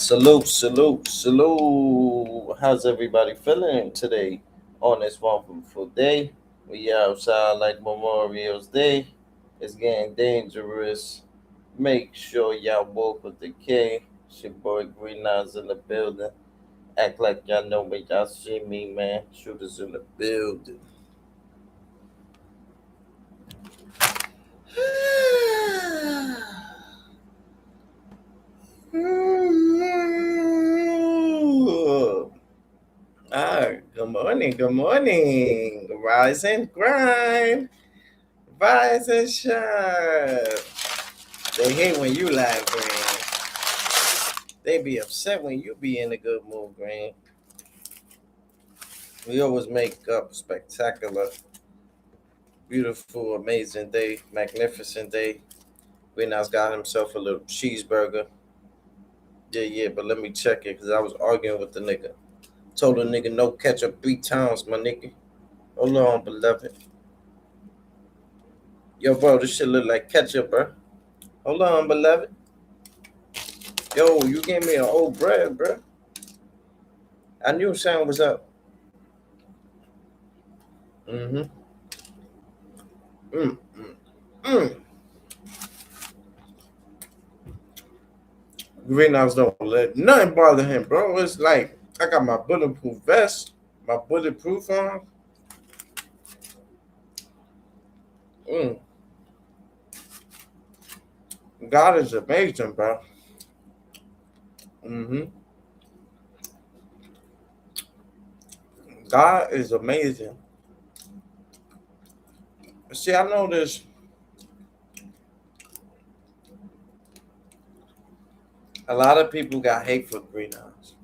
Salute, salute, salute. How's everybody feeling today on this wonderful day? We outside like Memorial's Day. It's getting dangerous. Make sure y'all woke with the K. It's your boy Green Eyes in the building. Act like y'all know me. Y'all see me, man. Shooters in the building. Good morning, good morning. Rise and grind, rise and shine. They hate when you laugh, Green. They be upset when you be in a good mood, Green. We always make up spectacular, beautiful, amazing day, magnificent day. Green has got himself a little cheeseburger. Yeah, but let me check it because I was arguing with the nigga. Told the nigga no ketchup 3 times, my nigga. Hold on, beloved. Yo, bro, this shit look like ketchup, bro. Hold on, beloved. Yo, you gave me an old bread, bro. I knew something was up. Mm-hmm. Mm, mm, mm. Greenhouse don't let nothing bother him, bro. It's like I got my bulletproof vest, my bulletproof on. Mm. God is amazing, bro. Mm-hmm. God is amazing. See, I know this. A lot of people got hate for Greenhouse.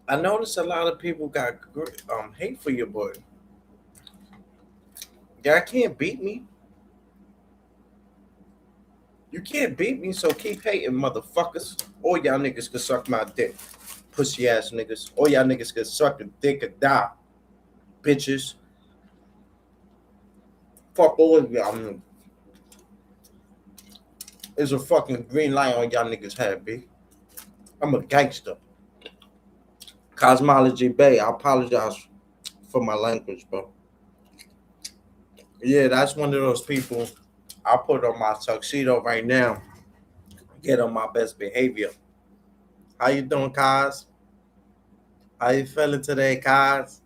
I noticed a lot of people got hate for your boy. Y'all can't beat me. You can't beat me, so keep hating, motherfuckers. All y'all niggas can suck my dick. Pussy ass niggas. All y'all niggas can suck a dick or die. Bitches. Fuck all of y'all. There's a fucking green light on y'all niggas' head, B. I'm a gangster. Cosmology Bay, I apologize for my language, bro. Yeah, that's one of those people I put on my tuxedo right now. Get on my best behavior. How you doing, Kaz? How you feeling today, Kaz?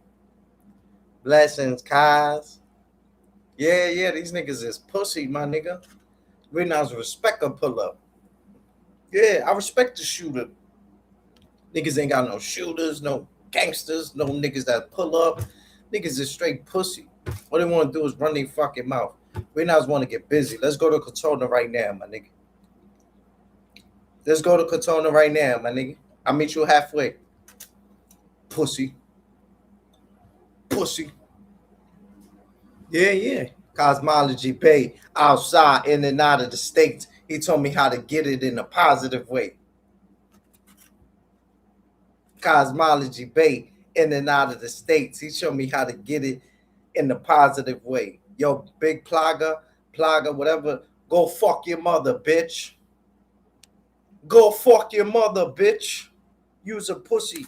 Blessings, Kaz. Yeah, these niggas is pussy, my nigga. We not respect a pull up. Yeah, I respect the shooter. Niggas ain't got no shooters, no gangsters, no niggas that pull up. Niggas is straight pussy. All they want to do is run their fucking mouth. We not want to get busy. Let's go to Katona right now, my nigga. Let's go to Katona right now, my nigga. I'll meet you halfway. Pussy. Pussy. Yeah. Cosmology Bay, outside, in and out of the states. He told me how to get it in a positive way. Cosmology Bay, in and out of the states. He showed me how to get it in a positive way. Yo, big plaga, whatever. Go fuck your mother, bitch. Go fuck your mother, bitch. Use a pussy.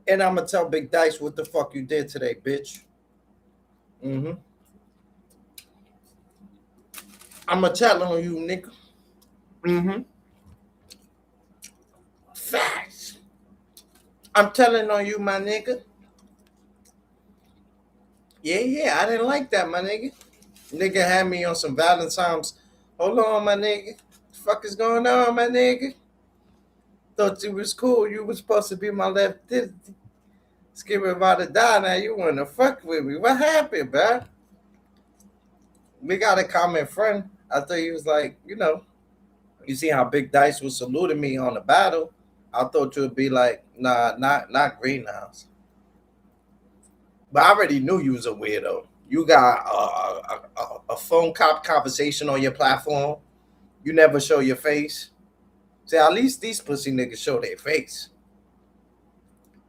And I'm gonna tell Big Dice what the fuck you did today, bitch. Mm-hmm. I'm gonna tell on you, nigga. Mm-hmm. Facts. I'm telling on you, my nigga. Yeah, I didn't like that, my nigga. Nigga had me on some Valentine's. Hold on, my nigga. The fuck is going on, my nigga? Thought you was cool. You was supposed to be my left. Skip about to die now. You wanna fuck with me? What happened, bro? We got a common friend. I thought he was like, you see how Big Dice was saluting me on the battle. I thought you would be like, nah, not Greenhouse. But I already knew you was a weirdo. You got a phone conversation on your platform. You never show your face. See, at least these pussy niggas show their face.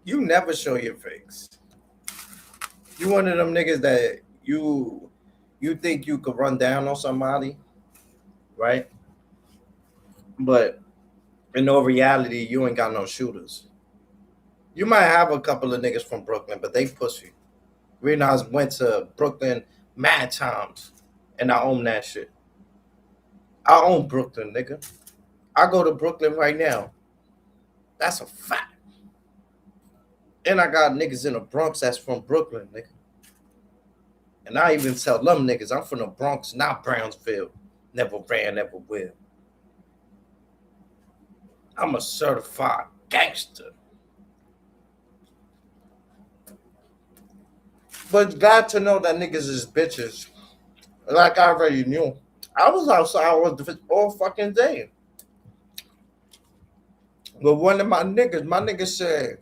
You never show your face. You one of them niggas that you think you could run down on somebody, right? But in all reality, you ain't got no shooters. You might have a couple of niggas from Brooklyn, but they pussy. Renaz went to Brooklyn mad times, and I own that shit. I own Brooklyn, nigga. I go to Brooklyn right now. That's a fact. And I got niggas in the Bronx that's from Brooklyn, nigga. And I even tell them niggas I'm from the Bronx, not Brownsville. Never ran, never will. I'm a certified gangster. But glad to know that niggas is bitches. Like I already knew. I was outside all fucking day. But one of my nigga said,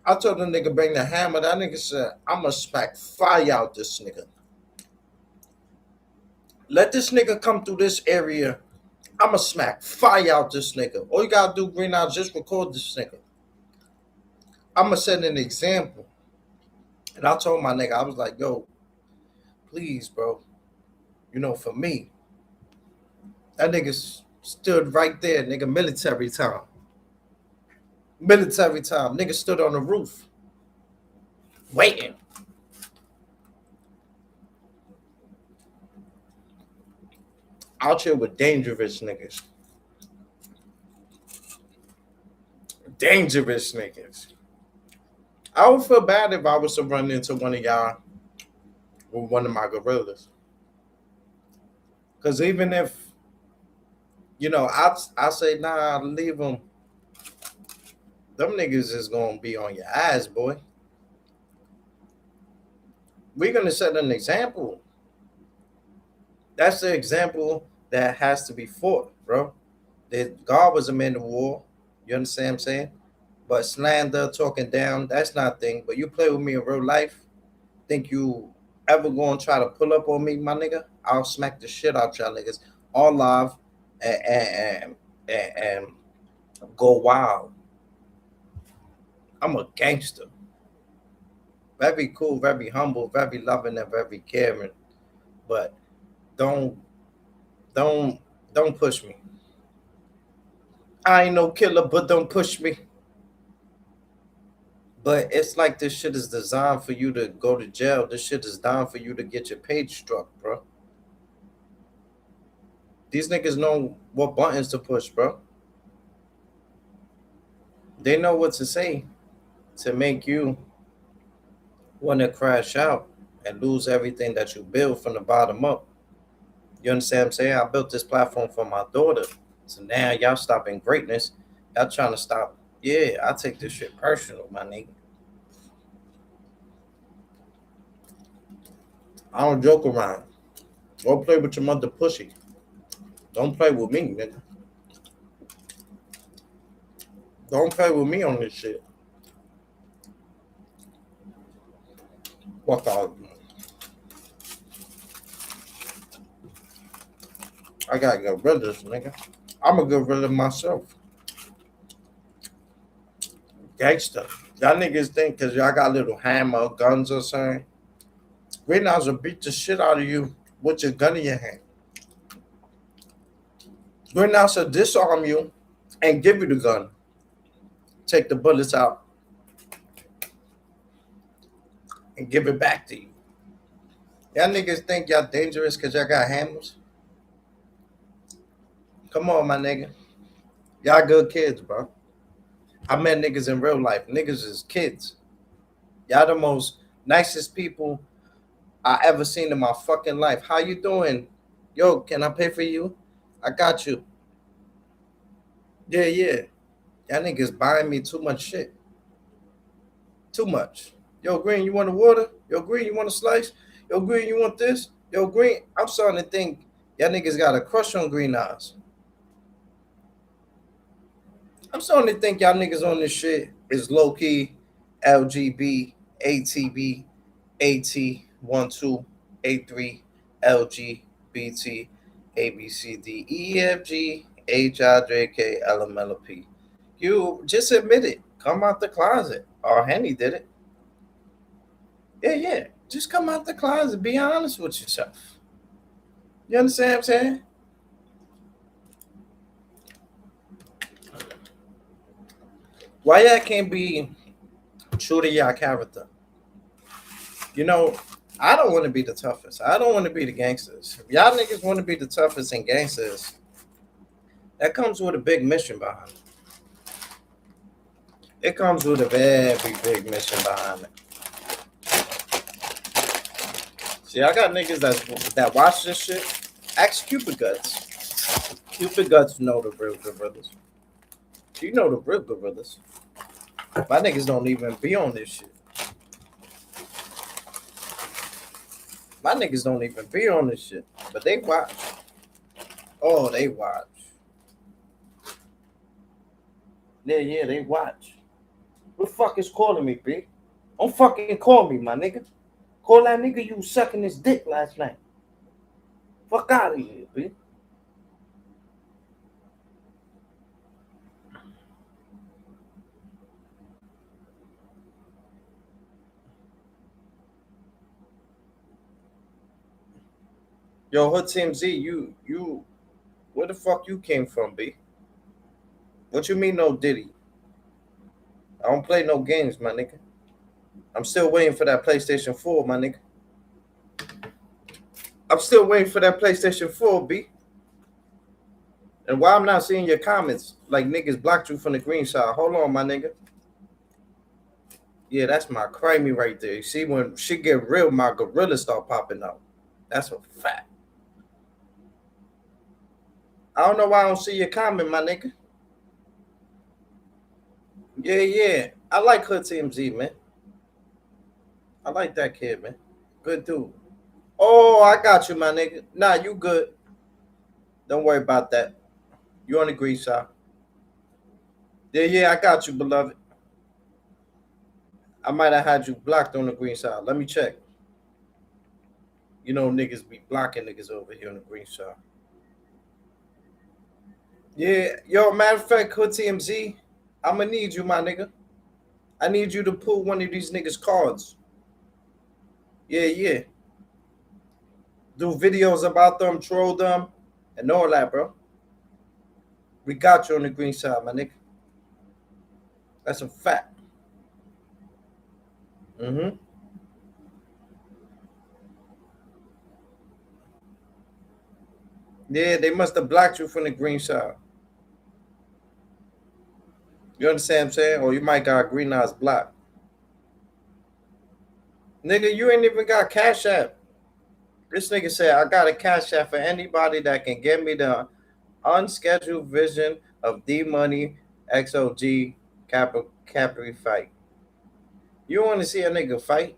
I told the nigga bring the hammer. That nigga said, I'ma smack fire out this nigga. Let this nigga come through this area. I'ma smack fire out this nigga. All you gotta do, Green Out, just record this nigga. I'ma set an example. And I told my nigga, I was like, yo, please, bro. You know, for me, that nigga stood right there, nigga, military time. Military time. Nigga stood on the roof. Waiting. Out here with dangerous niggas. Dangerous niggas. I would feel bad if I was to run into one of y'all with one of my gorillas. Because even if, you know, I say, nah, leave them. Them niggas is going to be on your ass, boy. We're going to set an example. That's the example that has to be fought, bro. That God was a man of war. You understand what I'm saying? But slander, talking down, that's not thing. But you play with me in real life, think you ever going to try to pull up on me, my nigga? I'll smack the shit out y'all niggas all live and go wild. I'm a gangster. Very cool, very humble, very loving, and very caring. But don't don't don't push me. I ain't no killer, but don't push me. But it's like this shit is designed for you to go to jail. This shit is designed for you to get your page struck, bro. These niggas know what buttons to push, bro. They know what to say to make you want to crash out and lose everything that you build from the bottom up. You understand what I'm saying? I built this platform for my daughter. So now y'all stopping greatness. Y'all trying to stop. Yeah, I take this shit personal, my nigga. I don't joke around. Go play with your mother pussy. Don't play with me, nigga. Don't play with me on this shit. Fuck all. I gotta get rid of this nigga. I'm gonna get rid of myself. Gangster. Y'all niggas think because y'all got little hammer, guns or something. Right now, will beat the shit out of you with your gun in your hand. Right now, will disarm you and give you the gun. Take the bullets out and give it back to you. Y'all niggas think y'all dangerous because y'all got hammers? Come on, my nigga. Y'all good kids, bro. I met niggas in real life. Niggas is kids. Y'all the most nicest people I ever seen in my fucking life. How you doing? Yo, can I pay for you? I got you. Yeah, yeah. Y'all niggas buying me too much shit. Too much. Yo, Green, you want a water? Yo, Green, you want a slice? Yo, Green, you want this? Yo, Green, I'm starting to think y'all niggas got a crush on Green Eyes. I'm starting to think y'all niggas on this shit is low key LGB, ATB, AT12, A3, LGBT, ABCD, EFG, HIJK, LMLP. You just admit it. Come out the closet. Or Henny did it. Yeah, yeah. Just come out the closet. Be honest with yourself. You understand what I'm saying? Why y'all can't be true to your character? You know, I don't want to be the toughest. I don't want to be the gangsters. If y'all niggas want to be the toughest and gangsters, that comes with a big mission behind it. It comes with a very big mission behind it. See, I got niggas that watch this shit. Ask Cupid Guts. Cupid Guts know the real gorillas. You know the real gorillas. My niggas don't even be on this shit. My niggas don't even be on this shit. But they watch. Oh, they watch. Yeah, yeah, they watch. Who the fuck is calling me, B? Don't fucking call me, my nigga. Call that nigga you was sucking his dick last night. Fuck out of here, B. Yo, Hood Team Z, where the fuck you came from, B? What you mean no Diddy? I don't play no games, my nigga. I'm still waiting for that PlayStation 4, my nigga. I'm still waiting for that PlayStation 4, B. And why I'm not seeing your comments, like niggas blocked you from the green side. Hold on, my nigga. Yeah, that's my crimey right there. You see, when shit get real, my gorillas start popping up. That's a fact. I don't know why I don't see your comment, my nigga. Yeah, yeah. I like Hood Team Z, man. I like that kid, man. Good dude. Oh, I got you, my nigga. Nah, you good. Don't worry about that. You on the green side. Yeah, yeah, I got you, beloved. I might have had you blocked on the green side. Let me check. You know, niggas be blocking niggas over here on the green side. Yeah, yo, matter of fact, Hood TMZ, I'ma need you, my nigga. I need you to pull one of these niggas' cards. Yeah, yeah. Do videos about them, troll them, and all that, bro. We got you on the green side, my nigga. That's a fact. Mm-hmm. Yeah, they must have blocked you from the green side. You understand what I'm saying? Or you might got green eyes blocked. Nigga, you ain't even got Cash App. This nigga said, I got a Cash App for anybody that can get me the unscheduled vision of D Money XOG Capri fight. You want to see a nigga fight?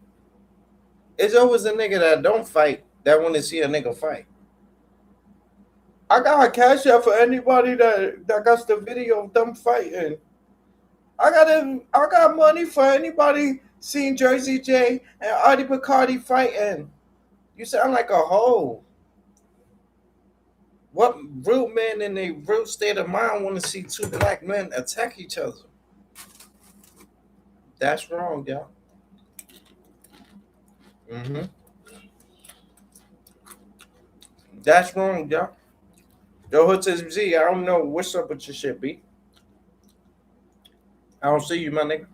It's always a nigga that don't fight that want to see a nigga fight. I got a Cash App for anybody that got the video of them fighting. I got money for anybody seeing Jersey J and Artie Bacardi fighting. You sound like a hoe. What real men in a real state of mind want to see two black men attack each other? That's wrong, y'all. Hmm. That's wrong, y'all. Yo, Hood says Z, I don't know what's up with your shit, B. I don't see you, my nigga.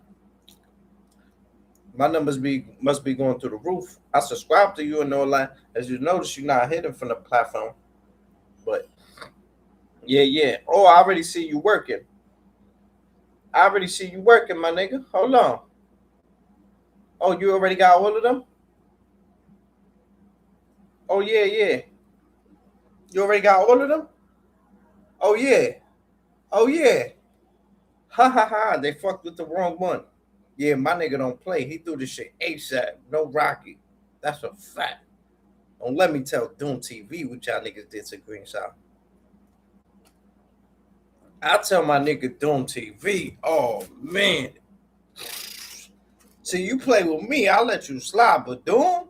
My numbers be must be going through the roof. I subscribe to you and all that. As you notice, you're not hidden from the platform. But yeah, yeah. Oh, I already see you working. I already see you working, my nigga. Hold on. Oh, you already got all of them? Oh yeah, yeah. You already got all of them? Oh yeah. Oh yeah. Ha ha ha. They fucked with the wrong one. Yeah, my nigga don't play. He threw this shit ASAP. No Rocky. That's a fact. Don't let me tell Doom TV what y'all niggas did to Green South. I tell my nigga Doom TV, oh man. See, you play with me, I'll let you slide, but Doom?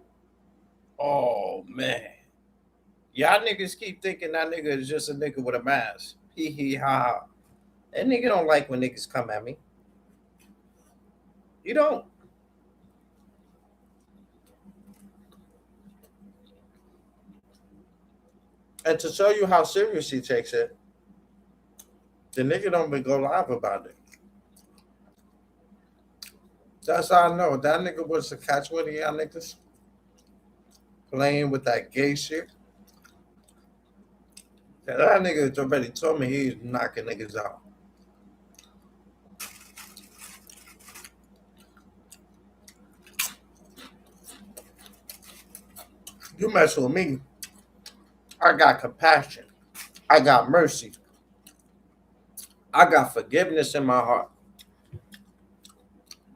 Oh man. Y'all niggas keep thinking that nigga is just a nigga with a mask. Hee hee ha ha. That nigga don't like when niggas come at me. You don't. And to show you how serious he takes it, the nigga don't even go live about it. That's how I know that nigga was a catch with y'all niggas playing with that gay shit. That nigga already told me he's knocking niggas out. You mess with me, I got compassion. I got mercy. I got forgiveness in my heart.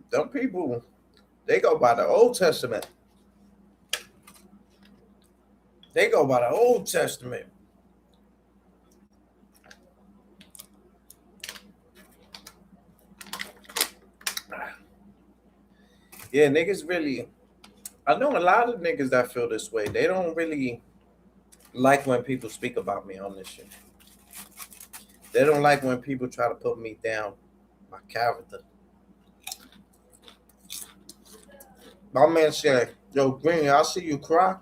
Them people, they go by the Old Testament. They go by the Old Testament. Yeah, niggas really. I know a lot of niggas that feel this way. They don't really like when people speak about me on this shit. They don't like when people try to put me down, my character. My man said, "Yo, Green, I see you cry.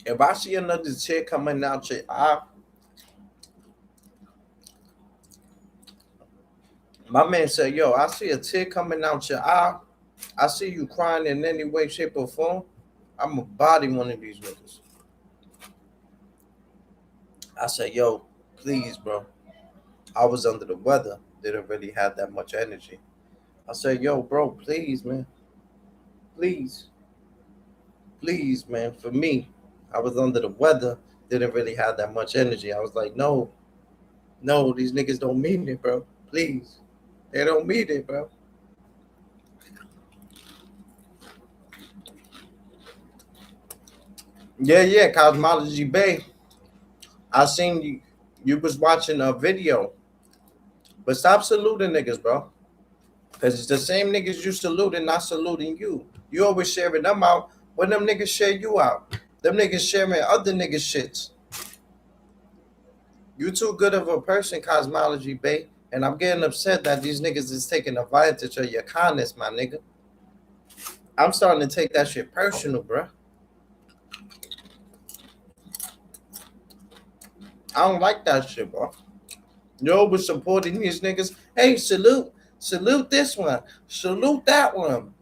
If I see another tear coming out your eye," my man said, "Yo, I see a tear coming out your eye. I see you crying in any way, shape, or form. I'm gonna body one of these niggas." I said, "Yo, please, bro. I was under the weather. Didn't really have that much energy." I said, "Yo, bro, please, man. Please, please, man. For me, I was under the weather. Didn't really have that much energy." I was like, "No, no, these niggas don't mean it, bro. Please. They don't mean it, bro." Yeah, yeah, Cosmology Bay. I seen you. You was watching a video, but stop saluting niggas, bro. Because it's the same niggas you saluting, not saluting you. You always sharing them out when them niggas share you out. Them niggas sharing other niggas shits. You too good of a person, Cosmology Bay. And I'm getting upset that these niggas is taking advantage of your kindness, my nigga. I'm starting to take that shit personal, bro. I don't like that shit, bro. You always supporting these niggas. Hey, salute. Salute this one. Salute that one.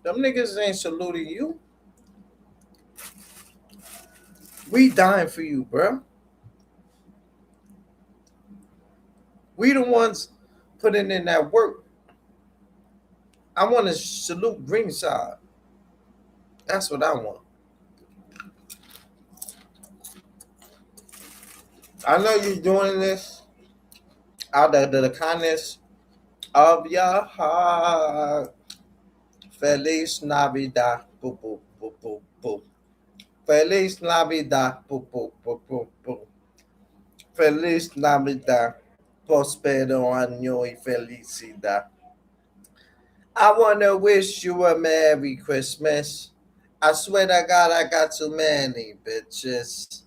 Them niggas ain't saluting you. We dying for you, bro. We the ones putting in that work. I want to salute Greenside. That's what I want. I know you're doing this out of the kindness of your heart. Feliz Navidad. Boop, boop, boop, boop, boop. Feliz Navidad. Boop, boop, boop, boop, boop. Feliz Navidad. Prospero año y felicidad. I want to wish you a Merry Christmas. I swear to God, I got too many bitches.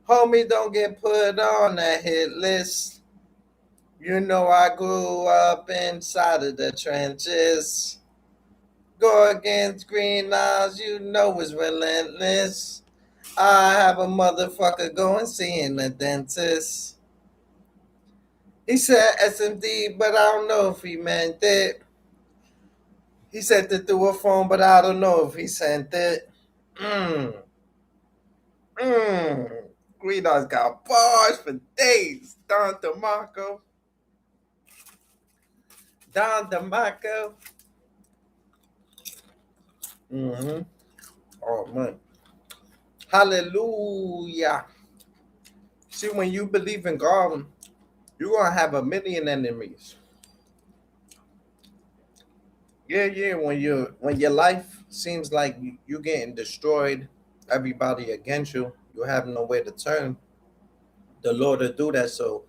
Homie, don't get put on that hit list. You know I grew up inside of the trenches. Go against green eyes, you know it's relentless. I have a motherfucker going seeing the dentist. He said SMD, but I don't know if he meant it. He sent it through a phone, but I don't know if he sent it. Mmm. Mmm. Green eyes got bars for days. Don DeMarco. Don DeMarco. Mm-hmm. Oh, man. Hallelujah. See, when you believe in God, you're going to have a million enemies. Yeah, yeah. When your life seems like you're getting destroyed, everybody against you, you have nowhere to turn. The Lord will do that. So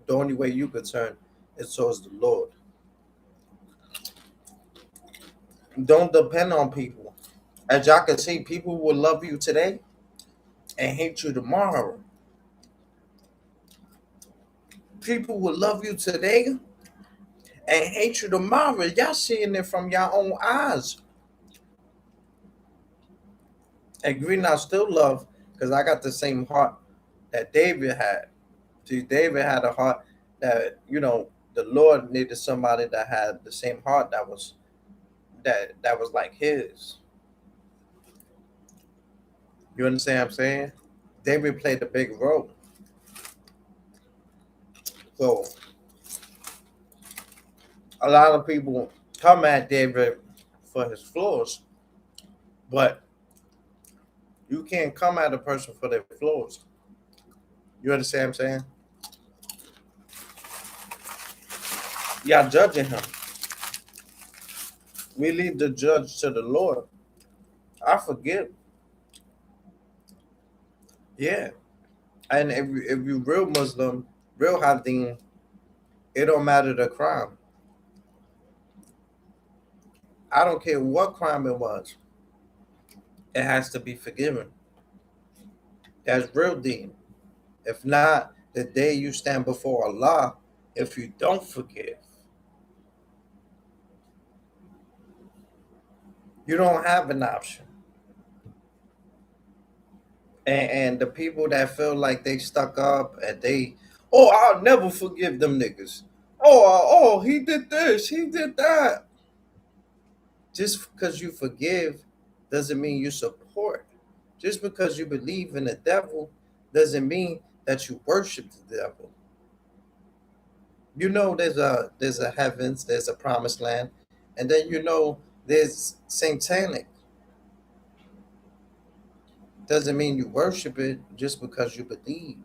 the only way you could turn is towards the Lord. Don't depend on people. As y'all can see, people will love you today and hate you tomorrow. People will love you today and hate you tomorrow. Y'all seeing it from your own eyes. And Green, I still love because I got the same heart that David had. See, David had a heart that, the Lord needed somebody that had the same heart that was like his. You understand what I'm saying? David played a big role. So a lot of people come at David for his flaws, but you can't come at a person for their flaws. You understand what I'm saying? Y'all judging him. We leave the judge to the Lord. I forgive. Yeah. And if you real Muslim, real Hadin, it don't matter the crime. I don't care what crime it was. It has to be forgiven. That's real deen. If not, the day you stand before Allah, if you don't forgive, you don't have an option. And the people that feel like they stuck up and I'll never forgive them niggas. He did this, he did that. Just because you forgive doesn't mean you support. Just because you believe in the devil doesn't mean that you worship the devil. There's a heavens, there's a promised land, and then there's satanic. Doesn't mean you worship it just because you believe.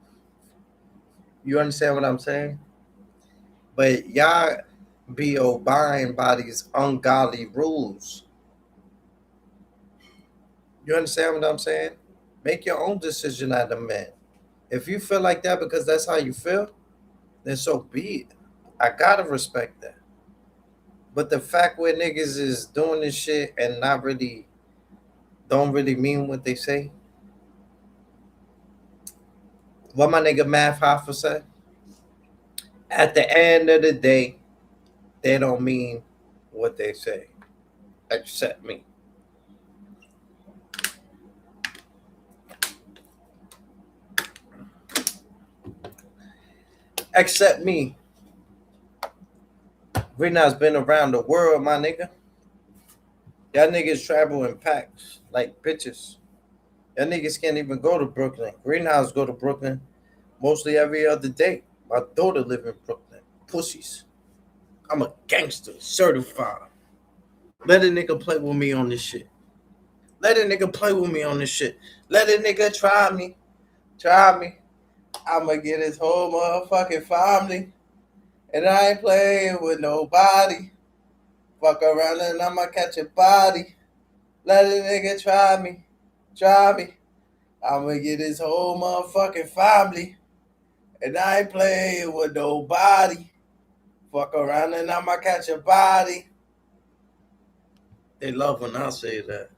You understand what I'm saying? But y'all be obeying by these ungodly rules. You understand what I'm saying? Make your own decision as a man. If you feel like that because that's how you feel, then so be it. I gotta respect that. But the fact where niggas is doing this shit and don't really mean what they say. What my nigga Math Hoffa said? At the end of the day, they don't mean what they say. Except me. Except me. Greenhouse been around the world, my nigga. Y'all niggas travel in packs like bitches. Y'all niggas can't even go to Brooklyn. Greenhouse go to Brooklyn mostly every other day. My daughter live in Brooklyn. Pussies. I'm a gangster, certified. Let a nigga play with me on this shit. Let a nigga play with me on this shit. Let a nigga try me. Try me. I'ma get his whole motherfucking family. And I ain't playing with nobody. Fuck around and I'ma catch a body. Let a nigga try me. Try me. I'ma get his whole motherfucking family. And I ain't playing with nobody. Fuck around and I'ma catch a body. They love when I say that.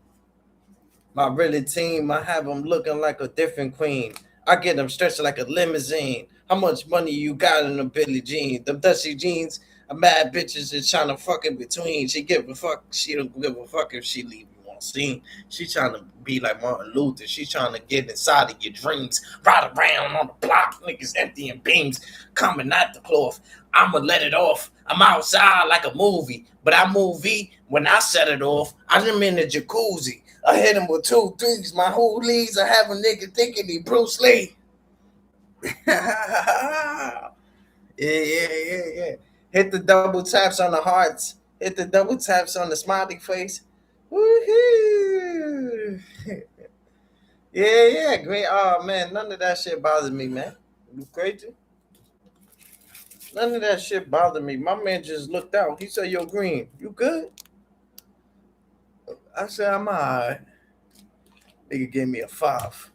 My really team, I have them looking like a different queen. I get them stretched like a limousine. How much money you got in the Billie Jean? Them dusty jeans, a mad bitches is trying to fuck in between. She give a fuck. She don't give a fuck if she leave you on scene. She trying to be like Martin Luther. She trying to get inside of your dreams. Ride around on the block, niggas emptying beams, coming at the cloth. I'ma let it off. I'm outside like a movie, but I movie when I set it off. I'm in the jacuzzi. I hit him with 2 threes. My whole leads I have a nigga thinking he Bruce Lee. Yeah. Hit the double taps on the hearts. Hit the double taps on the smiley face. Woohoo! Yeah. Great. Oh man, none of that shit bothers me, man. You crazy? None of that shit bothered me. My man just looked out. He said, "Yo, Green, you good?" I said, "I'm alright." Nigga gave me a 5.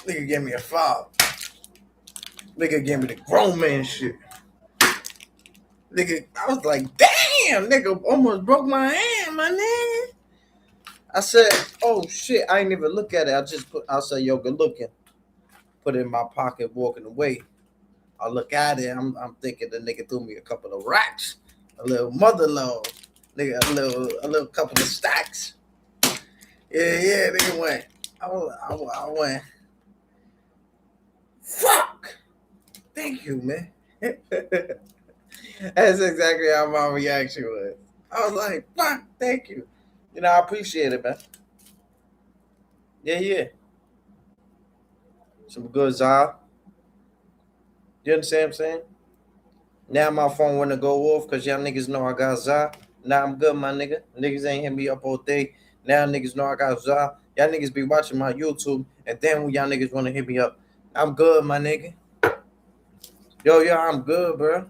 Nigga gave me a 5. Nigga gave me the grown man shit. Nigga, I was like, damn, nigga almost broke my hand, my nigga. I said, oh shit, I ain't even look at it. I said, yo, good looking. Put it in my pocket, walking away. I look at it, I'm thinking the nigga threw me a couple of racks, a little mother-in-law, nigga, a little couple of stacks. Yeah, nigga went. I went, fuck. Thank you, man. That's exactly how my reaction was. I was like, fuck, thank you. You know, I appreciate it, man. Yeah, yeah. Some good Za. You understand what I'm saying? Now my phone wanna go off because y'all niggas know I got Za. Now I'm good, my nigga. Niggas ain't hit me up all day. Now niggas know I got Za. Y'all niggas be watching my YouTube, and then when y'all niggas wanna hit me up, I'm good, my nigga. Yo, I'm good, bro.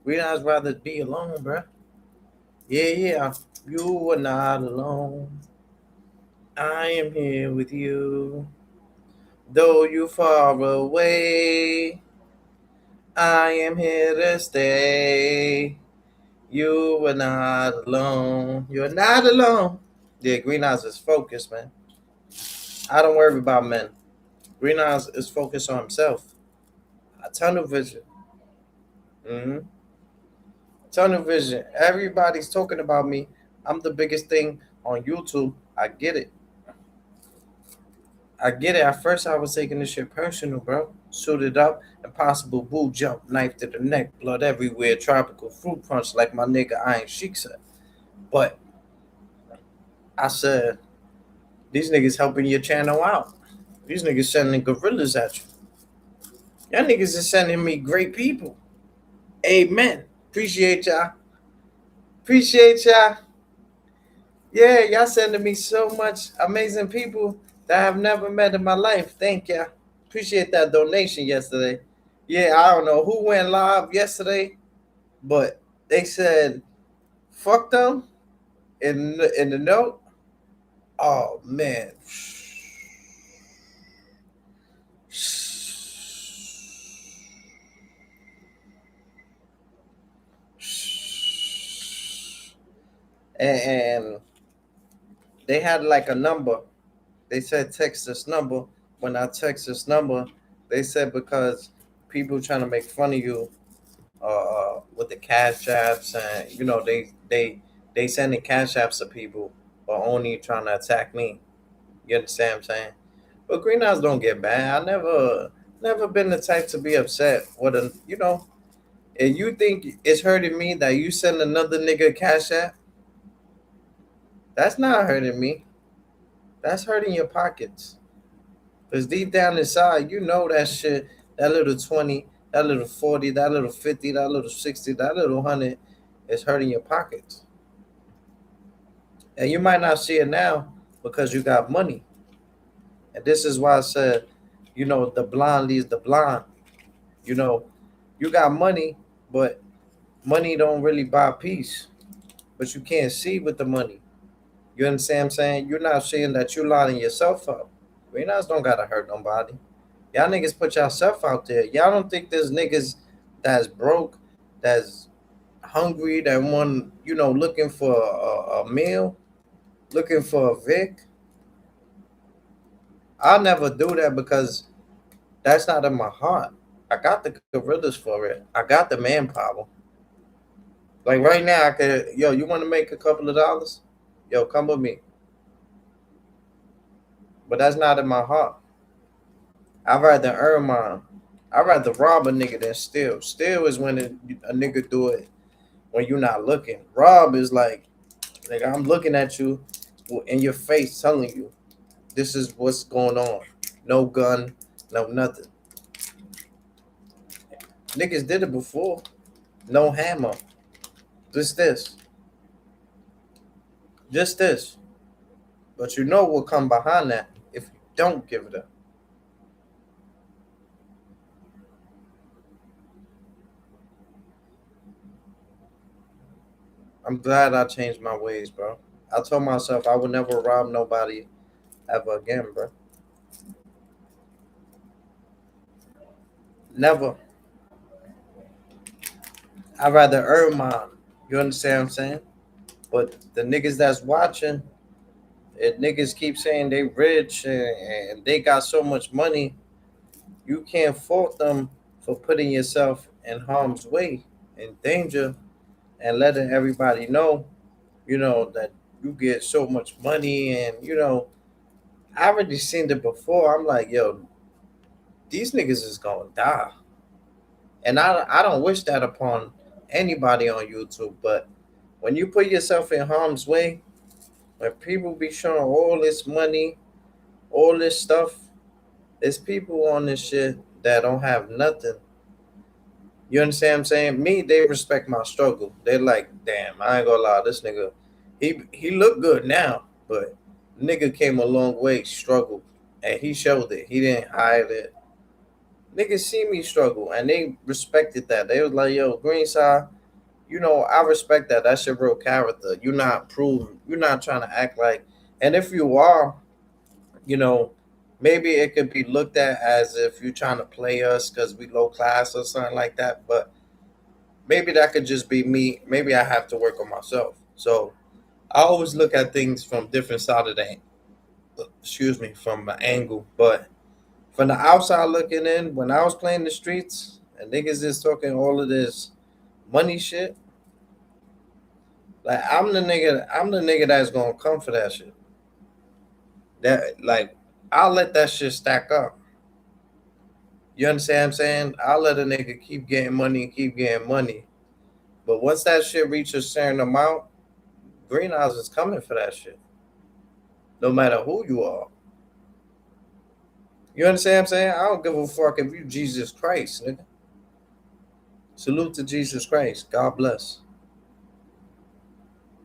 We not rather be alone, bro. Yeah, yeah. You are not alone. I am here with you. Though you far away, I am here to stay. You are not alone. You're not alone. Yeah, Greenhouse is focused, man. I don't worry about men. Greenhouse is focused on himself. A tunnel vision. hmm Tunnel vision. Everybody's talking about me. I'm the biggest thing on YouTube. I get it. I get it. At first, I was taking this shit personal, bro. Suited up, impossible bull jump, knife to the neck, blood everywhere, tropical fruit punch like my nigga Iron Sheik said. But I said, these niggas helping your channel out. These niggas sending gorillas at you. Y'all niggas is sending me great people. Amen. Appreciate y'all. Appreciate y'all. Yeah, y'all sending me so much amazing people that I've never met in my life. Thank y'all. Appreciate that donation yesterday. Yeah, I don't know who went live yesterday, but they said fuck them in the note. Oh man. And they had like a number. They said text this number. When I text this number, they said because people trying to make fun of you with the cash apps, and you know they sending cash apps to people, but only trying to attack me. You understand what I'm saying? But greenhouse don't get mad. I never been the type to be upset with a If you think it's hurting me that you send another nigga cash app, that's not hurting me. That's hurting your pockets. Cause deep down inside, you know that shit, that little 20, that little 40, that little 50, that little 60, that little 100 is hurting your pockets. And you might not see it now because you got money. And this is why I said, the blind leads the blind. You know, you got money, but money don't really buy peace. But you can't see with the money. You understand what I'm saying? You're not seeing that you're lining yourself up. Green eyes don't gotta hurt nobody. Y'all niggas put yourself out there. Y'all don't think there's niggas that's broke, that's hungry, that want, looking for a meal, looking for a Vic. I'll never do that because that's not in my heart. I got the gorillas for it. I got the manpower. Like right now, I could, you want to make a couple of dollars? Yo, come with me. But that's not in my heart. I'd rather earn mine. I'd rather rob a nigga than steal. Steal is when a nigga do it when you're not looking. Rob is like I'm looking at you in your face telling you this is what's going on. No gun, no nothing. Niggas did it before. No hammer. Just this. Just this. But you know what come behind that if you don't give it up. I'm glad I changed my ways, bro. I told myself I would never rob nobody ever again, bro. Never. I'd rather earn mine. You understand what I'm saying? But the niggas that's watching, if niggas keep saying they rich and they got so much money, you can't fault them for putting yourself in harm's way, in danger, and letting everybody know, that you get so much money and, I already seen it before. I'm like, yo, these niggas is gonna die. And I don't wish that upon anybody on YouTube, but when you put yourself in harm's way, when people be showing all this money, all this stuff, there's people on this shit that don't have nothing. You understand what I'm saying? Me, they respect my struggle. They're like, damn, I ain't gonna lie, this nigga, he look good now, but nigga came a long way, struggled, and he showed it. He didn't hide it. Niggas see me struggle, and they respected that. They was like, yo, Greenside, I respect that. That's your real character. You're not proving. You're not trying to act like. And if you are, you know, maybe it could be looked at as if you're trying to play us because we low class or something like that. But maybe that could just be me. Maybe I have to work on myself. So I always look at things from different side of the, excuse me, from an angle. But from the outside looking in, when I was playing the streets and niggas is talking all of this money shit, like I'm the nigga that's gonna come for that shit. That like I'll let that shit stack up. You understand what I'm saying? I'll let a nigga keep getting money and keep getting money. But once that shit reaches a certain amount, Greenhouse is coming for that shit. No matter who you are. You understand what I'm saying? I don't give a fuck if you Jesus Christ, nigga. Salute to Jesus Christ. God bless.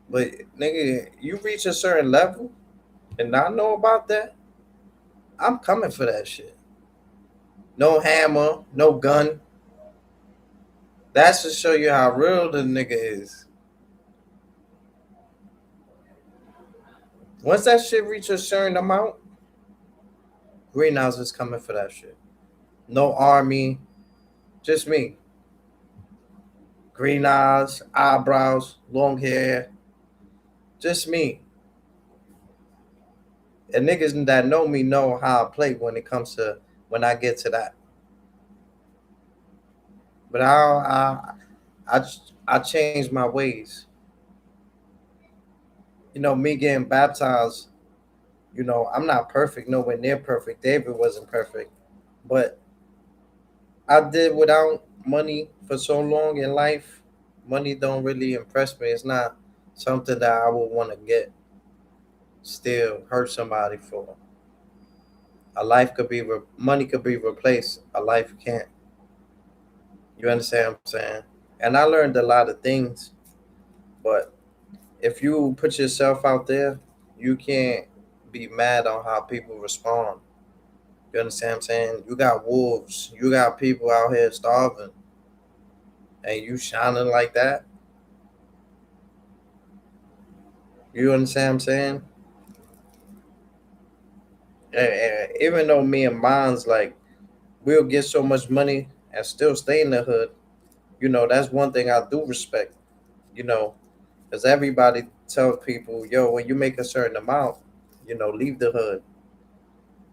But nigga, you reach a certain level and I know about that, I'm coming for that shit. No hammer, no gun. That's to show you how real the nigga is. Once that shit reach a certain amount, Greenhouse is coming for that shit. No army, just me. Green eyes, eyebrows, long hair, just me. And niggas that know me know how I play when it comes to when I get to that. But I, I changed my ways. Me getting baptized. I'm not perfect, nowhere near perfect. David wasn't perfect, but I did without money for so long in life. Money don't really impress me. It's not something that I would want to get. Still hurt somebody for. A life could be money could be replaced. A life can't. You understand what I'm saying? And I learned a lot of things, but if you put yourself out there, you can't be mad on how people respond. You understand what I'm saying? You got wolves. You got people out here starving, and you shining like that. You understand what I'm saying? And even though me and mine's like we'll get so much money and still stay in the hood, that's one thing I do respect. You know, because everybody tells people, yo, when you make a certain amount, leave the hood.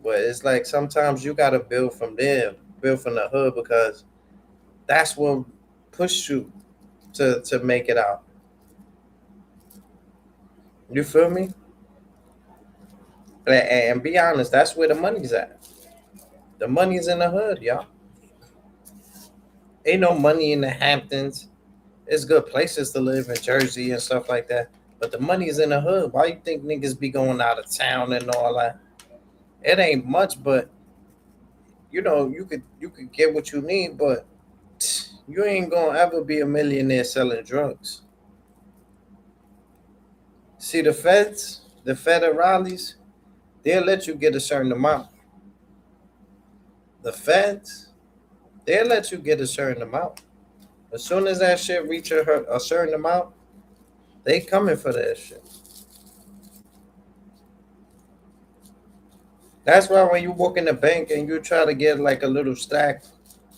But it's like sometimes you gotta build from there, build from the hood because that's what pushed you to make it out. You feel me? And be honest, that's where the money's at. The money's in the hood, y'all. Ain't no money in the Hamptons. It's good places to live in Jersey and stuff like that. But the money's in the hood. Why you think niggas be going out of town and all that? It ain't much, but you could get what you need, but you ain't gonna ever be a millionaire selling drugs. See the federales, they'll let you get a certain amount. The feds, they'll let you get a certain amount. As soon as that shit reach a certain amount, they coming for that shit. That's why when you walk in the bank and you try to get like a little stack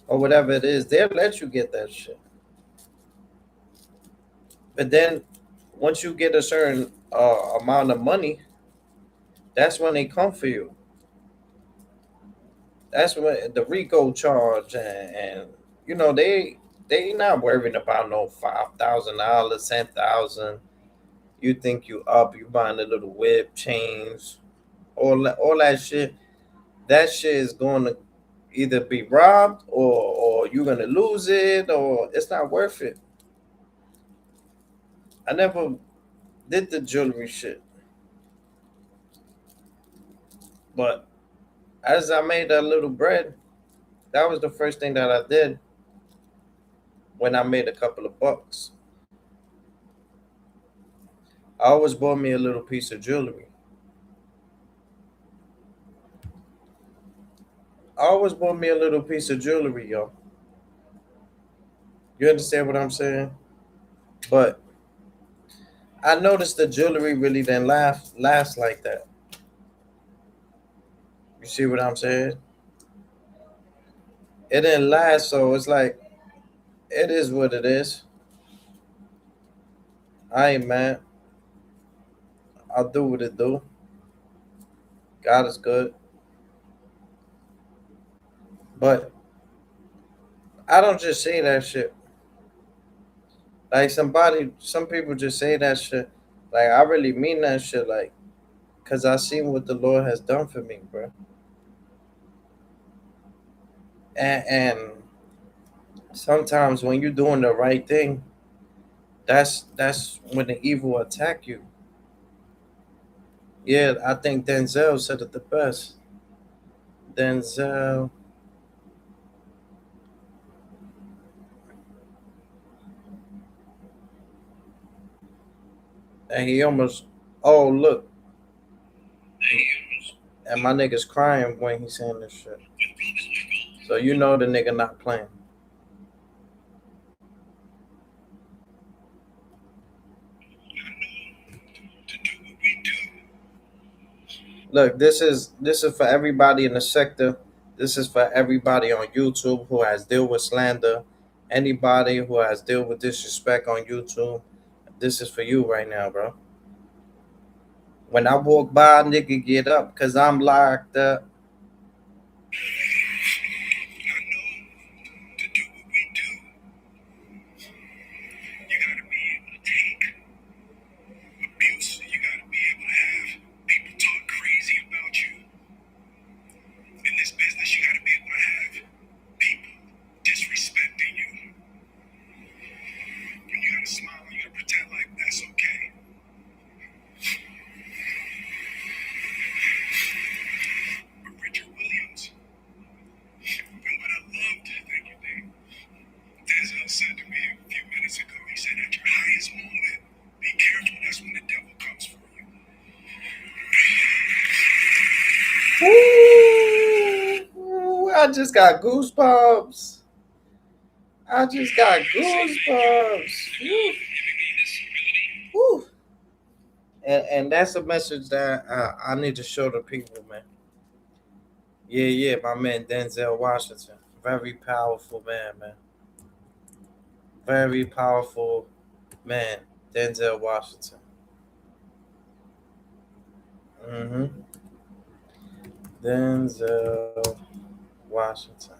or whatever it is, they'll let you get that shit. But then once you get a certain amount of money, that's when they come for you. That's when the RICO charge and they not worrying about no $5,000, 10,000. You think you up, you buying the little whip chains. all that shit. That shit is going to either be robbed or you're gonna lose it or it's not worth it. I never did the jewelry shit, but as I made that little bread, that was the first thing that I did when I made a couple of bucks. I always bought me a little piece of jewelry. I always bought me a little piece of jewelry, yo. You understand what I'm saying? But I noticed the jewelry really didn't last like that. You see what I'm saying? It didn't last, so it's like it is what it is. I ain't mad. I'll do what it do. God is good. But I don't just say that shit. Like some people just say that shit. Like I really mean that shit. Like, cause I seen what the Lord has done for me, bro. And sometimes when you're doing the right thing, that's when the evil attack you. Yeah, I think Denzel said it the best. Denzel, and he almost. Oh look, and my nigga's crying when he's saying this shit. So you know the nigga not playing. Look, this is for everybody in the sector. This is for everybody on YouTube who has dealt with slander. Anybody who has dealt with disrespect on YouTube. This is for you right now, bro. When I walk by, nigga, get up, cause I'm locked up. Ooh, I just got goosebumps. I just got goosebumps. Woo. Woo. And that's a message that I need to show the people, man. Yeah, yeah, my man Denzel Washington. Very powerful man, man. Very powerful man, Denzel Washington. Mm-hmm. Denzel Washington.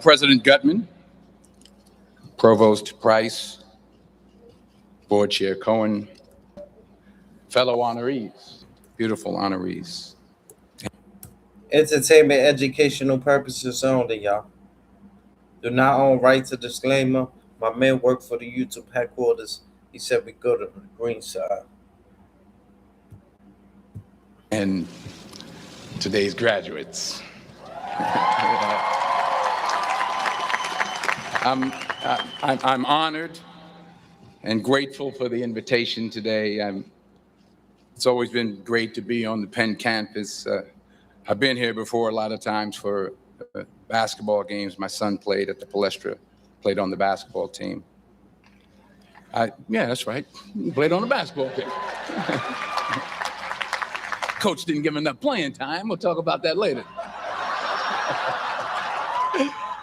President Gutman, Provost Price, Board Chair Cohen, fellow honorees, beautiful honorees. Entertainment, educational purposes only, y'all. Do not own rights to disclaimer. My man worked for the YouTube headquarters. He said we go to the green side. And today's graduates. I'm honored and grateful for the invitation today. It's always been great to be on the Penn campus. I've been here before a lot of times for basketball games. My son played at the Palestra played on the basketball team. Yeah, that's right. He played on the basketball team. Coach didn't give him enough playing time. We'll talk about that later.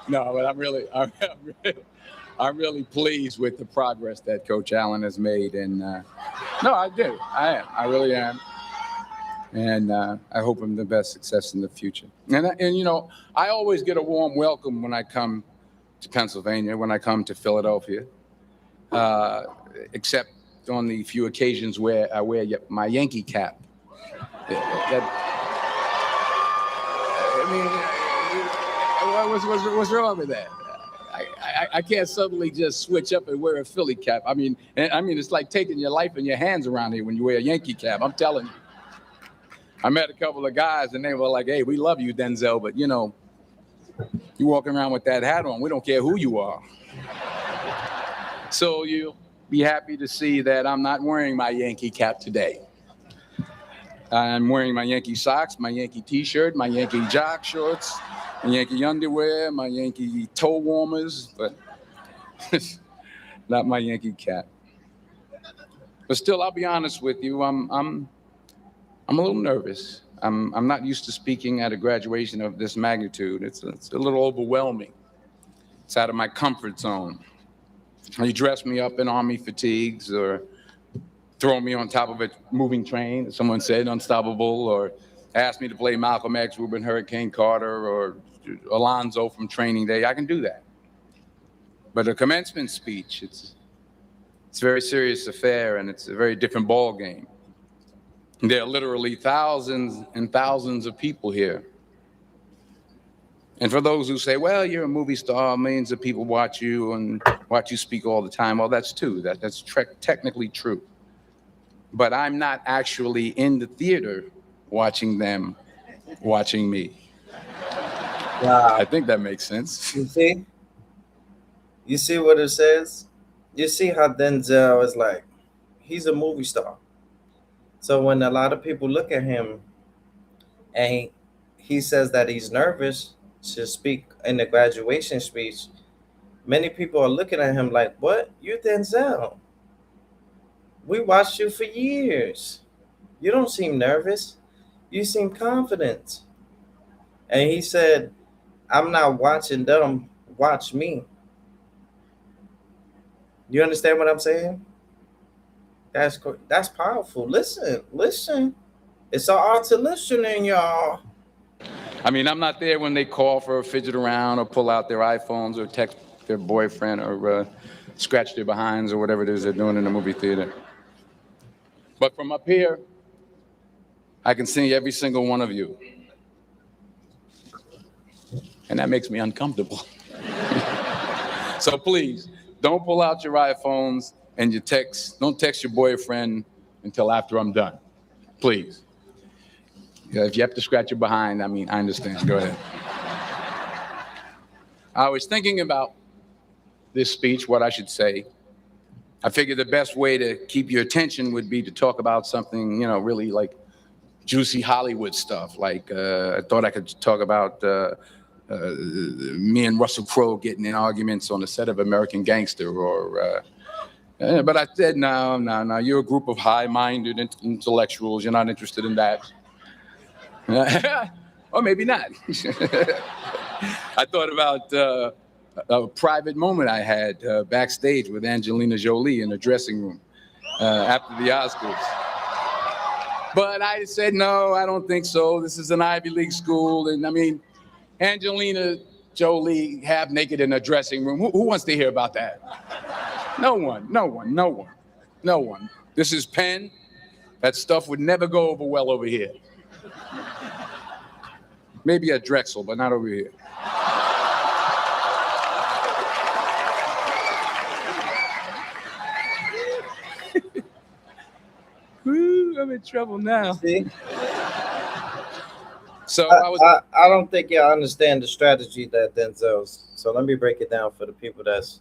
No, but I'm really pleased with the progress that Coach Allen has made, and no, I do. I am. I really am, and I hope him the best success in the future. And you know, I always get a warm welcome when I come to Pennsylvania, when I come to Philadelphia, except on the few occasions where I wear my Yankee cap. What's wrong with that? I can't suddenly just switch up and wear a Philly cap. I mean, it's like taking your life in your hands around here when you wear a Yankee cap. I'm telling you. I met a couple of guys and they were like, "Hey, we love you, Denzel, but you know, you walking around with that hat on, we don't care who you are." So you'll be happy to see that I'm not wearing my Yankee cap today. I'm wearing my Yankee socks, my Yankee t-shirt, my Yankee jock shorts, my Yankee underwear, my Yankee toe warmers, but not my Yankee cap. But still, I'll be honest with you, I'm a little nervous. I'm not used to speaking at a graduation of this magnitude. It's a little overwhelming. It's out of my comfort zone. You dress me up in army fatigues or throw me on top of a moving train, as someone said, unstoppable, or ask me to play Malcolm X, Reuben Hurricane Carter, or Alonzo from Training Day. I can do that. But a commencement speech, it's a very serious affair, and it's a very different ball game. There are literally thousands and thousands of people here. And for those who say, well, you're a movie star, millions of people watch you and watch you speak all the time, well, that's true. That's technically true. But I'm not actually in the theater watching them watching me. Wow. I think that makes sense. You see? You see what it says? You see how Denzel is like, he's a movie star. So when a lot of people look at him and he says that he's nervous to speak in the graduation speech, many people are looking at him like, what? You're Denzel. We watched you for years. You don't seem nervous. You seem confident. And he said, I'm not watching them, watch me. You understand what I'm saying? That's powerful. Listen. It's an art to listening, y'all. I mean, I'm not there when they call for a fidget around or pull out their iPhones or text their boyfriend or scratch their behinds or whatever it is they're doing in the movie theater. But from up here, I can see every single one of you. And that makes me uncomfortable. So please, don't pull out your iPhones and don't text your boyfriend until after I'm done. Please. Yeah, if you have to scratch your behind, I mean, I understand. Go ahead. I was thinking about this speech, what I should say. I figured the best way to keep your attention would be to talk about something, you know, really like juicy Hollywood stuff. Like I thought I could talk about me and Russell Crowe getting in arguments on the set of American Gangster, or but I said, no, you're a group of high-minded intellectuals. You're not interested in that. Or maybe not. I thought about a private moment I had backstage with Angelina Jolie in the dressing room after the Oscars. But I said, no, I don't think so. This is an Ivy League school. And I mean, Angelina Jolie half naked in a dressing room. Who wants to hear about that? No one. This is Penn. That stuff would never go over well over here. Maybe at Drexel, but not over here. Woo, I'm in trouble now. See? So I don't think y'all understand the strategy that Denzel's. So let me break it down for the people that's,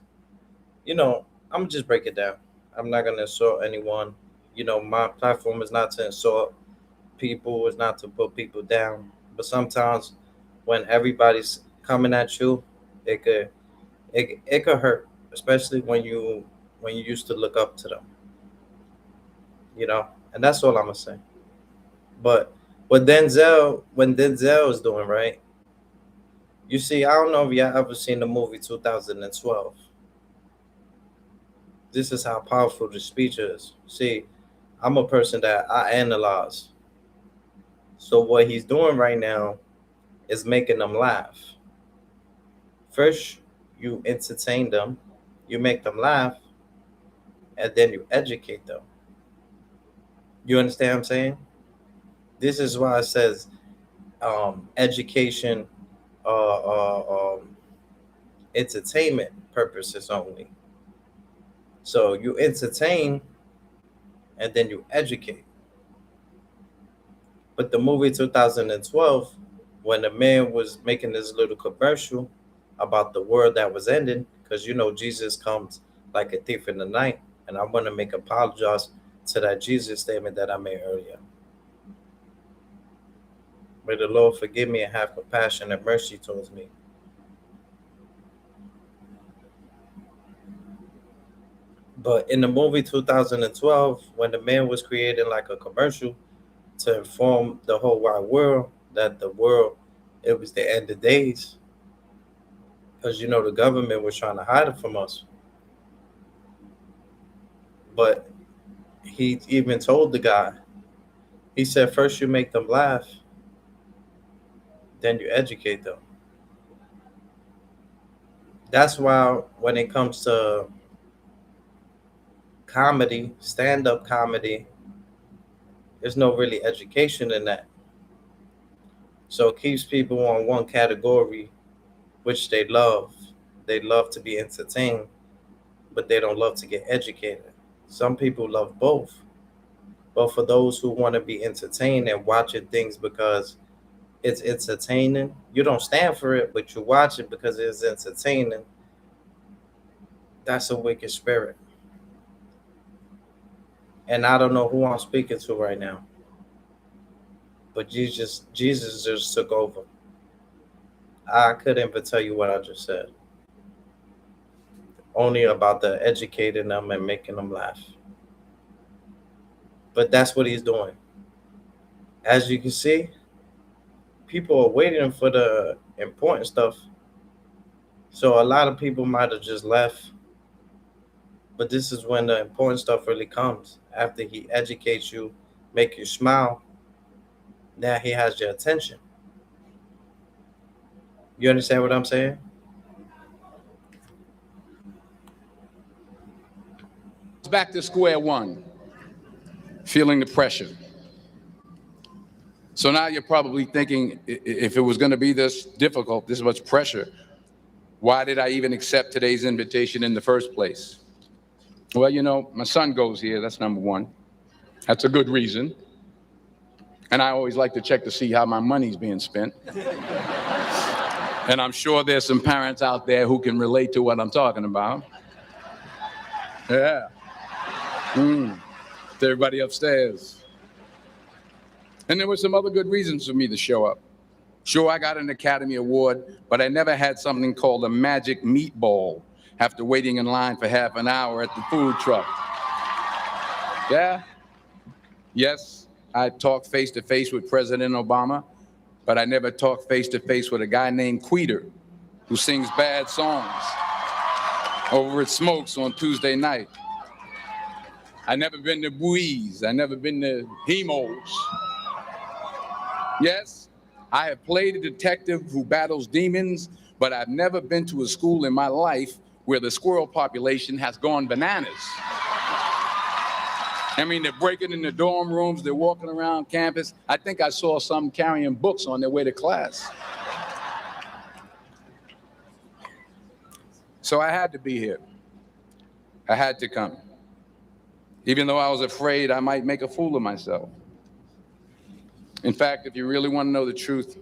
I'm gonna just break it down. I'm not gonna insult anyone. My platform is not to insult people, it's not to put people down. But sometimes when everybody's coming at you, it it could hurt, especially when you used to look up to them, you know. And that's all I'm gonna say. But when Denzel is doing right, you see, I don't know if y'all ever seen the movie 2012. This is how powerful the speech is. See, I'm a person that I analyze. So what he's doing right now is making them laugh. First, you entertain them, you make them laugh, and then you educate them. You understand what I'm saying? This is why it says education, entertainment purposes only. So you entertain and then you educate. But the movie 2012, when the man was making this little commercial about the world that was ending, because you know Jesus comes like a thief in the night, and I want to make apologize to that Jesus statement that I made earlier. May the Lord forgive me and have compassion and mercy towards me. But in the movie 2012, when the man was creating like a commercial to inform the whole wide world that the world, it was the end of days, because you know the government was trying to hide it from us. But he even told the guy, he said, first you make them laugh, then you educate them. That's why when it comes to comedy, stand up comedy, there's no really education in that. So it keeps people on one category, which they love. They love to be entertained, but they don't love to get educated. Some people love both. But for those who want to be entertained and watching things because it's entertaining, you don't stand for it, but you watch it because it's entertaining. That's a wicked spirit. And I don't know who I'm speaking to right now, but Jesus just took over. I couldn't even tell you what I just said. Only about the educating them and making them laugh. But that's what he's doing. As you can see, people are waiting for the important stuff. So a lot of people might have just left, but this is when the important stuff really comes. After he educates you, make you smile, now he has your attention. You understand what I'm saying? Back to square one, feeling the pressure. So now you're probably thinking, if it was going to be this difficult, this much pressure, why did I even accept today's invitation in the first place? Well, you know, my son goes here. That's number one. That's a good reason. And I always like to check to see how my money's being spent. And I'm sure there's some parents out there who can relate to what I'm talking about. Yeah. To everybody upstairs. And there were some other good reasons for me to show up. Sure, I got an Academy Award, but I never had something called a magic meatball after waiting in line for half an hour at the food truck. Yeah? Yes, I talked face to face with President Obama, but I never talked face to face with a guy named Queeter who sings bad songs over at Smokes on Tuesday night. I never been to Buies. I never been to Hemos. Yes, I have played a detective who battles demons, but I've never been to a school in my life where the squirrel population has gone bananas. I mean, they're breaking in the dorm rooms, they're walking around campus. I think I saw some carrying books on their way to class. So I had to be here. I had to come. Even though I was afraid I might make a fool of myself. In fact, if you really want to know the truth,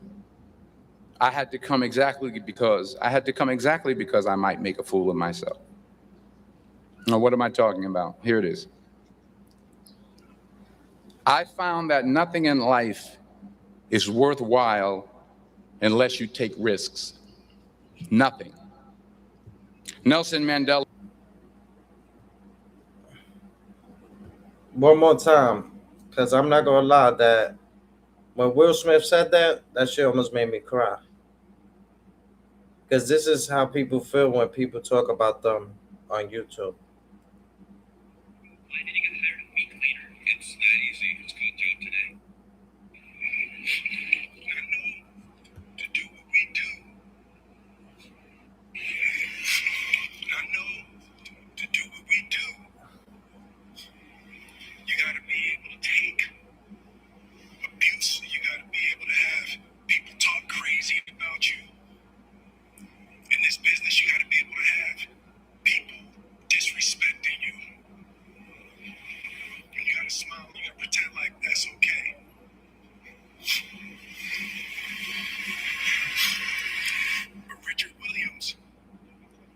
I had to come exactly because I might make a fool of myself. Now, what am I talking about? Here it is. I found that nothing in life is worthwhile unless you take risks. Nothing. Nelson Mandela. One more time, because I'm not gonna lie that when Will Smith said that, that shit almost made me cry. Because this is how people feel when people talk about them on YouTube. Why did you get hired a week later? It's that easy. It's called job today. I know to do what we do. I know to do what we do. You gotta be able to take abuse. You gotta be able to have people talk crazy about you. In this business, you gotta be able to have people disrespecting you. And you gotta smile, you gotta pretend like that's okay. But Richard Williams,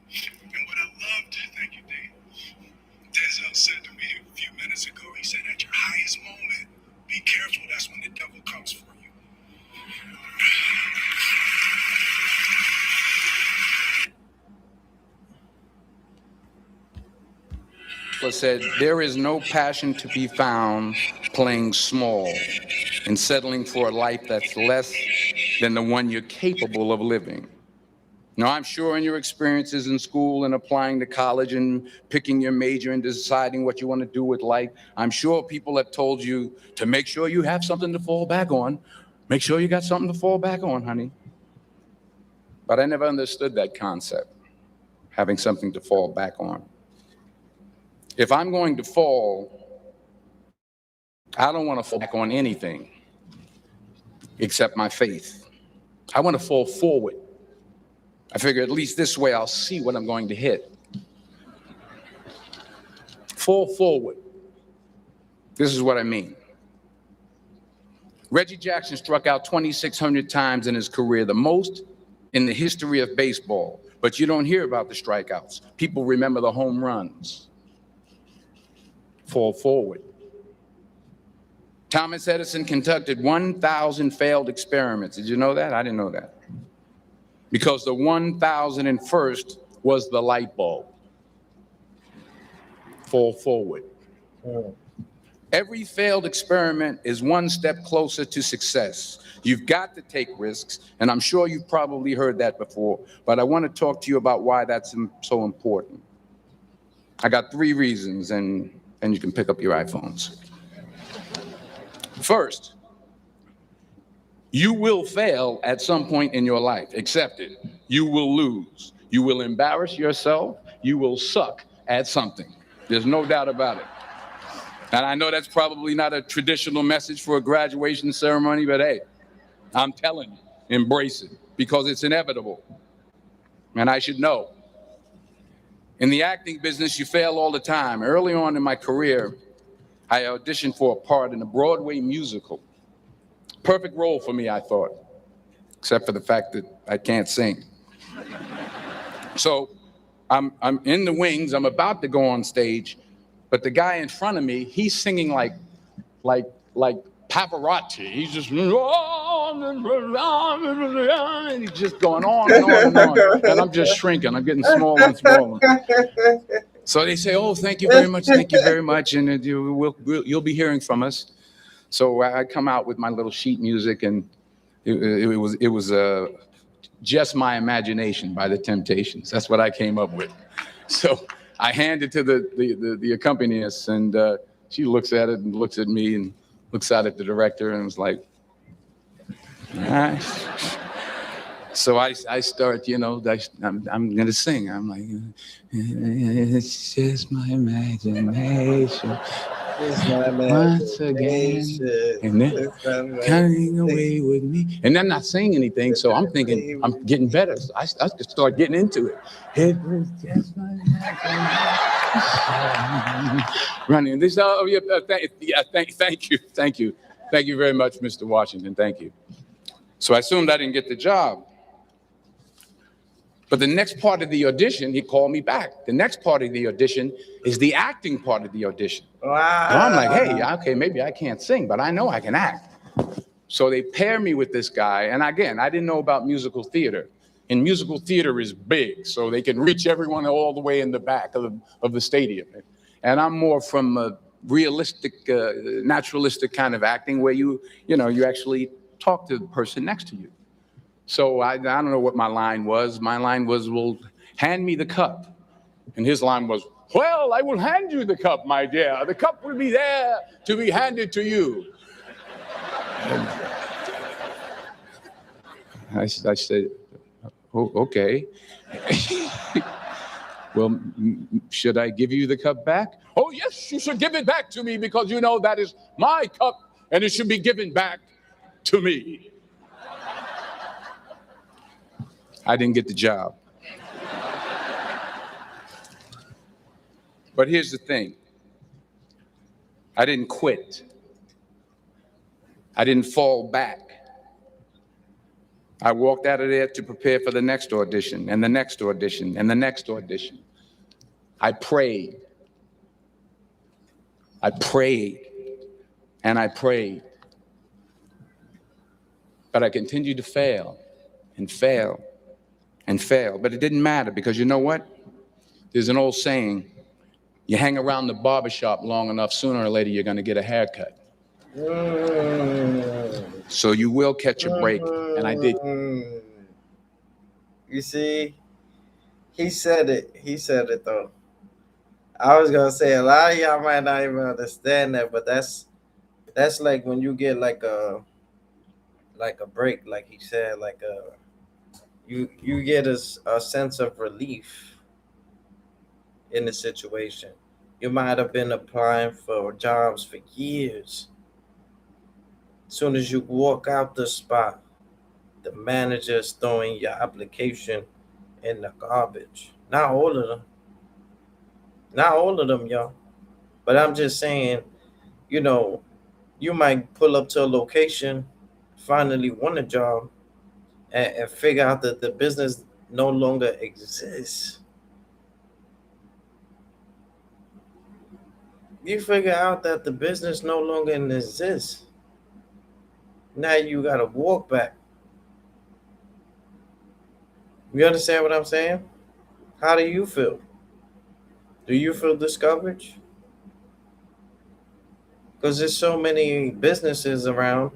and what I loved, thank you, Dave, Denzel said to me a few minutes ago, he said, at your highest moment, be careful, that's when the devil comes for you. Said, there is no passion to be found playing small and settling for a life that's less than the one you're capable of living. Now, I'm sure in your experiences in school and applying to college and picking your major and deciding what you want to do with life, I'm sure people have told you to make sure you have something to fall back on. Make sure you got something to fall back on, honey. But I never understood that concept, having something to fall back on. If I'm going to fall, I don't want to fall back on anything except my faith. I want to fall forward. I figure at least this way I'll see what I'm going to hit. Fall forward. This is what I mean. Reggie Jackson struck out 2,600 times in his career, the most in the history of baseball. But you don't hear about the strikeouts. People remember the home runs. Fall forward. Thomas Edison conducted 1,000 failed experiments. Did you know that? I didn't know that. Because the 1,001st was the light bulb. Fall forward. Every failed experiment is one step closer to success. You've got to take risks, and I'm sure you've probably heard that before, but I want to talk to you about why that's so important. I got 3 reasons, and you can pick up your iPhones. First, you will fail at some point in your life. Accept it. You will lose. You will embarrass yourself. You will suck at something. There's no doubt about it. And I know that's probably not a traditional message for a graduation ceremony, but hey, I'm telling you, embrace it because it's inevitable. And I should know. In the acting business, you fail all the time. Early on in my career, I auditioned for a part in a Broadway musical. Perfect role for me, I thought, except for the fact that I can't sing. So I'm in the wings. I'm about to go on stage, but the guy in front of me, he's singing like Pavarotti. He's just, and he's just going on and on and on. And I'm just shrinking. I'm getting smaller and smaller. So they say, oh, thank you very much, and you'll be hearing from us. So I come out with my little sheet music, and it was Just My Imagination by the Temptations. That's what I came up with. So I hand it to the accompanist, and she looks at it and looks at me and looks out at the director and was like, all right. So I start, I'm going to sing. I'm like, it's just my imagination. Once again, and then coming away with me. And I'm not saying anything, so I'm thinking I'm getting better. So I just start getting into it. It was just my imagination. Running this. Thank you very much, Mr. Washington. Thank you. So I assumed I didn't get the job. But the next part of the audition, he called me back. The next part of the audition is the acting part of the audition. Wow. So I'm like, hey, okay, maybe I can't sing, but I know I can act. So they pair me with this guy. And again, I didn't know about musical theater. in musical theater is big, so they can reach everyone all the way in the back of the stadium. And I'm more from a realistic, naturalistic kind of acting where you actually talk to the person next to you. So I don't know what my line was. My line was, well, hand me the cup. And his line was, well, I will hand you the cup, my dear. The cup will be there to be handed to you. I said, oh, okay. Well, should I give you the cup back? Oh, yes, you should give it back to me because you know that is my cup and it should be given back to me. I didn't get the job. But here's the thing. I didn't quit. I didn't fall back. I walked out of there to prepare for the next audition and the next audition and the next audition. I prayed. I prayed and I prayed. But I continued to fail and fail and fail. But it didn't matter because you know what? There's an old saying, you hang around the barbershop long enough, sooner or later you're going to get a haircut. So you will catch a break, and I did. You see, he said it. He said it though. I was gonna say a lot of y'all might not even understand that, but that's like when you get like a break, like he said, like you get a sense of relief in the situation. You might have been applying for jobs for years. As soon as you walk out the spot, the manager's throwing your application in the garbage. Not all of them. Not all of them, y'all. But I'm just saying, you know, you might pull up to a location, finally want a job, and figure out that the business no longer exists. You figure out that the business no longer exists. Now you gotta walk back. You understand what I'm saying? How do you feel? Do you feel discouraged? Because there's so many businesses around,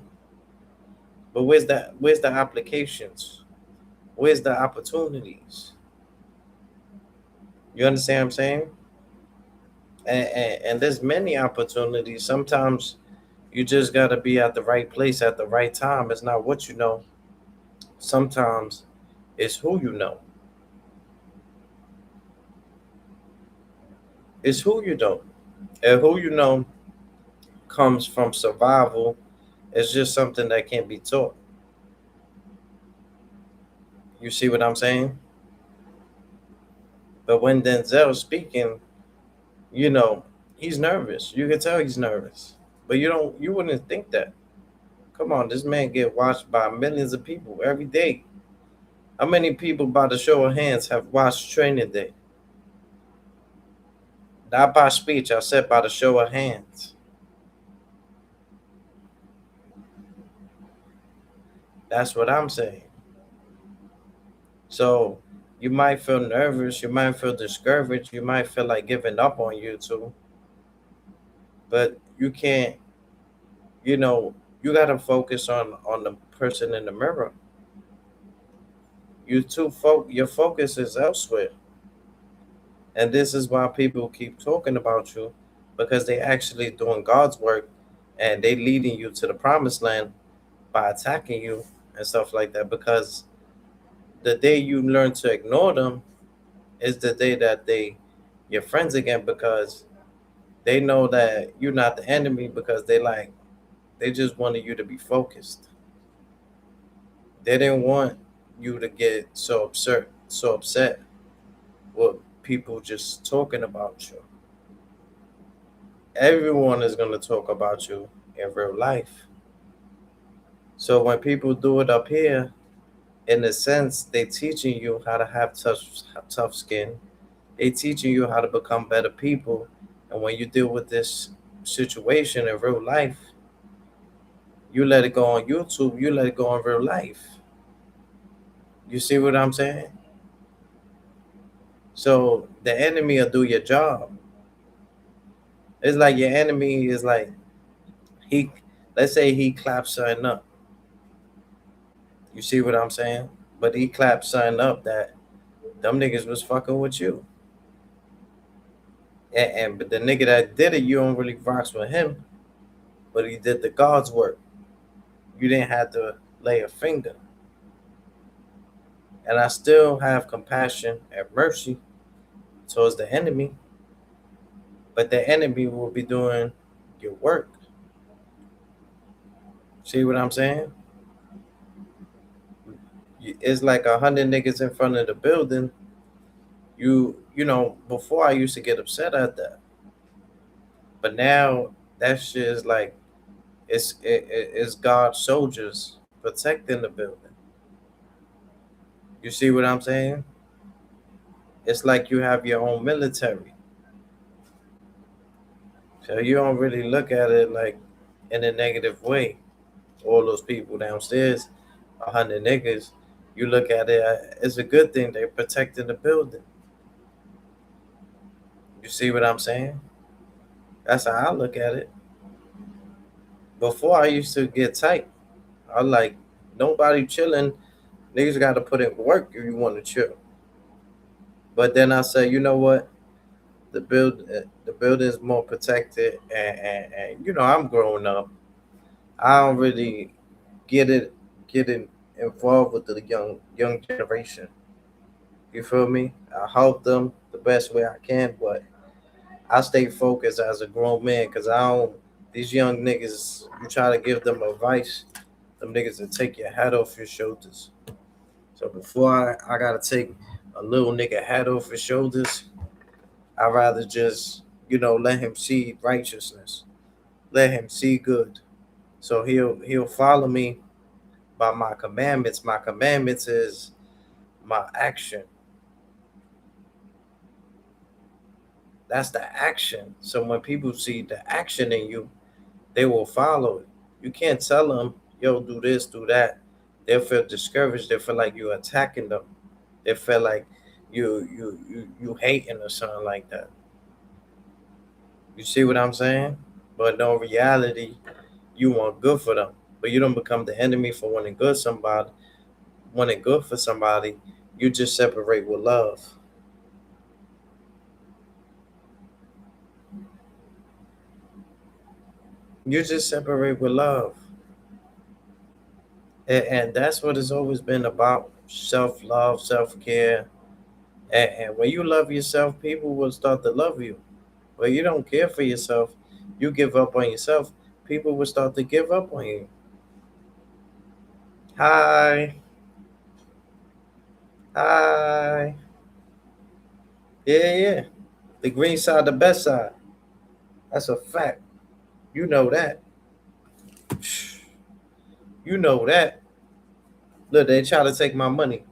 but where's the applications? Where's the opportunities? You understand what I'm saying? And there's many opportunities. Sometimes you just gotta be at the right place at the right time. It's not what you know. Sometimes it's who you know. It's who you know. And who you know comes from survival. It's just something that can't be taught. You see what I'm saying? But when Denzel's speaking, he's nervous. You can tell he's nervous. But you wouldn't think that. Come on, this man get watched by millions of people every day. How many people by the show of hands have watched Training Day? Not by speech, I said by the show of hands. That's what I'm saying. So you might feel nervous, you might feel discouraged, you might feel like giving up on YouTube, but you can't, you gotta focus on the person in the mirror. Your focus is elsewhere. And this is why people keep talking about you, because they actually doing God's work and they leading you to the promised land by attacking you and stuff like that. Because the day you learn to ignore them is the day that you're friends again, because they know that you're not the enemy, because they just wanted you to be focused. They didn't want you to get so upset with people just talking about you. Everyone is going to talk about you in real life. So when people do it up here, in a sense, they teaching you how to have tough skin. They teaching you how to become better people. And when you deal with this situation in real life, you let it go on YouTube, you let it go in real life. You see what I'm saying? So the enemy will do your job. It's like your enemy is like he, let's say he claps something up. You see what I'm saying? But he clapped something up that them niggas was fucking with you. And but the nigga that did it, you don't really rocks with him, but he did the God's work. You didn't have to lay a finger. And I still have compassion and mercy towards the enemy, but the enemy will be doing your work. See what I'm saying? It's like 100 niggas in front of the building. You know, before I used to get upset at that, but now that shit is like it's God's soldiers protecting the building. You see what I'm saying? It's like you have your own military. So you don't really look at it like in a negative way. All those people downstairs, 100 niggas, you look at it as a good thing. They're protecting the building. You see what I'm saying? That's how I look at it. Before I used to get tight. I like nobody chilling. Niggas got to put in work if you want to chill. But then I say, you know what? The building is more protected, and you know I'm growing up. I don't really get involved with the young generation. You feel me? I help them the best way I can, but I stay focused as a grown man because I don't. These young niggas, you try to give them advice, them niggas will take your hat off your shoulders. So before I gotta take a little nigga hat off his shoulders, I'd rather just, you know, let him see righteousness. Let him see good. So he'll follow me by my commandments. My commandments is my action. That's the action. So when people see the action in you, they will follow it. You can't tell them, yo, do this, do that. They'll feel discouraged. They feel like you're attacking them. They feel like you hating or something like that. You see what I'm saying? But no reality, you want good for them. But you don't become the enemy for wanting good for somebody. You just separate with love. You just separate with love. And that's what it's always been about. Self love, self care. And when you love yourself, people will start to love you. When you don't care for yourself, you give up on yourself, people will start to give up on you. Hi. Hi. Yeah, yeah. The green side, the best side. That's a fact. You know that. You know that. Look, they try to take my money.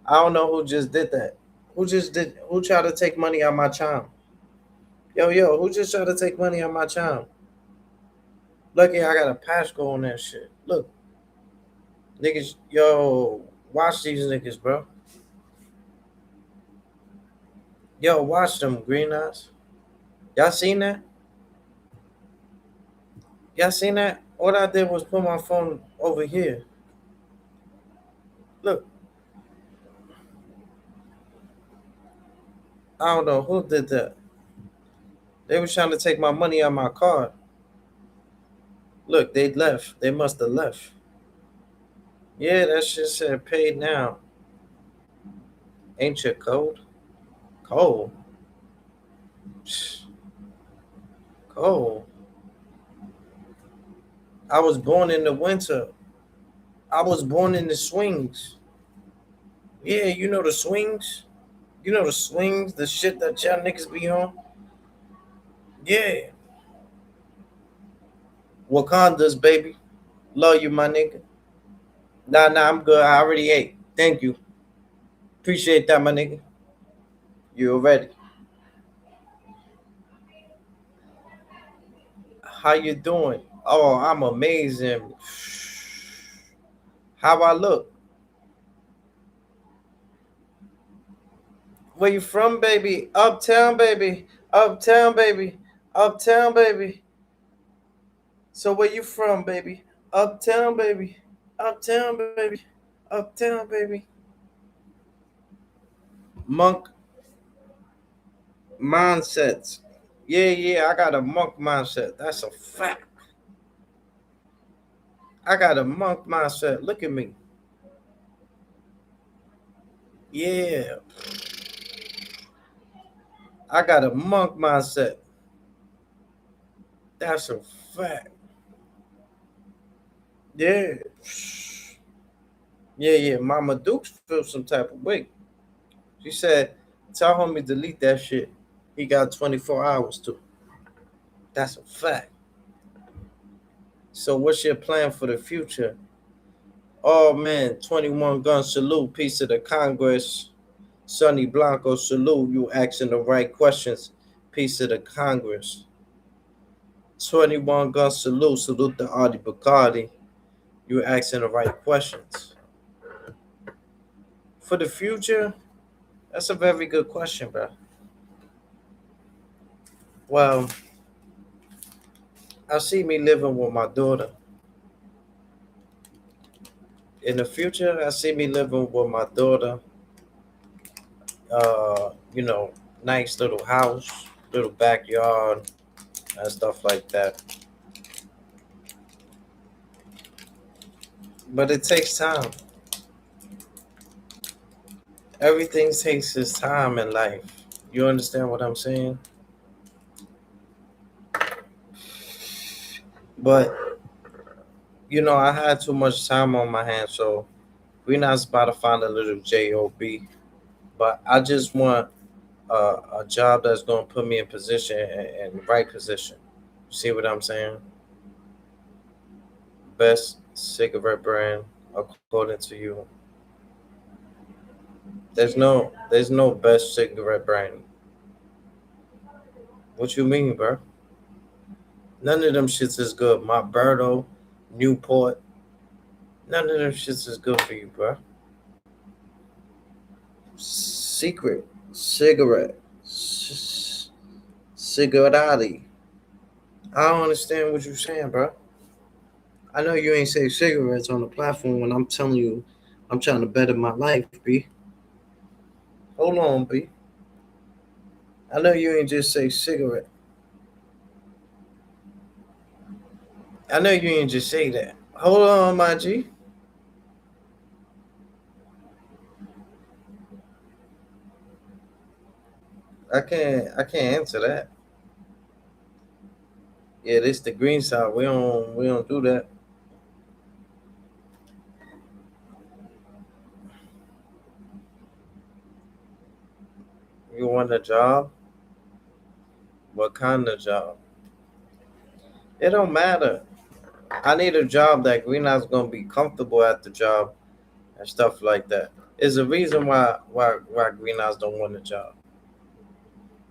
I don't know who just did that. Who tried to take money out my charm? Yo, who just tried to take money out my charm? Lucky I got a passcode on that shit. Look, niggas, yo, watch these niggas, bro. Yo, watch them green eyes. Y'all seen that? Y'all seen that? All I did was put my phone over here. Look, I don't know who did that. They was trying to take my money out my card. Look, they left. They must have left. Yeah, that shit said paid now. Ain't your code? Cold. Cold. I was born in the winter. I was born in the swings. Yeah, you know the swings? You know the swings, the shit that y'all niggas be on? Yeah. Wakanda's baby. Love you, my nigga. Nah, I'm good. I already ate. Thank you. Appreciate that, my nigga. You ready? How you doing? Oh, I'm amazing. How I look? Where you from, baby? Uptown, baby. Uptown, baby. Uptown, baby. So where you from, baby? Uptown, baby. Uptown, baby. Uptown, baby. Monk mindsets. Yeah, I got a monk mindset. That's a fact. I got a monk mindset. Look at me. Yeah, I got a monk mindset. That's a fact. Yeah. Yeah. Mama Dukes feels some type of way. She said, tell homie delete that shit. He got 24 hours to. That's a fact. So what's your plan for the future? Oh man, 21 gun salute, piece of the Congress. Sonny Blanco salute, you asking the right questions, piece of the Congress. 21 gun salute the Artie Bacardi, you asking the right questions. For the future, that's a very good question, bro. Well, I see me living with my daughter. In the future, I see me living with my daughter. You know, nice little house, little backyard, and stuff like that. But it takes time. Everything takes its time in life. You understand what I'm saying? But you know, I had too much time on my hands, so we're not about to find a little job. But I just want a job that's gonna put me in position and right position. See what I'm saying? Best cigarette brand according to you. There's no best cigarette brand. What you mean, bro? None of them shits is good. My Berto, Newport, none of them shits is good for you, bro. Secret cigarette, cigarati. I don't understand what you're saying, bro. I know you ain't say cigarettes on the platform when I'm telling you I'm trying to better my life, B. Hold on, B. I know you ain't just say cigarette. I know you ain't just say that. Hold on, my G. I can't answer that. Yeah, this the green side. We don't do that. You want a job? What kind of job? It don't matter. I need a job that Greenhouse gonna be comfortable at the job and stuff like that. Is a reason why Greenhouse don't want a job.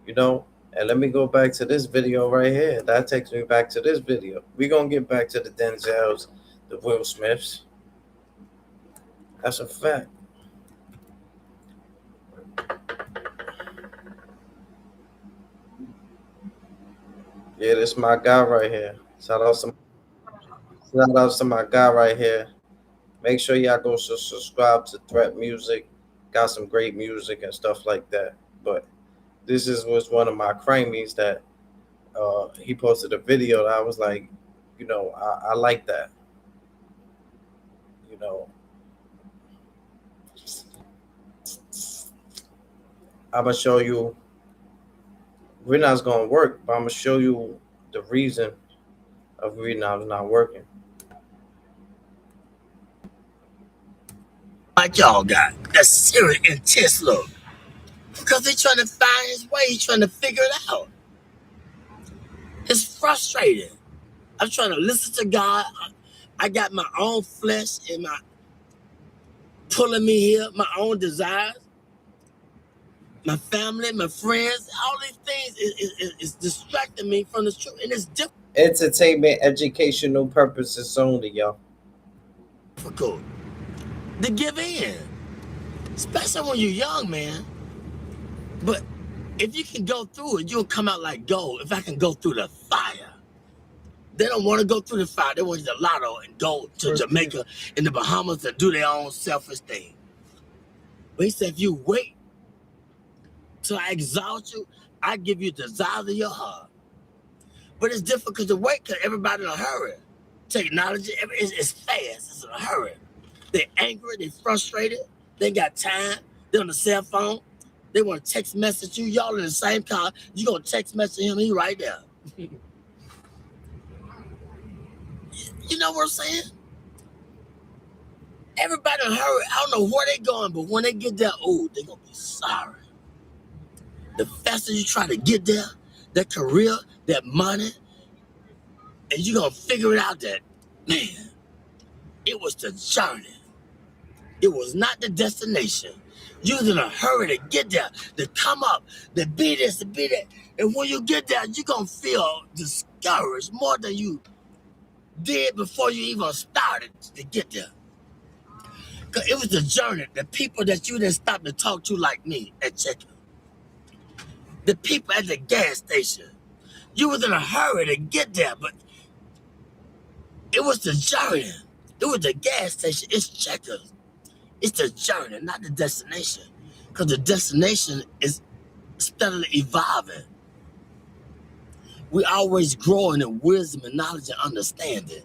You know? And let me go back to this video right here. That takes me back to this video. We gonna get back to the Denzels, the Will Smiths. That's a fact. Yeah, this my guy right here. Shout out to my guy right here. Make sure y'all go subscribe to Threat Music. Got some great music and stuff like that. But this was one of my crimies that he posted a video that I was like, I like that. You know, I'm gonna show you. We're not gonna work, but I'm gonna show you the reason of Renav's not working. Like y'all got that serious intense look. Because he's trying to find his way, he's trying to figure it out. It's frustrating. I'm trying to listen to God. I got my own flesh and my pulling me here, my own desires, my family, my friends, all these things is distracting me from the truth. And it's Entertainment, educational purposes only, y'all. difficult to give in. Especially when you're young, man. But if you can go through it, you'll come out like gold. If I can go through the fire. They don't want to go through the fire. They want to get the lotto and go to Jamaica and the Bahamas and do their own selfish thing. But he said, if you wait till I exalt you, I give you the desire of your heart. But it's difficult to wait because everybody in a hurry. Technology, it's fast. It's in a hurry. They're angry. They're frustrated. They ain't got time. They're on the cell phone. They want to text message you. Y'all in the same car. You going to text message him. He right there. You know what I'm saying? Everybody in a hurry. I don't know where they going, but when they get there, oh, they're going to be sorry. The faster you try to get there, that career, that money, and you're going to figure it out that, man, it was the journey. It was not the destination. You was in a hurry to get there, to come up, to be this, to be that. And when you get there, you're going to feel discouraged more than you did before you even started to get there. Because it was the journey, the people that you didn't stop to talk to like me at check-in. The people at the gas station. You was in a hurry to get there, but it was the journey. It was the gas station. It's checkers. It's the journey, not the destination. Because the destination is steadily evolving. We're always growing in wisdom and knowledge and understanding.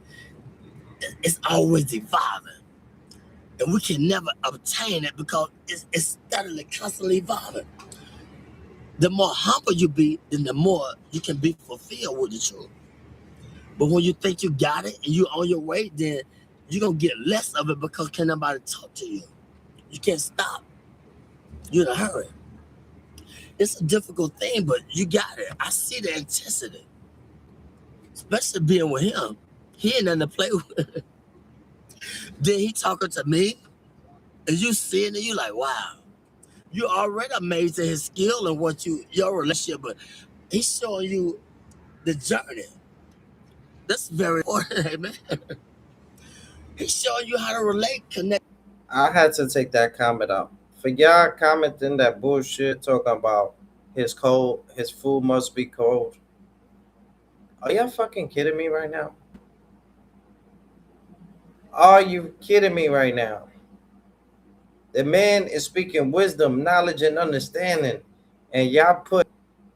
It's always evolving. And we can never obtain it because it's steadily, constantly evolving. The more humble you be, then the more you can be fulfilled with the truth. But when you think you got it and you're on your way, then you're going to get less of it because can't nobody talk to you. You can't stop. You're in a hurry. It's a difficult thing, but you got it. I see the intensity. Especially being with him. He ain't nothing to play with. Then he talking to me, and you seeing it, you like, wow. You're already amazed at his skill and what your relationship, but he's showing you the journey. That's very important, amen. He's showing you how to relate, connect. I had to take that comment out. For y'all commenting that bullshit talking about his food must be cold. Are y'all fucking kidding me right now? Are you kidding me right now? The man is speaking wisdom, knowledge, and understanding, and y'all put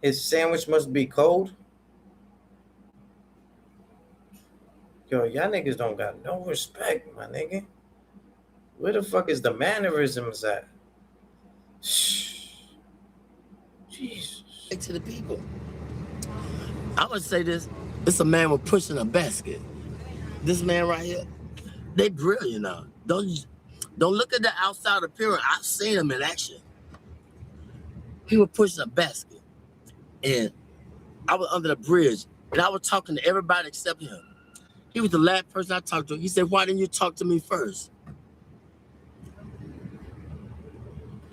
his sandwich must be cold? Yo, y'all niggas don't got no respect, my nigga. Where the fuck is the mannerisms at? Jesus. To the people. I would say this. It's a man with pushing a basket. This man right here, they brilliant now. Don't look at the outside appearance. I've seen him in action. He was pushing a basket. And I was under the bridge. And I was talking to everybody except him. He was the last person I talked to. He said, why didn't you talk to me first?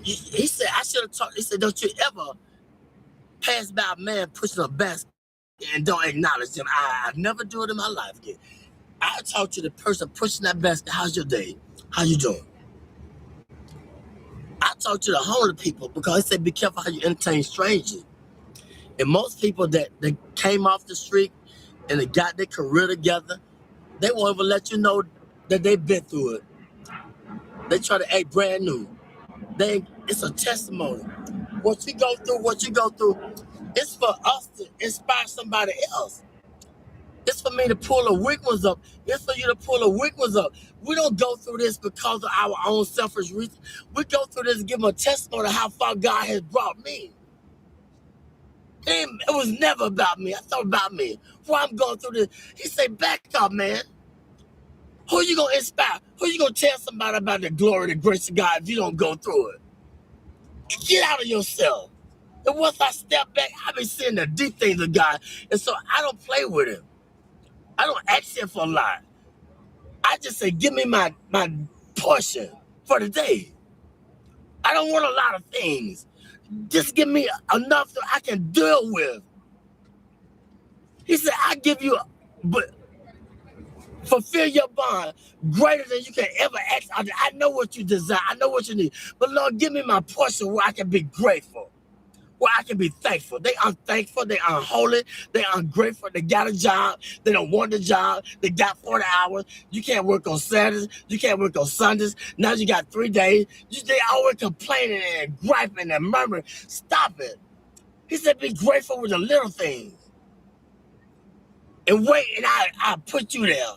He said, I should have talked. He said, don't you ever pass by a man pushing a basket and don't acknowledge him. I never do it in my life again. I talk to the person pushing that basket. How's your day? How you doing? I talk to the homeless people because they said, be careful how you entertain strangers. And most people that came off the street and they got their career together, they won't even let you know that they've been through it. They try to act brand new. It's a testimony. What you go through, it's for us to inspire somebody else. It's for me to pull the weak ones up. It's for you to pull the weak ones up. We don't go through this because of our own selfish reasons. We go through this to give them a testimony of how far God has brought me. It was never about me. I thought about me. Why I'm going through this. He said, back up, man. Who you going to inspire? Who you going to tell somebody about the glory and the grace of God if you don't go through it? Get out of yourself. And once I step back, I've been seeing the deep things of God. And so I don't play with him. I don't ask him for a lot. I just say, give me my portion for the day. I don't want a lot of things. Just give me enough that I can deal with. He said, I give you, but fulfill your bond greater than you can ever ask. I know what you desire. I know what you need. But Lord, give me my portion where I can be grateful. where I can be thankful. They unthankful, they unholy, they ungrateful, they got a job, they don't want the job, they got 40 hours. You can't work on Saturdays, you can't work on Sundays. Now you got 3 days. They always complaining and griping and murmuring. Stop it. He said, be grateful with the little things. And wait, and I put you there.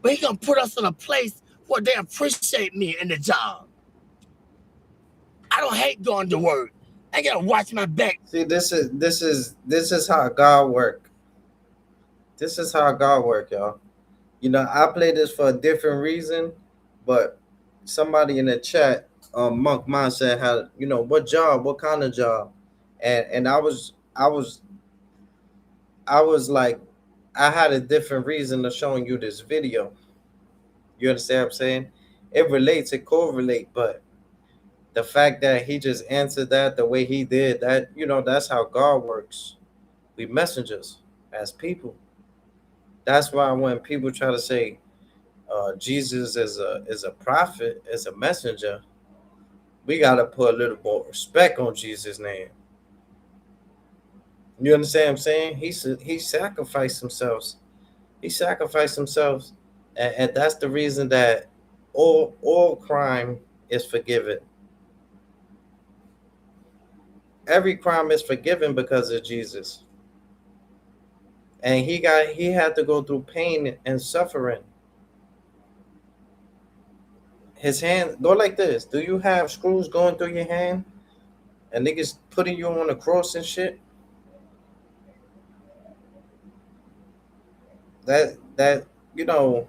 But he gonna put us in a place where they appreciate me in the job. I don't hate going to work. I gotta watch my back. See, this is how God work. This is how God work, y'all. You know, I play this for a different reason, but somebody in the chat, Monk Mind said, "How you know what job? What kind of job?" And I was like, I had a different reason of showing you this video. You understand what I'm saying? It relates, it correlate, but the fact that he just answered that the way he did, that you know, that's how God works. We messengers as people. That's why when people try to say Jesus is a prophet, is a messenger, we gotta put a little more respect on Jesus' name. You understand what I'm saying? He sacrificed himself. He sacrificed himself, and that's the reason that all crime is forgiven. Every crime is forgiven because of Jesus. And he had to go through pain and suffering. His hand go like this. Do you have screws going through your hand? And niggas putting you on the cross and shit? That you know,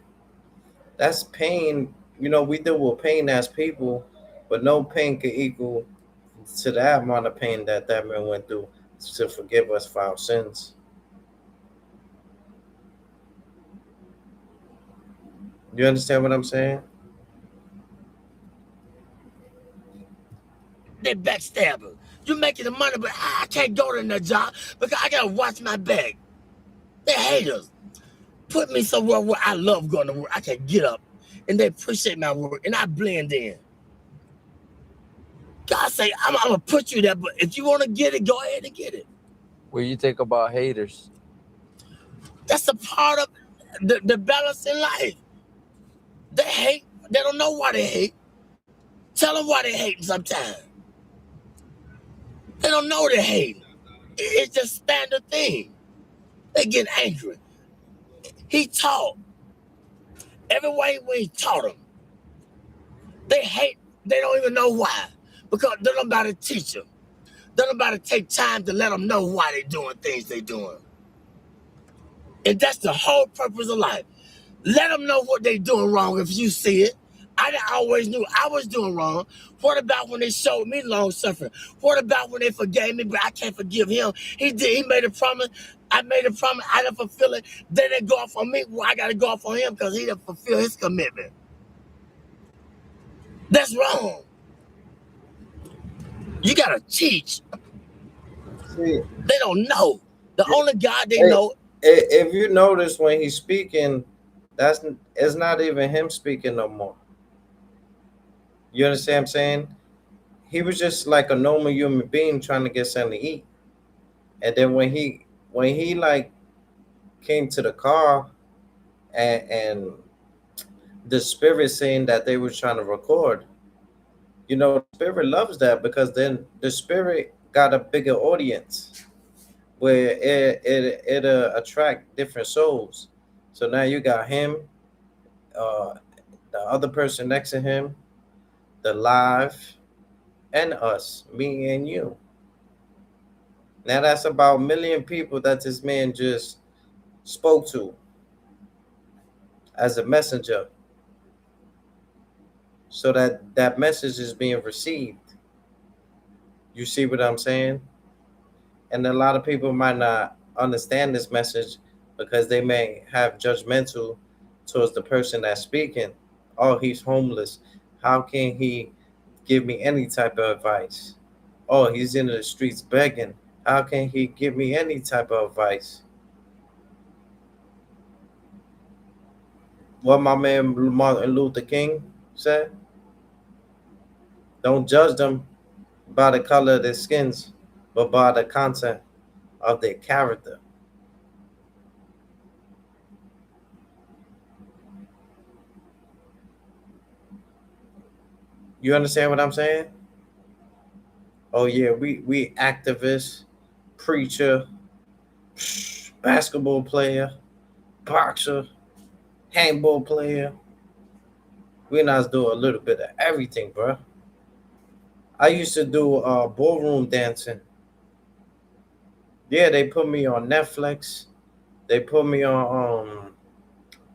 that's pain. You know, we deal with pain as people, but no pain can equal to that amount of pain that man went through to forgive us for our sins. You understand what I'm saying? They backstabbers. You making the money, but I can't go to that job because I gotta watch my back. They haters. Put me somewhere where I love going to work. I can get up and they appreciate my work and I blend in. God say, I'm gonna put you there, but if you wanna get it, go ahead and get it. What do you think about haters? That's a part of the balance in life. They hate. They don't know why they hate. Tell them why they hating sometimes. They don't know they're hating. It's just standard thing. They get angry. He taught. Every way when he taught them. They hate. They don't even know why. Because they don't about to teach them. They don't about to take time to let them know why they're doing things they're doing. And that's the whole purpose of life. Let them know what they're doing wrong if you see it. I always knew I was doing wrong. What about when they showed me long suffering? What about when they forgave me, but I can't forgive him? He did. He made a promise. I made a promise. I didn't fulfill it. Then they go off on me. Well, I got to go off on him because he didn't fulfill his commitment. That's wrong. You got to teach. See, They don't know. The only God they Hey. know. if you notice when he's speaking, it's not even him speaking no more. You understand what I'm saying? He was just like a normal human being trying to get something to eat. And then when he like came to the car and the spirit saying that they were trying to record, you know, the spirit loves that because then the spirit got a bigger audience where it attract different souls. So now you got him, the other person next to him, the live, and us, me and you. Now that's about 1,000,000 people that this man just spoke to as a messenger. So that message is being received. You see what I'm saying? And a lot of people might not understand this message because they may have judgmental towards the person that's speaking. Oh, he's homeless. How can he give me any type of advice? Oh, he's in the streets begging. How can he give me any type of advice? What my man Martin Luther King said, don't judge them by the color of their skins. but by the content of their character. You understand what I'm saying? Oh yeah, we activists, preacher, basketball player, boxer, handball player. We not do a little bit of everything, bro. I used to do ballroom dancing. Yeah, they put me on Netflix. They put me on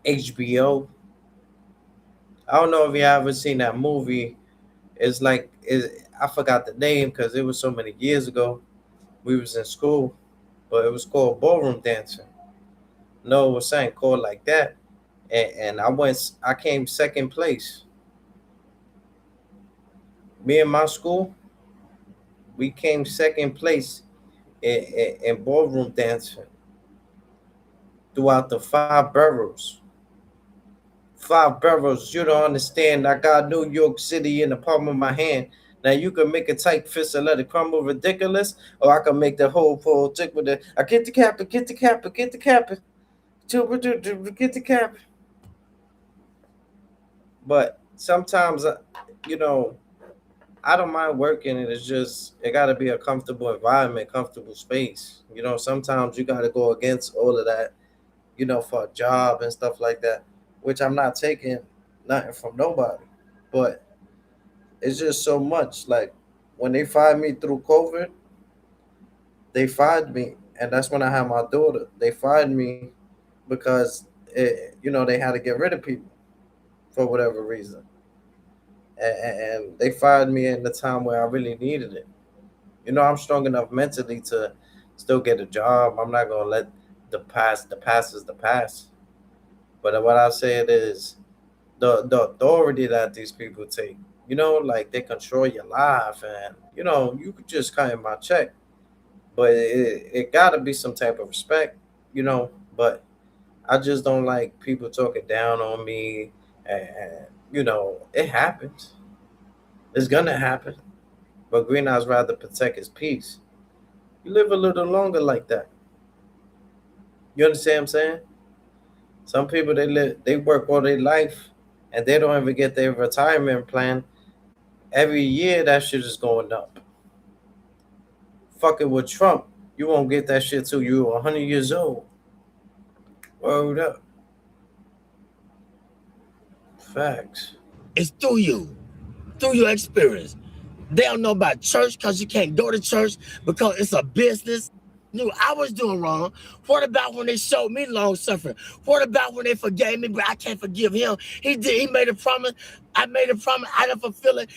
HBO. I don't know if you ever seen that movie. It's like I forgot the name because it was so many years ago. We was in school, but it was called ballroom dancing. No, it was saying called like that, and I came second place. Me and my school, we came second place in ballroom dancing throughout the five boroughs. Five boroughs. You don't understand. I got New York City in the palm of my hand. Now you can make a tight fist and let it crumble ridiculous, or I can make the whole pole tick with it. I get the cap, get the cap, get the cap, get the cap. But sometimes, you know, I don't mind working. It's just it got to be a comfortable environment, comfortable space. You know, sometimes you got to go against all of that. You know, for a job and stuff like that, which I'm not taking nothing from nobody, but it's just so much. Like when they fired me through COVID, they fired me, and that's when I had my daughter. They fired me because they had to get rid of people for whatever reason, and they fired me in the time where I really needed it. You know, I'm strong enough mentally to still get a job. I'm not gonna let the past is the past. But what I said is the authority that these people take. You know, like they control your life, and you could just cut in my check, but it got to be some type of respect. You know, but I just don't like people talking down on me, and it happens. It's gonna happen. But Green Eyes rather protect his peace. You live a little longer like that. You understand what I'm saying? Some people they work all their life and they don't ever get their retirement plan. Every year that shit is going up. Fucking with Trump, you won't get that shit till you're 100 years old. Word up. Facts. It's through your experience. They don't know about church because you can't go to church because it's a business. Knew I was doing wrong. What about when they showed me long suffering? What about when they forgave me, but I can't forgive him? He did. He made a promise. I made a promise. I didn't fulfill it.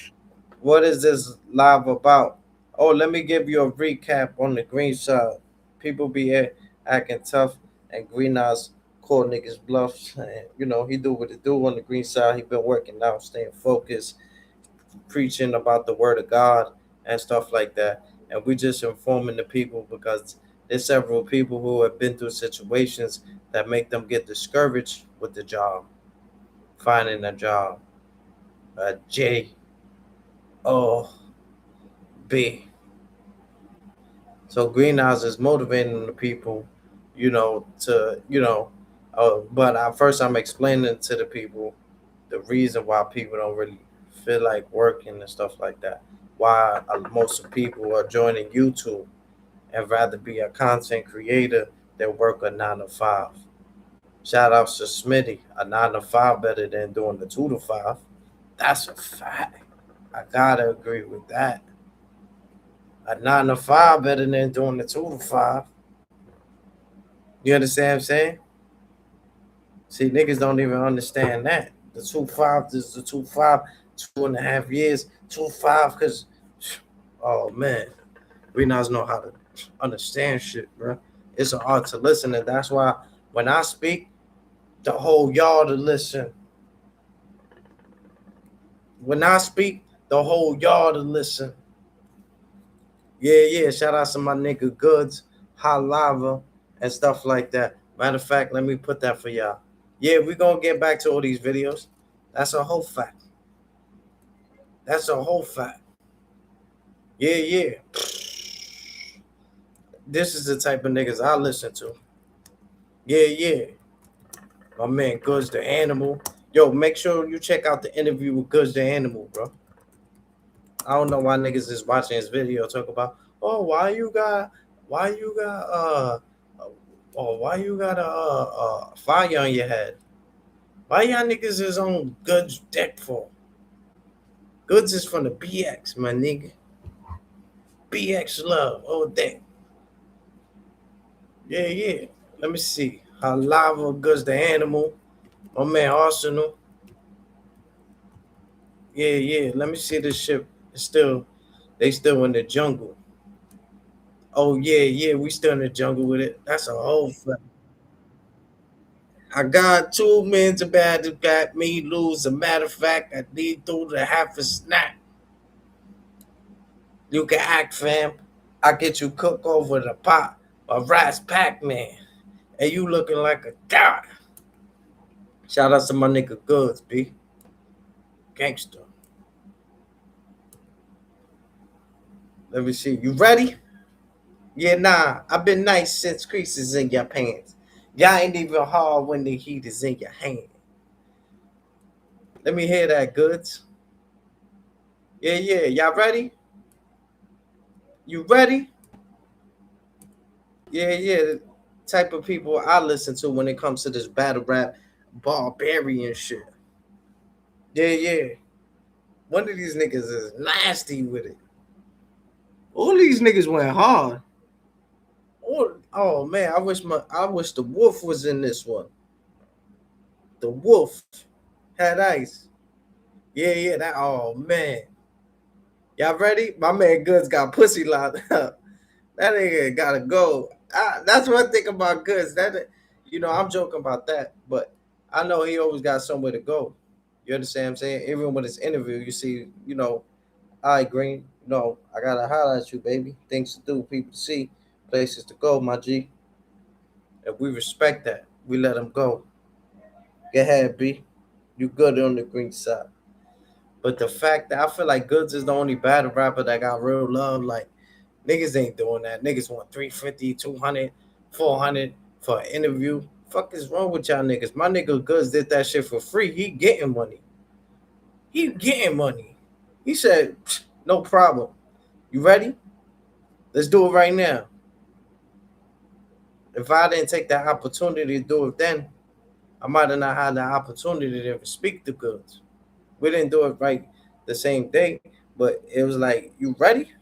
What is this live about? Oh, let me give you a recap on the green side. People be acting tough, and Green Eyes call niggas bluffs. And, he do what he do on the green side. He been working out, staying focused, preaching about the word of God and stuff like that. And we just informing the people because there's several people who have been through situations that make them get discouraged with the job, finding a job. J-O-B. So Green Eyes is motivating the people, but first I'm explaining to the people the reason why people don't really feel like working and stuff like that. Why most people are joining YouTube and rather be a content creator than work a 9 to 5. Shout outs to Smitty, a 9 to 5 better than doing the 2 to 5. That's a fact. I gotta agree with that. A 9 to 5 better than doing the 2 to 5. You understand what I'm saying? See, niggas don't even understand that. The 2 5 is the 2 5, 2.5 years, 2 5, because, oh man, we not know how to understand shit, bro. It's an art to listen, and that's why when I speak, the whole y'all to listen. When I speak, the whole y'all to listen. Yeah. Shout out to my nigga Goods, Hot Lava, and stuff like that. Matter of fact, let me put that for y'all. Yeah, we're gonna get back to all these videos. That's a whole fact. That's a whole fact. Yeah. This is the type of niggas I listen to. Yeah. My man Goods the Animal. Yo, make sure you check out the interview with Goods the Animal, bro. I don't know why niggas is watching his video talk about, oh, why you got fire on your head? Why y'all niggas is on Goods deck for? Goods is from the BX, my nigga. BX love, oh damn. Yeah. Let me see. Halava Goods the Animal. My man Arsenal. Yeah. Let me see this shit. They still in the jungle. Oh yeah, we still in the jungle with it. That's a whole fact. I got 2 minutes about to got me lose. A matter of fact, I need through the half a snap. You can act, fam. I get you cook over the pot. A rice Pac-Man. And you looking like a god. Shout out to my nigga Goods, B. Gangster. Let me see. You ready? Yeah, nah. I've been nice since creases in your pants. Y'all ain't even hard when the heat is in your hand. Let me hear that, Goods. Yeah. Y'all ready? You ready? Yeah. The type of people I listen to when it comes to this battle rap barbarian shit. Yeah. One of these niggas is nasty with it. All these niggas went hard. Oh man, I wish the Wolf was in this one. The Wolf had ice. Yeah, that oh man. Y'all ready? My man Goods got pussy locked up. That nigga gotta go. That's what I think about Goods. I'm joking about that, but I know he always got somewhere to go. You understand what I'm saying? Even with his interview, you see, all right, Green, I gotta holler at you, baby. Things to do, people to see, places to go, my G. If we respect that, we let him go. Go ahead, B. You good on the green side. But the fact that I feel like Goods is the only battle rapper that got real love, like, niggas ain't doing that. Niggas want 350, 200, 400 for an interview. Fuck is wrong with y'all niggas? My nigga Goods did that shit for free. He getting money. He said, no problem. You ready? Let's do it right now. If I didn't take that opportunity to do it then, I might have not had the opportunity to ever speak to Goods. We didn't do it right the same day, but it was like, you ready?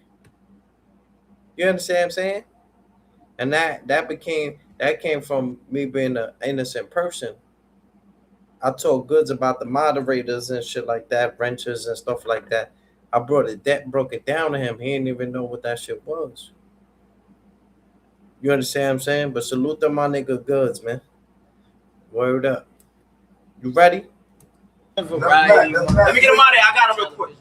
You understand what I'm saying? And that came from me being an innocent person. I told Goods about the moderators and shit like that, wrenches and stuff like that. I broke it down to him. He didn't even know what that shit was. You understand what I'm saying? But salute to my nigga Goods, man. Word up. You ready? Let me get him out of there. I got him real quick.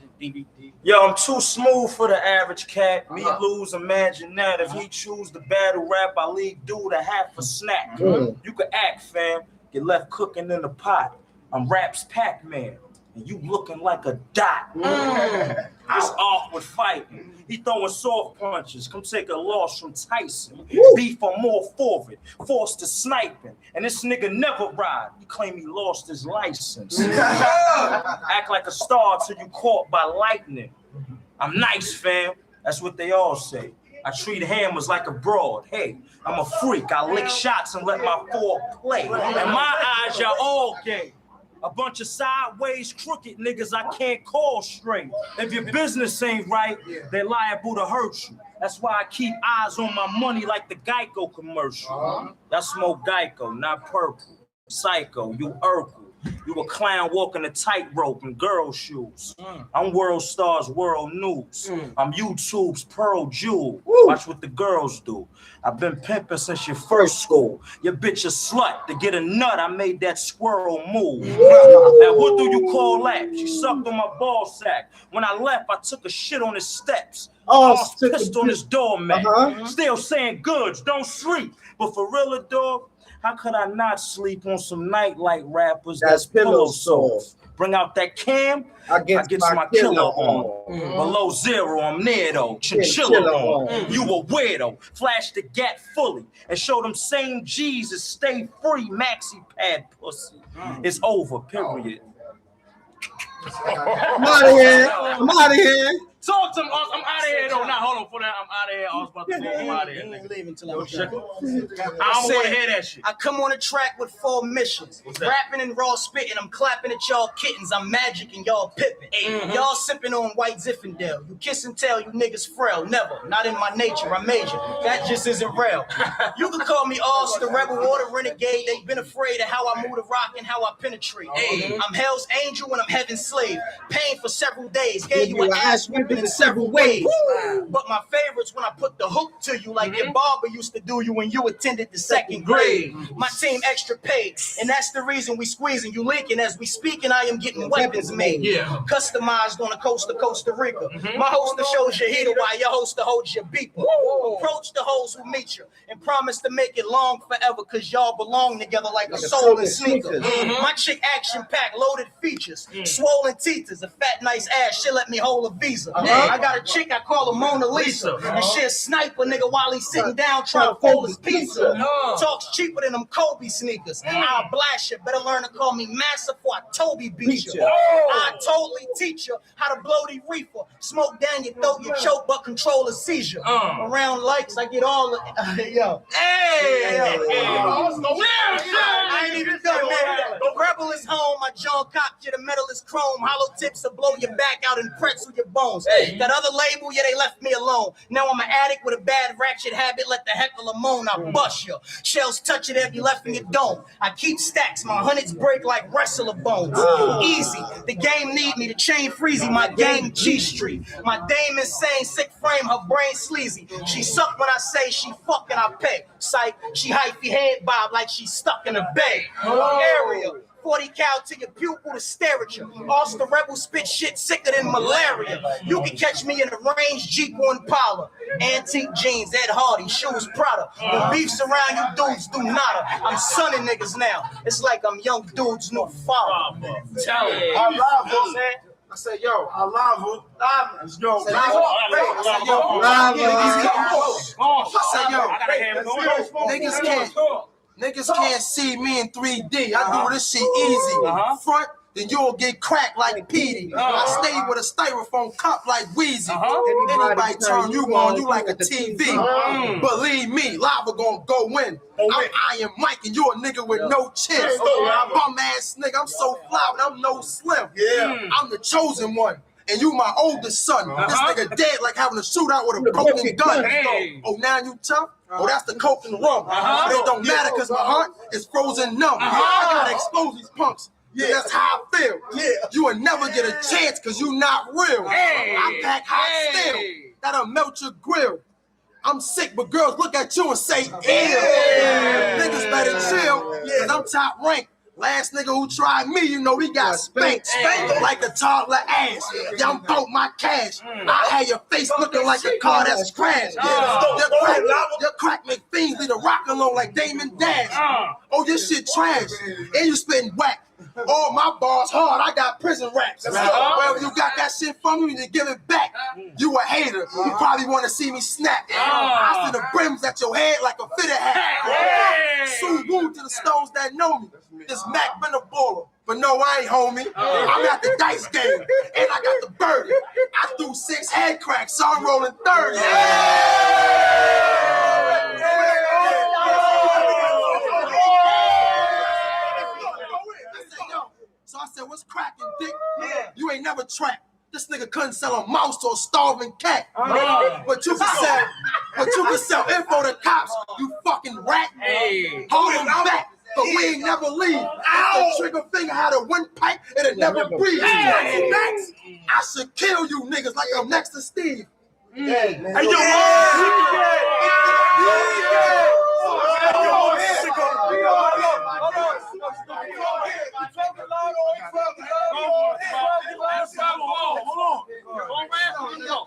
Yo, I'm too smooth for the average cat. Me lose, imagine that. If he choose the battle rap, I leave dude a half a snack. You can act, fam. Get left cooking in the pot. I'm Raps Pac-Man, and you looking like a dot. It's awkward fighting. He throwing soft punches. Come take a loss from Tyson. Beef, I'm more forward. Forced to sniping. And this nigga never ride. He claim he lost his license. Act like a star till you caught by lightning. I'm nice, fam. That's what they all say. I treat hammers like a broad. Hey, I'm a freak. I lick shots and let my four play. In my eyes, y'all all gay. A bunch of sideways crooked niggas I can't call straight. If your business ain't right, they're liable to hurt you. That's why I keep eyes on my money like the Geico commercial. That's smoke Geico, not purple. Psycho, you Urkel. You a clown walking a tightrope in girl shoes. I'm World Stars World News. I'm YouTube's Pearl Jewel. Watch what the girls do. I've been pimping since your first school. Your bitch a slut. To get a nut, I made that squirrel move. Now what do you call that? She sucked on my ball sack. When I left, I took a shit on his steps. I was pissed on his doormat. Still saying Goods, don't sleep. But for real, dog, how could I not sleep on some nightlight rappers that's pillow soft? Bring out that cam, I get my killer on. Below zero, I'm near though. Chinchilla on. You a weirdo. Flash the gap fully and show them same Jesus. Stay free, maxi pad pussy. It's over, period. I'm out of here. I'm out of here. Talk to him. I'm out of here though. Now hold on for that. I'm out of here. I was about to say I'm out of here. He ain't leaving till I don't I'm want to hear that shit. I come on the track with 4 missions. Rapping and raw spitting. I'm clapping at y'all kittens. I'm Magic and y'all Pippin. Y'all sipping on white Zinfandel. You kiss and tell, you niggas frail. Never. Not in my nature. I'm major. That just isn't real. You can call me Oz, the rebel or the renegade. They've been afraid of how I move the rock and how I penetrate. I'm hell's angel and I'm heaven's slave. Pain for several days. Gave you an ass whipping in several ways. But my favorite's when I put the hook to you like your barber used to do you when you attended the 2nd grade. My team extra paid, and that's the reason we squeezing you leaking as we speaking. I am getting weapons made, customized on the coast of Costa Rica. My hoster shows your heater while your hoster holds your beeper. Approach the hoes who meet you and promise to make it long forever, cause y'all belong together like a soul and sneaker. My chick action pack, loaded features, swollen teethers, a fat nice ass. She let me hold a visa. I got a chick I call her Mona Lisa, and she a sniper nigga while he's sitting down trying to fold his pizza. Talks cheaper than them Kobe sneakers. I'll blast you. Better learn to call me Master before I Toby beat you. I totally teach you how to blow the reefer. Smoke down your throat, you choke, but control a seizure. Around likes, I get all the yo. I ain't even done, man. The rebel is home. My John copped you. The metal is chrome. Hollow tips will blow your back out and pretzel your bones. That other label, yeah, they left me alone. Now I'm an addict with a bad ratchet habit. Let the heckler moan. I bust you. Shells touch it if you left in your dome. I keep stacks. My hundreds break like wrestler bones. Easy. The game need me. The chain freezy. My game G Street. My dame insane. Sick frame. Her brain sleazy. She suck when I say she fucking I pay. Psych. She hyphy head bob like she stuck in a bay. Area. 40 cal to your pupil to stare at you. Austin the rebel spit shit sicker than malaria. You can catch me in a range Jeep or Impala. Antique jeans, Ed Hardy, shoes Prada. When beefs around you dudes do nada. I'm sunning niggas now. It's like I'm young dudes new father. Tell him. I love her. I said, yo, I love her. Let's go. Niggas can't see me in 3D. I do this shit easy. Front, then you'll get cracked like Petey. I stay with a styrofoam cup like Wheezy. Anybody turn you on, you like a TV. Believe me, lava gonna go in. I'm Iron Mike and you a nigga with no chips. Bum ass nigga, I'm so fly, but I'm no slim. I'm the chosen one. And you my oldest son. This nigga dead like having a shootout with a broken gun. Oh, now you tough? Oh, that's the coke and the rum. But it don't matter because my heart is frozen numb. I gotta expose these punks. That's how I feel. You will never get a chance because you not real. I pack hot steel. That'll melt your grill. I'm sick, but girls look at you and say, ew. Niggas better chill, because I'm top ranked. Last nigga who tried me, you know, he got spanked like a toddler ass. Y'all broke my cash. I had your face looking like a car that's crashed. Your crack make fiends lead a rock alone like Damon Dash. Oh, this shit trash. And you spitting whack. All my bars hard, I got prison raps. Wherever you got that shit from, you need to give it back. You a hater, you probably want to see me snap. I see the brims at your head like a fitted hat. Sue woo to the stones that know me. This Mac been a baller, but no, I ain't homie. I'm at the dice game, and I got the birdie. I threw 6 head cracks, so I'm rolling 30. So I said, what's cracking, dick? You ain't never trapped. This nigga couldn't sell a mouse to a starving cat. But you can sell info to cops, you fucking rat. Hold him back, but we ain't never leave. If the trigger finger had a windpipe, it'd never breathe. I should kill you niggas like I'm next to Steve. Hey, yo,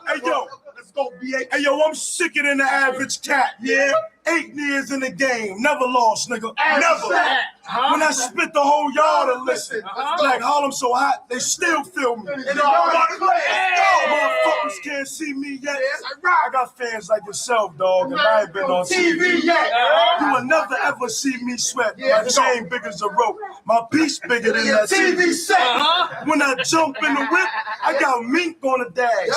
Hey yo, let's go, BA. Hey yo, I'm sicker than the average cat, yeah? 8 years in the game, never lost, nigga. Never. When I spit the whole yard and listen. Like Harlem so hot, they still feel me. Motherfuckers can't see me yet. I got fans like yourself, dog, and I ain't been on TV yet. You will never ever see me sweat. My chain big as a rope. My piece bigger than that TV set. When I jump in the whip, I got mink on the dash.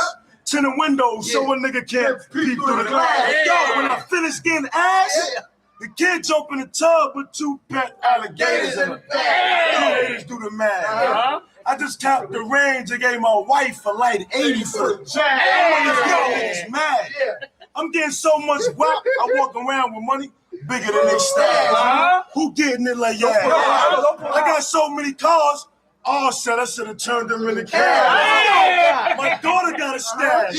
Tinted windows so a nigga can't peep through the glass. When I finish getting ass, the kid jump in the tub with 2 pet alligators in the bag. Do the math. I just capped the range and gave my wife a light 80 for the jack. Niggas mad. I'm getting so much wop, I walk around with money bigger than they stash. Who getting it like I got so many cars. Oh, shit, I should have turned them into cash. My daughter got a stash.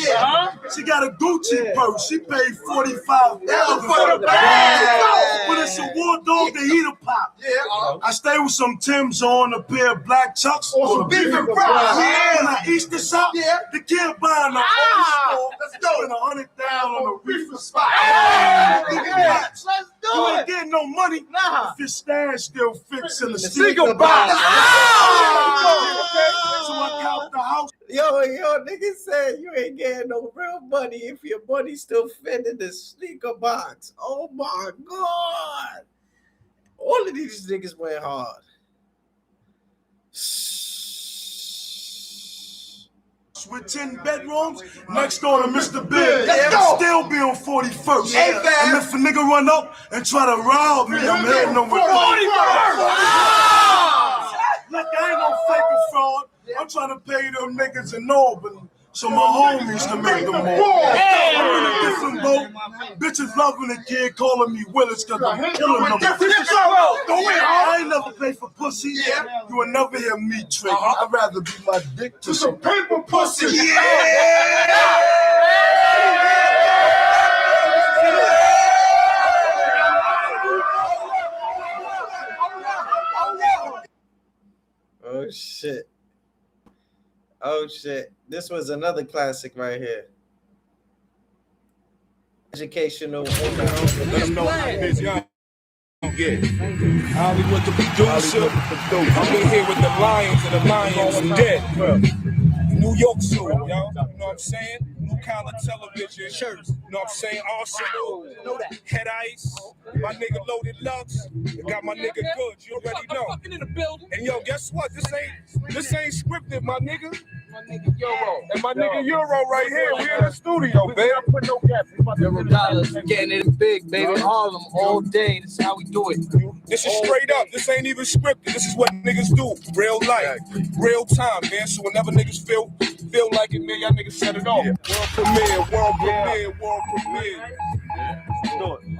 She got a Gucci purse. She paid $45,000 for the bag. But it's a war dog, the heater pop. I stay with some Timbs on, a pair of black chucks, or some beef and fries. When I Easter shop, the kid buying the whole store. Let's go. And $100,000 on the reefer spot. Let's do You it. ain't getting no money if your stash still fits in the Sneaker box. box. So I count the house. Yo, nigga said you ain't getting no real money if your money still fit in the sneaker box. Oh my God. All of these niggas went hard. With 10 bedrooms, next door to Mr. Big. Let's go. Still be on 41st. Hey, fam. And if a nigga run up and try to rob me, I'm hitting him with 41st. Look, I ain't no fake or fraud. I'm trying to pay them niggas in Albany, so my homies can make them more. I'm in a different boat. Bitches loving the kid calling me Willis because I'm killing them. I ain't never pay for pussy. You will never hear me trick. I'd rather be my dick to some paper pussy. Oh shit. Oh shit. This was another classic right here. Educational. Let them know how busy I get. Hollywood the producer. I'm in here with the lions and the lions dead. New York Zoo, yo. You know what I'm saying? Blue collar television. Shirts. You know what I'm saying? Arsenal. Head Ice. My nigga Loaded Lux. Got my nigga Good. You already know. And yo, guess what? This ain't scripted, my nigga. My nigga Euro. And my nigga Euro right here. We in the studio, man. I put no cap. Euro dollars, getting it big, baby. Harlem all day. This is how we do it. This is straight up. This ain't even scripted. This is what niggas do. Real life. Real time, man. So whenever niggas feel like it, man, y'all niggas set it off. World premiere.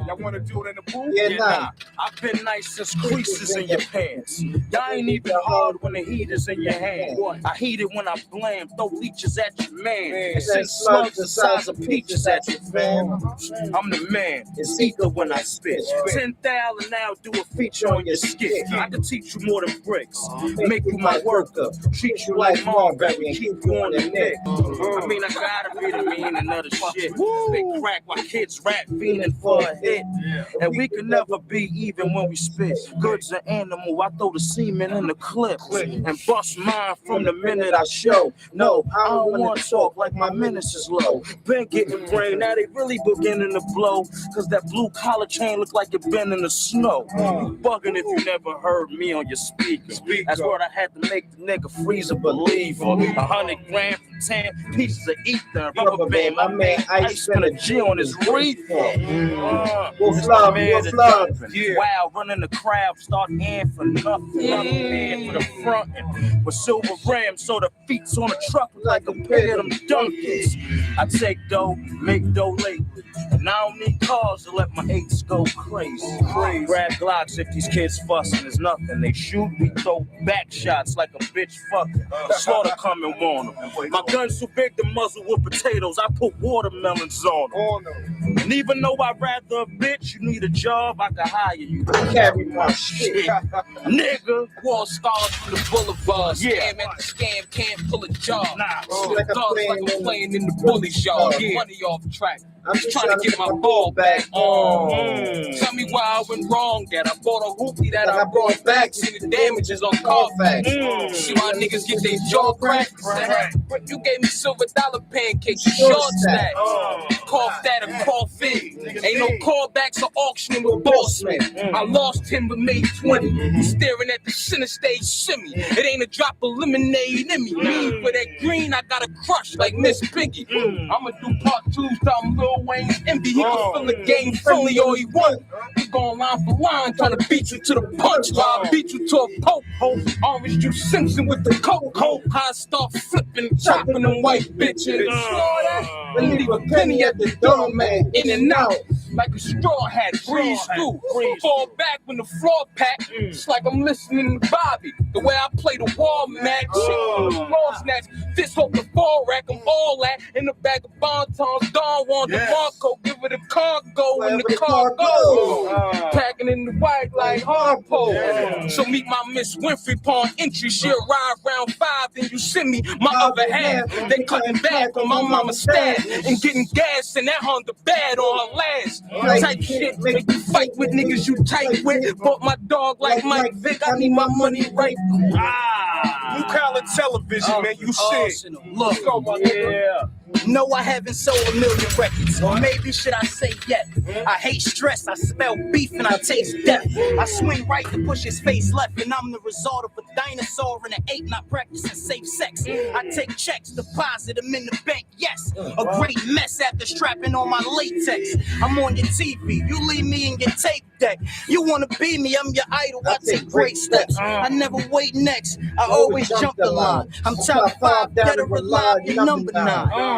Y'all want to do it in the booth? Yeah, nah. I've been nice since creases in your pants. Y'all ain't even hard when the heat is in your hand. I heat it when I blam, throw leeches at your man. And send slugs the size of peaches at your fan. I'm the man. It's ether when I spit. 10,000 now do a feature on your skit. I can teach you more than bricks. Make you my worker. Treat you like Marbury and keep you on the neck. I mean, I gotta be the meaning of the shit. They crack while kids rap fiending for a hit. And we can never be even when we spit. Good's an animal. I throw the semen in the clip and bust mine from the minute I show. No, I don't want to talk like my minutes is low. Been getting brain, now they really beginning to blow. Cause that blue collar chain look like it been in the snow. You bugging if you never heard me on your speaker. That's what I had to make the nigga freeze a believer. 100 grand for 10 pieces of ether. Rubber band, my man Ice spent a G on his reefer. Wolf love. Wow, running the crowd, start in for nothing. In for the front end. With silver rims, so the feet's on the truck like a pair of them Dunkins. I take dough, make dough late. And I don't need cars to let my eights go crazy. Grab Glocks if these kids fussing is nothing. They shoot, we throw back shots like a bitch fucking. Slaughter come and warn them. My gun's too big to muzzle with potatoes. I put watermelons on them. And even though I'd rather a bitch, you need a job, I can hire you. Carry my shit. Nigga. War scholars from the boulevard. Scam at the scam, can't pull a job. Nah. Like I'm playing in the bully yard. Money off track. I'm just trying to get my ball back. Tell me why I went wrong at. I bought a hoopty that I brought back. See the damages on Carfax. See why niggas get their jaw cracked? But you gave me $silver pancakes, short stack. Cough that and cough it. Ain't no callbacks or auctioning with boss man. I lost 10 but made 20. Staring at the center stage shimmy. It ain't a drop of lemonade in me. For that green, I got a crush like Miss Piggy. I'ma do part 2s to Lil Wayne's envy. He can feel the game friendly or he won't. He going line for line, trying to beat you to the punch while I beat you to a poke. Orange juice Simpson with the coke. I start flipping, chopping them white bitches. And leave a penny at the door, man. In and out, like a straw hat, breeze through. Fall back when the floor packed. It's like I'm listening to Bobby. The way I play the wall match. Floor snatch, fist hope the fall rack. I'm all that in the bag of Bontons. Don Juan DeMarco, give it a cargo when the car goes. Packing in the white like hardpole. So meet my Miss Winfrey pawn entry. She'll ride round 5, then you send me my other half. They cutting back on my mama's stash and getting gas, and that Honda bad on her last. Type shit, make you fight with niggas you tight with. Bought my dog like Mike Vick, I need my money right. Blue collar television, man, you shit. Look, no, I haven't sold a million records, or maybe should I say yet. I hate stress, I smell beef and I taste death. I swing right to push his face left, and I'm the result of a dinosaur and an ape not practicing safe sex. I take checks, deposit them in the bank, yes. A great mess after strapping on my latex. I'm on your TV, you leave me in your tape deck. You wanna be me, I'm your idol, I take great steps. I never wait next, I always jump the line. I'm top 5, dead or alive, you're number 9.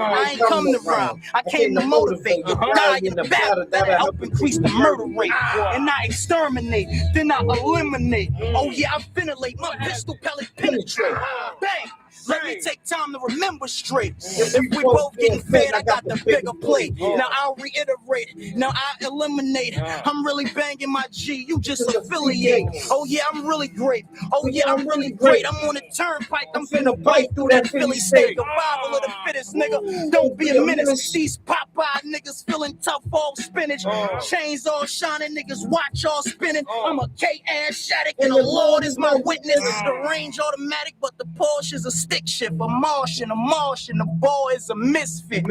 I ain't come to rhyme, I came to motivate. You die in the battle, that'll help increase the murder rate. And I exterminate, then I eliminate. Oh yeah, I ventilate, my pistol pellet penetrate. Bang! Let me take time to remember straight. If we both getting fed, I got the bigger plate. Now I'll reiterate it. Now I eliminate. I'm really banging my G. You just affiliate. Oh yeah, I'm really great. Oh yeah, I'm really great. I'm on the turnpike. I'm finna bite through that Philly state. Survival of the fittest, nigga. Don't be a menace. These Popeye niggas feeling tough all spinach. Chains all shining, niggas watch all spinning. I'm a K-ass Shattuck and the Lord is my witness. The range automatic, but the Porsche is a stick shift. A Martian, the boy is a misfit.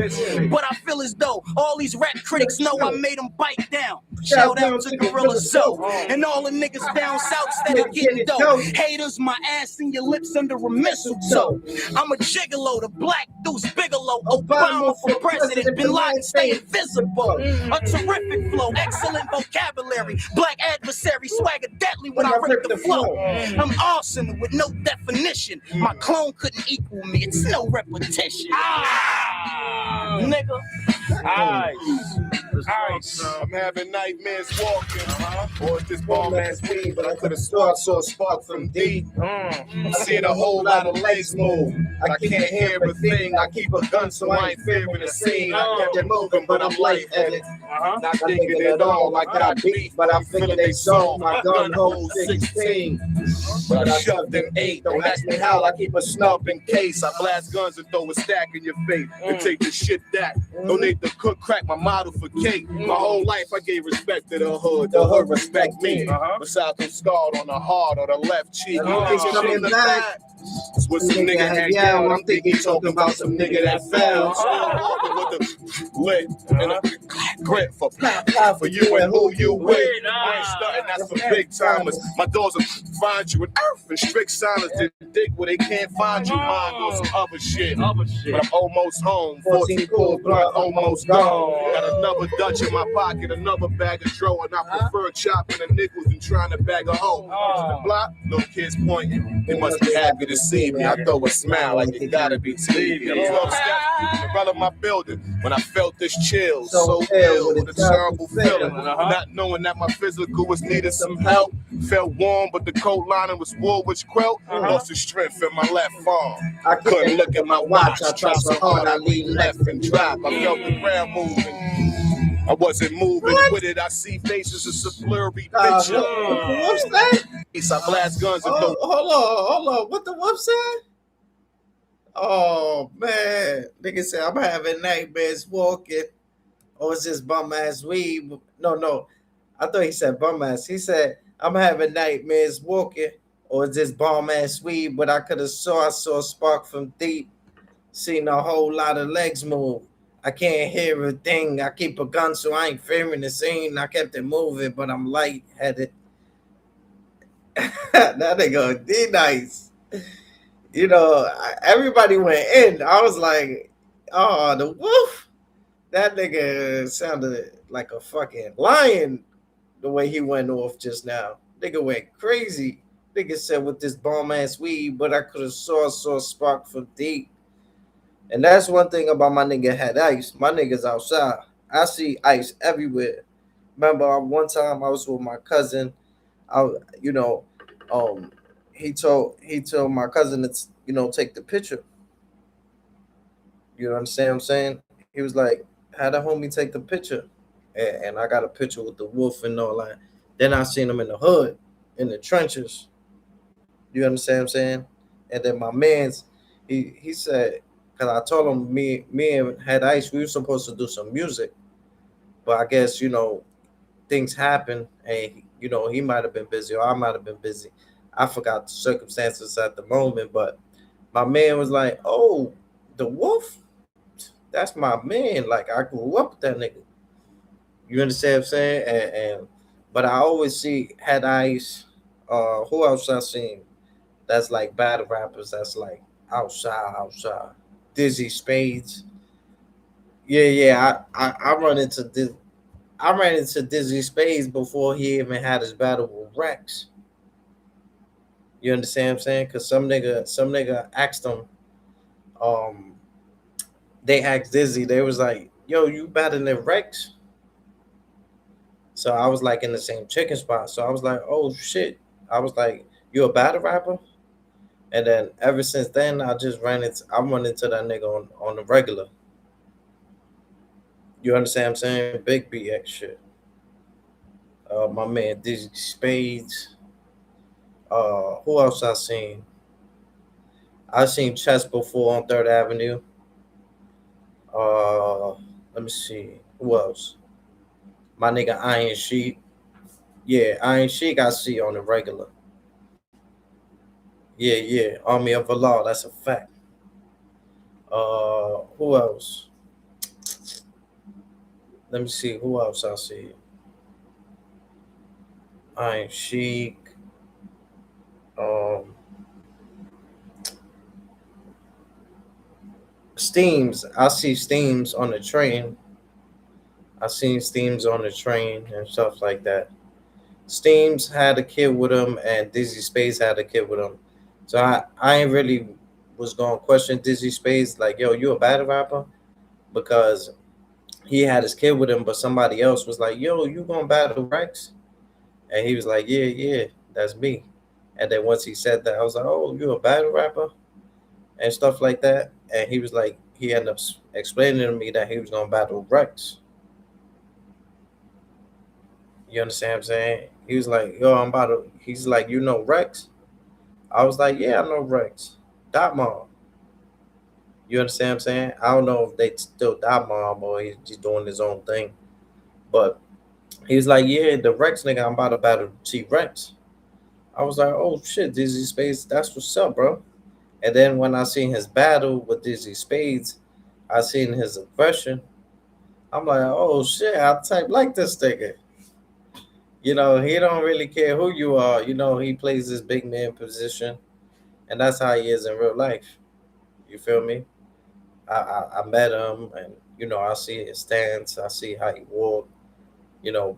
But I feel as though all these rap critics know I made them bite down. Shout out to Gorilla Zoe and all the niggas down south instead of getting dope. Haters, my ass in your lips under a mistletoe. I'm a gigolo, the Black Deuce Bigelow. Obama for president, Bin Laden stay invisible. A terrific flow, excellent vocabulary. Black adversary, swagger deadly when I rip the flow. I'm awesome with no definition. My clone couldn't equal me, it's no repetition. Nigga. Ice. I'm having nightmares walking. Or this bomb ass weed, but I could have saw a spark from D. I'm seeing a whole lot of legs move. I can't hear a thing. I keep a gun, so I ain't fearing the scene. I kept it moving, but I'm lightheaded. Not thinking at all. I got beat, but I'm thinking they saw. My gun holds 16. But I shoved in 8. Don't ask me how. I keep a snub in case. I blast guns and throw a stack in your face and take the shit back. Donate the cook crack, my model for cake. My whole life I gave respect to the hood respect me. Besides them scarred on the heart or the left cheek. Coming back. It's what some nigga had down. I'm thinking he talking about some nigga that fell. With the lit and a grip for for you and who you with. I ain't starting, that's for big timers. My doors will find you in earth and strict silence. They dig where they can't find you. Mine or some other shit. But I'm almost home. 14 cool blunt, almost gone. Got another Dutch in my pocket, another bag of dro, and I prefer chopping the nickels than trying to bag a hoe. The block, no kids pointing. They must be happy to see me. I throw a smile like they gotta be TV. I'm 12 steps in front of my building when I felt this chill. So ill with a terrible feeling. Not knowing that my physical was needing some help. Felt warm, but the coat lining was Woolwich quilt. Lost the strength in my left arm. I couldn't look at my watch. I tried so hard, I lean left and drop. I felt the ground moving. I wasn't moving with it. I see faces. It's a blurry picture. What's that? I blast guns and hold on. What the whoop said? Oh man, nigga said I'm having nightmares walking. or is this bum ass weed? No. I thought he said bum ass. He said, I'm having nightmares walking, or is this bum ass weed? But I saw a spark from deep, seen a whole lot of legs move. I can't hear a thing. I keep a gun, so I ain't fearing the scene. I kept it moving, but I'm lightheaded. That nigga D nice. Everybody went in. I was like, oh, the wolf. That nigga sounded like a fucking lion the way he went off just now. Nigga went crazy. Nigga said with this bomb ass weed, but I could have saw a spark from deep. And that's one thing about my nigga had ice. My niggas outside. I see ice everywhere. Remember one time I was with my cousin. I you know, um he told my cousin to take the picture. You understand what I'm saying? He was like, had a homie take the picture. And I got a picture with the wolf and all that. Then I seen him in the hood, in the trenches. You understand what I'm saying? And then my man's, he said, because I told him me and Head Ice, we were supposed to do some music, but I guess things happen, and he might have been busy or I might have been busy. I forgot the circumstances at the moment, but my man was like, "Oh, the wolf, that's my man. Like I grew up with that nigga." You understand what I'm saying? But I always see Head Ice. Who else I seen? That's like battle rappers. That's like outside. Dizzy Spades. Yeah. I run into this. I ran into Dizzy Spades before he even had his battle with Rex. You understand what I'm saying? Cause some nigga asked him. Um, they asked Dizzy. They was like, "Yo, you battling Rex?" So I was like in the same chicken spot. So I was like, "Oh shit!" I was like, "You a battle rapper?" And then ever since then, I run into that nigga on the regular. You understand what I'm saying? Big BX shit. My man Dizzy Spades. Who else I seen? I seen Chess before on Third Avenue. Uh, Let me see. Who else? My nigga Iron Sheik. Yeah, Iron Sheik I see on the regular. Yeah. Army of Allah, that's a fact. Who else? Let me see who else I see. Iron Sheik. Um, Steams. I see Steams on the train. I seen Steams on the train and stuff like that. Steams had a kid with him, and Dizzy Space had a kid with him. So I ain't really was gonna question Dizzy Space like, yo, you a battle rapper? Because he had his kid with him, but somebody else was like, yo, you gonna battle Rex? And he was like, yeah, that's me. And then once he said that, I was like, oh, you a battle rapper? And stuff like that. And he was like, he ended up explaining to me that he was gonna battle Rex. You understand what I'm saying? He was like, yo, I'm about to. He's like, you know Rex? I was like, yeah, I know Rex. Dot Mom. You understand what I'm saying? I don't know if they still Dot Mom or he's just doing his own thing. But he was like, yeah, the Rex nigga, I'm about to battle T Rex. I was like, oh shit, Dizzy Spades, that's what's up, bro. And then when I seen his battle with Dizzy Spades, I seen his aggression. I'm like, oh shit, I type like this nigga. He don't really care who you are. He plays this big man position, and that's how he is in real life. You feel me? I met him, and I see his stance. I see how he walk.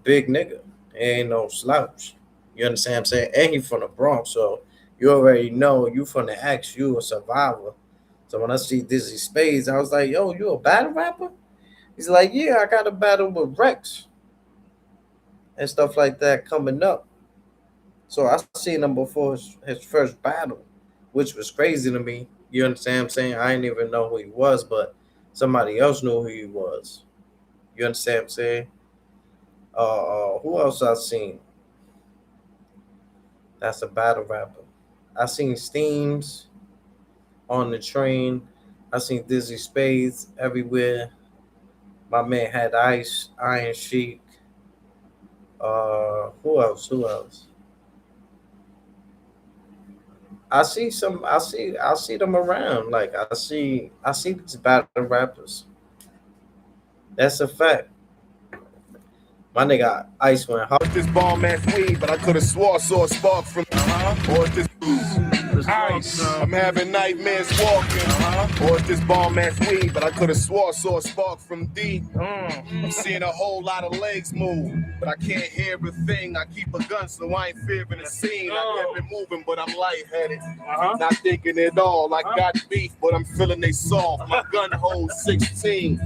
Big nigga. He ain't no slouch. You understand what I'm saying? And he from the Bronx, so you already know you from the X. You a survivor. So when I see Dizzy Spades, I was like, yo, you a battle rapper? He's like, yeah, I got a battle with Rex and stuff like that coming up. So I seen him before his first battle, which was crazy to me. You understand what I'm saying? I didn't even know who he was, but somebody else knew who he was. You understand what I'm saying? Who else I seen? That's a battle rapper. I seen Steams on the train. I seen Dizzy Spades everywhere. My man had Ice, Iron Sheik. Who else? Who else? I see them around. Like I see these battle rappers. That's a fact. My nigga Ice went hard. This bomb ass weed, but I could have swore I saw a spark from. Or is this ice? I'm having nightmares walking. Or is this bomb ass weed, but I could have swore I saw a spark from D. I'm seeing a whole lot of legs move, but I can't hear a thing. I keep a gun, so I ain't fearing a scene. I kept it moving, but I'm lightheaded. Not thinking it all. I got beef, but I'm feeling they soft. My gun holds 16,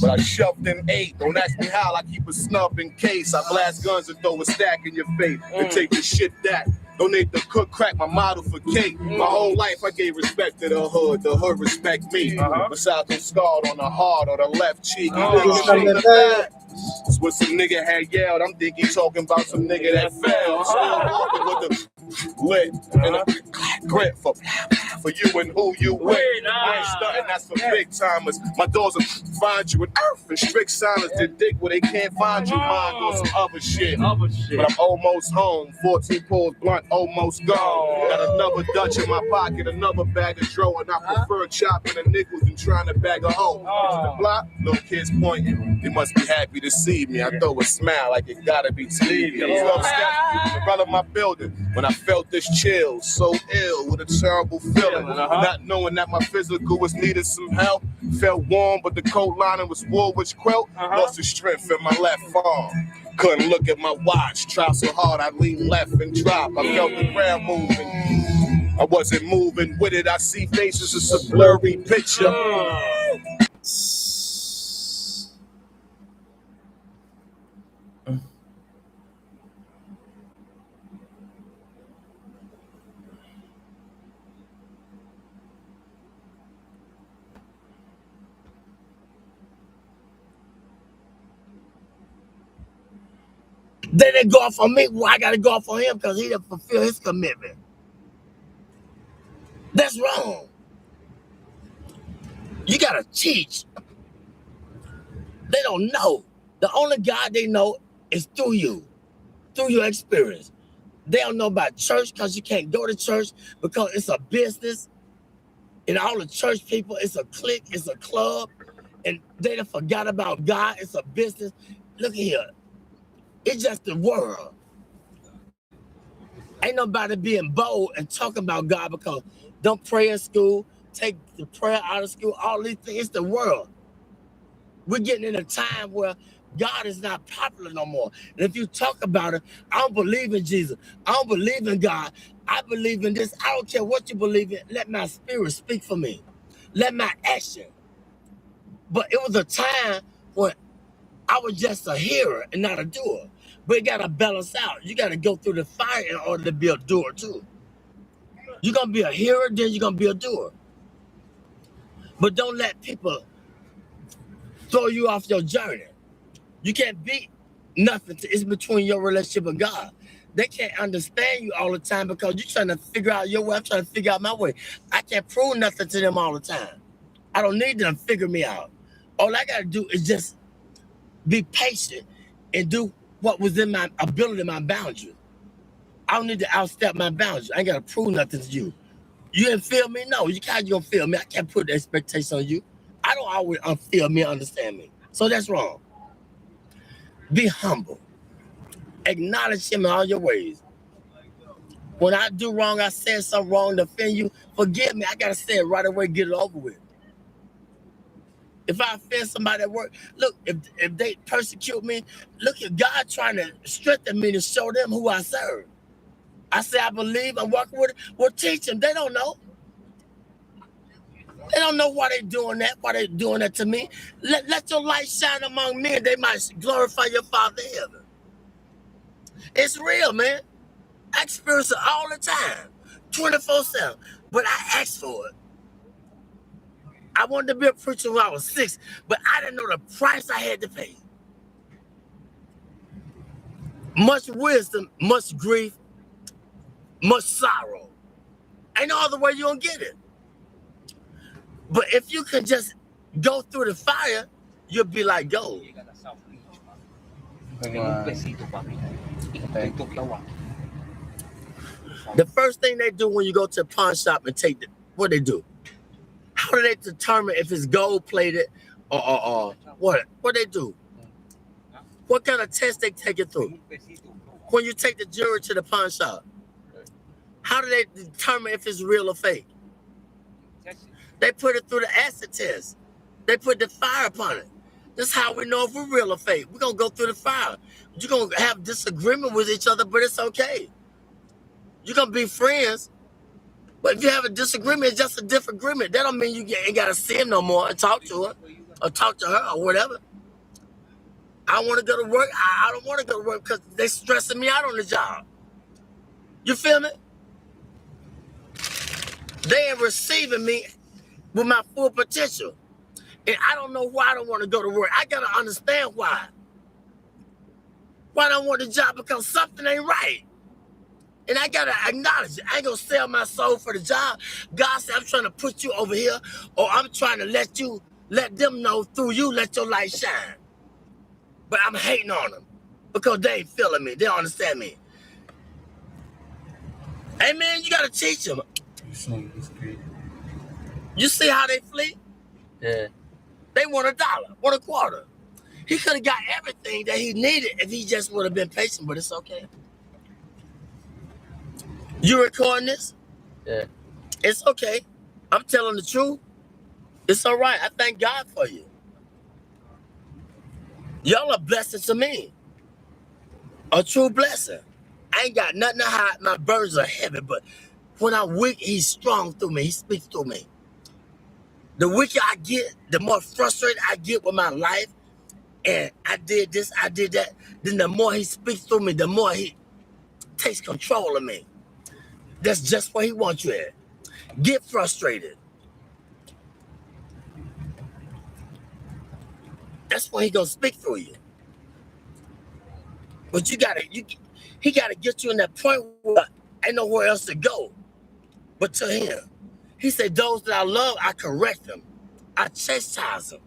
but I shoved in 8. Don't ask me how. I keep a snub in case. I blast guns and throw a stack in your face and take the shit that. Donate the cook crack, my model for cake. My whole life I gave respect to the hood respect me. Besides I'm scarred on the heart or the left cheek. That's what some nigga had yelled. I'm thinking talking about some nigga that fell. Still walking with the lit and a grip for you and who you with. I ain't stunting, that's for big timers. My doors will find you in earth and strict silence. They dig where they can't find you. Mine doing some other shit. But I'm almost home. 14 pulls blunt, almost gone. Got another Dutch in my pocket, another bag of dro, and I prefer chopping the nickels than trying to bag a hoe. The block, little kids pointing. They must be happy to see me. I throw a smile like it gotta be TV. I'm 12 steps in front of my building when I felt this chill, so ill with a terrible feeling. Not knowing that my physical was needed some help. Felt warm, but the coat lining was Woolwich quilt. Lost the strength in my left arm. Couldn't look at my watch. Tried so hard I leaned left and dropped. I felt the ground moving. I wasn't moving with it. I see faces. It's a blurry picture. Then they go off on me. Well, I gotta go off on him because he didn't fulfill his commitment. That's wrong. You gotta teach. They don't know. The only God they know is through you, through your experience. They don't know about church because you can't go to church because it's a business. And all the church people, it's a clique, it's a club, and they done forgot about God. It's a business. Look at here. It's just the world. Ain't nobody being bold and talking about God because don't pray in school, take the prayer out of school, all these things. It's the world. We're getting in a time where God is not popular no more. And if you talk about it, I don't believe in Jesus. I don't believe in God. I believe in this. I don't care what you believe in. Let my spirit speak for me. Let my action. But it was a time when I was just a hearer and not a doer. But it got to balance out. You got to go through the fire in order to be a doer too. You're going to be a hearer, then you're going to be a doer. But don't let people throw you off your journey. You can't be nothing. It's between your relationship with God. They can't understand you all the time because you're trying to figure out your way. I'm trying to figure out my way. I can't prove nothing to them all the time. I don't need them to figure me out. All I got to do is just be patient and do what was in my ability, my boundary. I don't need to outstep my boundaries. I ain't got to prove nothing to you. You didn't feel me? No, you can't gonna feel me. I can't put the expectation on you. I don't always feel me, understand me. So that's wrong. Be humble. Acknowledge him in all your ways. When I do wrong, I said something wrong to offend you, forgive me. I got to say it right away, get it over with. If I offend somebody at work, look, if they persecute me, look at God trying to strengthen me to show them who I serve. I say I believe, I'm working with it. Well, teach them. They don't know. They don't know why they're doing that to me. Let your light shine among men. They might glorify your Father in heaven. It's real, man. I experience it all the time, 24/7. But I asked for it. I wanted to be a preacher when I was 6, but I didn't know the price I had to pay. Much wisdom, much grief, much sorrow. Ain't no other way you gonna get it. But if you can just go through the fire, you'll be like, yo. The first thing they do when you go to a pawn shop and take what they do? How do they determine if it's gold plated or what? What they do? What kind of test they take it through? When you take the jewelry to the pawn shop, how do they determine if it's real or fake? They put it through the acid test. They put the fire upon it. That's how we know if we're real or fake. We're going to go through the fire. You're going to have disagreement with each other, but it's okay. You're going to be friends. But if you have a disagreement, it's just a different agreement. That don't mean you ain't got to see him no more and talk to her or talk to her or whatever. I want to go to work. I don't want to go to work because they're stressing me out on the job. You feel me? They ain't receiving me with my full potential. And I don't know why I don't want to go to work. I got to understand why. Why I don't want the job? Because something ain't right. And I got to acknowledge it. I ain't going to sell my soul for the job. God said, I'm trying to put you over here, or I'm trying to let them know through you, let your light shine. But I'm hating on them because they ain't feeling me. They don't understand me. Hey, man, you got to teach them. You see how they flee? Yeah. They want $1, want $0.25. He could have got everything that he needed if he just would have been patient, but it's okay. You recording this? Yeah. It's okay. I'm telling the truth. It's all right. I thank God for you. Y'all are blessings to me. A true blessing. I ain't got nothing to hide. My burdens are heavy, but when I'm weak, he's strong through me. He speaks through me. The weaker I get, the more frustrated I get with my life, and I did this, I did that, then the more he speaks through me, the more he takes control of me. That's just where he wants you at. Get frustrated. That's when he gonna speak through you. But he gotta get you in that point where ain't nowhere else to go but to him. He said, those that I love, I correct them. I chastise them.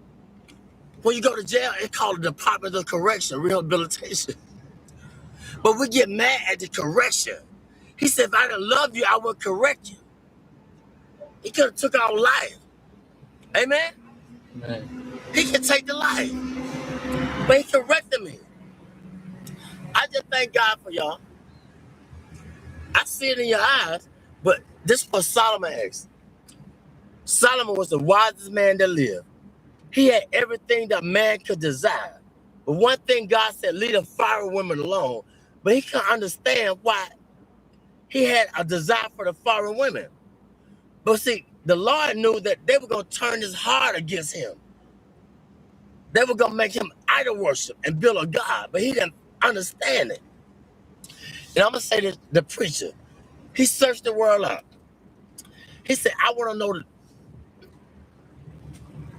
When you go to jail, it's called the Department of Correction, Rehabilitation. But we get mad at the correction. He said, if I didn't love you, I would correct you. He could have took our life. Amen? Man. He can take the life. But he corrected me. I just thank God for y'all. I see it in your eyes, but this was Solomon asked. Solomon was the wisest man that lived. He had everything that man could desire. But one thing God said, leave the foreign women alone. But he couldn't understand why he had a desire for the foreign women. But see, the Lord knew that they were going to turn his heart against him. They were going to make him idol worship and build a God. But he didn't understand it. And I'm going to say this, the preacher, he searched the world out. He said, I want to know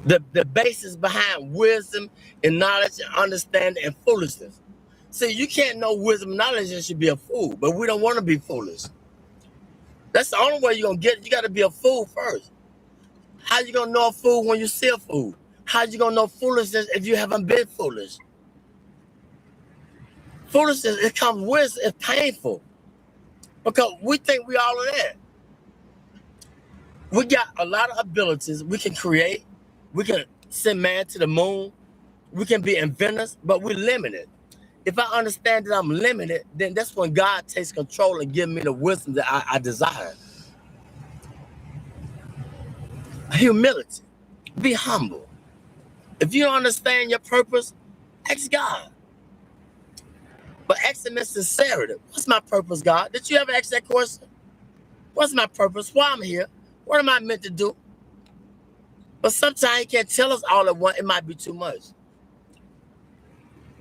the basis behind wisdom and knowledge and understanding and foolishness. See, you can't know wisdom and knowledge and should be a fool, but we don't want to be foolish. That's the only way you're going to get it. You got to be a fool first. How you going to know a fool when you see a fool? How you going to know foolishness if you haven't been foolish? Foolishness, it comes with, it's painful. Because we think we all of that. We got a lot of abilities. We can create. We can send man to the moon. We can be inventors, but we're limited. If I understand that I'm limited, then that's when God takes control and gives me the wisdom that I desire. Humility. Be humble. If you don't understand your purpose, ask God. But ask him in sincerity. What's my purpose, God? Did you ever ask that question? What's my purpose? Why I'm here? What am I meant to do? But sometimes he can't tell us all at once. It might be too much.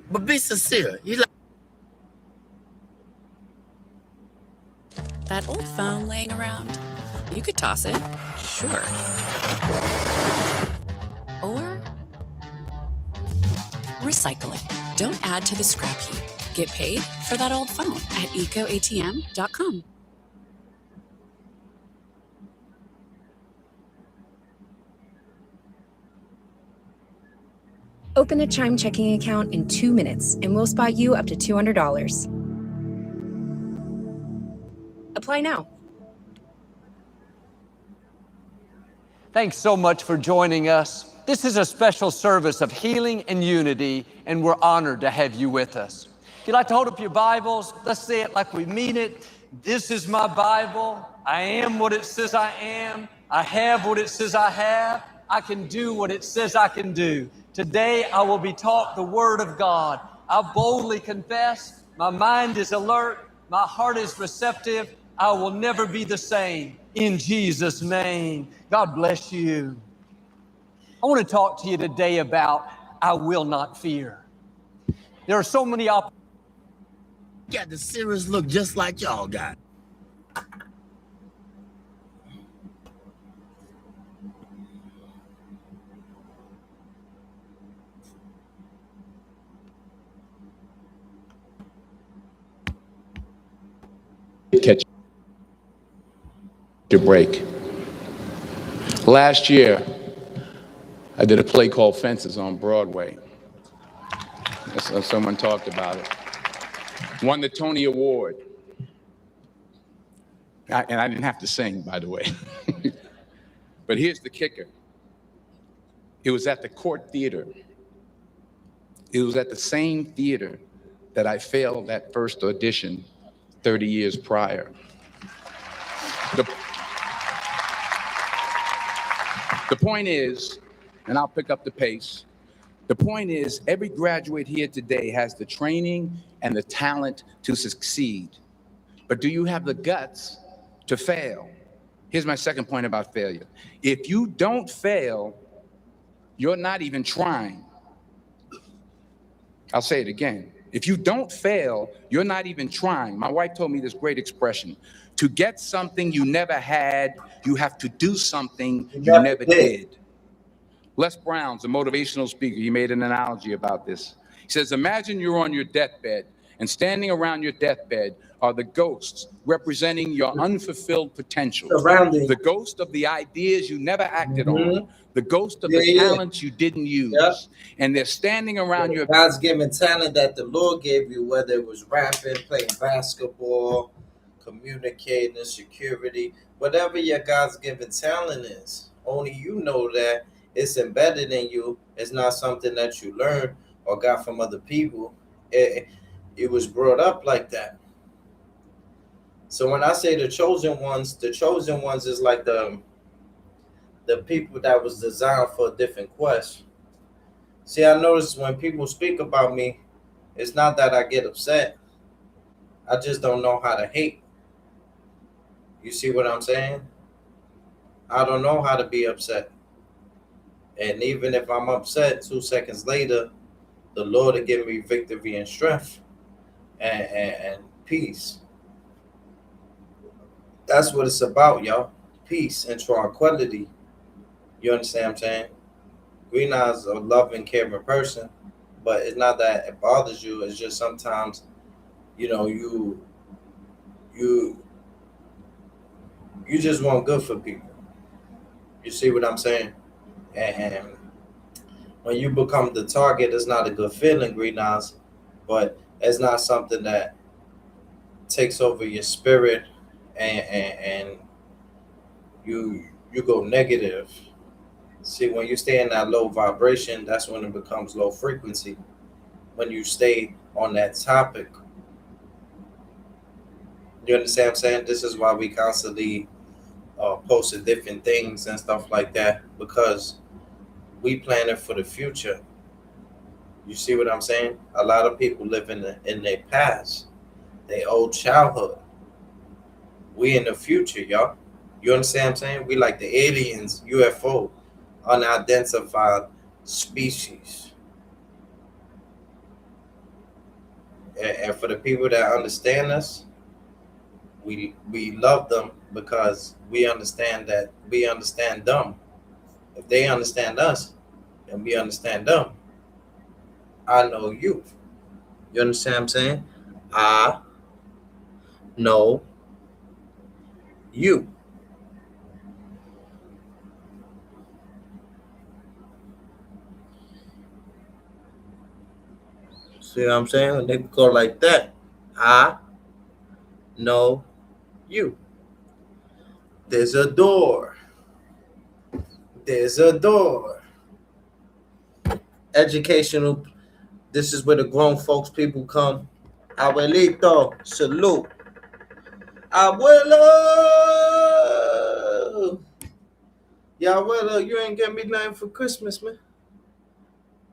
But be sincere. He's like, that old phone laying around, you could toss it, sure. Or recycle it. Don't add to the scrap heap. Get paid for that old phone at ecoatm.com. Open a Chime checking account in 2 minutes and we'll spot you up to $200. Apply now. Thanks so much for joining us. This is a special service of healing and unity, and we're honored to have you with us. If you'd like to hold up your Bibles, let's say it like we mean it. This is my Bible. I am what it says I am. I have what it says I have. I can do what it says I can do. Today I will be taught the Word of God. I boldly confess. My mind is alert. My heart is receptive. I will never be the same. In Jesus' name, God bless you. I want to talk to you today about I will not fear. There are so many got the serious look just like y'all got. Catch your break. Last year, I did a play called Fences on Broadway. Someone talked about it. Won the Tony Award. And I didn't have to sing, by the way. But here's the kicker. It was at the Court Theater. It was at the same theater that I failed that first audition 30 years prior. The point is, and I'll pick up the pace, the point is every graduate here today has the training and the talent to succeed. But do you have the guts to fail? Here's my second point about failure. If you don't fail, you're not even trying. I'll say it again. If you don't fail, you're not even trying. My wife told me this great expression. To get something you never had, you have to do something you never did. Les Brown's a motivational speaker. He made an analogy about this. He says, imagine you're on your deathbed, and standing around your deathbed are the ghosts representing your unfulfilled potential. The ghost of the ideas you never acted on. The ghost of the talents you didn't use. And they're standing around your... God's given talent that the Lord gave you, whether it was rapping, playing basketball, communicating, security, whatever your God's given talent is. Only you know that it's embedded in you. It's not something that you learned or got from other people. It was brought up like that. So when I say the chosen ones is like the people that was designed for a different quest. See, I notice when people speak about me, it's not that I get upset. I just don't know how to hate. You see what I'm saying? I don't know how to be upset. And even if I'm upset, 2 seconds later, the Lord will give me victory and strength and peace. That's what it's about, y'all. Peace and tranquility. You understand what I'm saying? Green Eyes a loving, caring person, but it's not that it bothers you. It's just sometimes, you know, you just want good for people. You see what I'm saying? And when you become the target, it's not a good feeling, Green Eyes, but it's not something that takes over your spirit and you go negative. See, when you stay in that low vibration, that's when it becomes low frequency. When you stay on that topic. You understand what I'm saying? This is why we constantly posting different things and stuff like that, because we planning for the future. You see what I'm saying? A lot of people live in their past, their old childhood. We in the future, y'all. You understand what I'm saying? We like the aliens, UFO, unidentified species. And for the people that understand us, we love them because we understand that we understand them. If they understand us and we understand them, I know you. You understand what I'm saying? I know you. See what I'm saying? When they go like that, I know you. There's a door. There's a door. Educational. This is where the grown folks people come. Abuelito, salute. Abuelo. Yeah, abuelo, you ain't get me nothing for Christmas, man.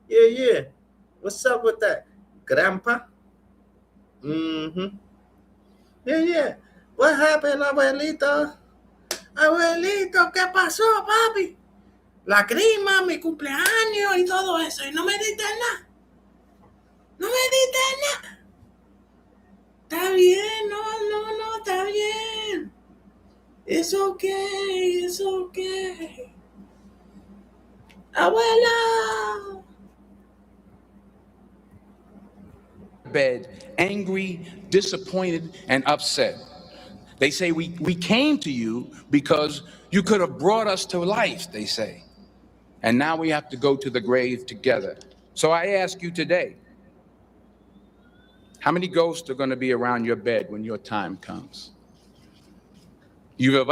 Yeah. What's up with that? Grandpa? Mm-hmm. Yeah. What happened, abuelito? Abuelito, ¿qué pasó, papi? La grima, mi cumpleaños y todo eso. Y no me diste nada. No me diste nada. Está bien, no, está bien. It's okay. Abuela. Bed, angry, disappointed, and upset. They say we came to you because you could have brought us to life, they say. And now we have to go to the grave together. So I ask you today, how many ghosts are going to be around your bed when your time comes? You've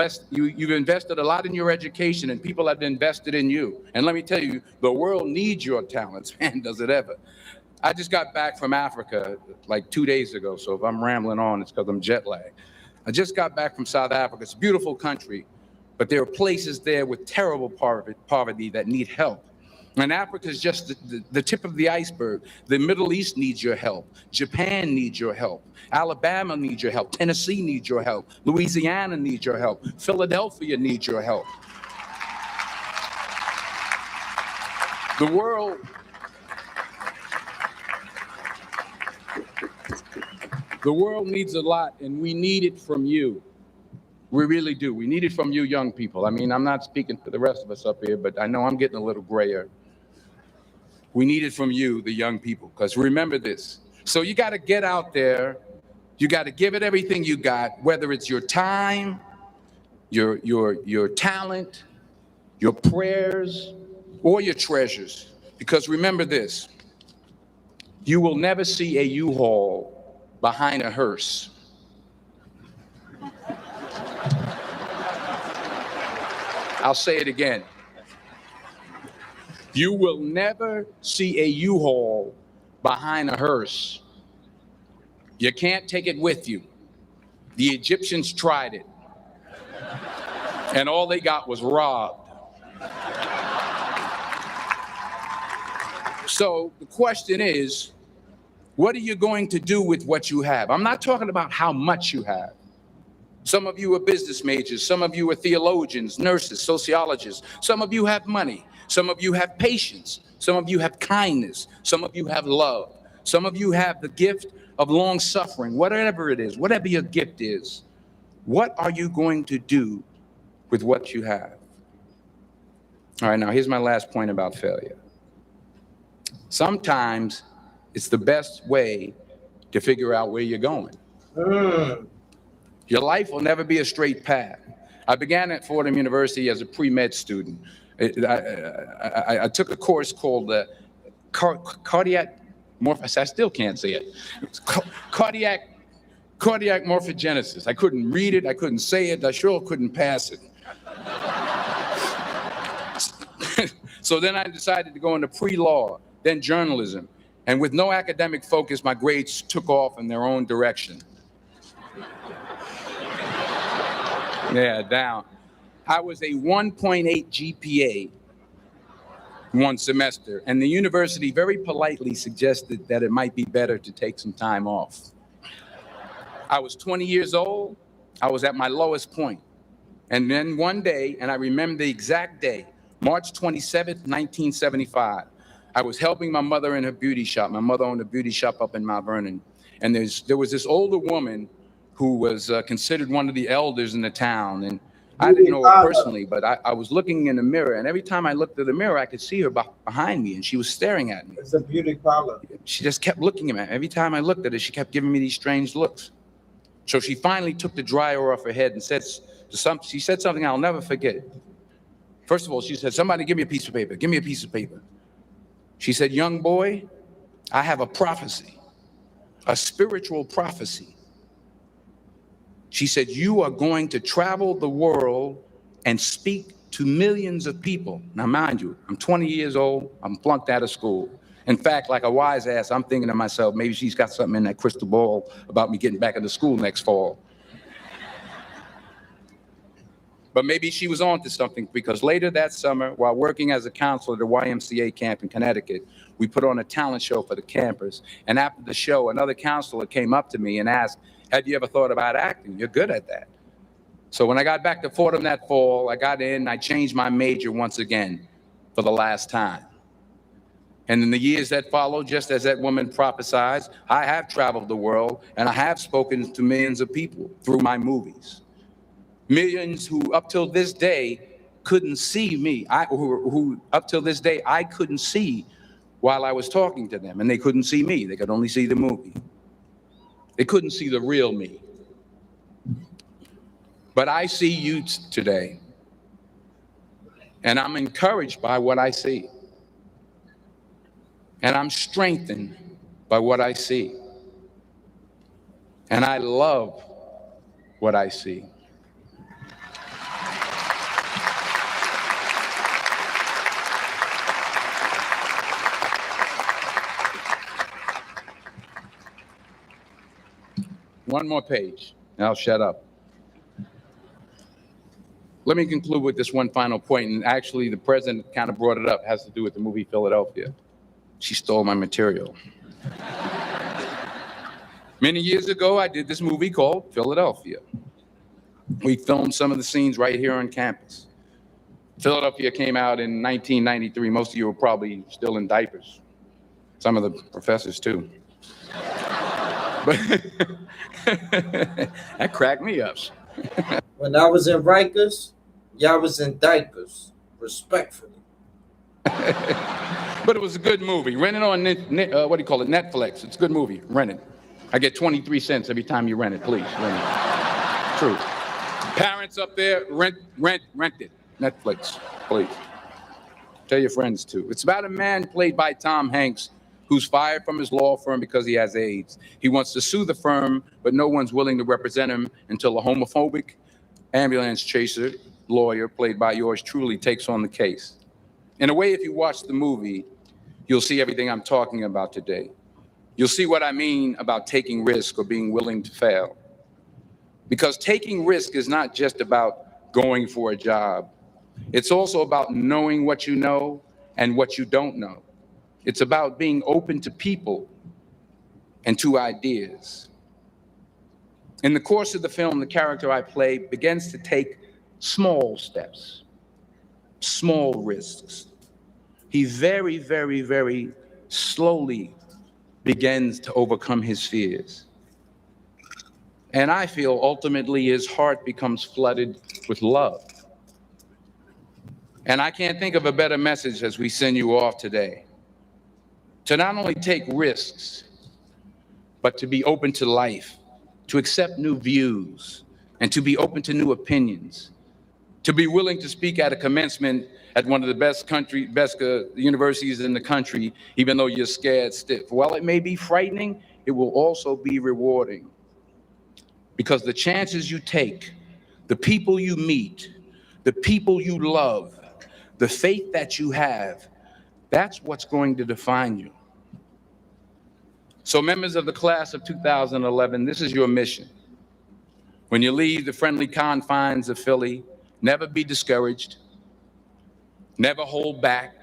invested a lot in your education, and people have invested in you. And let me tell you, the world needs your talents, man, does it ever. I just got back from Africa like 2 days ago, so if I'm rambling on, it's because I'm jet lagged. I just got back from South Africa. It's a beautiful country, but there are places there with terrible poverty that need help. And Africa is just the tip of the iceberg. The Middle East needs your help. Japan needs your help. Alabama needs your help. Tennessee needs your help. Louisiana needs your help. Philadelphia needs your help. The world needs a lot, and we need it from you. We really do. We need it from you young people. I mean, I'm not speaking for the rest of us up here, but I know I'm getting a little grayer. We need it from you, the young people, because remember this. So you got to get out there. You got to give it everything you got, whether it's your time, your talent, your prayers, or your treasures. Because remember this, you will never see a U-Haul behind a hearse. I'll say it again. You will never see a U-Haul behind a hearse. You can't take it with you. The Egyptians tried it, and all they got was robbed. So the question is, what are you going to do with what you have? I'm not talking about how much you have. Some of you are business majors. Some of you are theologians, nurses, sociologists. Some of you have money. Some of you have patience. Some of you have kindness. Some of you have love. Some of you have the gift of long suffering. Whatever it is, whatever your gift is, what are you going to do with what you have? All right, now here's my last point about failure. Sometimes it's the best way to figure out where you're going. Your life will never be a straight path. I began at Fordham University as a pre-med student. I took a course called cardiac morphogenesis. I still can't say it. Cardiac morphogenesis. I couldn't read it. I couldn't say it. I sure couldn't pass it. So then I decided to go into pre-law, then journalism. And with no academic focus, my grades took off in their own direction. Yeah, down. I was a 1.8 GPA one semester, and the university very politely suggested that it might be better to take some time off. I was 20 years old. I was at my lowest point. And then one day, and I remember the exact day, March 27th, 1975, I was helping my mother in her beauty shop. My mother owned a beauty shop up in Mount Vernon. And there was this older woman who was considered one of the elders in the town. And I didn't know her personally, but I was looking in the mirror, and every time I looked at the mirror, I could see her behind me, and she was staring at me. It's a beauty parlor. She just kept looking at me. Every time I looked at her, she kept giving me these strange looks. So she finally took the dryer off her head and she said something I'll never forget. First of all, she said, "Somebody give me a piece of paper. Give me a piece of paper." She said, "Young boy, I have a prophecy, a spiritual prophecy. She said, you are going to travel the world and speak to millions of people. Now, mind you, I'm 20 years old. I'm flunked out of school. In fact, like a wise ass, I'm thinking to myself, maybe she's got something in that crystal ball about me getting back into school next fall. But maybe she was onto something, because later that summer, while working as a counselor at the YMCA camp in Connecticut, we put on a talent show for the campers. And after the show, another counselor came up to me and asked, have you ever thought about acting? You're good at that. So when I got back to Fordham that fall, I got in, I changed my major once again for the last time. And in the years that followed, just as that woman prophesied, I have traveled the world and I have spoken to millions of people through my movies. Millions who up till this day couldn't see me, who up till this day I couldn't see while I was talking to them, and they couldn't see me. They could only see the movie. They couldn't see the real me. But I see you today, and I'm encouraged by what I see. And I'm strengthened by what I see. And I love what I see. One more page, and I'll shut up. Let me conclude with this one final point, and actually the president kind of brought it up. It has to do with the movie Philadelphia. She stole my material. Many years ago, I did this movie called Philadelphia. We filmed some of the scenes right here on campus. Philadelphia came out in 1993. Most of you were probably still in diapers. Some of the professors too. But that cracked me up. When I was in Rikers, y'all was in diapers, respectfully. But it was a good movie. Rent it on, what do you call it, Netflix. It's a good movie. Rent it. I get 23 cents every time you rent it. Please, rent it. True. Parents up there, rent it. Netflix, please. Tell your friends too. It's about a man played by Tom Hanks who's fired from his law firm because he has AIDS. He wants to sue the firm, but no one's willing to represent him until a homophobic ambulance chaser lawyer, played by yours truly, takes on the case. In a way, if you watch the movie, you'll see everything I'm talking about today. You'll see what I mean about taking risk or being willing to fail. Because taking risk is not just about going for a job. It's also about knowing what you know and what you don't know. It's about being open to people and to ideas. In the course of the film, the character I play begins to take small steps, small risks. He very, very, very slowly begins to overcome his fears. And I feel ultimately his heart becomes flooded with love. And I can't think of a better message as we send you off today. To not only take risks, but to be open to life, to accept new views, and to be open to new opinions, to be willing to speak at a commencement at one of the best universities in the country, even though you're scared stiff. While it may be frightening, it will also be rewarding. Because the chances you take, the people you meet, the people you love, the faith that you have, that's what's going to define you. So members of the class of 2011, this is your mission. When you leave the friendly confines of Philly, never be discouraged, never hold back,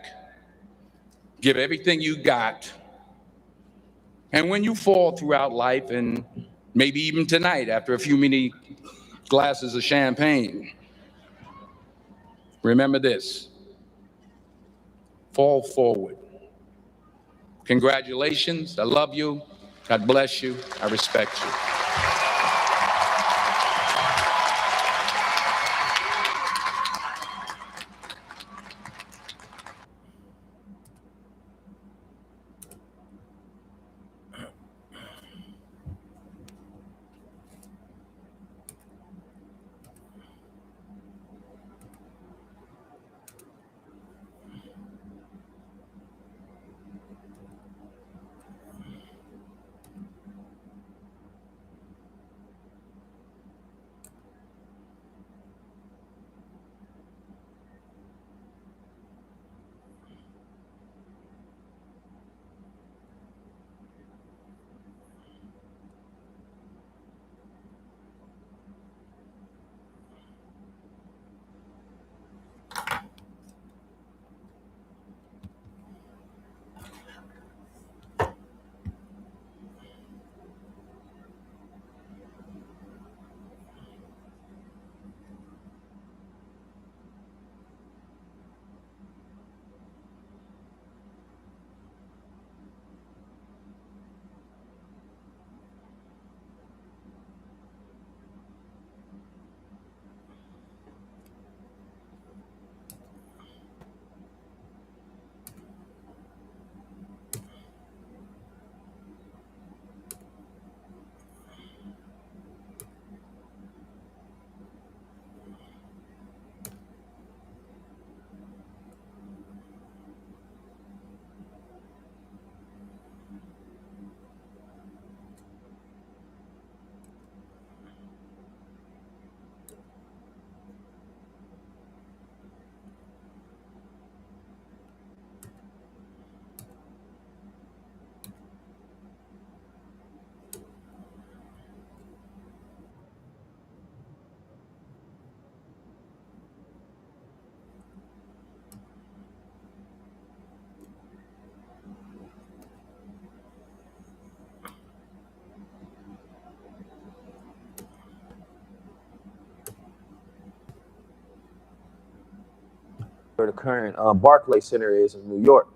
give everything you got. And when you fall throughout life, and maybe even tonight after a few many glasses of champagne, remember this: fall forward. Congratulations, I love you, God bless you, I respect you. where the current Barclay Center is in New York.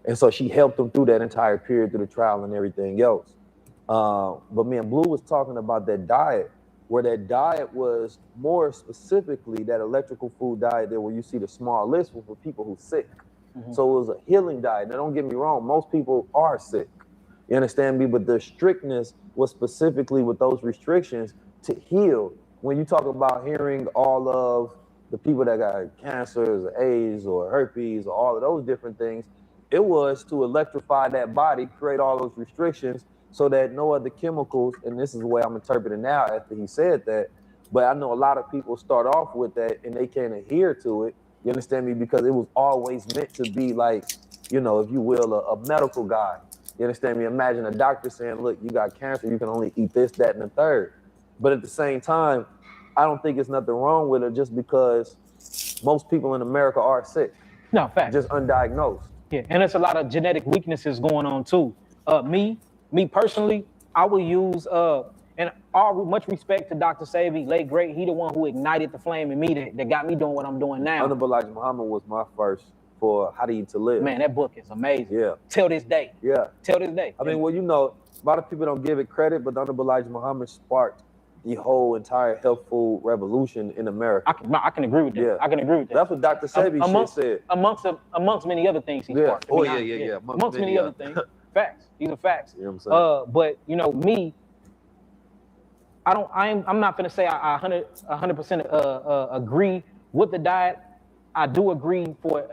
And so she helped him through that entire period, through the trial and everything else. But me and Blue was talking about that diet, where that diet was more specifically that electrical food diet there where you see the small list was for people who sick. So it was a healing diet. Now don't get me wrong, most people are sick. You understand me? But the strictness was specifically with those restrictions to heal. When you talk about hearing all of the people that got cancers, or AIDS, or herpes, or all of those different things, it was to electrify that body, create all those restrictions so that no other chemicals, and this is the way I'm interpreting now after he said that, but I know a lot of people start off with that and they can't adhere to it, you understand me, because it was always meant to be like, you know, if you will, a medical guide. You understand me? Imagine a doctor saying, look, you got cancer, you can only eat this, that, and the third. But at the same time, I don't think it's nothing wrong with it just because most people in America are sick. No, fact. Just undiagnosed. Yeah, and there's a lot of genetic weaknesses going on too. Me personally, I will use, and all much respect to Dr. Savy, late great, he the one who ignited the flame in me that got me doing what I'm doing now. Honorable Elijah Muhammad was my first for How to Eat to Live. Man, that book is amazing. Yeah. Till this day. Yeah. Till this day. I mean, well, you know, a lot of people don't give it credit, but Honorable Elijah Muhammad sparked the whole entire health food revolution in America. I can agree with that. Yeah. I can agree with that. That's what Dr. Savy said. Amongst many other things he sparked. Oh, yeah. Amongst many other things. Facts. These are facts. You know what I'm saying? But you know, me, I'm not gonna say I 100% agree with the diet. I do agree for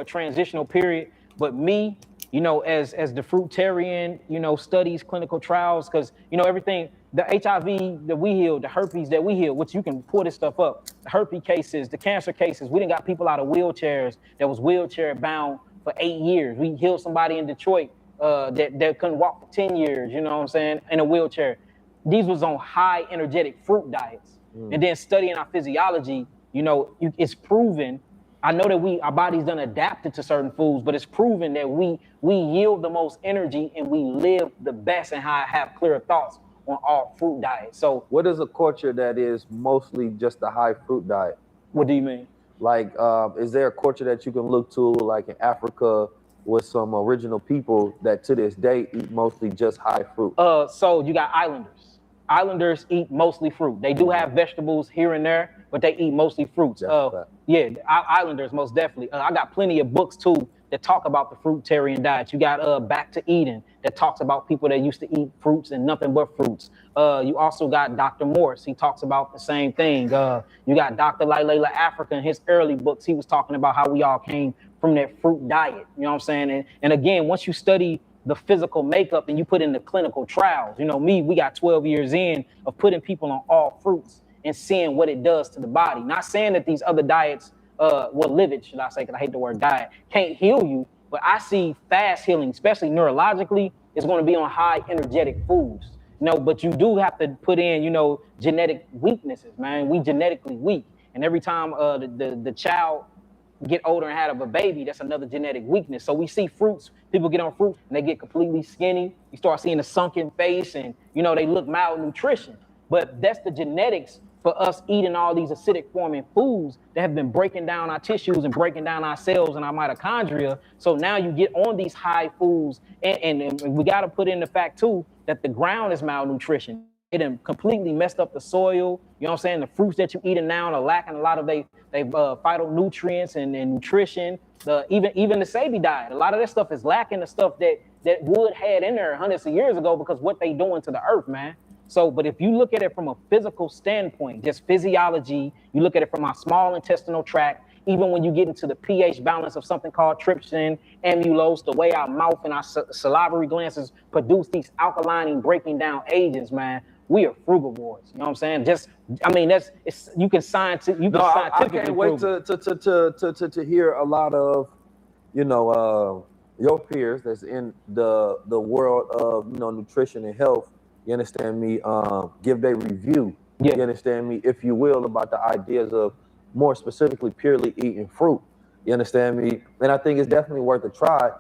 a transitional period. But me, you know, as the fruitarian, you know, studies clinical trials, because you know everything, the HIV that we heal, the herpes that we heal, which you can pull this stuff up, the herpes cases, the cancer cases, we done got people out of wheelchairs that was wheelchair bound for 8 years. We healed somebody in Detroit that couldn't walk for 10 years, you know what I'm saying, in a wheelchair. These was on high energetic fruit diets. And then studying our physiology, you know, it's proven. I know that our body's done adapted to certain foods, but it's proven that we yield the most energy and we live the best and have clearer thoughts on all fruit diets. So what is a culture that is mostly just a high fruit diet? What do you mean? Like, is there a culture that you can look to, like in Africa, with some original people that to this day eat mostly just high fruit? So you got islanders. Islanders eat mostly fruit. They do have vegetables here and there, but they eat mostly fruits. Yeah, islanders most definitely. I got plenty of books too that talk about the fruitarian diet. You got Back to Eden that talks about people that used to eat fruits and nothing but fruits. You also got Dr. Morse. He talks about the same thing. You got Dr. Layla Africa in his early books. He was talking about how we all came from that fruit diet. You know what I'm saying? And again, once you study the physical makeup and you put in the clinical trials, you know, we got 12 years in of putting people on all fruits and seeing what it does to the body. Not saying that these other diets, live it, should I say, because I hate the word diet, can't heal you, but I see fast healing, especially neurologically, is going to be on high energetic foods. You know, but you do have to put in, you know, genetic weaknesses, man. We genetically weak. And every time the child get older and have a baby, that's another genetic weakness. So we see fruits, people get on fruit and they get completely skinny. You start seeing a sunken face and, you know, they look malnutrition. But that's the genetics for us eating all these acidic forming foods that have been breaking down our tissues and breaking down our cells and our mitochondria. So now you get on these high foods and we got to put in the fact too that the ground is malnutrition. It done completely messed up the soil. You know what I'm saying? The fruits that you're eating now are lacking a lot of they phytonutrients and nutrition. Even the Savy diet, a lot of that stuff is lacking the stuff that wood had in there hundreds of years ago because what they doing to the earth, man. So, but if you look at it from a physical standpoint, just physiology, you look at it from our small intestinal tract, even when you get into the pH balance of something called trypsin, amylose, the way our mouth and our salivary glands produce these alkalining breaking down agents, man, we are frugivores. You know what I'm saying? You can scientifically. I can't wait to hear a lot of, you know, your peers that's in the world of, you know, nutrition and health. You understand me? Give their review. Yeah. You understand me? If you will, about the ideas of more specifically purely eating fruit. You understand me? And I think it's definitely worth a try.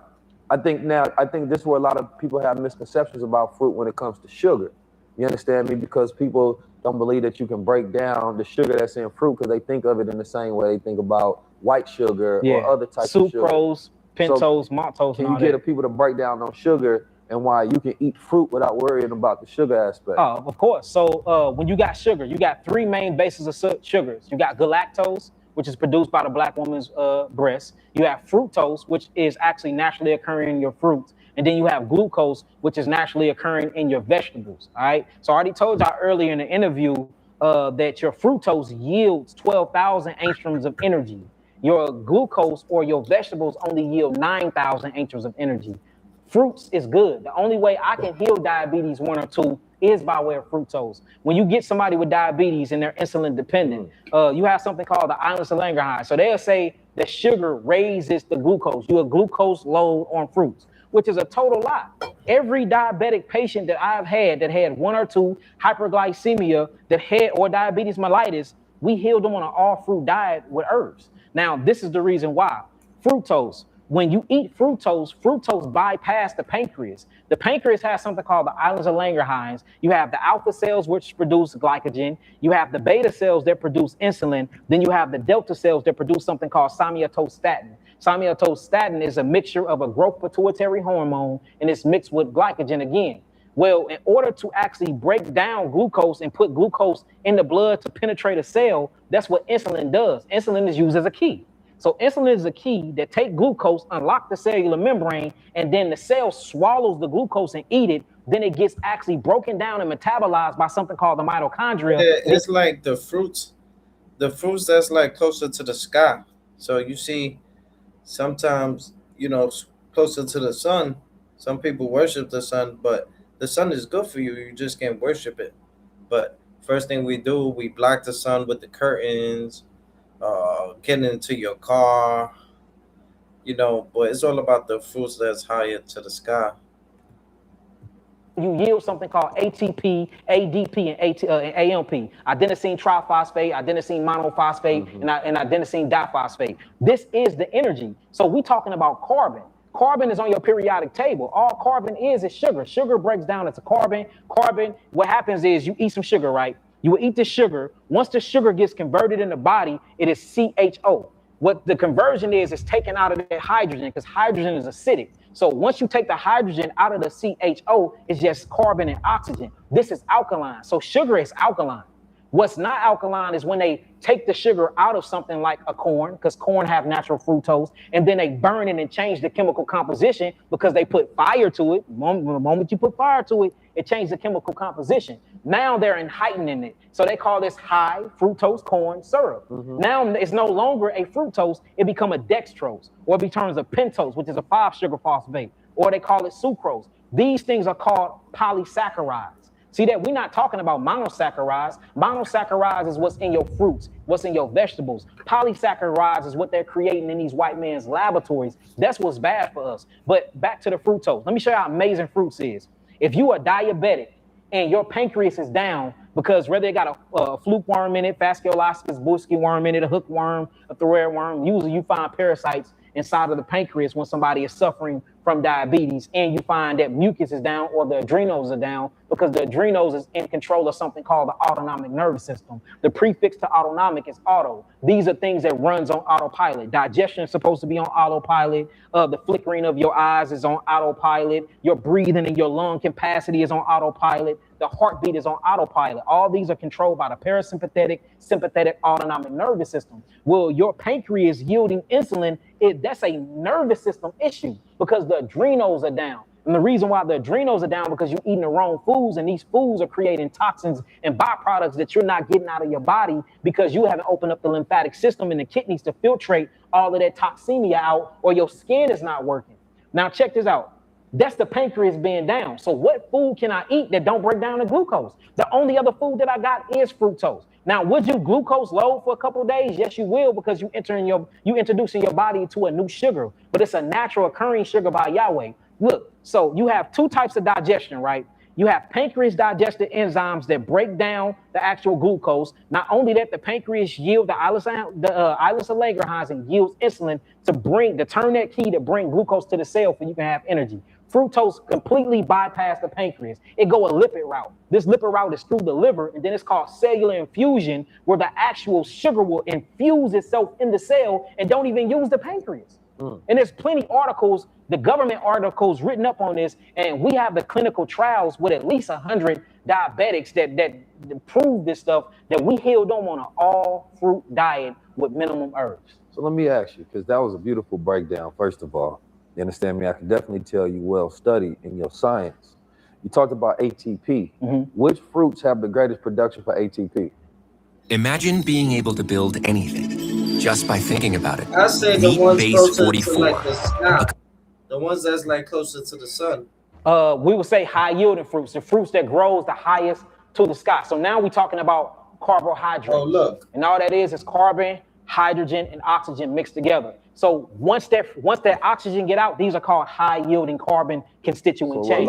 I think this is where a lot of people have misconceptions about fruit when it comes to sugar. You understand me? Because people don't believe that you can break down the sugar that's in fruit because they think of it in the same way they think about white sugar or other types of sugar. Sucrose, pentose, maltose, Can and you all get people to break down on sugar and why you can eat fruit without worrying about the sugar aspect? Oh, of course. So when you got sugar, you got three main bases of sugars. You got galactose, which is produced by the black woman's breast. You have fructose, which is actually naturally occurring in your fruits. And then you have glucose, which is naturally occurring in your vegetables. All right. So I already told y'all earlier in the interview that your fructose yields 12,000 angstroms of energy. Your glucose or your vegetables only yield 9,000 angstroms of energy. Fruits is good. The only way I can heal diabetes 1 or 2 is by way of fructose. When you get somebody with diabetes and they're insulin dependent, you have something called the islands of Langerhans. So they'll say that sugar raises the glucose. You a glucose load on fruits, which is a total lie. Every diabetic patient that I've had that had 1 or 2 hyperglycemia that had or diabetes mellitus, we healed them on an all fruit diet with herbs. Now, this is the reason why. Fructose. When you eat fructose, fructose bypass the pancreas. The pancreas has something called the islands of Langerhans. You have the alpha cells, which produce glycogen. You have the beta cells that produce insulin. Then you have the delta cells that produce something called somatostatin. Somatostatin is a mixture of a growth pituitary hormone, and it's mixed with glycogen again. Well, in order to actually break down glucose and put glucose in the blood to penetrate a cell, that's what insulin does. Insulin is used as a key. So insulin is a key that take glucose, unlock the cellular membrane, and then the cell swallows the glucose and eat it. Then it gets actually broken down and metabolized by something called the mitochondria. It's like the fruits that's like closer to the sky. So you see, sometimes, closer to the sun, some people worship the sun, but the sun is good for you. You just can't worship it. But first thing we do, we block the sun with the curtains. Getting into your car, but it's all about the fruits that's higher to the sky. You yield something called ATP, ADP, and AMP, adenosine triphosphate, adenosine monophosphate, and adenosine diphosphate. This is the energy. So we talking about carbon. Carbon is on your periodic table. All carbon is sugar. Sugar breaks down into carbon. Carbon, what happens is you eat some sugar, right? You will eat the sugar. Once the sugar gets converted in the body, it is CHO. What the conversion is taken out of that hydrogen, because hydrogen is acidic. So once you take the hydrogen out of the CHO, it's just carbon and oxygen. This is alkaline. So sugar is alkaline. What's not alkaline is when they take the sugar out of something like a corn, because corn have natural fructose, and then they burn it and change the chemical composition because they put fire to it. The moment you put fire to it, it changed the chemical composition. Now they're heightening it. So they call this high fructose corn syrup. Now it's no longer a fructose, it becomes a dextrose, or it becomes a pentose, which is a 5-sugar phosphate, or they call it sucrose. These things are called polysaccharides. See that we're not talking about monosaccharides. Monosaccharides is what's in your fruits, what's in your vegetables. Polysaccharides is what they're creating in these white man's laboratories. That's what's bad for us. But back to the fructose. Let me show you how amazing fruits is. If you are diabetic and your pancreas is down because whether it got a fluke worm in it, Fascioloscus bushki worm in it, a hookworm, a thread worm, usually you find parasites inside of the pancreas when somebody is suffering from diabetes, and you find that mucus is down or the adrenals are down because the adrenals is in control of something called the autonomic nervous system. The prefix to autonomic is auto. These are things that runs on autopilot. Digestion is supposed to be on autopilot. The flickering of your eyes is on autopilot. Your breathing and your lung capacity is on autopilot. The heartbeat is on autopilot. All these are controlled by the parasympathetic, sympathetic, autonomic nervous system. Well, your pancreas yielding insulin, that's a nervous system issue because the adrenals are down. And the reason why the adrenals are down because you're eating the wrong foods, and these foods are creating toxins and byproducts that you're not getting out of your body because you haven't opened up the lymphatic system and the kidneys to filtrate all of that toxemia out, or your skin is not working. Now check this out. That's the pancreas being down. So what food can I eat that don't break down the glucose? The only other food that I got is fructose. Now, would you glucose load for a couple of days? Yes, you will, because you introducing your body to a new sugar, but it's a natural occurring sugar by Yahweh. Look, so you have 2 types of digestion, right? You have pancreas digested enzymes that break down the actual glucose. Not only that, the pancreas yield the islands of Langerhans and yields insulin to turn that key to bring glucose to the cell so you can have energy. Fructose completely bypass the pancreas. It go a lipid route. This lipid route is through the liver, and then it's called cellular infusion, where the actual sugar will infuse itself in the cell and don't even use the pancreas. And there's plenty articles, the government articles written up on this, and we have the clinical trials with at least 100 diabetics that prove this stuff, that we healed them on an all fruit diet with minimum herbs. So let me ask you, because that was a beautiful breakdown, first of all. You understand me? I can definitely tell you well studied in your science. You talked about ATP. Which fruits have the greatest production for ATP? Imagine being able to build anything just by thinking about it. I say the Meet ones base closer 44. to like the sky. The ones that's like closer to the sun. We would say high yielding fruits, the fruits that grows the highest to the sky. So now we're talking about carbohydrates. Oh, look. And all that is carbon, hydrogen, and oxygen mixed together. So once that oxygen get out, these are called high yielding carbon constituent chains.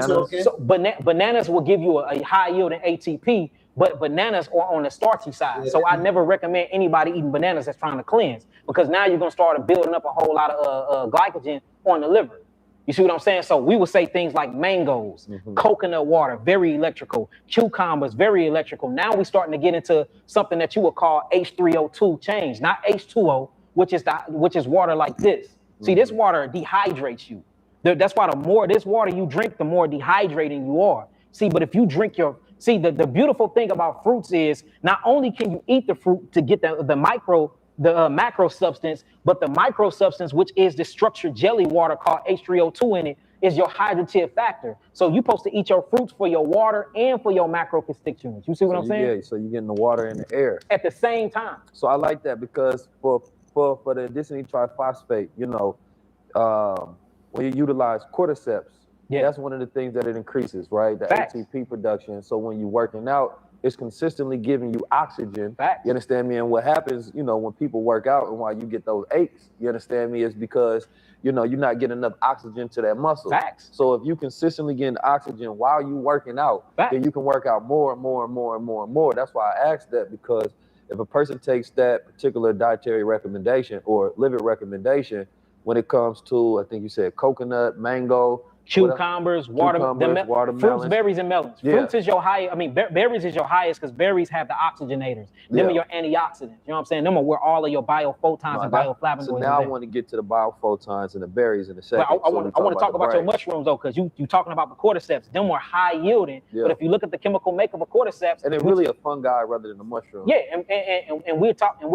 So bananas will give you a high yielding ATP, but bananas are on the starchy side. So I never recommend anybody eating bananas that's trying to cleanse, because now you're gonna start building up a whole lot of glycogen on the liver. You see what I'm saying? So we would say things like mangoes, coconut water, very electrical, cucumbers, very electrical. Now we're starting to get into something that you would call H3O2 change, not H2O, which is water like this. See, this water dehydrates you. That's why the more this water you drink, the more dehydrating you are. See, but if you drink the beautiful thing about fruits is not only can you eat the fruit to get the macro substance, but the micro substance, which is the structured jelly water called H3O2 in it, is your hydrative factor. So you're supposed to eat your fruits for your water and for your macro constituents. You see what I'm saying? Yeah, so you're getting the water and the air at the same time. So I like that, because for the adenosine triphosphate, when you utilize cordyceps, that's one of the things that it increases, right? The ATP production. So when you're working out, it's consistently giving you oxygen. You understand me? And what happens, when people work out and why you get those aches, you understand me, is because, you're not getting enough oxygen to that muscle. So if you consistently getting oxygen while you working out, then you can work out more and more and more and more and more. That's why I asked that, because if a person takes that particular dietary recommendation or liver recommendation, when it comes to, I think you said coconut, mango, cucumbers, watermelon, fruits, berries, and melons. Fruits is your highest. Berries is your highest, because berries have the oxygenators. Them are your antioxidants. You know what I'm saying? Them are where all of your biophotons and bioflavonoids. So now I want to get to the biophotons and the berries in a second. But I want to talk about your mushrooms though, because you talking about the cordyceps. Them were high yielding. But if you look at the chemical makeup of cordyceps, and they're really a fungi rather than a mushroom. And we're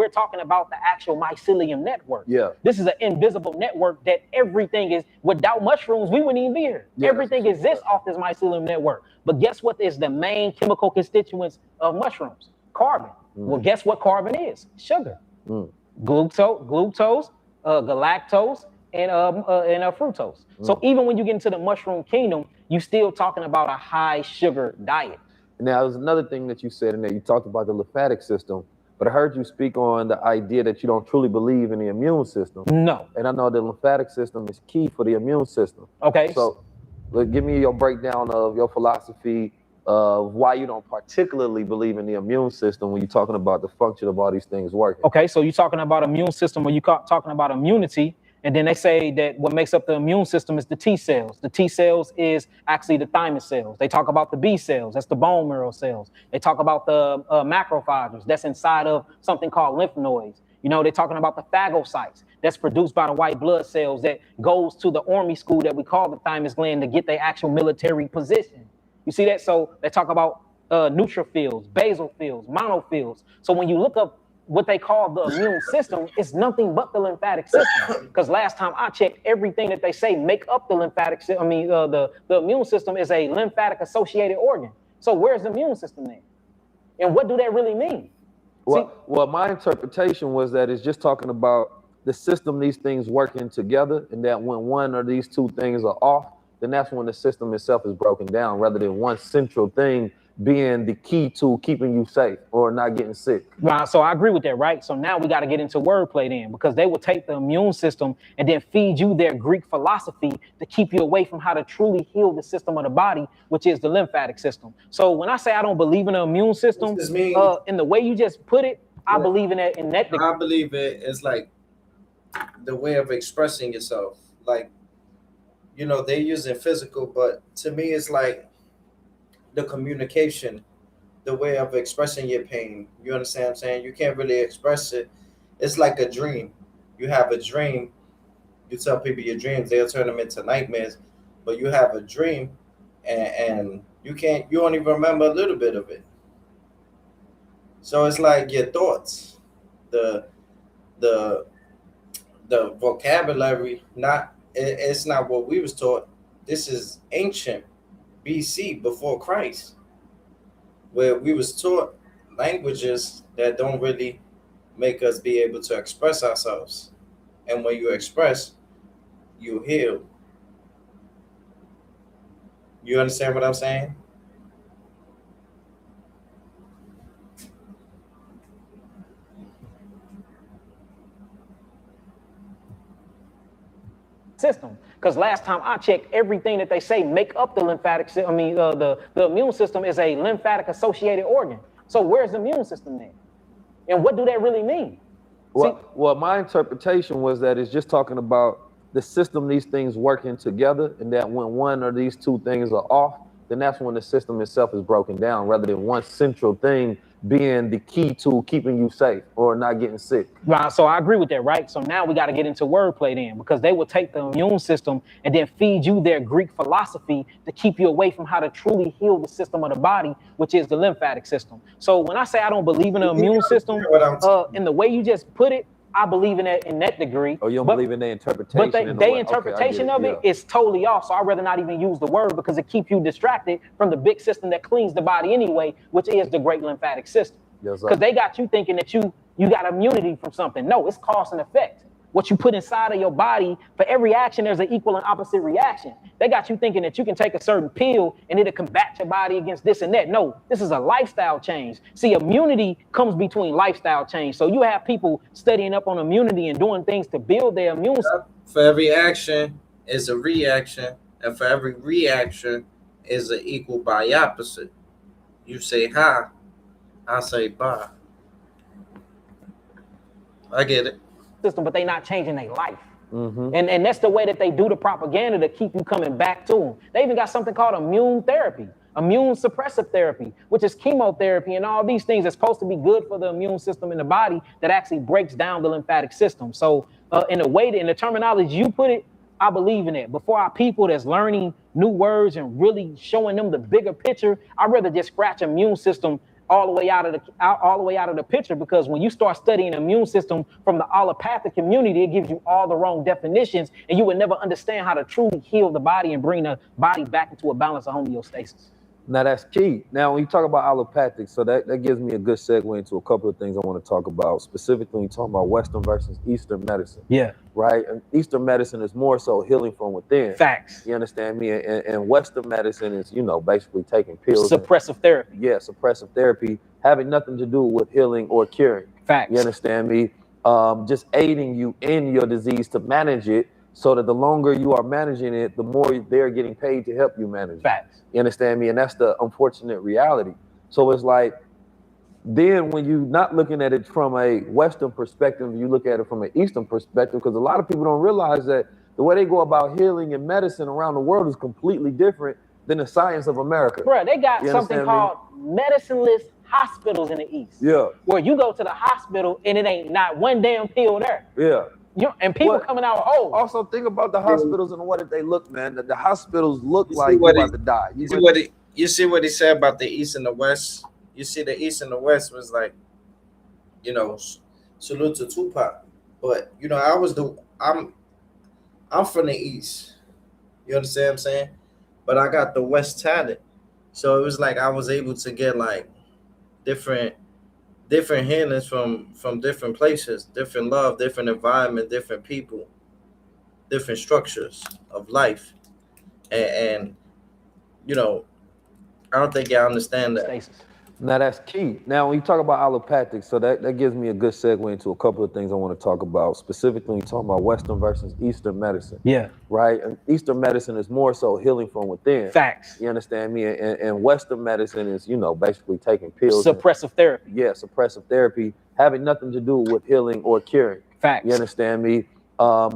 talking about the actual mycelium network. This is an invisible network that everything is. Without mushrooms, we wouldn't even be here. Everything exists off this mycelium network. But guess what is the main chemical constituents of mushrooms? Carbon. Well, guess what carbon is? Sugar. Glucose, galactose, and fructose. So even when you get into the mushroom kingdom, you still talking about a high sugar diet. Now, there's another thing that you said in there. You talked about the lymphatic system, but I heard you speak on the idea that you don't truly believe in the immune system. No. And I know the lymphatic system is key for the immune system. Okay. So give me your breakdown of your philosophy of why you don't particularly believe in the immune system when you're talking about the function of all these things working. Okay, so you're talking about immune system, or you're talking about immunity, and then they say that what makes up the immune system is the T cells. The T cells is actually the thymus cells. They talk about the B cells, that's the bone marrow cells. They talk about the macrophages, that's inside of something called lymph nodes. They're talking about the phagocytes, that's produced by the white blood cells that goes to the army school that we call the thymus gland to get their actual military position. You see that? So they talk about neutrophils, basophils, monophils. So when you look up what they call the immune system, it's nothing but the lymphatic system. Because last time I checked, everything that they say make up the lymphatic system, the immune system is a lymphatic associated organ. So where's the immune system then? And what do that really mean? Well, my interpretation was that it's just talking about the system, these things working together, and that when one or these two things are off, then that's when the system itself is broken down, rather than one central thing being the key to keeping you safe or not getting sick. Wow, so I agree with that, right? So now we got to get into wordplay then, because they will take the immune system and then feed you their Greek philosophy to keep you away from how to truly heal the system of the body, which is the lymphatic system. So when I say I don't believe in the immune system, in the way you just put it, I believe in that. I believe it is like the way of expressing yourself. Like, you know, they're using physical, but to me, it's like the communication, the way of expressing your pain. You understand what I'm saying? You can't really express it. It's like a dream. You have a dream. You tell people your dreams, they'll turn them into nightmares. But you have a dream, and you only remember a little bit of it. So it's like your thoughts, the the the vocabulary. It's not what we was taught. This is ancient BC, before Christ, where we was taught languages that don't really make us be able to express ourselves. And when you express, you heal. You understand what I'm saying? System, because last time I checked, everything that they say make up the lymphatic system. I mean, the immune system is a lymphatic associated organ. So where's the immune system then? And what do that really mean? Well, my interpretation was that it's just talking about the system, these things working together, and that when one or these two things are off, then that's when the system itself is broken down, rather than one central thing being the key to keeping you safe or not getting sick. Right, so I agree with that, right? So now we got to get into wordplay then, because they will take the immune system and then feed you their Greek philosophy to keep you away from how to truly heal the system of the body, which is the lymphatic system. So when I say I don't believe in the immune system, in the way you just put it, I believe in that degree. Oh, you don't believe in their interpretation? But their interpretation of it is totally off. So I'd rather not even use the word, because it keeps you distracted from the big system that cleans the body anyway, which is the great lymphatic system. Because they got you thinking that you got immunity from something. No, it's cause and effect. What you put inside of your body, for every action, there's an equal and opposite reaction. They got you thinking that you can take a certain pill and it'll combat your body against this and that. No, this is a lifestyle change. See, immunity comes between lifestyle change. So you have people studying up on immunity and doing things to build their immune system. For every action is a reaction, and for every reaction is an equal by opposite. You say hi, I say bye. I get it. System, but they not changing their life. And that's the way that they do the propaganda to keep you coming back to them. They even got something called immune therapy, immune suppressive therapy, which is chemotherapy and all these things that's supposed to be good for the immune system in the body that actually breaks down the lymphatic system. So in the terminology you put it, I believe in it. But for our people that's learning new words and really showing them the bigger picture, I'd rather just scratch immune system all the way out of the picture, because when you start studying the immune system from the allopathic community, it gives you all the wrong definitions, and you would never understand how to truly heal the body and bring the body back into a balance of homeostasis. Now that's key. Now when you talk about allopathic, so that gives me a good segue into a couple of things I want to talk about, specifically when you talk about Western versus Eastern medicine. Yeah. Right? And Eastern medicine is more so healing from within. Facts. You understand me? And Western medicine is, basically taking pills. Suppressive therapy. Yeah, suppressive therapy, having nothing to do with healing or curing. Facts. You understand me? Just aiding you in your disease to manage it, so that the longer you are managing it, the more they're getting paid to help you manage it. Facts. You understand me? And that's the unfortunate reality. So it's like, then when you're not looking at it from a Western perspective, you look at it from an Eastern perspective, because a lot of people don't realize that the way they go about healing and medicine around the world is completely different than the science of America. Bro, they got something called medicineless hospitals in the East. Yeah. Where you go to the hospital and it ain't not one damn pill there. Yeah. And people coming out whole. Also, think about the hospitals and what they look, man. The hospitals look like you're about to die. You see what he said about the East and the West? You see, the East and the West was like, salute to Tupac. But I'm from the East. You understand what I'm saying? But I got the West talent. So it was like I was able to get like different healings from different places, different love, different environment, different people, different structures of life. And I don't think y'all understand that. Now that's key. Now when you talk about allopathic, so that gives me a good segue into a couple of things I want to talk about, specifically when you talk about Western versus Eastern medicine. Yeah. Right? And Eastern medicine is more so healing from within. Facts. You understand me? And Western medicine is, basically taking pills. Suppressive therapy. Yeah, suppressive therapy, having nothing to do with healing or curing. Facts. You understand me?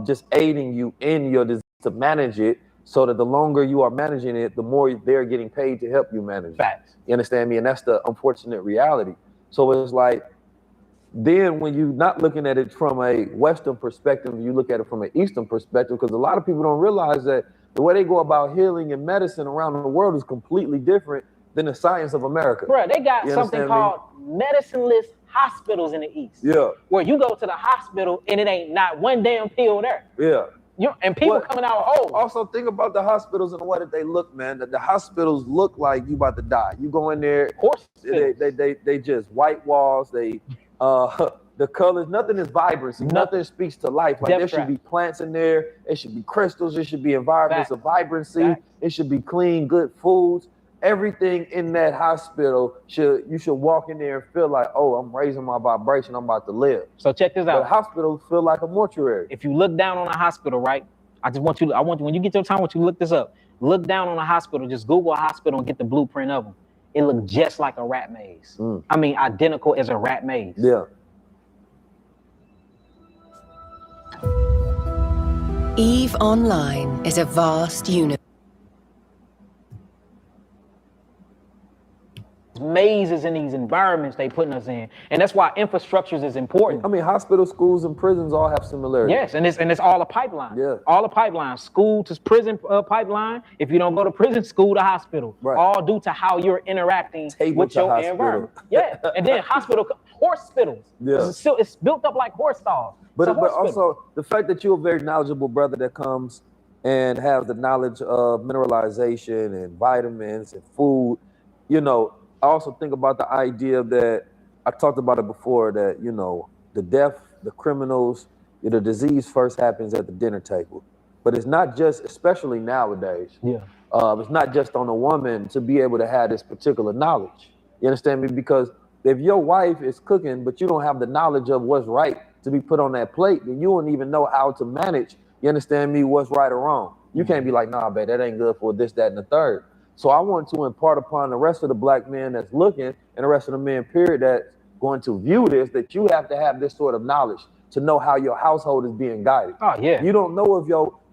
Just aiding you in your disease to manage it, so that the longer you are managing it, the more they're getting paid to help you manage it. Facts. You understand me? And that's the unfortunate reality. So it's like, then when you're not looking at it from a Western perspective, you look at it from an Eastern perspective, because a lot of people don't realize that the way they go about healing and medicine around the world is completely different than the science of America. Bro, they got You something understand called medicine-less hospitals in the East. Yeah. Where you go to the hospital and it ain't not one damn pill there. Yeah. And people coming out whole. Also, think about the hospitals and the way that they look, man. The hospitals look like you about to die. You go in there, they just white walls. They the colors, nothing is vibrancy. Nothing speaks to life. Like there should be plants in there. It should be crystals. It should be environments of vibrancy. It should be clean, good foods. Everything in that hospital you should walk in there and feel like, oh, I'm raising my vibration. I'm about to live. So check this out. But hospitals feel like a mortuary. If you look down on a hospital, right? I want you, when you get your time, I want you to look this up. Look down on a hospital, just Google a hospital and get the blueprint of them. It looked just like a rat maze. I mean, identical as a rat maze. Yeah. EVE Online is a vast universe. Mazes in these environments they putting us in, and that's why infrastructures is important. I mean, hospitals, schools, and prisons all have similarities. Yes, and it's all a pipeline. Yeah, all a pipeline. School to prison pipeline. If you don't go to prison, school to hospital. Right. All due to how you're interacting with your environment. Yeah, and then hospitals. Yeah, it's built up like horse stalls. But also the fact that you're a very knowledgeable brother that comes and has the knowledge of mineralization and vitamins and food, you know. I also think about the idea that I talked about it before, that, you know, the death, the criminals, the disease first happens at the dinner table. But it's not just, especially nowadays, it's not just on a woman to be able to have this particular knowledge. You understand me? Because if your wife is cooking, but you don't have the knowledge of what's right to be put on that plate, then you don't even know how to manage, you understand me, what's right or wrong. You can't be like, nah, babe, that ain't good for this, that, and the third. So I want to impart upon the rest of the black men that's looking, and the rest of the men, period, that's going to view this, that you have to have this sort of knowledge to know how your household is being guided. Oh, yeah. You don't know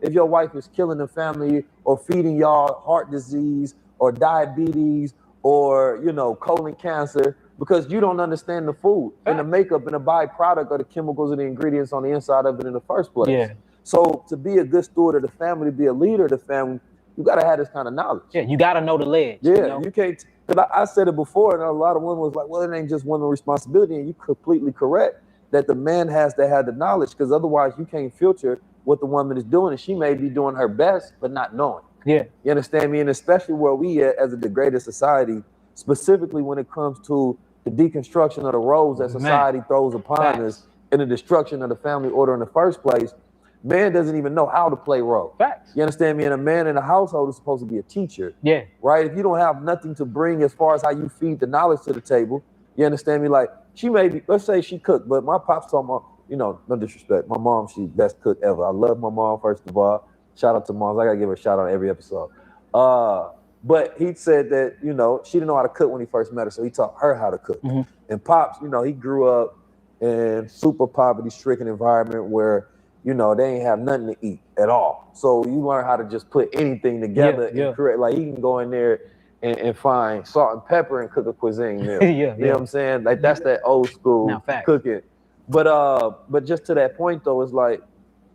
if your wife is killing the family or feeding y'all heart disease or diabetes or, you know, colon cancer, because you don't understand the food and the makeup and the byproduct of the chemicals and the ingredients on the inside of it in the first place. Yeah. So to be a good steward of the family, to be a leader of the family, you got to have this kind of knowledge. Yeah, you got to know the ledge. Yeah, you can't, because I said it before, and a lot of women was like, well, it ain't just women's responsibility, and you're completely correct that the man has to have the knowledge, because otherwise you can't filter what the woman is doing, and she may be doing her best, but not knowing. Yeah. You understand me? And especially where we at as a degraded society, specifically when it comes to the deconstruction of the roles that society throws upon us and the destruction of the family order in the first place, man doesn't even know how to play role. Facts. You understand me? And a man in a household is supposed to be a teacher. Yeah. Right? If you don't have nothing to bring as far as how you feed the knowledge to the table, you understand me? Like, she may be, let's say she cooked, but my pops told me, you know, no disrespect, my mom, she's best cook ever. I love my mom, first of all. Shout out to moms. I got to give her a shout out every episode. But he said that, you know, she didn't know how to cook when he first met her, so he taught her how to cook. Mm-hmm. And Pops, you know, he grew up in super poverty-stricken environment where, you know, they ain't have nothing to eat at all. So you learn how to just put anything together and create, like he can go in there and find salt and pepper and cook a cuisine meal. You know what I'm saying? Like that's that old school cooking. But just to that point though, it's like,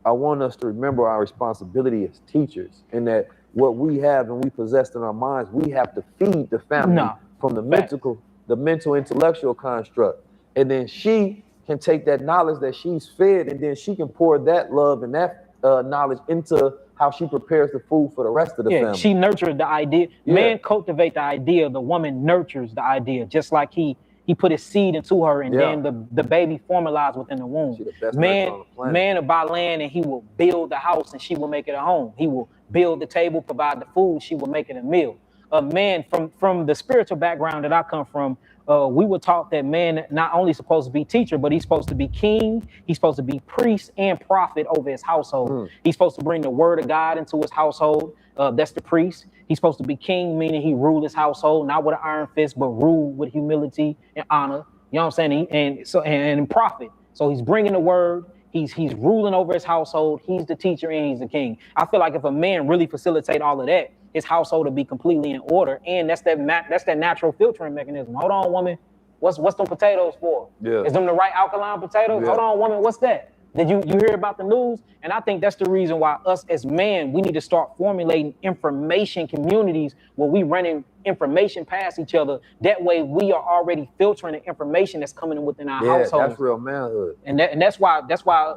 I want us to remember our responsibility as teachers, and that what we have and we possess in our minds, we have to feed the family from the mental, intellectual construct. And then she can take that knowledge that she's fed, and then she can pour that love and that knowledge into how she prepares the food for the rest of the family. She nurtured the idea. Man cultivate the idea, the woman nurtures the idea, just like he put his seed into her, and then the baby formalized within the womb. Man will buy land and he will build the house and she will make it a home. He will build the table, provide the food, she will make it a meal. Man, from the spiritual background that I come from, we were taught that man not only supposed to be teacher, but he's supposed to be king, he's supposed to be priest and prophet over his household. He's supposed to bring the word of God into his household. That's the priest. He's supposed to be king, meaning he rule his household, not with an iron fist, but rule with humility and honor. You know what I'm saying? And prophet. So he's bringing the word, He's ruling over his household. He's the teacher and he's the king. I feel like if a man really facilitate all of that, his household will be completely in order. And that's that natural filtering mechanism. Hold on, woman. What's them potatoes for? Yeah. Is them the right alkaline potatoes? Yeah. Hold on, woman. What's that? Did you hear about the news? And I think that's the reason why us as men, we need to start formulating information communities where we running information past each other. That way we are already filtering the information that's coming in within our household. Yeah, that's real manhood. And that's why,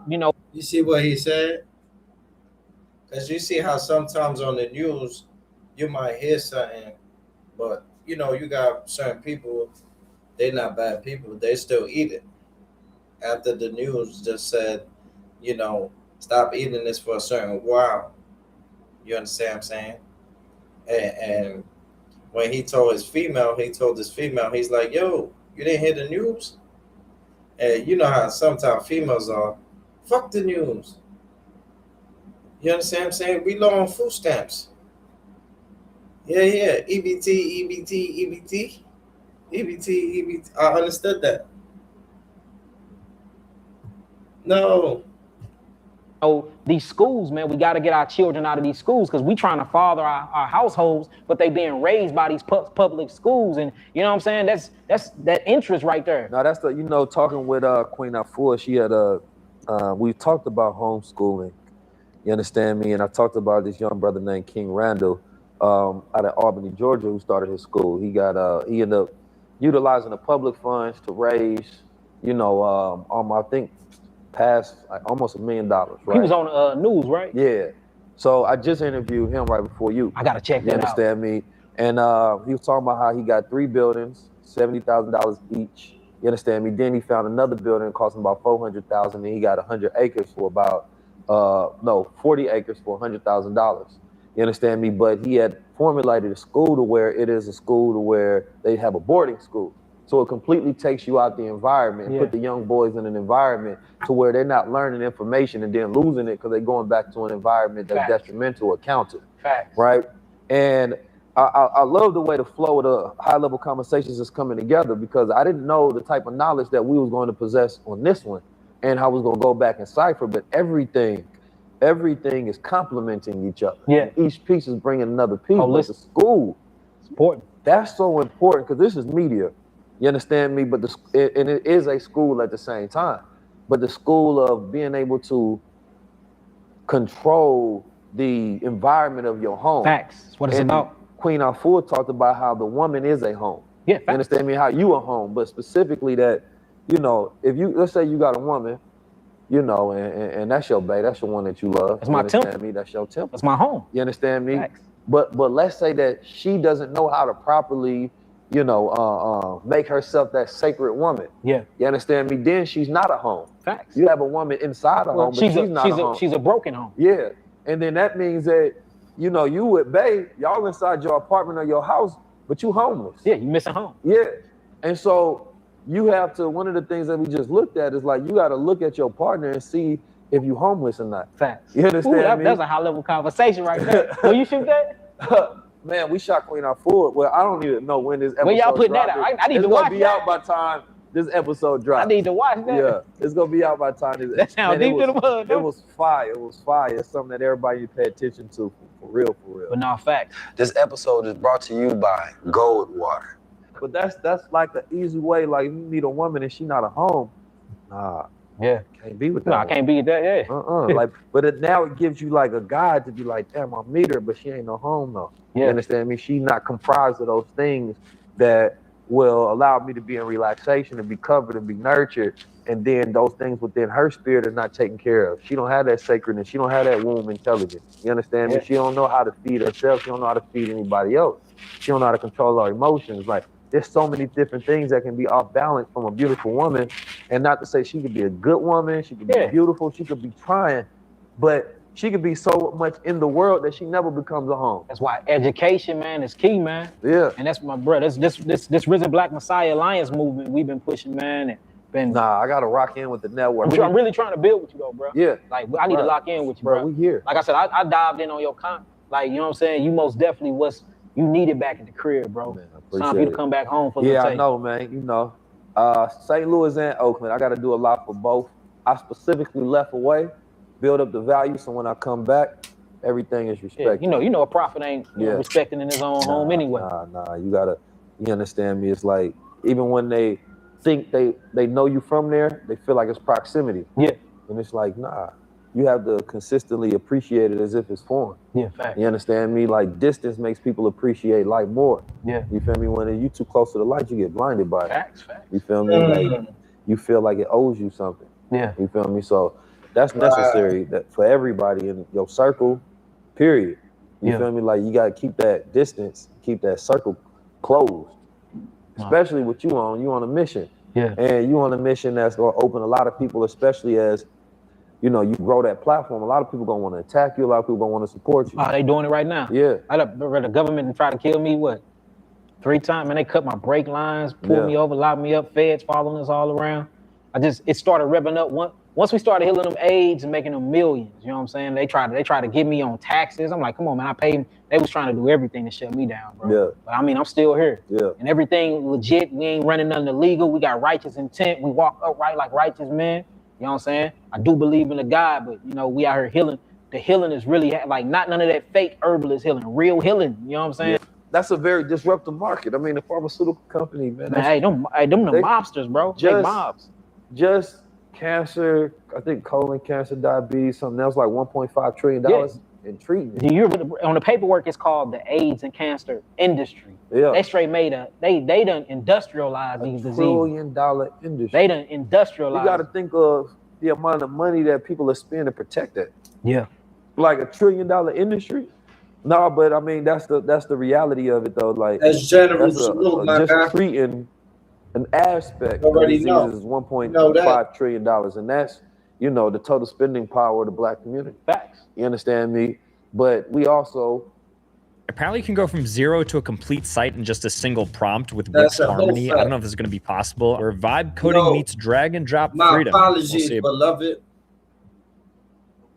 you know. You see what he said? Because you see how sometimes on the news, you might hear something, but, you know, you got certain people, they're not bad people, they still eat it. After the news just said, you know, stop eating this for a certain while. You understand what I'm saying? And when he told this female, he's like, yo, you didn't hear the news? And you know how sometimes females are, fuck the news. You understand what I'm saying? We low on food stamps. Yeah. EBT. I understood that. No. Oh, these schools, man, we got to get our children out of these schools because we trying to father our households, but they being raised by these public schools. And you know what I'm saying? That's that interest right there. No, that's the, you know, talking with Queen Afua, she had we talked about homeschooling. You understand me? And I talked about this young brother named King Randall out of Albany, Georgia, who started his school. He ended up utilizing the public funds to raise, you know, I think past like almost $1 million, right? He was on news, right? Yeah. So I just interviewed him right before you. I gotta check that out. You understand me? And he was talking about how he got 3 buildings, $70,000 each. You understand me? Then he found another building costing about $400,000, and he got 100 acres for about 40 acres for $100,000. You understand me? But he had formulated a school to where it is a school to where they have a boarding school. So it completely takes you out the environment and put the young boys in an environment to where they're not learning information and then losing it because they're going back to an environment that's detrimental or counter. Facts. Right? And I love the way the flow of the high-level conversations is coming together because I didn't know the type of knowledge that we was going to possess on this one and how we was going to go back and cipher, but everything is complementing each other. Yeah. Each piece is bringing another piece. Oh, but the school, it's important. That's so important because this is media. You understand me? But it is a school at the same time. But the school of being able to control the environment of your home. Facts. That's what it's about. Queen Afua talked about how the woman is a home. Yeah. You understand me? How you a home, but specifically that, you know, if you, let's say you got a woman, you know, and that's your bae, that's the one that you love. That's my temple. Me? That's your temple. That's my home. You understand me? Facts. But let's say that she doesn't know how to properly, you know, make herself that sacred woman. Yeah. You understand me? Then she's not a home. Facts. You have a woman inside a home, but she's not a home. She's a broken home. Yeah. And then that means that, you know, you with bae, y'all inside your apartment or your house, but you homeless. Yeah, you missing home. Yeah. And so you have to, one of the things that we just looked at is like, you got to look at your partner and see if you homeless or not. Facts. You understand me? That's a high level conversation right there. Will you shoot that? Man, we shot Queen Afua. Well, I don't even know when this episode When y'all putting that out? I need to watch that. It's going to be out by the time this episode drops. I need to watch that. Yeah, it's going to be out by the time this. That sounds deep in the mud. It was fire. It was fire. It's something that everybody need to pay attention to for real, for real. But no, facts. This episode is brought to you by Goldwater. But that's like the easy way. Like, if you meet a woman and she not a home, nah. Yeah. Can't be with that. No, I can't be with that, yeah. Like, but now it gives you like a guide to be like, damn, I meet her, but she ain't no home though. Yeah. You understand me? She's not comprised of those things that will allow me to be in relaxation and be covered and be nurtured. And then those things within her spirit are not taken care of. She don't have that sacredness. She don't have that womb intelligence. You understand me? She don't know how to feed herself. She don't know how to feed anybody else. She don't know how to control her emotions. Like, there's so many different things that can be off balance from a beautiful woman. And not to say she could be a good woman, she could be beautiful, she could be trying, but she could be so much in the world that she never becomes a home. That's why education, man, is key, man. Yeah. And that's my brother. This Risen Black Messiah Alliance movement we've been pushing, man. And been. Nah, I gotta rock in with the network. I'm really trying to build with you though, bro. Yeah. Like, I need to lock in with you, bro. We here. Like I said, I dived in on your like, you know what I'm saying? You most definitely you needed back at the crib, bro. Man, it's time for you to come back home for the I know, man. You know, St. Louis and Oakland, I got to do a lot for both. I specifically left away, build up the value, so when I come back, everything is respected. Yeah, you know a prophet ain't respecting in his own home anyway. Nah, you understand me? It's like, even when they think they know you from there, they feel like it's proximity. Yeah. And it's like, nah, you have to consistently appreciate it as if it's foreign. Yeah, fact. You understand me? Like, distance makes people appreciate light more. Yeah. You feel me? When you too close to the light, you get blinded by it. Facts. You feel me? Like, you feel like it owes you something. Yeah. You feel me? So that's necessary that for everybody in your circle, period. You feel me? Like, you gotta keep that distance, keep that circle closed. Especially what you on a mission. Yeah. And you on a mission that's gonna open a lot of people, especially as, you know, you grow that platform. A lot of people gonna want to attack you. A lot of people gonna want to support you. Oh, they doing it right now. Yeah. The government tried to kill me, what, 3 times? Man, they cut my brake lines, pulled me over, locked me up, feds following us all around. It started revving up. Once we started healing them AIDS and making them millions, you know what I'm saying? They tried to get me on taxes. I'm like, come on, man, I paid them. They was trying to do everything to shut me down, bro. Yeah. But I mean, I'm still here. Yeah. And everything legit. We ain't running nothing illegal. We got righteous intent. We walk upright like righteous men. You know what I'm saying? I do believe in the God, but, you know, we out here healing. The healing is really like not none of that fake herbalist healing, real healing. You know what I'm saying? Yeah. That's a very disruptive market. I mean, the pharmaceutical company, man. Them the mobsters, bro. They mobs. Just cancer, I think colon cancer, diabetes, something else like $1.5 trillion in treatment. On the paperwork, it's called the AIDS and cancer industry. Yeah. They straight made they done industrialized these diseases. $1 trillion industry. They done industrialized. You got to think of the amount of money that people are spending to protect that. Yeah. Like $1 trillion industry. No, but I mean that's the reality of it though. Like that's general salute, my just guy. treating an aspect Already of disease know. is $1.5 trillion, and that's, you know, the total spending power of the Black community. Facts. You understand me? But we also apparently you can go from 0 to a complete site in just a single prompt with That's Wix a whole Harmony. I fact. don't know if this is going to be possible. Or vibe coding meets drag and drop My freedom. apologies, We'll see. beloved.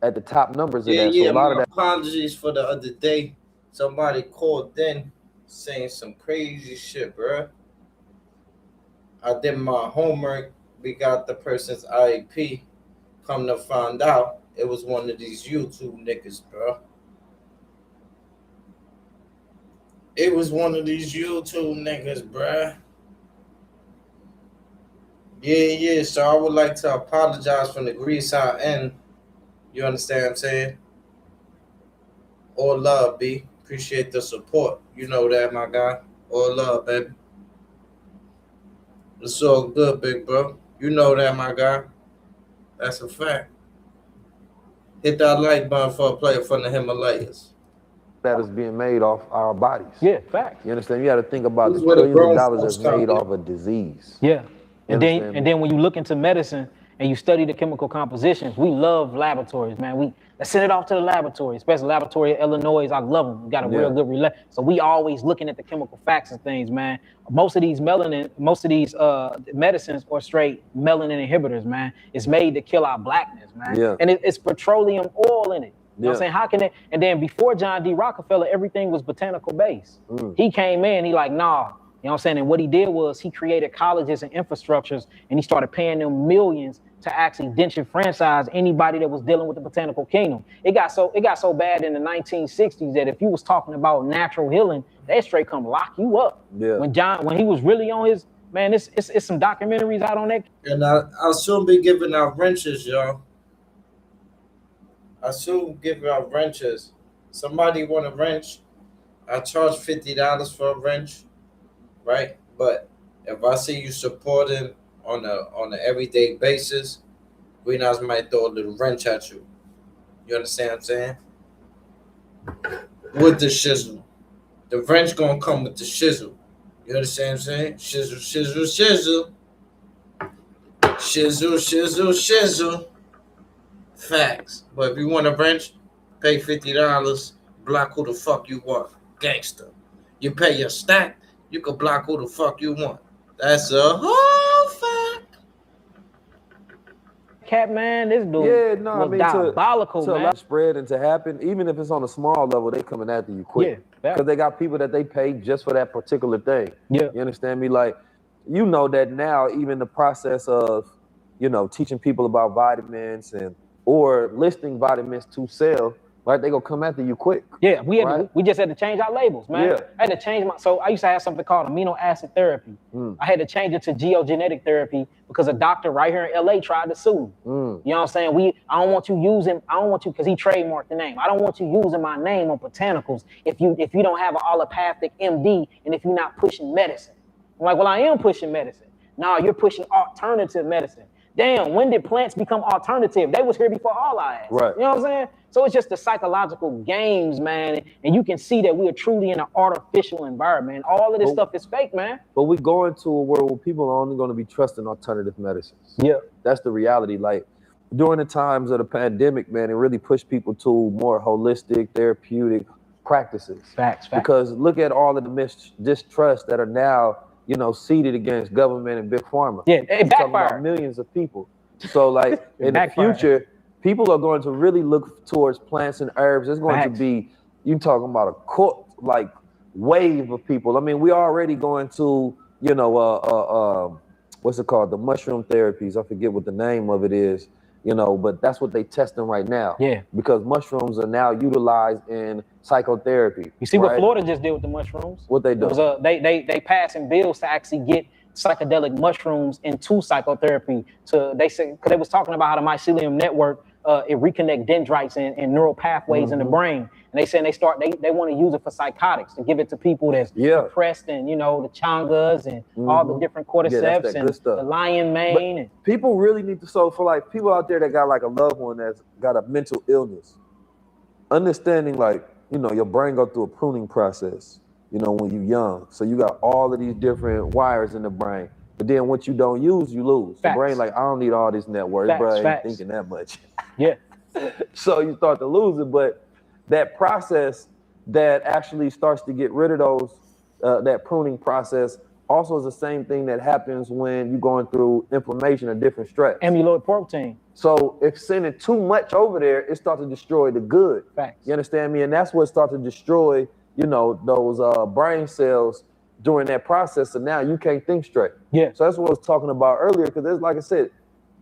At the top numbers of Yeah, that. yeah. So a lot My of that. apologies for the other day. Somebody called in saying some crazy shit, bruh. I did my homework. We got the person's IEP. Come to find out, it was one of these YouTube niggas, bro. It was one of these YouTube niggas, bruh. Yeah. So I would like to apologize from the Greaside end. You understand what I'm saying? All love, B. Appreciate the support. You know that, my guy. All love, baby. It's all good, big bro. You know that, my guy. That's a fact. Hit that like button for a player from the Himalayas. That is being made off our bodies. Yeah, fact. You understand? You got to think about This the is where the trillions of grown dollars folks that's made come in. off of disease. Yeah. You And understand me? then when you look into medicine and you study the chemical compositions, we love laboratories, man. Let's send it off to the laboratory, especially laboratory in Illinois. I love them. We got a real good relation. So we always looking at the chemical facts and things, man. Most of these medicines are straight melanin inhibitors, man. It's made to kill our blackness, man. Yeah. And it's petroleum oil in it. You know what I'm Yeah. saying? How can it? And then before John D. Rockefeller, everything was botanical based. He came in, he like, nah. You know what I'm saying? And what he did was he created colleges and infrastructures, and he started paying them millions to actually disenfranchise anybody that was dealing with the botanical kingdom. It got so bad in the 1960s that if you was talking about natural healing, they straight come lock you up. Yeah. When he was really on his, man, it's some documentaries out on that. And I'll soon be giving out wrenches, y'all. I'll soon give out wrenches. Somebody want a wrench? I charge $50 for a wrench, right? But if I see you supporting on an everyday basis, Green Eyes might throw a little wrench at you. You understand what I'm saying? With the shizzle. The wrench gonna come with the shizzle. You understand what I'm saying? Shizzle, shizzle, shizzle. Shizzle, shizzle, shizzle. Facts. But if you want a wrench, pay $50. Block who the fuck you want. Gangster. You pay your stack, you can block who the fuck you want. That's a whole fact. Cat, man, this dude was diabolical, to man. allow spread and to happen, even if it's on a small level, they coming after you quick. Yeah, because they got people that they pay just for that particular thing. Yeah. You understand me? Like, you know that now, even the process of teaching people about vitamins or listing vitamins to sell, right? They gonna come after you quick. Yeah, right? we just had to change our labels, man. Yeah. I had to change so I used to have something called amino acid therapy. I had to change it to geogenetic therapy because a doctor right here in LA tried to sue me. You know what I'm saying? I don't want you, because he trademarked the name. I don't want you using my name on botanicals if you don't have an allopathic MD and if you're not pushing medicine. I'm like, well, I am pushing medicine. No, you're pushing alternative medicine. Damn, when did plants become alternative? They was here before all our ass. Right. You know what I'm saying? So it's just the psychological games, man. And you can see that we are truly in an artificial environment. All of this stuff is fake, man. But we go into a world where people are only going to be trusting alternative medicines. Yeah. That's the reality. Like during the times of the pandemic, man, it really pushed people to more holistic, therapeutic practices. Facts. Because look at all of the distrust that are now, seated against government and big pharma. Yeah, it backfired. Millions of people. So like in the future, people are going to really look towards plants and herbs. It's going to be, you talking about a like wave of people. I mean, we already going to, what's it called? The mushroom therapies. I forget what the name of it is, but that's what they testing right now. Yeah. Because mushrooms are now utilized in psychotherapy. You see what Florida just did with the mushrooms? What they do? It was, they passing bills to actually get psychedelic mushrooms into psychotherapy. They said, because they was talking about how the mycelium network, it reconnect dendrites and neural pathways in the brain. And they saying they want to use it for psychotics, to give it to people that's depressed and, the changas and all the different cordyceps and the lion mane. And people really need to, so for like people out there that got like a loved one that's got a mental illness, understanding like, your brain go through a pruning process, when you're young. So you got all of these different wires in the brain. But then what you don't use, you lose. The brain like, I don't need all this network. Bro, ain't thinking that much. Yeah. So you start to lose it. But that process that actually starts to get rid of those, that pruning process also is the same thing that happens when you're going through inflammation or different stress. Amyloid protein. So if sending too much over there, it starts to destroy the good. Facts. You understand me? And that's what starts to destroy, those brain cells during that process. So now you can't think straight. Yeah. So that's what I was talking about earlier, because there's, like I said,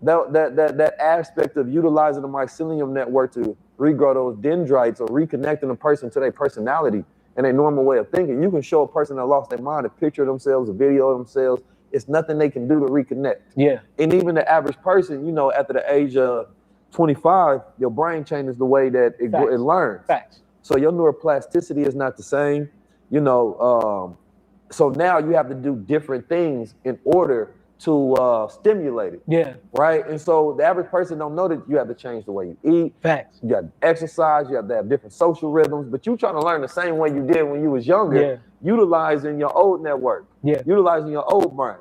that aspect of utilizing the mycelium network to regrow those dendrites or reconnecting a person to their personality and their normal way of thinking. You can show a person that lost their mind a picture of themselves, a video of themselves. It's nothing they can do to reconnect. Yeah. And even the average person, after the age of 25, your brain changes the way that it learns. Facts. So your neuroplasticity is not the same. So now you have to do different things in order to stimulate it. Yeah. Right? And so the average person don't know that you have to change the way you eat. Facts. You got to exercise. You have to have different social rhythms. But you trying to learn the same way you did when you was younger, utilizing your old network, utilizing your old brain.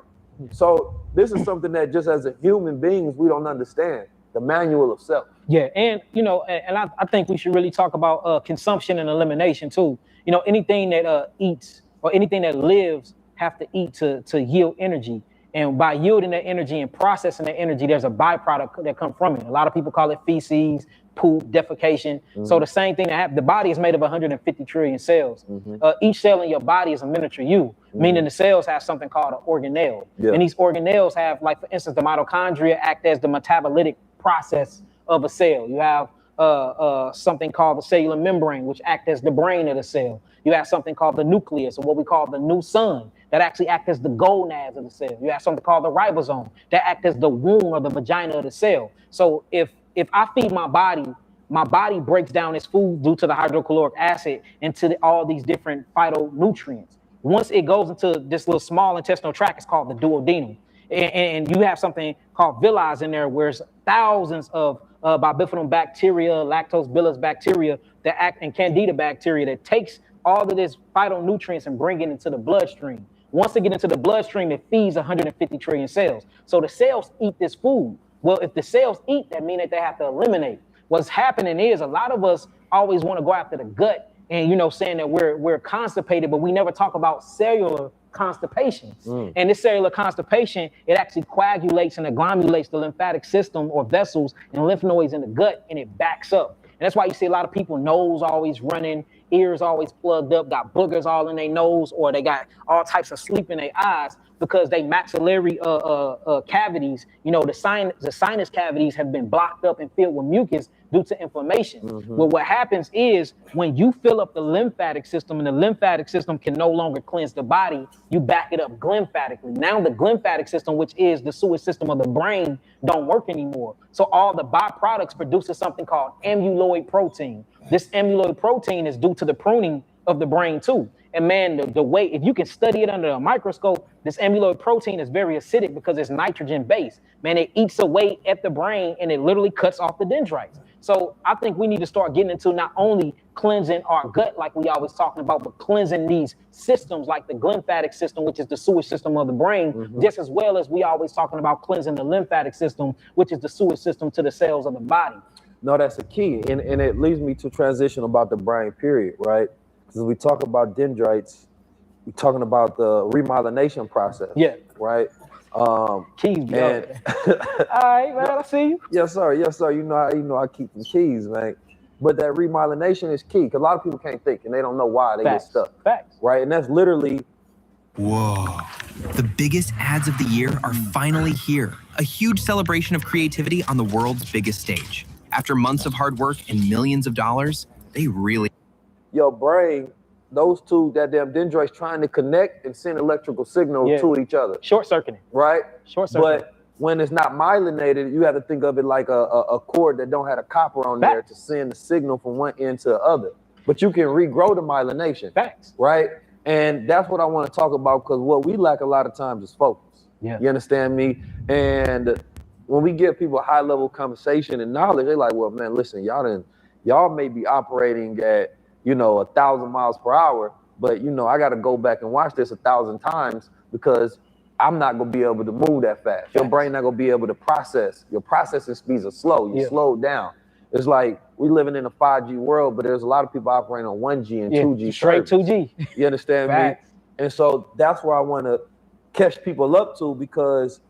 So this is something that just as a human beings, we don't understand, the manual of self. Yeah, and I think we should really talk about consumption and elimination too. Anything that eats or anything that lives have to eat to yield energy. And by yielding that energy and processing that energy, there's a byproduct that comes from it. A lot of people call it feces, poop, defecation. So the same thing that happens, the body is made of 150 trillion cells. Each cell in your body is a miniature you, meaning the cells have something called an organelle. And these organelles have, like, for instance, the mitochondria act as the metabolitic process of a cell. You have something called the cellular membrane, which act as the brain of the cell. You have something called the nucleus, or what we call the new sun, that actually act as the gonads of the cell. You have something called the ribosome, that act as the womb or the vagina of the cell. So if I feed my body breaks down its food due to the hydrochloric acid into all these different phytonutrients. Once it goes into this little small intestinal tract, it's called the duodenum. And you have something called villi in there, where it's thousands of bifidobacteria, bacteria, lactobacillus bacteria that act, and candida bacteria that takes all of this phytonutrients and bring it into the bloodstream. Once they get into the bloodstream, it feeds 150 trillion cells. So the cells eat this food. Well, if the cells eat, that means that they have to eliminate. What's happening is a lot of us always want to go after the gut and, saying that we're constipated, but we never talk about cellular constipation. And this cellular constipation, it actually coagulates and agglomerates the lymphatic system or vessels and lymph nodes in the gut, and it backs up. And that's why you see a lot of people nose always running ears always plugged up, got boogers all in their nose, or they got all types of sleep in their eyes because they maxillary cavities, you know, the sinus cavities have been blocked up and filled with mucus due to inflammation. Well, what happens is when you fill up the lymphatic system and the lymphatic system can no longer cleanse the body, you back it up glymphatically. Now the glymphatic system, which is the sewage system of the brain, don't work anymore. So all the byproducts produces something called amyloid protein. This amyloid protein is due to the pruning of the brain too. And man, the way, if you can study it under a microscope, this amyloid protein is very acidic because it's nitrogen based. Man, it eats away at the brain and it literally cuts off the dendrites. So I think we need to start getting into not only cleansing our gut like we always talking about, but cleansing these systems like the glymphatic system, which is the sewage system of the brain, just as well as we always talking about cleansing the lymphatic system, which is the sewage system to the cells of the body. No, that's a key. And it leads me to transition about the brain, period, right? Because we talk about dendrites, we're talking about the remyelination process. Yeah. Right? Keys, bro. All right, man, I see you. Yes, sir. Yes, sir. You know I keep them keys, man. But that remyelination is key because a lot of people can't think and they don't know why they get stuck. Facts. Right? And that's literally. Whoa. The biggest ads of the year are finally here. A huge celebration of creativity on the world's biggest stage. After months of hard work and millions of dollars, they really. Your brain, those two goddamn dendrites trying to connect and send electrical signals to each other. Short circuiting. Right? Short circuiting. But when it's not myelinated, you have to think of it like a cord that don't have a copper on there to send the signal from one end to the other. But you can regrow the myelination. Facts. Right? And that's what I want to talk about because what we lack a lot of times is focus. Yeah. You understand me? And when we give people high level conversation and knowledge, they're like, well, man, listen, y'all may be operating at, 1,000 miles per hour, but I got to go back and watch this 1,000 times because I'm not going to be able to move that fast. Your brain not going to be able to process. Your processing speeds are slow. You slow down. It's like we living in a 5G world, but there's a lot of people operating on 1G and 2G. Straight service. 2G. You understand me? And so that's where I want to catch people up to because,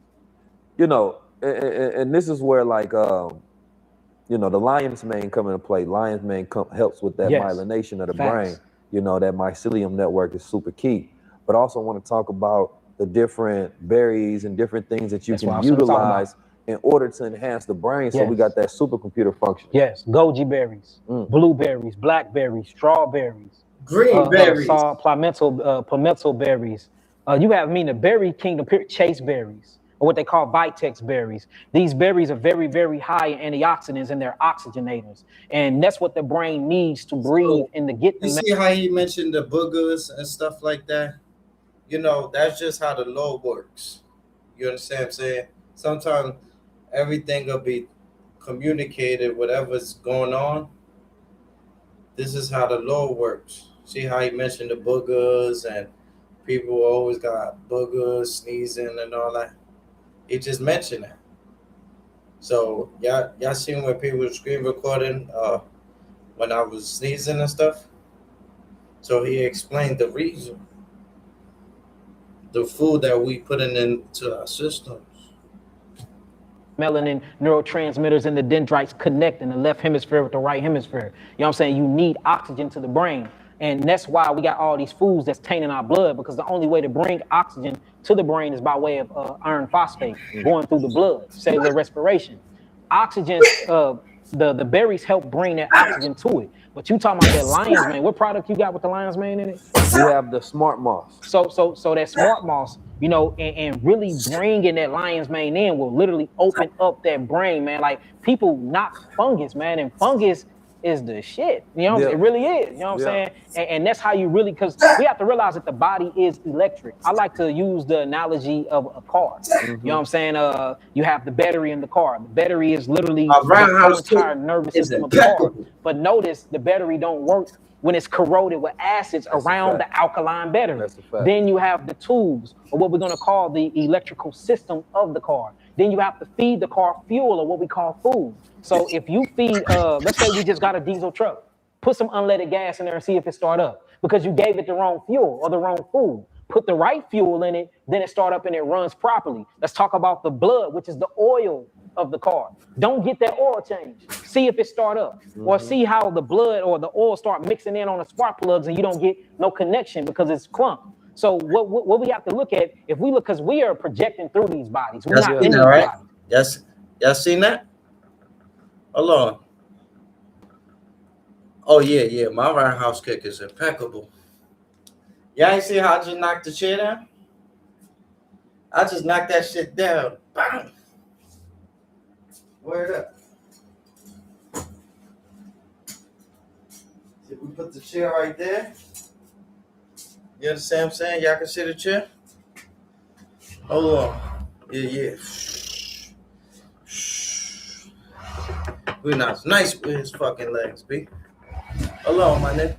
and this is where like, the lion's mane come into play. Lion's mane helps with that myelination of the brain. That mycelium network is super key. But also want to talk about the different berries and different things that you can utilize in order to enhance the brain. So we got that supercomputer function. Yes, goji berries, blueberries, blackberries, strawberries, green berries, pimento berries. You have the berry kingdom, chase berries, or what they call vitex berries. These berries are very, very high in antioxidants and they're oxygenators. And that's what the brain needs to breathe and to get the. You see how he mentioned the boogers and stuff like that? That's just how the law works. You understand what I'm saying? Sometimes everything will be communicated, whatever's going on. This is how the law works. See how he mentioned the boogers and people always got boogers, sneezing and all that. He just mentioned that. So y'all seen when people were screen recording when I was sneezing and stuff? So he explained the reason. The food that we putting into our systems. Melanin neurotransmitters in the dendrites connect in the left hemisphere with the right hemisphere. You know what I'm saying? You need oxygen to the brain. And that's why we got all these foods that's tainting our blood because the only way to bring oxygen to the brain is by way of iron phosphate going through the blood, cellular respiration. Oxygen, the berries help bring that oxygen to it. But you talking about that lion's mane? What product you got with the lion's mane in it? We have the smart moss. So that smart moss, and really bringing that lion's mane in will literally open up that brain, man. Like people knock fungus, man, and fungus is the shit. It really is. You know what I'm saying? And that's how you really, because we have to realize that the body is electric. I like to use the analogy of a car. You know what I'm saying? You have the battery in the car. The battery is literally the entire nervous system of the car. But notice the battery don't work when it's corroded with acids around the alkaline battery. Then you have the tubes, or what we're going to call the electrical system of the car. Then you have to feed the car fuel, or what we call food. So if you feed, let's say we just got a diesel truck, put some unleaded gas in there and see if it start up because you gave it the wrong fuel or the wrong food. Put the right fuel in it, then it start up and it runs properly. Let's talk about the blood, which is the oil of the car. Don't get that oil change. See if it start up, or see how the blood or the oil start mixing in on the spark plugs, and you don't get no connection because it's clumped. So what we have to look at, if we look, because we are projecting through these bodies, we're not in these right? bodies. Yes, y'all seen that? Hold on. Oh yeah, my roundhouse kick is impeccable. Y'all ain't see how I just knocked the chair down? I just knocked that shit down. Bam! Word up. See, we put the chair right there. You understand what I'm saying? Y'all can see the chair? Hold on. Yeah. We not nice with his fucking legs, B. Hold on, my nigga.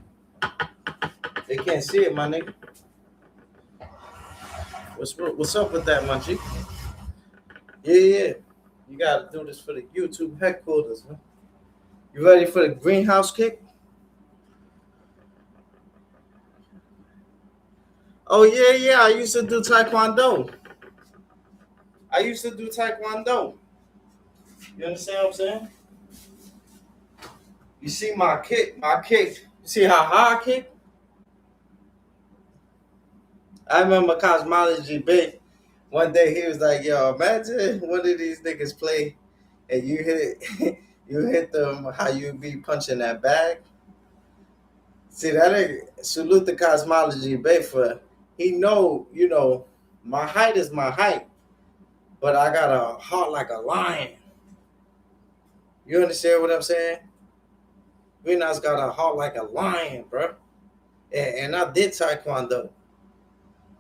They can't see it, my nigga. What's up with that, my G? Yeah. You gotta do this for the YouTube headquarters, man. You ready for the greenhouse kick? Oh yeah. I used to do Taekwondo. You understand what I'm saying? You see my kick. You see how high I kick? I remember Cosmology Big. One day he was like, yo, imagine one of these niggas play and you hit them how you be punching that bag. See, that nigga, salute the Cosmology Bay for, he know, my height is my height, but I got a heart like a lion. You understand what I'm saying? Greenhouse got a heart like a lion, bro. And I did Taekwondo.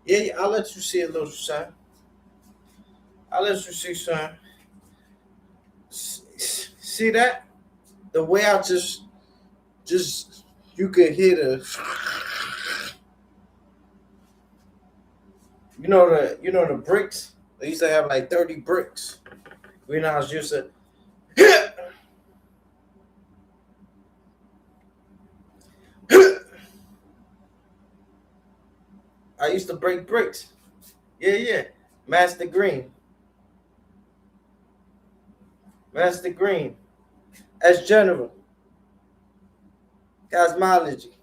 Yeah, I'll let you see a little, son. I'll let you see, son. See that? The way I just you could hear the, you know the bricks. They used to have like 30 bricks. Greenhouse used to hit. I used to break bricks. Yeah. Master Green. As General. Cosmology.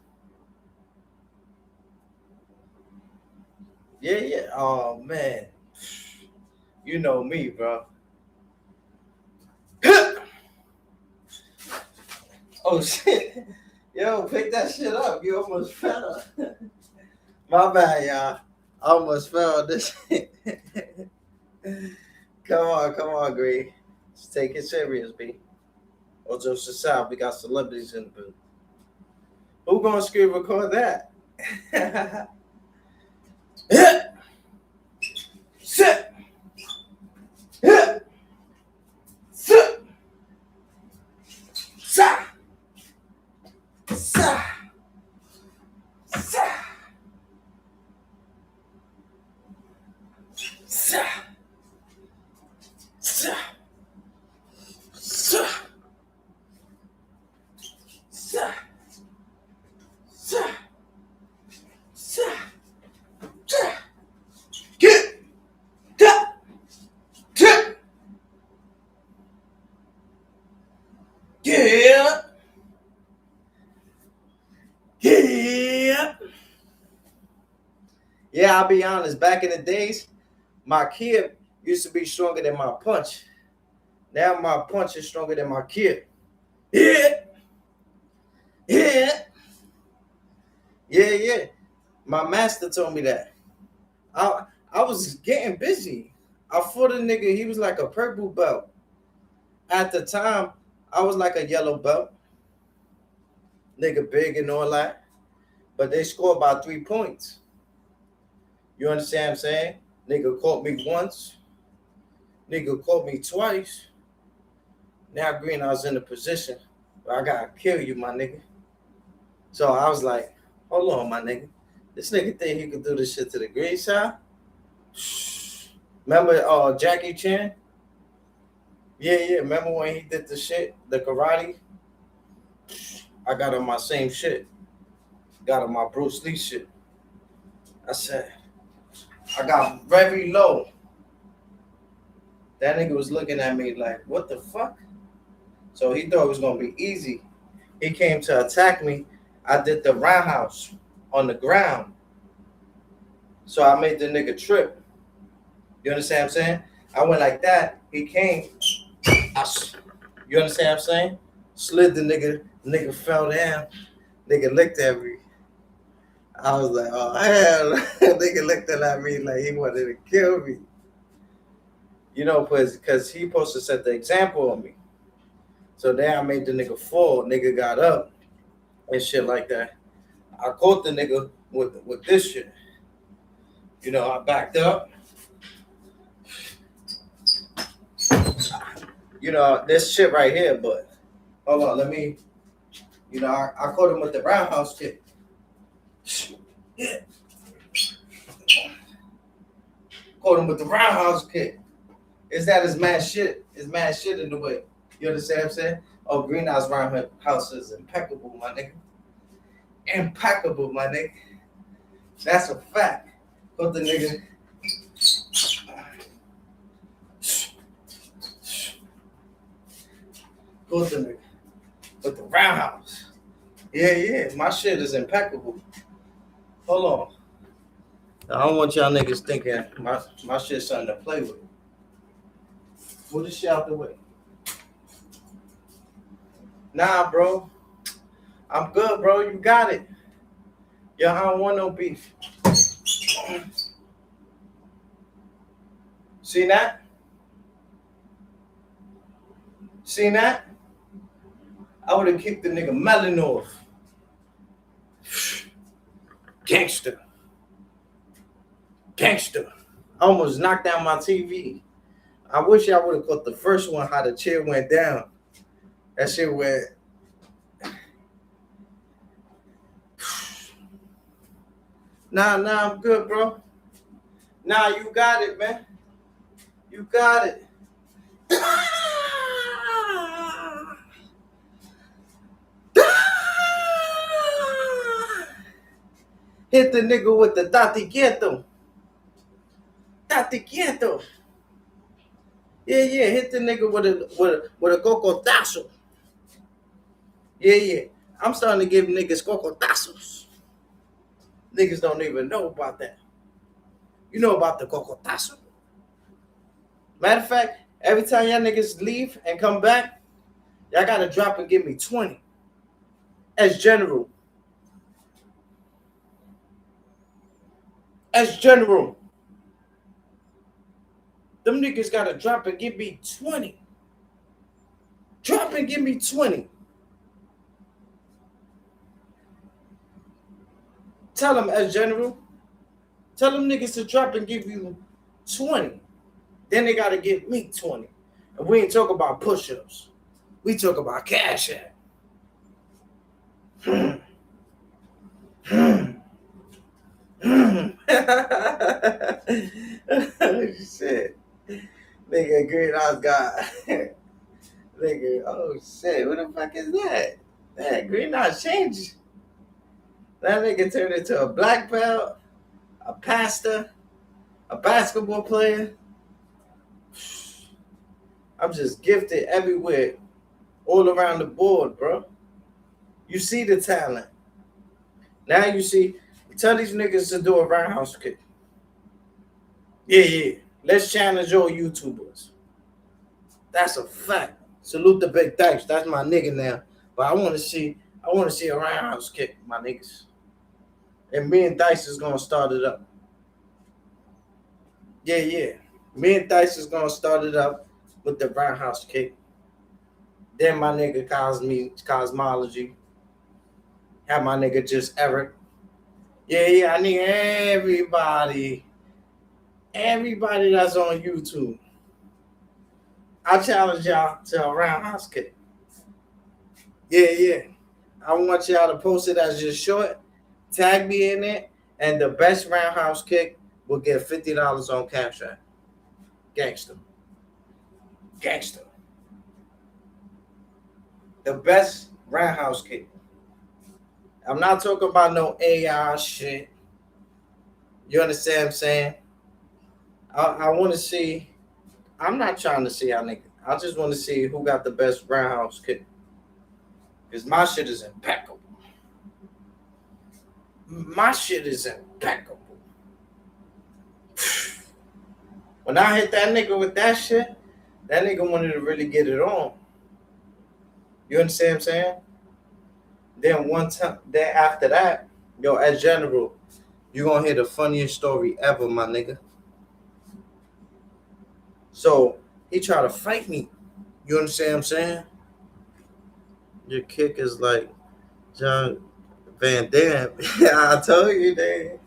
Yeah. Oh man. You know me, bro. Oh shit. Yo, pick that shit up. You almost fell. My bad, y'all. I almost fell on this shit. Come on, Green. Let's take it serious, B. Ojo South, we got celebrities in the booth. Who gonna screen record that? Sit. Sa. Yeah, I'll be honest. Back in the days, my kid used to be stronger than my punch. Now my punch is stronger than my kid. Yeah. My master told me that. I was getting busy. I fought a nigga. He was like a purple belt. At the time, I was like a yellow belt. Nigga big and all that. But they scored by 3 points. You understand what I'm saying? Nigga caught me once. Nigga caught me twice. Now Green, I was in a position where I gotta kill you, my nigga. So I was like, hold on, my nigga. This nigga think he could do this shit to the green side? Remember Jackie Chan? Yeah. Remember when he did the shit, the karate? I got on my same shit. Got on my Bruce Lee shit. I said, I got very low. That nigga was looking at me like, what the fuck? So he thought it was gonna be easy. He came to attack me. I did the roundhouse on the ground. So I made the nigga trip. You understand what I'm saying? I went like that. He came. You understand what I'm saying? Slid the nigga fell down. Nigga looked at me. I was like, oh hell. Nigga looked at me like he wanted to kill me. You know, because he supposed to set the example on me. So then I made the nigga fall. Nigga got up and shit like that. I caught the nigga with this shit. You know, I backed up. You know, this shit right here, but hold on, let me, you know, I caught him with the roundhouse kick. Yeah. Caught him with the roundhouse kick. Is that his mad shit? His mad shit in the way. You understand what I'm saying? Oh, Greenhouse roundhouse is impeccable, my nigga. Impeccable, my nigga. That's a fact. Caught the nigga. Caught the nigga with the roundhouse. Yeah, my shit is impeccable. Hold on. I don't want y'all niggas thinking my shit's something to play with. Move this shit out the way. Nah, bro. I'm good, bro. You got it. Yo, I don't want no beef. See that? See that? I would have kicked the nigga melon off. Gangster. Gangster. I almost knocked down my TV. I wish I would have caught the first one, how the chair went down. That shit went. Nah, I'm good, bro. Nah, you got it, man. You got it. Hit the nigga with the date quieto. Date quieto. Yeah, hit the nigga with a cocotazo. Yeah. I'm starting to give niggas cocotazos. Niggas don't even know about that. You know about the cocotazo. Matter of fact, every time y'all niggas leave and come back, y'all gotta drop and give me 20. As general. As general. Them niggas gotta drop and give me 20. Drop and give me 20. Tell them as general. Tell them niggas to drop and give you 20. Then they gotta give me 20. And we ain't talk about push-ups. We talk about cash app. Shit. Nigga, Greenhouse God. Nigga, oh shit, what the fuck is that? That Greenhouse changed. That nigga turned into a black belt, a pastor, a basketball player. I'm just gifted everywhere, all around the board, bro. You see the talent. Now you see, tell these niggas to do a roundhouse kick. Yeah. Let's challenge all YouTubers. That's a fact. Salute the Big Dice. That's my nigga now. But I want to see a roundhouse kick, my niggas. And me and Dice is gonna start it up. Yeah. Me and Dice is gonna start it up with the roundhouse kick. Then my nigga Cosmology. Have my nigga just Eric. Yeah, I need everybody that's on YouTube. I challenge y'all to a roundhouse kick. Yeah. I want y'all to post it as just short. Tag me in it, and the best roundhouse kick will get $50 on Cash App. Gangster. The best roundhouse kick. I'm not talking about no AI shit. You understand what I'm saying? I want to see I'm not trying to see how nigga. I just want to see who got the best roundhouse kick. Because my shit is impeccable. My shit is impeccable. When I hit that nigga with that shit, that nigga wanted to really get it on. You understand what I'm saying? Then one time, then after that, yo, as general, you gonna hear the funniest story ever, my nigga. So he tried to fight me. You understand what I'm saying? Your kick is like John Van Damme. I told you, that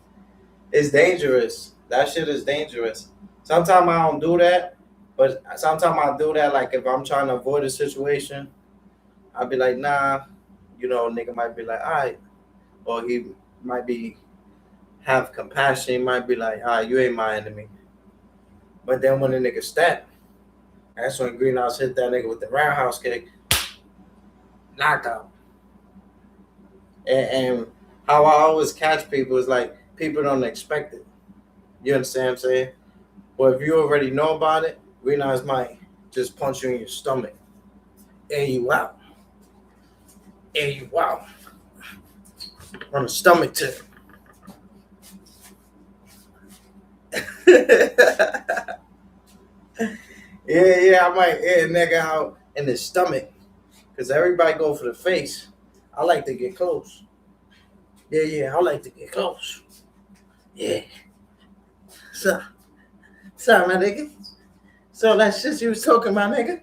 it's dangerous. That shit is dangerous. Sometimes I don't do that, but sometimes I do that. Like if I'm trying to avoid a situation, I'll be like, nah. You know, nigga might be like, all right, or he might be have compassion. He might be like, all right, you ain't my enemy. But then when the nigga step, that's when Greenhouse hit that nigga with the roundhouse kick, knockout. And how I always catch people is like people don't expect it. You understand what I'm saying? But if you already know about it, Greenhouse might just punch you in your stomach. And you out. And you out. On the stomach tip. Yeah, I might hit a nigga out in the stomach. Because everybody go for the face. I like to get close. Yeah, I like to get close. Yeah. So, my nigga. So that shit you was talking, my nigga.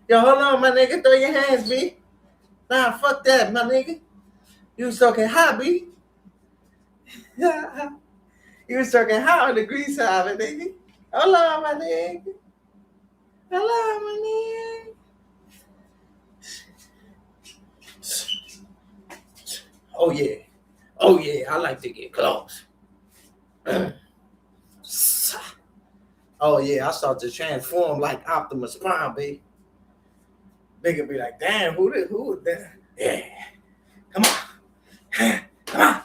Yo, hold on, my nigga. Throw your hands, B. Nah, fuck that, my nigga. You was talking high, B. You was talking high on the grease side, my nigga. Hold on, my nigga. Hold on, my nigga. Oh, yeah. I like to get close. Oh, yeah. I start to transform like Optimus Prime, B. Nigga be like, damn, who that? Yeah. Come on. Come on.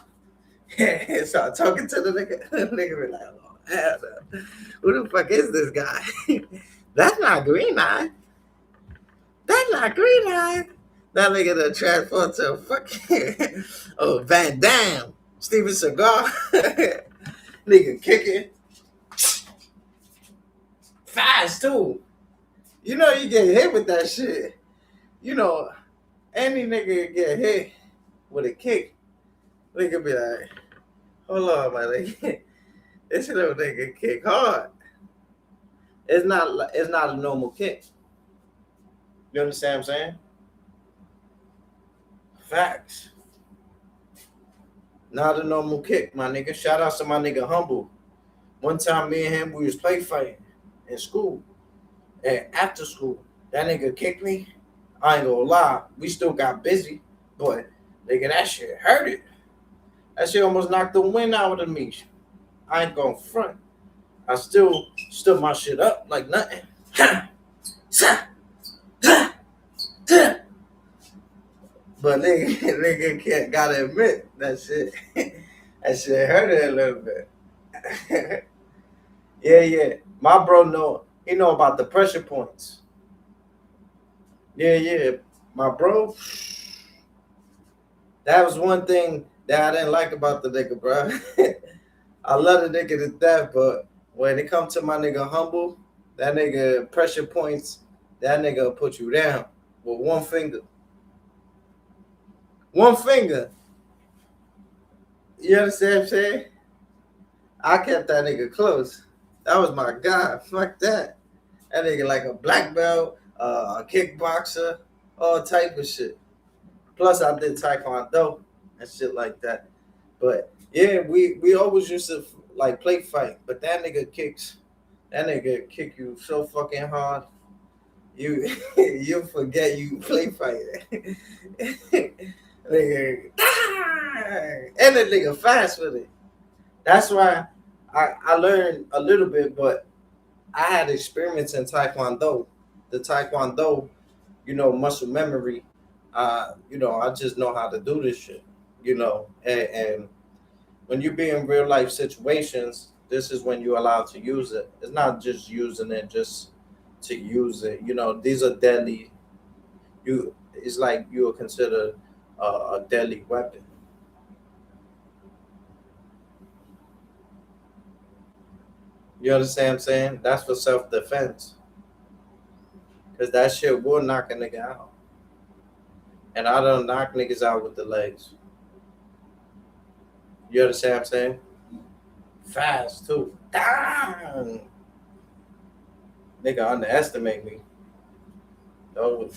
Yeah. Start talking to the nigga. The nigga be like, oh, hell no. Who the fuck is this guy? That's not Green Eye. That's not Green Eye. That nigga done transformed to a fucking Van Damme. Steven Seagal. Nigga kicking. Fast too. You know you get hit with that shit. You know, any nigga get hit with a kick. Nigga be like, hold on, my nigga. This little nigga kick hard. It's not a normal kick. You understand what I'm saying? Facts. Not a normal kick, my nigga. Shout out to my nigga Humble. One time me and him, we was play fighting in school. And after school, that nigga kicked me. I ain't gonna lie. We still got busy. But, nigga, that shit hurt it. That shit almost knocked the wind out of me. I ain't gonna front. I still stood my shit up like nothing. But nigga gotta admit that shit hurt it a little bit. Yeah. My bro he know about the pressure points. Yeah. My bro, that was one thing that I didn't like about the nigga, bro. I love the nigga to death, but when it comes to my nigga Humble, that nigga pressure points, that nigga will put you down with one finger. One finger. You understand what I'm saying? I kept that nigga close. That was my guy. Fuck that. That nigga like a black belt, a kickboxer, all type of shit. Plus I did taekwondo and shit like that. But yeah, we always used to like play fight. But that nigga kick you so fucking hard. You forget you play fighting. Nigga, and the nigga fast with it. That's why I learned a little bit, but I had experience in taekwondo. The taekwondo, muscle memory. I just know how to do this shit. And when you be in real life situations, this is when you're allowed to use it. It's not just using it just to use it. You know, these are deadly. It's like you will consider a deadly weapon. You understand what I'm saying? That's for self-defense. Because that shit will knock a nigga out. And I don't knock niggas out with the legs. You understand what I'm saying? Fast, too. Damn. Nigga underestimate me. Oh,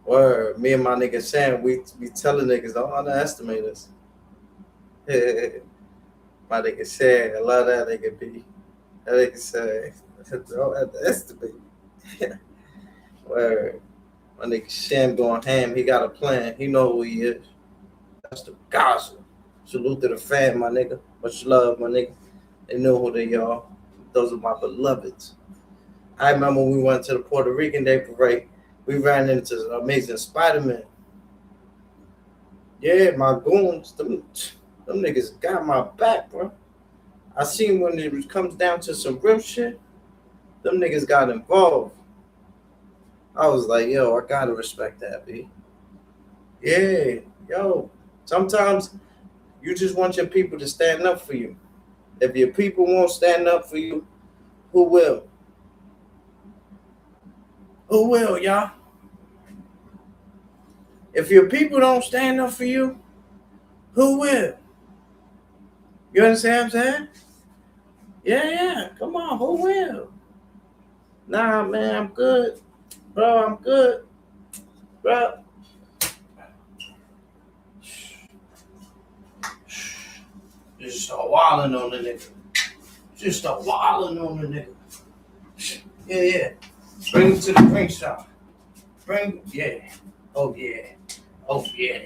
word. Me and my nigga Sam, we be telling niggas, don't underestimate us. My nigga Sam, I love that nigga B. That nigga say, don't underestimate me. Word. My nigga Sam going ham. He got a plan. He know who he is. That's the gospel. Salute to the fam, my nigga. Much love, my nigga. They know who they are. Those are my beloveds. I remember when we went to the Puerto Rican Day Parade. We ran into an amazing Spider-Man. Yeah, my goons, them niggas got my back, bro. I seen when it comes down to some real shit, them niggas got involved. I was like, yo, I gotta respect that, B. Yeah, yo. Sometimes you just want your people to stand up for you. If your people won't stand up for you, who will? Who will, y'all? If your people don't stand up for you, who will? You understand what I'm saying? Yeah. Come on, who will? Nah, man, I'm good. Bro, I'm good. Bro. Just start wilding on the nigga. Just start wilding on the nigga. Yeah. Bring him to the drink shop. Yeah. Oh, yeah.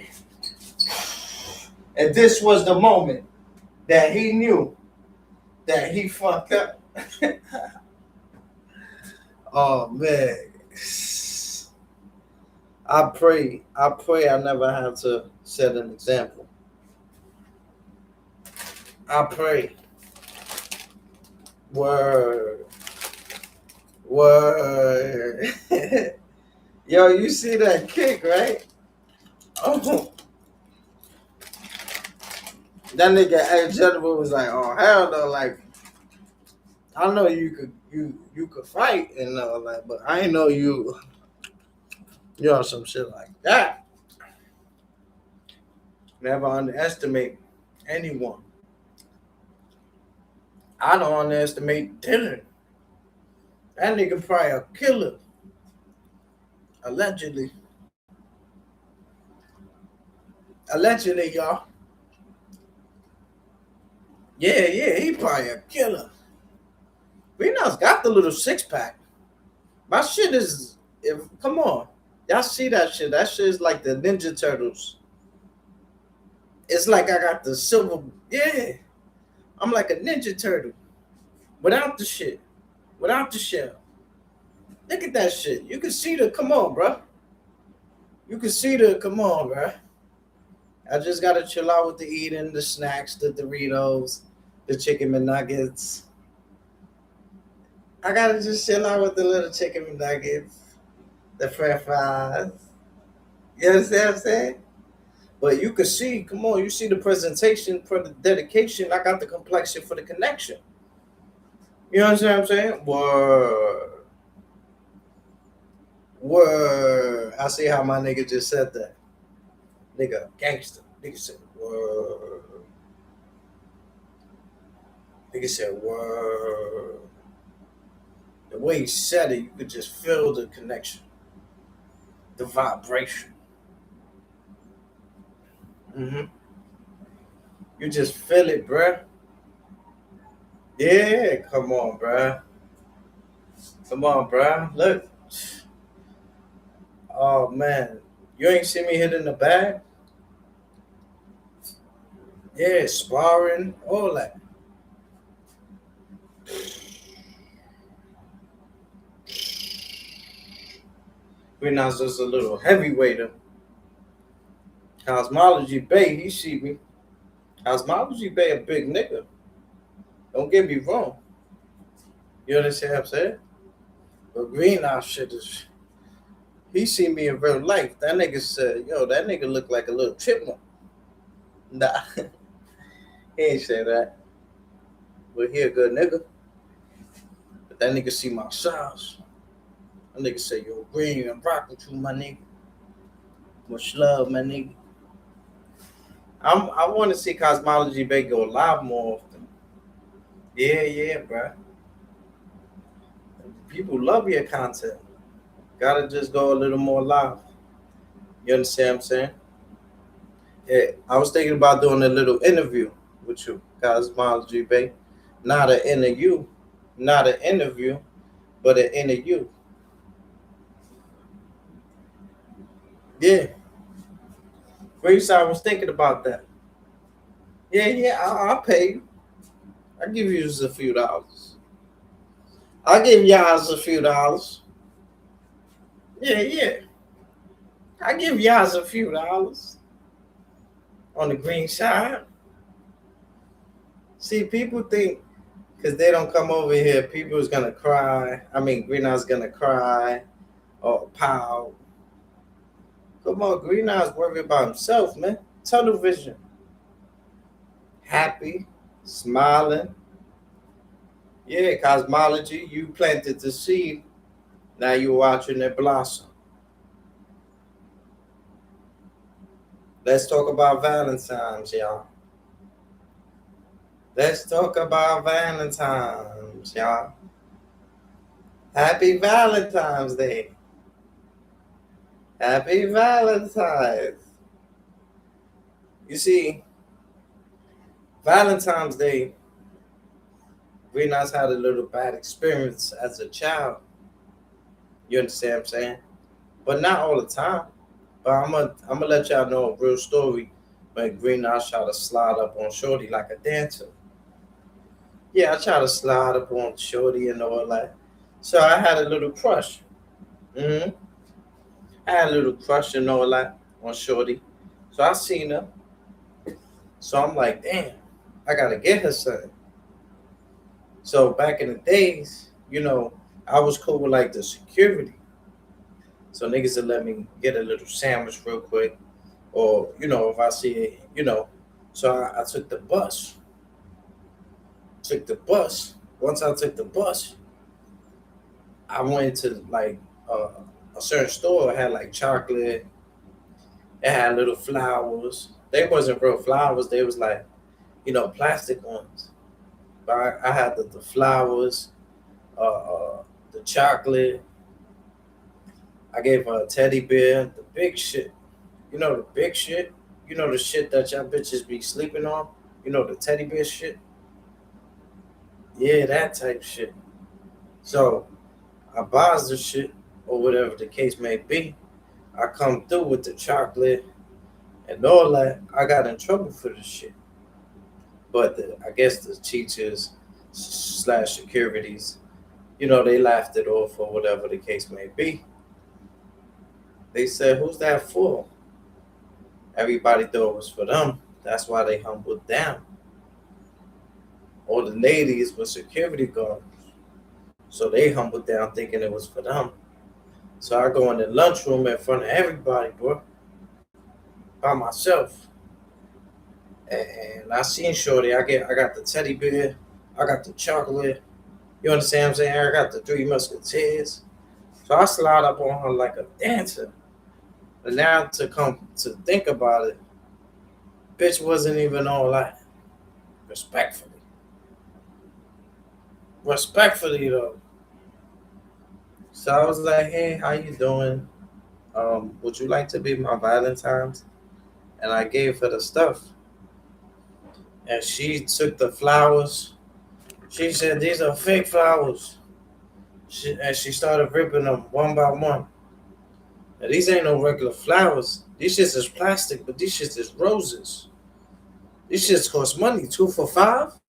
And this was the moment that he knew that he fucked up. Oh, man. I pray I never have to set an example. I pray. Word. Yo, you see that kick, right? Oh. That nigga A General was like, oh hell no, like I know you could fight and all that, but I ain't know you know some shit like that. Never underestimate anyone. I don't underestimate Dylan. That nigga probably a killer. Allegedly, y'all. Yeah, he probably a killer. Reno's got the little 6-pack. My shit is, come on. Y'all see that shit. That shit is like the Ninja Turtles. It's like I got the silver, yeah. I'm like a Ninja Turtle. Without the shit. Without the shell. Look at that shit. You can see come on, bro. Come on, bro. I just gotta chill out with the eating, the snacks, the Doritos, the chicken McNuggets. I gotta just chill out with the little chicken McNuggets, the french fries. You understand what I'm saying? But you can see, come on, you see the presentation for the dedication. I got the complexion for the connection. You understand what I'm saying? Word. I see how my nigga just said that. Nigga, gangster. Nigga said, word. Nigga said, word. The way he said it, you could just feel the connection. The vibration. You just feel it, bruh. Yeah, come on, bruh. Look. Oh, man. You ain't see me hitting the bag? Yeah, sparring, all that. We're not just a little heavyweighter. Cosmology Bay, he see me. Cosmology Bay a big nigga. Don't get me wrong. You understand what I'm saying? But Greenhouse shit is. He seen me in real life. That nigga said, "Yo, that nigga look like a little chipmunk." Nah, he ain't say that. But he a good nigga. But that nigga see my size. That nigga say, "Yo, Green, I'm rocking with you, my nigga. Much love, my nigga." I want to see Cosmology Bay go live more often. Yeah, bro. People love your content. Gotta just go a little more live. You understand what I'm saying? Yeah, I was thinking about doing a little interview with you, Cosmology Bay. Not an interview, but an interview. Yeah. Grace, I was thinking about that. Yeah, I'll pay you. I'll give you just a few dollars. I'll give y'all a few dollars. Yeah. I give y'all a few dollars on the green side. See, people think because they don't come over here, people is gonna cry. I mean, Greenhouse gonna cry or pow. Come on, Greenhouse worried about himself, man. Tunnel vision. Happy, smiling. Yeah, cosmology. You planted the seed. Now you're watching it blossom. Let's talk about Valentine's, y'all. Let's talk about Valentine's, y'all. Happy Valentine's Day. Happy Valentine's. You see, Valentine's Day, Greenhouse had a little bad experience as a child. You understand what I'm saying? But not all the time. But I'm gonna let y'all know a real story when Greenhouse tried to slide up on Shorty like a dancer. Yeah, I tried to slide up on Shorty and all that. So I had a little crush. I had a little crush and all that on Shorty. So I seen her. So I'm like, damn, I gotta get her something. So back in the days, I was cool with like the security. So niggas would let me get a little sandwich real quick. Or, if I see it, So I took the bus. Once I took the bus, I went to like a certain store. It had like chocolate. It had little flowers. They wasn't real flowers. They was like, plastic ones. But I had the flowers, the chocolate. I gave her a teddy bear, the big shit. The big shit? The shit that y'all bitches be sleeping on? The teddy bear shit? Yeah, that type shit. So I buys the shit, or whatever the case may be. I come through with the chocolate and all that. I got in trouble for the shit. But I guess the teachers / securities, they laughed it off or whatever the case may be. They said, "Who's that for?" Everybody thought it was for them. That's why they humbled down. All the ladies were security guards. So they humbled down thinking it was for them. So I go in the lunchroom in front of everybody, bro. By myself. And I seen Shorty. I got the teddy bear. I got the chocolate. You understand what I'm saying? I got the 3 Musketeers. So I slide up on her like a dancer. But now to think about it, bitch wasn't even all that. Respectfully though. So I was like, "Hey, how you doing? Would you like to be my Valentine's?" And I gave her the stuff. And she took the flowers. She said, "These are fake flowers." And she started ripping them one by one. Now, these ain't no regular flowers. These shits is plastic, but these shits is roses. These shits cost money, 2 for $5.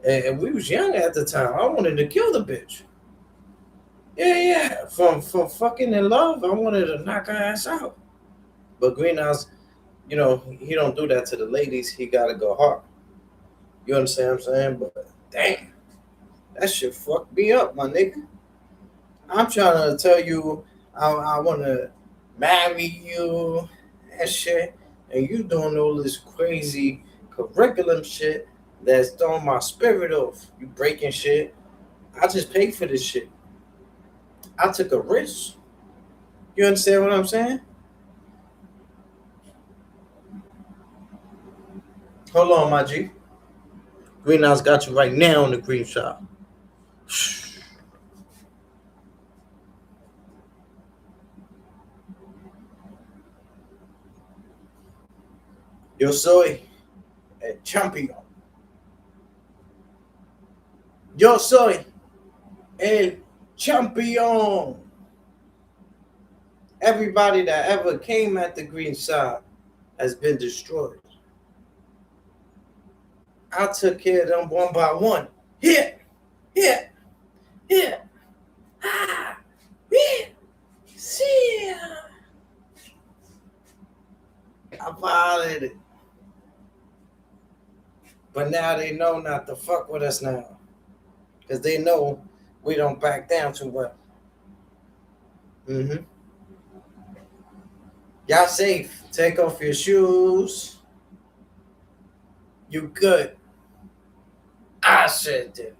And we was young at the time. I wanted to kill the bitch. Yeah. From fucking in love, I wanted to knock her ass out. But Greenhouse, he don't do that to the ladies. He gotta go hard. You understand what I'm saying? But damn, that shit fucked me up, my nigga. I'm trying to tell you I want to marry you and shit, and you doing all this crazy curriculum shit that's throwing my spirit off. You breaking shit. I just paid for this shit. I took a risk. You understand what I'm saying? Hold on, my G. Greenhouse got you right now in the green shop. Yo soy el champion. Yo soy el champion. Everybody that ever came at the green side has been destroyed. I took care of them one by one. Here, here, here. Ah, here. See ya. I violated it. But now they know not to fuck with us now. Because they know we don't back down too well. Mm-hmm. Y'all safe. Take off your shoes. You good. I said that.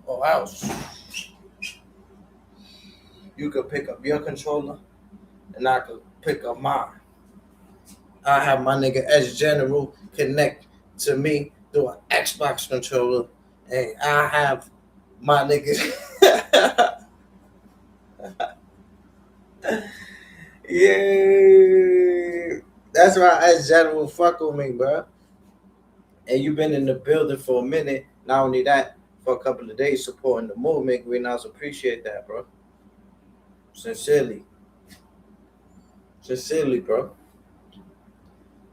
Or else you could pick up your controller and I could pick up mine. I have my nigga S General connect to me through an Xbox controller, and I have my nigga. Yeah, that's why S General fuck with me, bro. And you've been in the building for a minute. Not only that, for a couple of days supporting the movement. We now appreciate that, bro. Sincerely, bro.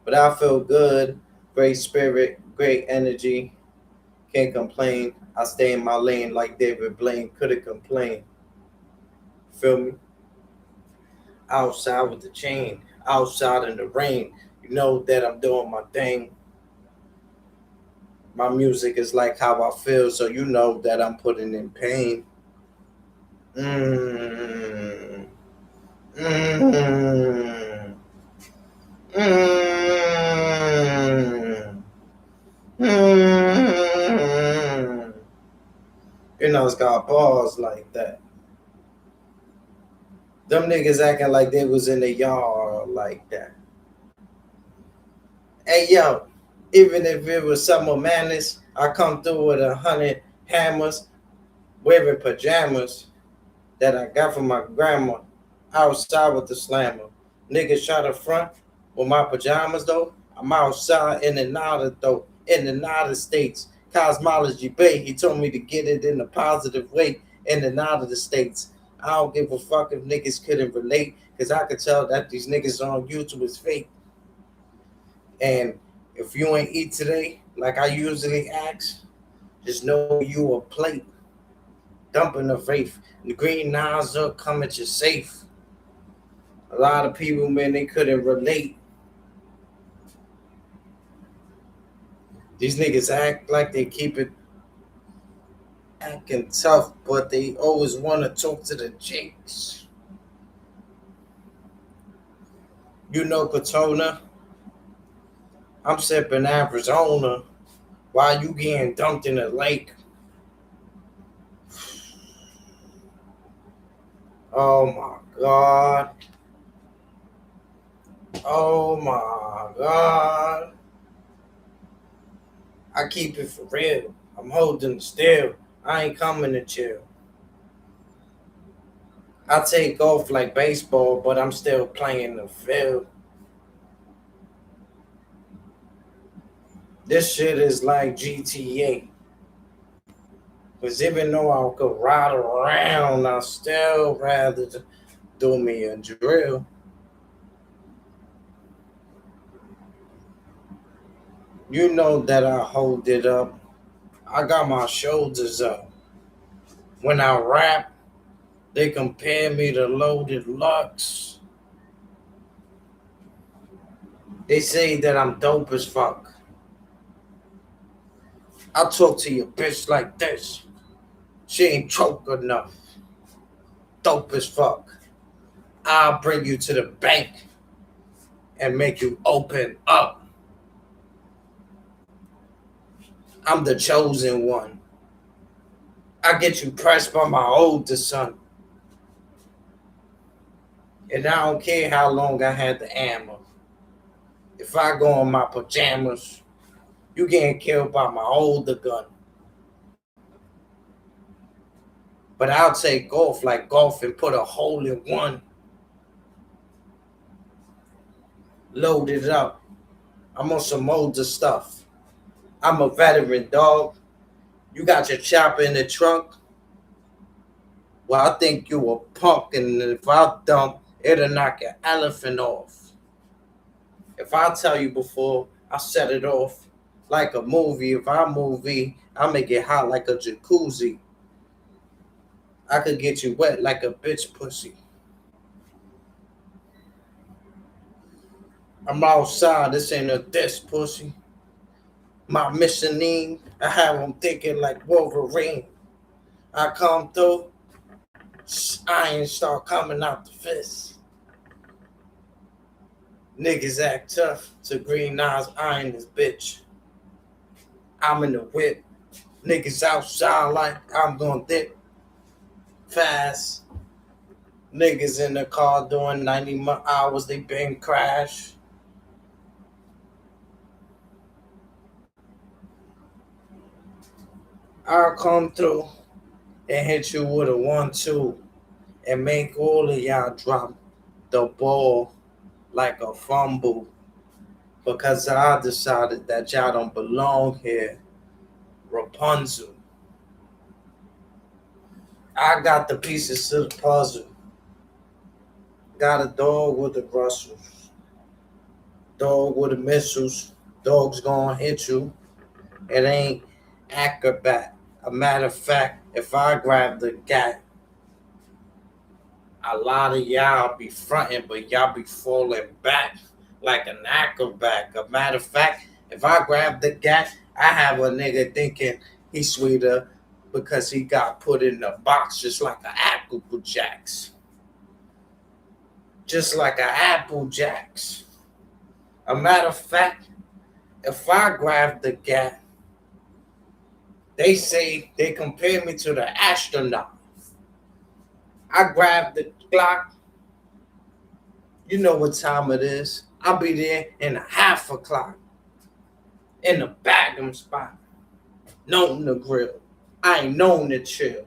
But I feel good, great spirit, great energy. Can't complain. I stay in my lane like David Blaine couldn't complain. Feel me? Outside with the chain, outside in the rain. You know that I'm doing my thing. My music is like how I feel, so you know that I'm putting in pain. Mm. Mm. Mm. Mm. You know, it's got bars like that. Them niggas acting like they was in the yard like that. Hey, yo, even if it was summer madness, I come through with 100 hammers, wearing pajamas that I got from my grandma, outside with the slammer. Niggas try to front with my pajamas, though. I'm outside in and out of, though, in and out of states. Cosmology Bay, he told me to get it in a positive way, in and out of the states. I don't give a fuck if niggas couldn't relate, because I could tell that these niggas on YouTube is fake. And if you ain't eat today, like I usually ask, just know you a plate. Dumping the faith. The green nozzle come at you safe. A lot of people, man, they couldn't relate. These niggas act like they keep it acting tough, but they always want to talk to the chicks. You know, Katona, I'm sipping Arizona while you getting dumped in the lake. Oh my God. Oh my God. I keep it for real. I'm holding still. I ain't coming to chill. I take off like baseball, but I'm still playing the field. This shit is like GTA. Because even though I could ride around, I still rather do me a drill. You know that I hold it up. I got my shoulders up. When I rap, they compare me to Loaded Lux. They say that I'm dope as fuck. I talk to your bitch like this. She ain't choke enough. Dope as fuck. I'll bring you to the bank and make you open up. I'm the chosen one. I get you pressed by my oldest son. And I don't care how long I had the ammo. If I go in my pajamas, you getting killed by my older gun. But I'll take golf like golf and put a hole in one. Load it up. I'm on some older stuff. I'm a veteran, dog. You got your chopper in the trunk? Well, I think you a punk, and if I dump, it'll knock an elephant off. If I tell you before, I set it off like a movie. If I movie, I make it hot like a jacuzzi. I could get you wet like a bitch pussy. I'm outside, this ain't a diss, pussy. My mission, I have them thinking like Wolverine. I come through, iron start coming out the fist. Niggas act tough to green eyes, iron this bitch. I'm in the whip. Niggas outside like I'm gonna dip fast. Niggas in the car doing 90 hours, they been crashed. I'll come through and hit you with a 1-2 and make all of y'all drop the ball like a fumble because I decided that y'all don't belong here. Rapunzel. I got the pieces to the puzzle. Got a dog with the Russells. Dog with the missiles. Dog's gonna hit you. It ain't acrobat. A matter of fact, if I grab the gat, a lot of y'all be fronting, but y'all be falling back like an acrobat. A matter of fact, if I grab the gat, I have a nigga thinking he's sweeter because he got put in a box just like an Apple Jacks. Just like an Apple Jacks. A matter of fact, if I grab the gat, they say they compare me to the astronaut. I grab the Glock. You know what time it is. I'll be there in a half a clock. In the Bagum spot. Known to grill. I ain't known to chill.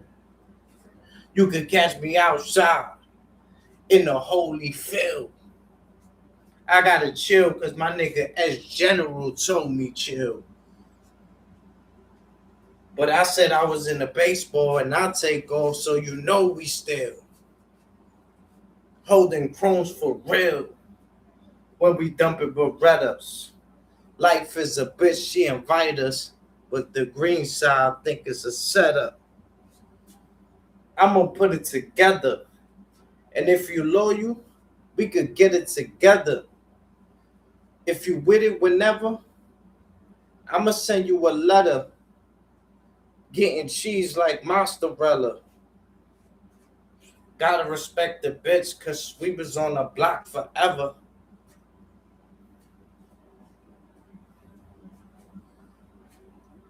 You could catch me outside in the holy field. I gotta chill because my nigga S General told me chill. But I said I was in the baseball and I take off, so you know we still holding chromes for real when we dumping Berettas. Life is a bitch, she invite us, but the green side think it's a setup. I'm gonna put it together, and if you loyal, we could get it together. If you with it whenever, I'ma send you a letter. Getting cheese like mozzarella. Gotta respect the bitch, cause we was on the block forever.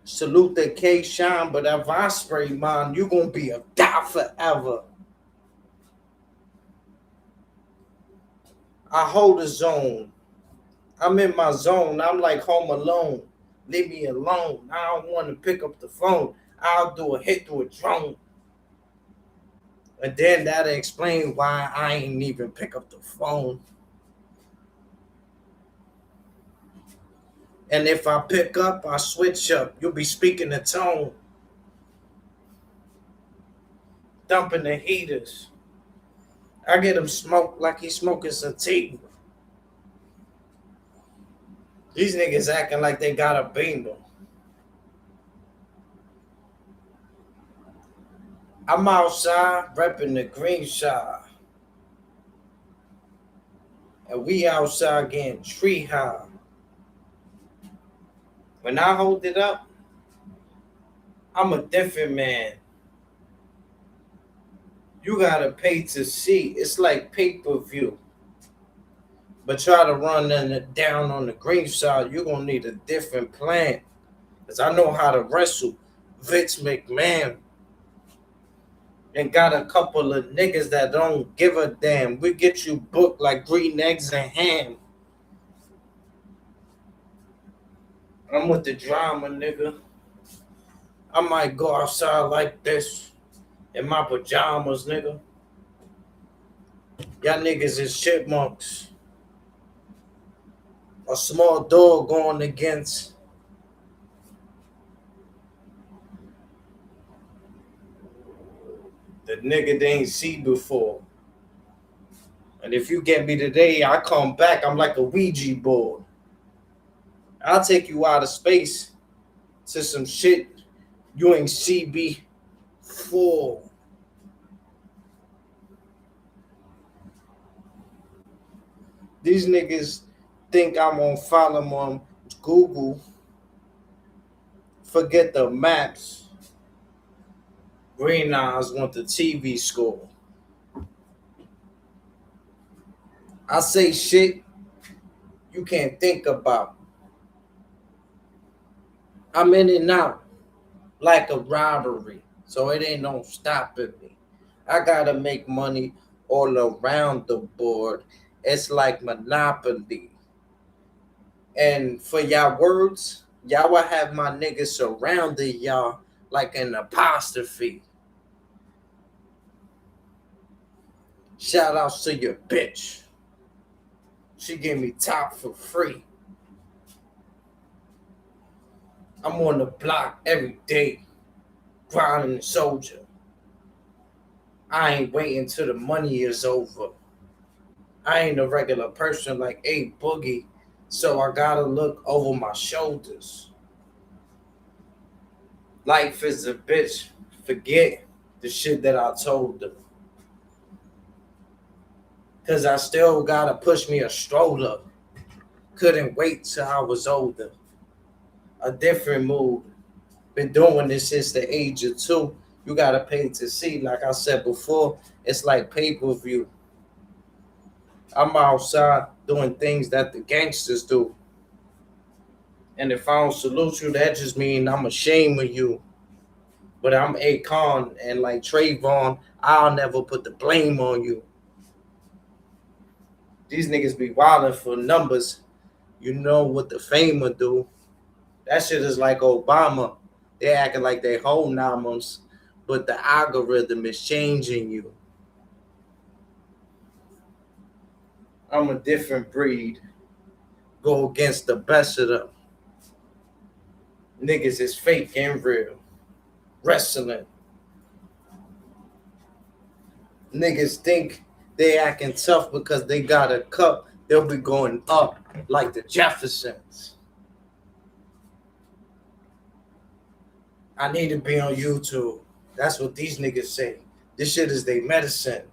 Salute the K Shine, but if I spray mine, you gonna be a die forever. I hold a zone. I'm in my zone. I'm like home alone. Leave me alone. I don't want to pick up the phone. I'll do a hit through a drone. And then that'll explain why I ain't even pick up the phone. And if I pick up, I switch up. You'll be speaking the tone. Dumping the heaters. I get him smoked like he's smoking sativa. These niggas acting like they got a beamer. I'm outside repping the green side. And we outside getting tree high. When I hold it up, I'm a different man. You gotta pay to see. It's like pay-per-view. But try to run down on the green side, you're gonna need a different plan. Cause I know how to wrestle. Vince McMahon. And got a couple of niggas that don't give a damn. We get you booked like green eggs and ham. I'm with the drama, nigga. I might go outside like this in my pajamas, nigga. Y'all niggas is chipmunks. A small dog going against the nigga they ain't see before. And if you get me today, I come back, I'm like a Ouija board. I'll take you out of space to some shit you ain't see before. These niggas think I'm gonna follow them on Google. Forget the maps. Green Eyes want the TV score. I say shit you can't think about. I'm in and out like a robbery, so it ain't no stopping me. I gotta make money all around the board. It's like Monopoly. And for y'all words, y'all will have my niggas surrounded y'all like an apostrophe. Shout outs to your bitch. She gave me top for free. I'm on the block every day, grinding soldier. I ain't waiting till the money is over. I ain't a regular person like A Boogie, so I gotta look over my shoulders. Life is a bitch. Forget the shit that I told them. Cause I still gotta push me a stroller. Couldn't wait till I was older. A different mood. Been doing this since the age of 2. You gotta pay to see. Like I said before, it's like pay-per-view. I'm outside doing things that the gangsters do. And if I don't salute you, that just means I'm ashamed of you. But I'm Akon and like Trayvon, I'll never put the blame on you. These niggas be wilding for numbers. You know what the fame will do. That shit is like Obama. They acting like they hold numbers, but the algorithm is changing you. I'm a different breed. Go against the best of them. Niggas is fake and real. Wrestling. Niggas think they acting tough because they got a cup. They'll be going up like the Jeffersons. I need to be on YouTube. That's what these niggas say. This shit is their medicine.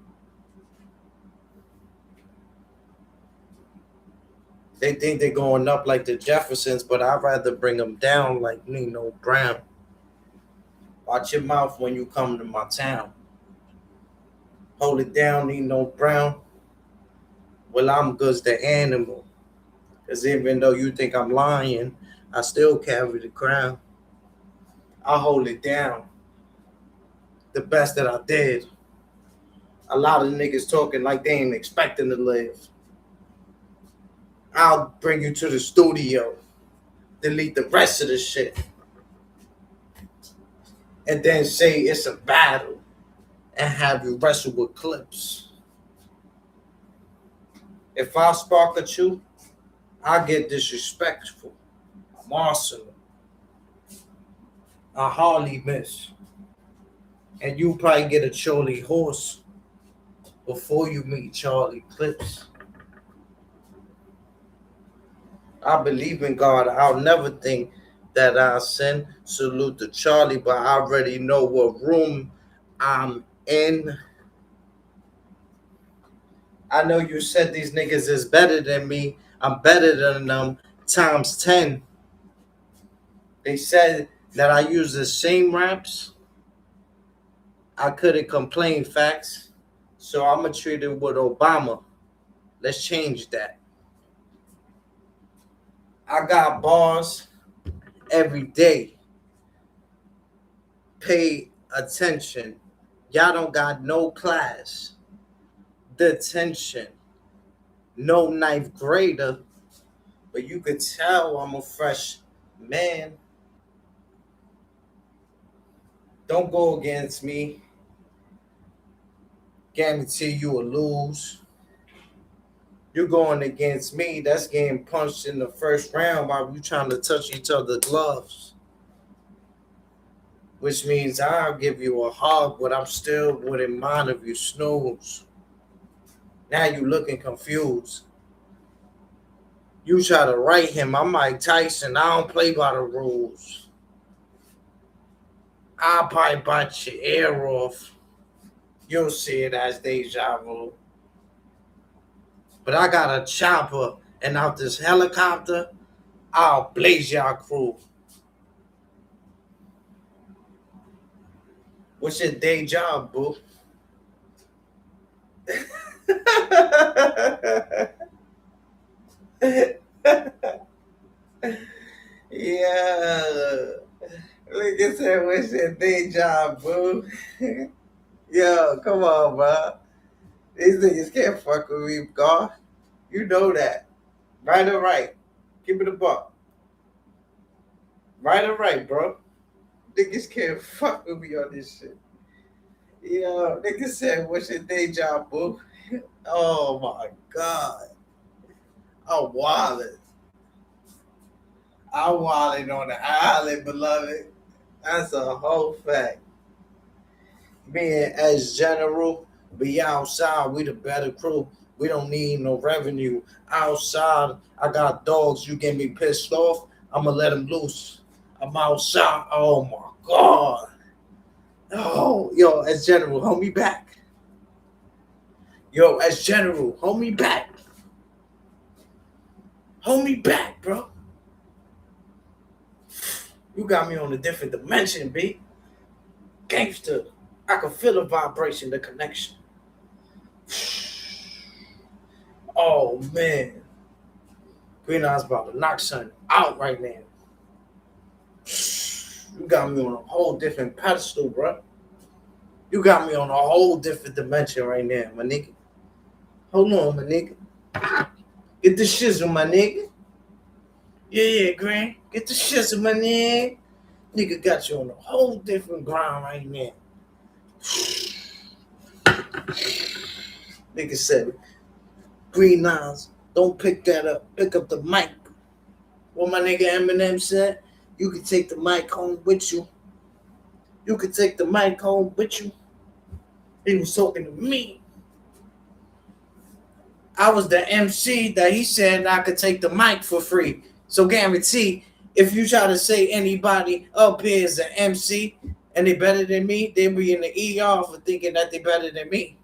They think they're going up like the Jeffersons, but I'd rather bring them down like Nino Brown. Watch your mouth when you come to my town. Hold it down, Nino Brown. Well, I'm good as the animal. Because even though you think I'm lying, I still carry the crown. I hold it down. The best that I did. A lot of niggas talking like they ain't expecting to live. I'll bring you to the studio. Delete the rest of the shit. And then say it's a battle. And have you wrestle with clips. If I spark at you, I get disrespectful. I'm awesome. I hardly miss. And you probably get a Charlie horse before you meet Charlie Clips. I believe in God. I'll never think that I sin. Salute to Charlie, but I already know what room I'm in. I know you said these niggas is better than me. I'm better than them times 10. They said that I use the same raps. I couldn't complain facts. So I'ma treat it with Obama. Let's change that. I got bars every day. Pay attention. Y'all don't got no class. Detention. No ninth grader. But you could tell I'm a fresh man. Don't go against me. Guarantee you will lose. You're going against me. That's getting punched in the first round while you trying to touch each other's gloves. Which means I'll give you a hug, but I'm still wouldn't mind if you snooze. Now you looking confused. You try to write him. I'm Mike Tyson. I don't play by the rules. I'll probably bite your ear off. You'll see it as deja vu. But I got a chopper, and out this helicopter, I'll blaze y'all crew. What's your day job, boo? Yeah. Look at that. What's your day job, boo? Yo, come on, bro. These niggas can't fuck with me, God. You know that. Right or right? Give it a buck. Right or right, bro? Niggas can't fuck with me on this shit. Yo, niggas said, what's your day job, boo? Oh my God. I'm wildin'. I'm wildin' on the island, beloved. That's a whole fact. Being as general, be outside, we the better crew. We don't need no revenue. Outside, I got dogs. You get me pissed off, I'ma let them loose. I'm outside. Oh my God. Oh, yo, as general, hold me back. Yo, as general, hold me back. Hold me back, bro. You got me on a different dimension, B. Gangster. I can feel the vibration, the connection. Oh man. Green Eyes about to knock something out right now. You got me on a whole different pedestal, bro. You got me on a whole different dimension right now, my nigga. Hold on, my nigga. Get the shizzle, my nigga. Yeah, Grant. Get the shizzle, my nigga. Nigga got you on a whole different ground right now. Nigga said, Green Eyes, don't pick that up. Pick up the mic. What my nigga Eminem said, you can take the mic home with you. You can take the mic home with you. He was talking to me. I was the MC that he said I could take the mic for free. So guarantee, if you try to say anybody up here is an MC and they better than me, they'll be in the ER for thinking that they better than me.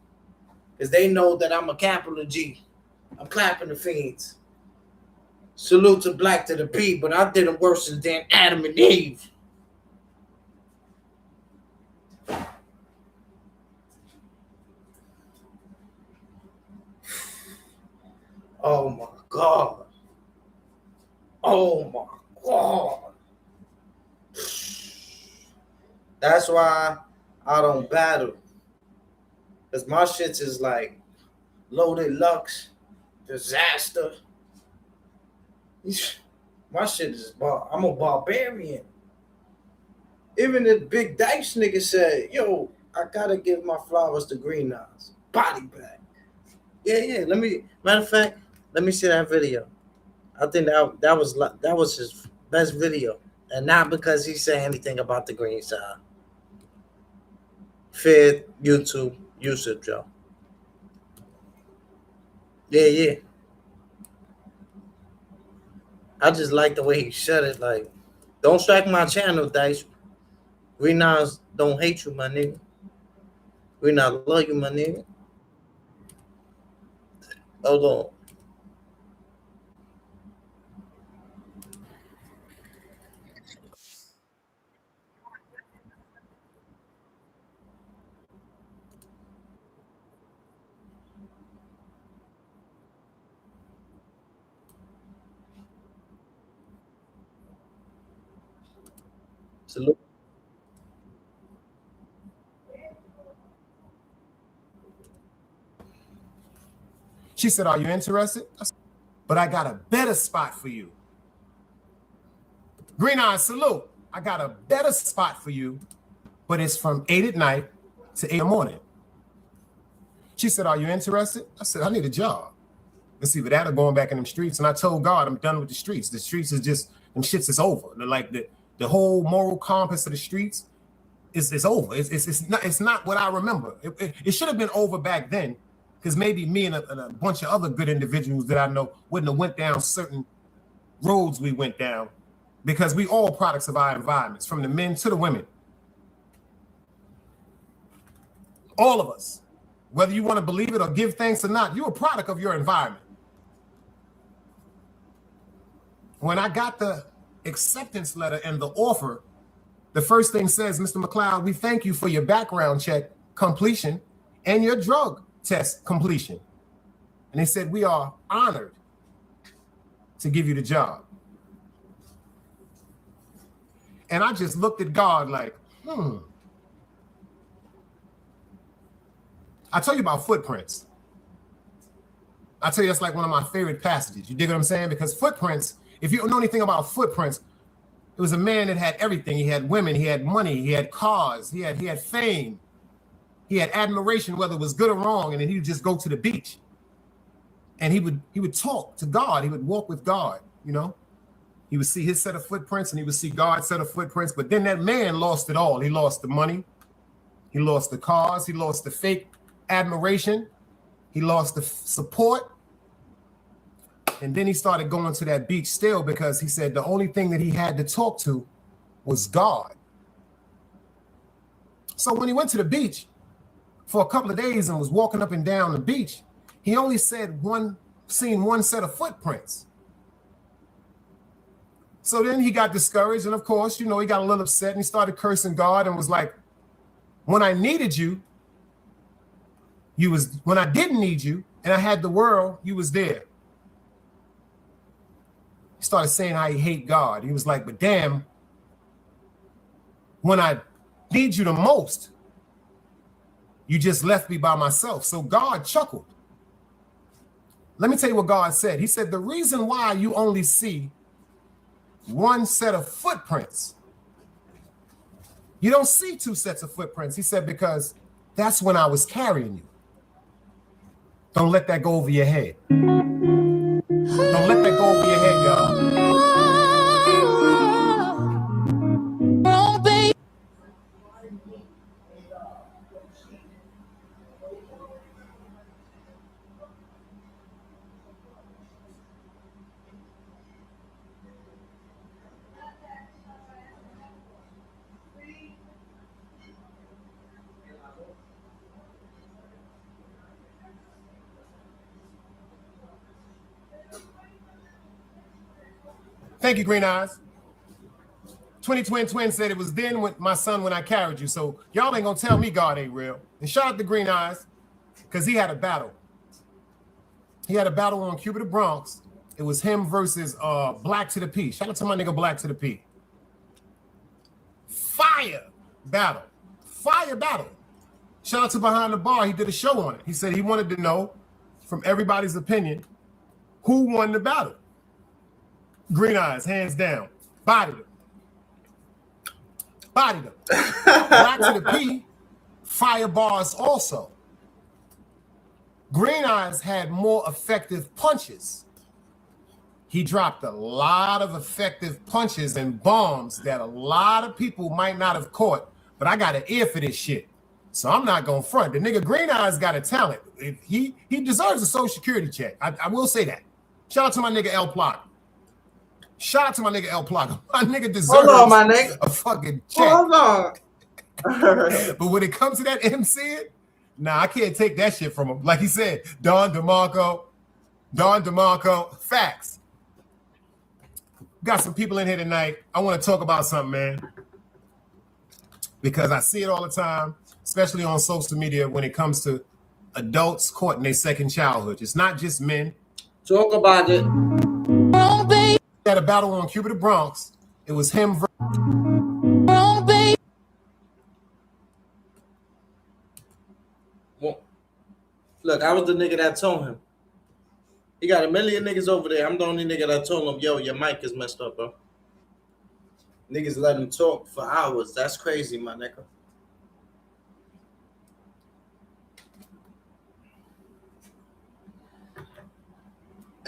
Because they know that I'm a capital G. I'm clapping the fiends. Salute to Black to the P, but I did them worse than Adam and Eve. Oh my God. Oh my God. That's why I don't battle. Because my shit is like loaded lux, disaster. My shit is I'm a barbarian. Even the big dice nigga said, yo, I gotta give my flowers to Green Eyes. Body bag. Yeah. Matter of fact, let me see that video. I think that was his best video. And not because he said anything about the green side. Fair YouTube, Joe. Yeah. I just like the way he shut it. Like, don't strike my channel, Dice. Green Eyes don't hate you, my nigga. Green Eyes love you, my nigga. Hold on. Salute. She said, are you interested? I said, but I got a better spot for you. Green Eyes, salute. I got a better spot for you, but it's from 8 at night to 8 in the morning. She said, are you interested? I said, I need a job. Let's see, but that or going back in them streets. And I told God, I'm done with the streets. The streets is just, them shits is over. They're like the whole moral compass of the streets is over. It's not what I remember. It should have been over back then, because maybe me and a bunch of other good individuals that I know wouldn't have went down certain roads we went down, because we all products of our environments, from the men to the women. All of us, whether you want to believe it or give thanks or not, you're a product of your environment. When I got the acceptance letter and the offer, the first thing says, Mr. McLeod, we thank you for your background check completion and your drug test completion. And they said, we are honored to give you the job. And I just looked at God like, I tell you about footprints. I tell you, that's like one of my favorite passages. You dig what I'm saying? Because footprints, if you don't know anything about footprints, it was a man that had everything. He had women, he had money, he had cars, he had fame, he had admiration, whether it was good or wrong, and then he would just go to the beach. And he would talk to God, he would walk with God, you know? He would see his set of footprints and he would see God's set of footprints, but then that man lost it all. He lost the money, he lost the cars, he lost the fake admiration, he lost the support. And then he started going to that beach still, because he said the only thing that he had to talk to was God. So when he went to the beach for a couple of days and was walking up and down the beach, he only seen one set of footprints. So then he got discouraged, and of course, you know, he got a little upset and he started cursing God and was like, when I needed you, when I didn't need you and I had the world, you was there. He started saying how he hate God. He was like, but damn, when I need you the most, you just left me by myself. So God chuckled. Let me tell you what God said. He said, the reason why you only see one set of footprints, you don't see two sets of footprints. He said, because that's when I was carrying you. Don't let that go over your head. Don't let that go over your head, y'all. Thank you, Green Eyes. 20 said it was then with my son when I carried you. So y'all ain't gonna tell me God ain't real. And shout out to Green Eyes, because he had a battle. He had a battle on Cuba the Bronx. It was him versus Black to the P. Shout out to my nigga Black to the P. Fire battle. Fire battle. Shout out to Behind the Bar. He did a show on it. He said he wanted to know, from everybody's opinion, who won the battle. Green Eyes, hands down. Bodied him. Bodied him. Black to the P, fire bars also. Green Eyes had more effective punches. He dropped a lot of effective punches and bombs that a lot of people might not have caught, but I got an ear for this shit. So I'm not gonna front. The nigga Green Eyes got a talent. He deserves a social security check. I will say that. Shout out to my nigga El Plot. Shout out to my nigga El Plaga. My nigga deserves a fucking check. Hold on. But when it comes to that MCing, nah, I can't take that shit from him. Like he said, Don DeMarco, facts. Got some people in here tonight. I want to talk about something, man. Because I see it all the time, especially on social media when it comes to adults caught in their second childhood. It's not just men. Talk about it. Had a battle on Cuba the Bronx. It was him versus Look, I was the nigga that told him. He got a million niggas over there. I'm the only nigga that told him, yo, your mic is messed up, bro. Niggas let him talk for hours. That's crazy, my nigga.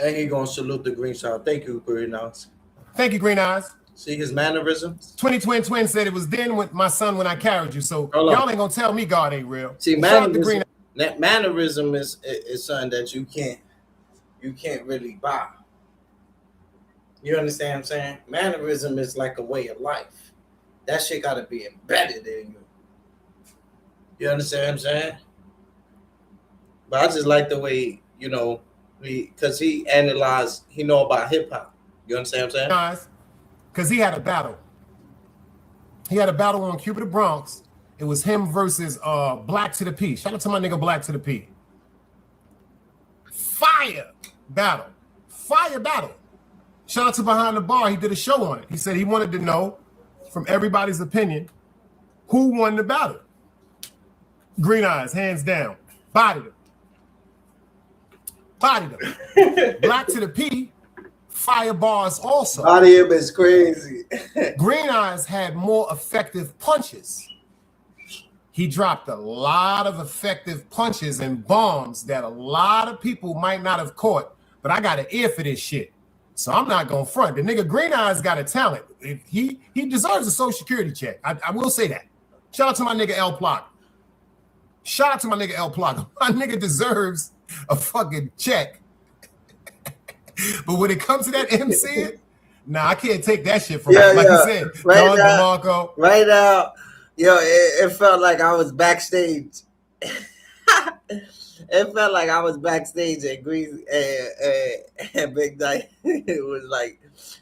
And he gonna salute the green shot. Thank you, Green Eyes. Thank you, Green Eyes. See his mannerisms? 20 said it was then with my son when I carried you. So y'all ain't gonna tell me God ain't real. See, Shout out to Green mannerism, that mannerism is something that you can't really buy. You understand what I'm saying? Mannerism is like a way of life. That shit gotta be embedded in you. You understand what I'm saying? But I just like the way, you know, because he analyzed, he know about hip hop. You understand what I'm saying? Because he had a battle. He had a battle on Cupid the Bronx. It was him versus Black to the P. Shout out to my nigga Black to the P. Fire battle. Fire battle. Shout out to Behind the Bar. He did a show on it. He said he wanted to know, from everybody's opinion, who won the battle. Green Eyes, hands down. Bodied him. Bodied him. Black to the P. Fire bars also. Body him is crazy. Green Eyes had more effective punches. He dropped a lot of effective punches and bombs that a lot of people might not have caught, but I got an ear for this shit. So I'm not gonna front. The nigga Green Eyes got a talent. He deserves a social security check. I will say that. Shout out to my nigga L Plot. Shout out to my nigga L Plot. My nigga deserves a fucking check. But when it comes to that MC, nah, I can't take that shit from him. Like you said, right now, DeMarco. Right now, yo, it felt like I was backstage. It felt like I was backstage at Green and Big Night. It was like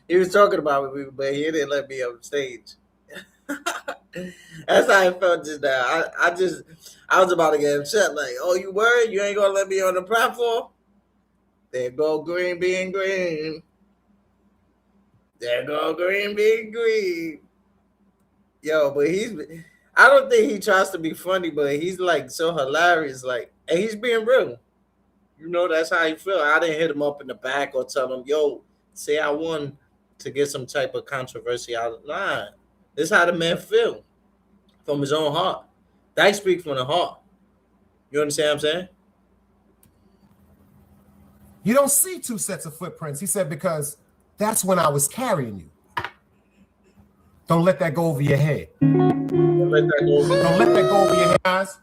he was talking about me, but he didn't let me on stage. That's how I felt just now. I was about to get him shut. Like, oh, you worried? You ain't gonna let me on the platform? There go Green being green. There go Green being green. Yo, but I don't think he tries to be funny, but he's like so hilarious. Like, and he's being real. You know, that's how he feel. I didn't hit him up in the back or tell him, yo, say I won to get some type of controversy out of line. This is how the man feel from his own heart. That speaks from the heart. You understand what I'm saying? You don't see two sets of footprints. He said, because that's when I was carrying you. Don't let that go over your head. Don't let that go over your head, guys.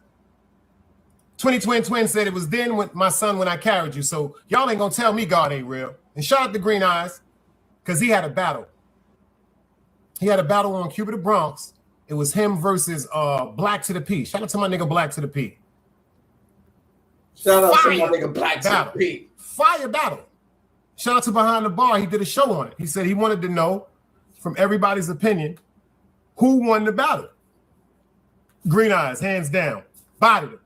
20 said it was then with my son when I carried you. So y'all ain't gonna tell me God ain't real. And shout out to Green Eyes, because he had a battle. He had a battle on Cupid the Bronx. It was him versus Black to the P. Shout out to my nigga Black to the P. Shout out to my nigga Black to the P. Fire battle. Shout out to Behind the Bar. He did a show on it. He said he wanted to know, from everybody's opinion, who won the battle. Green Eyes, hands down. Bodied him.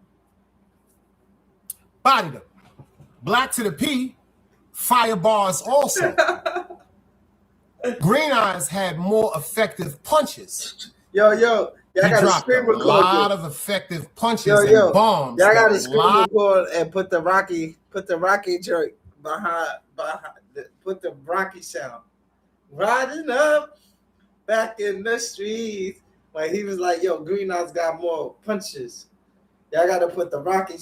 Bodied him. Black to the P. Fire bars also. Green Eyes had more effective punches. Yo, y'all got to screen record a lot of effective punches and bombs. Y'all got to screen record and put the Rocky jerk behind put the Rocky sound. Riding up back in the streets. Like he was like, yo, Green Eyes got more punches. Y'all got to put the Rocky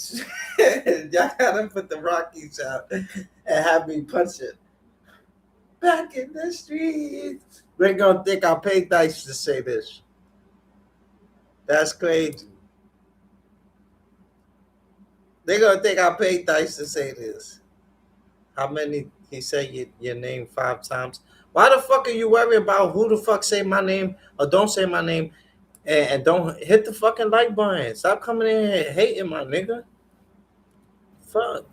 y'all got to put the Rocky sound and have me punch it. Back in the streets. They're going to think I paid dice to say this. That's crazy. They're going to think I paid dice to say this. How many? He said your name 5 times. Why the fuck are you worried about who the fuck say my name or don't say my name and don't hit the fucking like button? Stop coming in here hating, my nigga. Fuck.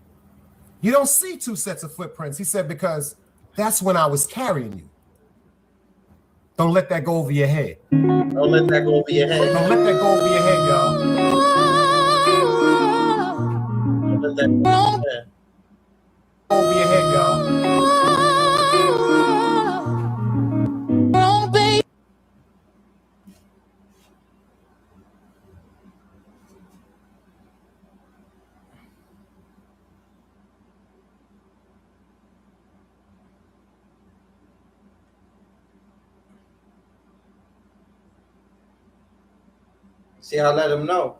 You don't see two sets of footprints. He said, because that's when I was carrying you. Don't let that go over your head. Don't let that go over your head. Don't let that go over your head, y'all. Don't let that go over your head. Over your head, y'all. See, I let him know.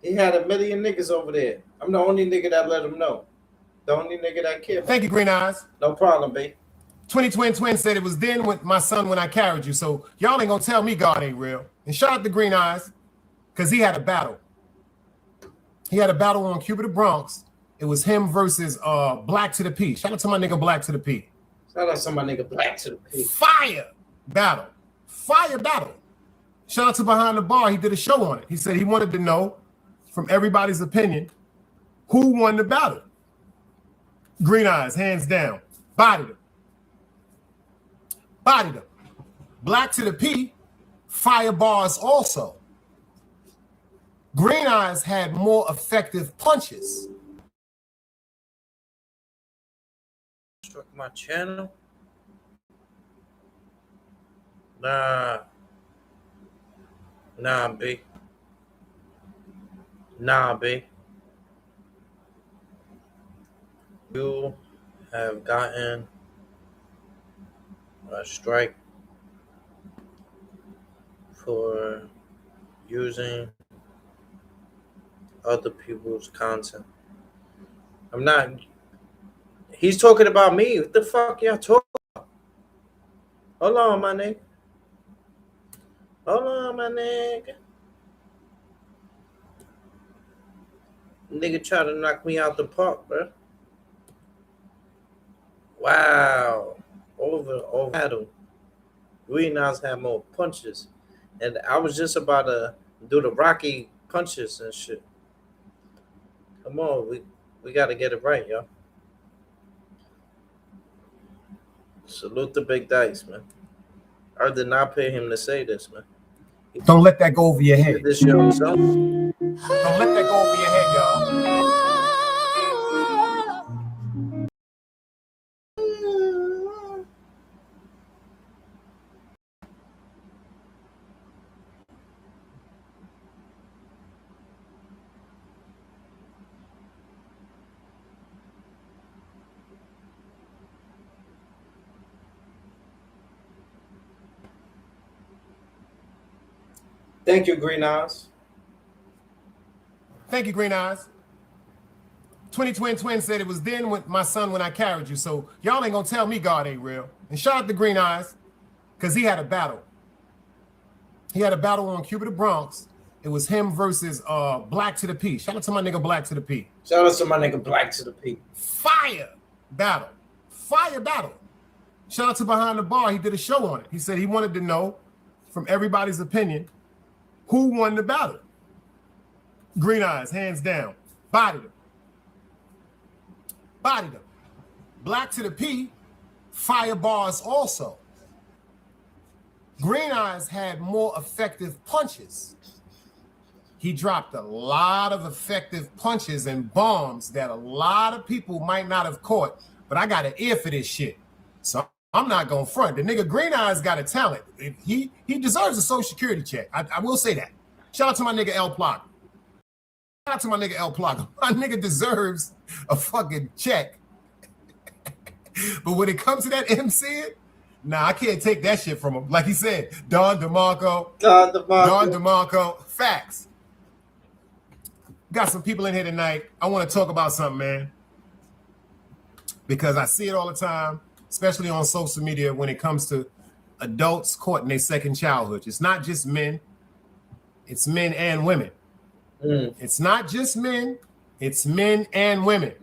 He had a million niggas over there. I'm the only nigga that let him know. The only nigga that cared. Thank you, Green Eyes. No problem, babe. 20 Twin said it was then with my son when I carried you. So y'all ain't gonna tell me God ain't real. And shout out to Green Eyes, because he had a battle. He had a battle on Cuba the Bronx. It was him versus Black to the P. Shout out to my nigga Black to the P. Shout out to my nigga Black to the P. Fire battle. Fire battle. Shout out to Behind the Bar. He did a show on it. He said he wanted to know from everybody's opinion who won the battle. Green Eyes, hands down. Bodied him. Bodied him. Black to the P, fire bars also. Green Eyes had more effective punches. Struck my channel? Nah, B. Nah, B. You have gotten a strike for using other people's content. I'm not. He's talking about me. What the fuck y'all talking about? Hold on, my nigga. Hold on, my nigga. Nigga try to knock me out the park, bro. Wow. Over battle. Green Eyes had more punches. And I was just about to do the Rocky punches and shit. Come on, we gotta get it right, yo. Salute the big dice, man. I did not pay him to say this, man. Don't let that go over your head. This shit himself. Don't let that go over your head, y'all. Thank you, Green Eyes. Thank you, Green Eyes. 20 Twin said it was then with my son when I carried you. So y'all ain't gonna tell me God ain't real. And shout out to Green Eyes, because he had a battle. He had a battle on Cuba the Bronx. It was him versus Black to the P. Shout out to my nigga Black to the P. Shout out to my nigga Black to the P. Fire battle. Fire battle. Shout out to Behind the Bar. He did a show on it. He said he wanted to know from everybody's opinion who won the battle. Green Eyes, hands down. Bodied him. Bodied him. Black to the P, fire bars also. Green Eyes had more effective punches. He dropped a lot of effective punches and bombs that a lot of people might not have caught, but I got an ear for this shit. So I'm not gonna front. The nigga Green Eyes got a talent. He deserves a social security check. I will say that. Shout out to my nigga El Plug. Shout out to my nigga El Plug. My nigga deserves a fucking check. But when it comes to that MCing, nah, I can't take that shit from him. Like he said, Don DeMarco. Facts. Got some people in here tonight. I want to talk about something, man. Because I see it all the time, especially on social media when it comes to adults caught in their second childhood. It's not just men. It's men and women. It's not just men. It's men and women.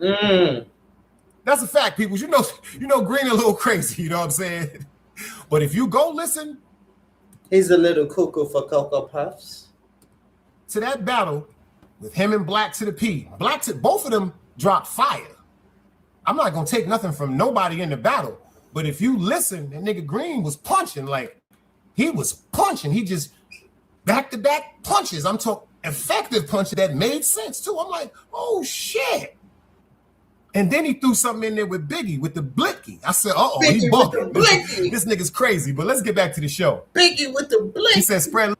That's a fact, people. You know, Green a little crazy. You know what I'm saying? But if you go listen, he's a little cuckoo for Cocoa Puffs. To that battle with him and Black to the P. Both of them dropped fire. I'm not gonna take nothing from nobody in the battle. But if you listen, that nigga Green was punching like he was punching. He just back-to-back punches. I'm talking effective punches that made sense too. I'm like, oh shit. And then he threw something in there with Biggie, with the blicky. I said, uh-oh, he bugging. This nigga's crazy, but let's get back to the show. Biggie with the blicky. He said, spread.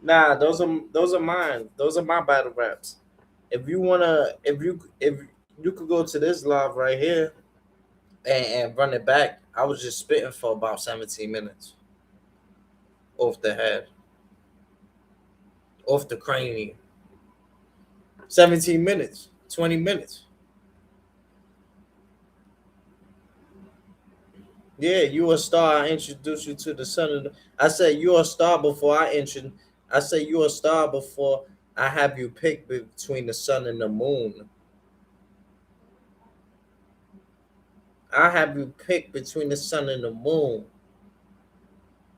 Nah, those are mine. Those are my battle raps. if you could go to this live right here and run it back, I was just spitting for about 17 minutes off the head, off the cranium. 17 minutes, 20 minutes. Yeah, you a star. I introduced you to the son of the. I said you a star before I introduce. I said you a star before I have you pick between the sun and the moon. I have you pick between the sun and the moon.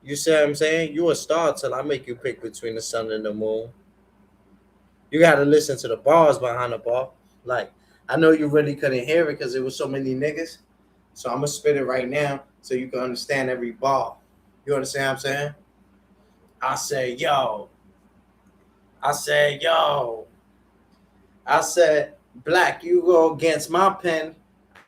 You see what I'm saying? You a star till I make you pick between the sun and the moon. You got to listen to the bars behind the bar. Like, I know you really couldn't hear it because there was so many niggas. So I'm going to spit it right now so you can understand every bar. You understand what I'm saying? I say, yo. I said, yo. I said, Black, you go against my pen.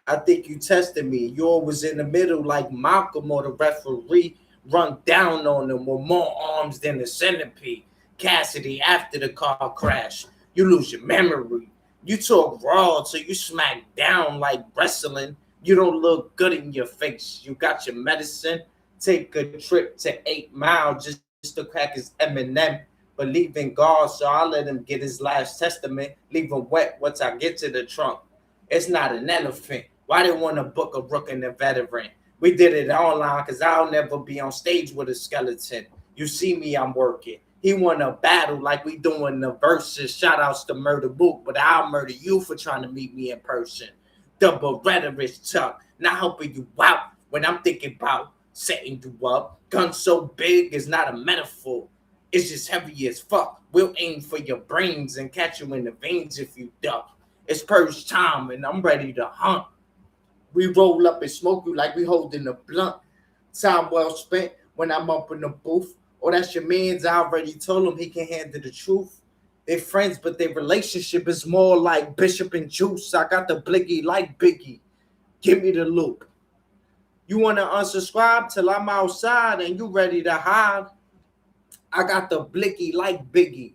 I think you tested me. You was in the middle like Malcolm or the referee. Run down on them with more arms than the centipede. Cassidy after the car crash. You lose your memory. You talk raw till you smack down like wrestling. You don't look good in your face. You got your medicine. Take a trip to 8 Mile just to crack his Eminem. Believe in God, so I let him get his last testament. Leave him wet once I get to the trunk. It's not an elephant. Why they want to book a rook and a veteran? We did it online because I'll never be on stage with a skeleton. You see me, I'm working. He won a battle like we doing the verses. Shout outs to Murder Book, but I'll murder you for trying to meet me in person. Double rhetoric tuck, not helping you out when I'm thinking about setting you up. Gun so big is not a metaphor. It's just heavy as fuck. We'll aim for your brains and catch you in the veins if you duck. It's purge time and I'm ready to hunt. We roll up and smoke you like we holding a blunt. Time well spent when I'm up in the booth. Oh, that's your man's. I already told him he can handle the truth. They're friends, but their relationship is more like Bishop and Juice. I got the blicky like Biggie. Give me the loop. You want to unsubscribe till I'm outside and you ready to hide? I got the blicky like Biggie.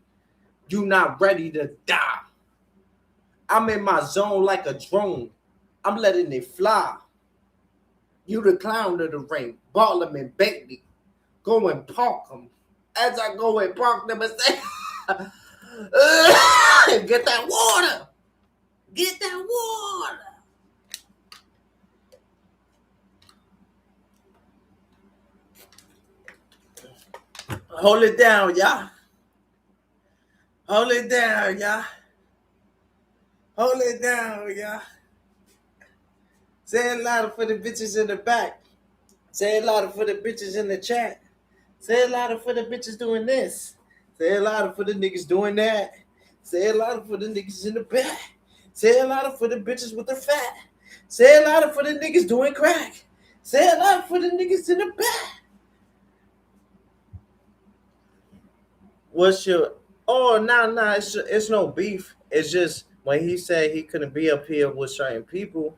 You not ready to die. I'm in my zone like a drone. I'm letting it fly. You the clown of the ring. Ball him and Bentley. Go and park him. As I go and park them and say, get that water. Get that water. Hold it down, y'all. Hold it down, y'all. Hold it down, y'all. Say it louder for the bitches in the back. Say it louder for the bitches in the chat. Say it louder for the bitches doing this. Say it louder for the niggas doing that. Say it louder for the niggas in the back. Say it louder for the bitches with the fat. Say it louder for the niggas doing crack. Say it louder for the niggas in the back. What's your... Oh, nah, it's no beef. It's just when he said he couldn't be up here with certain people,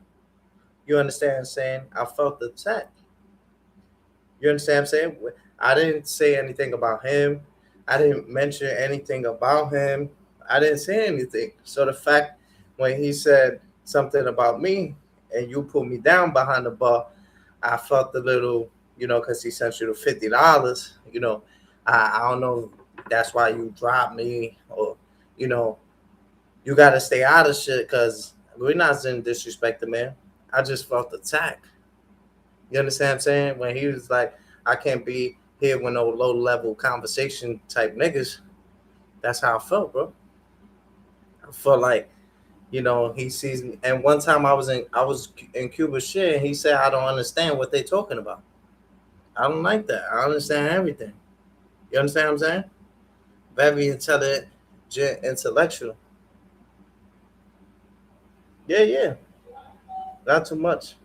you understand what I'm saying? I felt the attack. You understand what I'm saying? I didn't say anything about him. I didn't mention anything about him. I didn't say anything. So the fact when he said something about me and you put me down behind the bar, I felt a little, because he sent you the $50, I don't know. That's why you dropped me or, you got to stay out of shit because we're not in disrespect the man. I just felt attacked. You understand what I'm saying? When he was like, I can't be here with no low-level conversation type niggas. That's how I felt, bro. I felt like, he sees me. And one time I was in Cuba shit, and he said, I don't understand what they're talking about. I don't like that. I understand everything. You understand what I'm saying? Very intelligent, intellectual. Yeah. Not too much.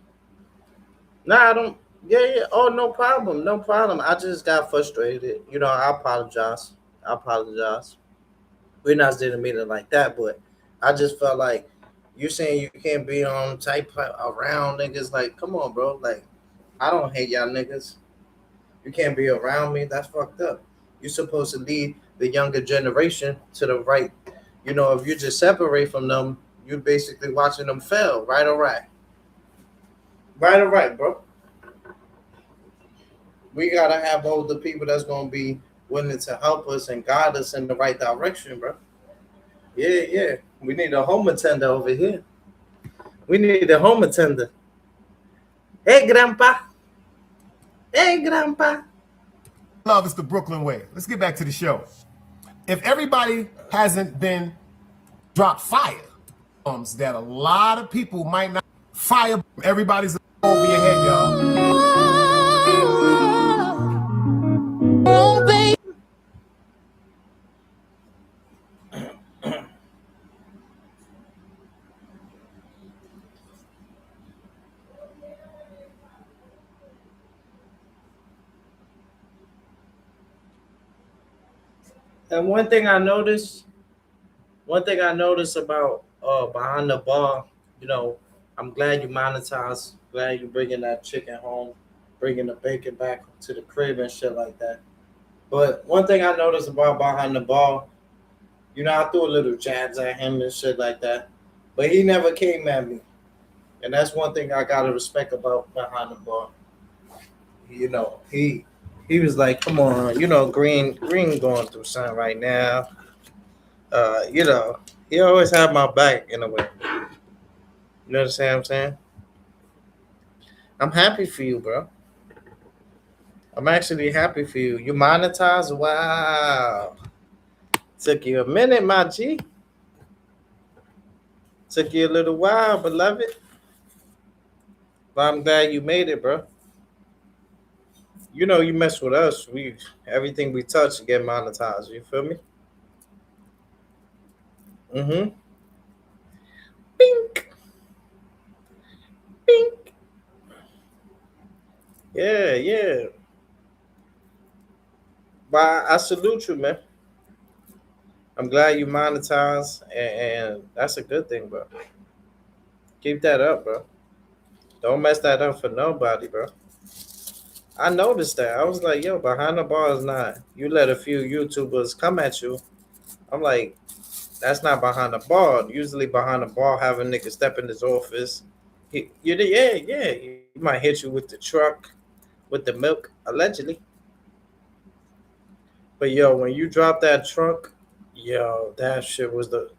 Nah, I don't. Yeah. Oh, no problem. I just got frustrated. I apologize. We're not didn't mean it like that, but I just felt like you saying you can't be on type around niggas. Like, come on, bro. Like, I don't hate y'all niggas. You can't be around me. That's fucked up. You're supposed to lead the younger generation to the right, You know, if you just separate from them, you're basically watching them fail. Right or right? Right or right, bro? We gotta have older people that's gonna be willing to help us and guide us in the right direction, bro. Yeah, yeah. We need a home attender over here. We need a home attender. Hey, Grandpa. Hey, Grandpa. Love is the Brooklyn way. Let's get back to the show. If everybody hasn't been dropped fire, that a lot of people might not fire. Everybody's over your head, y'all. And one thing I noticed about behind the bar, you know, I'm glad you monetize, glad you bringing that chicken home, bringing the bacon back to the crib and shit like that. But one thing I noticed about behind the bar, you know, I threw a little jabs at him and shit like that, but he never came at me, and that's one thing I gotta respect about behind the bar. You know, he was like, "Come on, you know, Green going through something right now." You know, he always had my back in a way. You understand what I'm saying? I'm happy for you, bro. I'm actually happy for you. You monetize? Wow. Took you a minute, my G. Took you a little while, beloved. But I'm glad you made it, bro. You know, you mess with us, everything we touch get monetized. You feel me? Mm-hmm. Bink. Bink. Yeah, yeah. But I salute you, man. I'm glad you monetize, and that's a good thing, bro. Keep that up, bro. Don't mess that up for nobody, bro. I noticed that. I was like, yo, behind the bar is not. You let a few YouTubers come at you. I'm like, that's not behind the bar. Usually behind the bar, have a nigga step in his office. He might hit you with the truck, with the milk, allegedly. But yo, when you drop that truck, yo, that shit was the.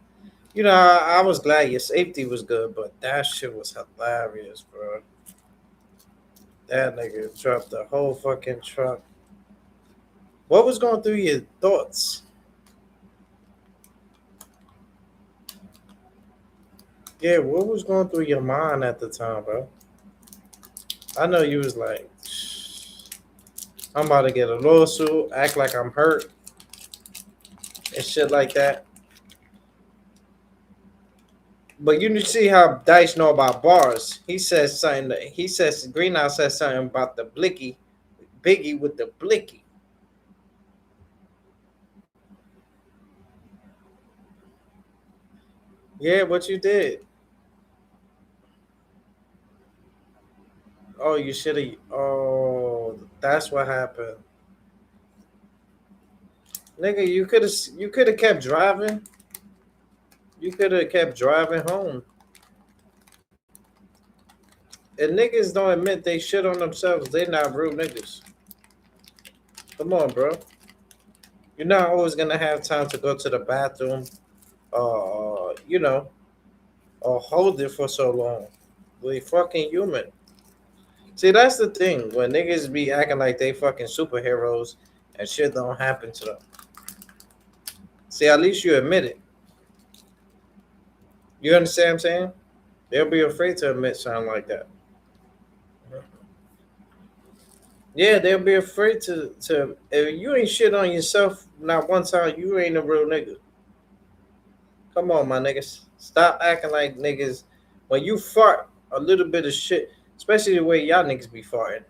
You know, I was glad your safety was good, but that shit was hilarious, bro. That nigga dropped the whole fucking truck. What was going through your thoughts? Yeah, what was going through your mind at the time, bro? I know you was like, I'm about to get a lawsuit, act like I'm hurt, and shit like that. But you see how Dice know about bars. He says something. He says Greenhouse says something about the blicky, Biggie with the blicky. Yeah, what you did? Oh, you should have. Oh, that's what happened, nigga. You could have kept driving. You could have kept driving home. And niggas don't admit they shit on themselves. They not real niggas. Come on, bro. You're not always gonna have time to go to the bathroom. You know, or hold it for so long. We fucking human. See, that's the thing. When niggas be acting like they fucking superheroes and shit don't happen to them. See, at least you admit it. You understand what I'm saying? They'll be afraid to admit something like that. Yeah, they'll be afraid to if you ain't shit on yourself not one time, you ain't a real nigga. Come on, my niggas. Stop acting like niggas. When you fart a little bit of shit, especially the way y'all niggas be farting.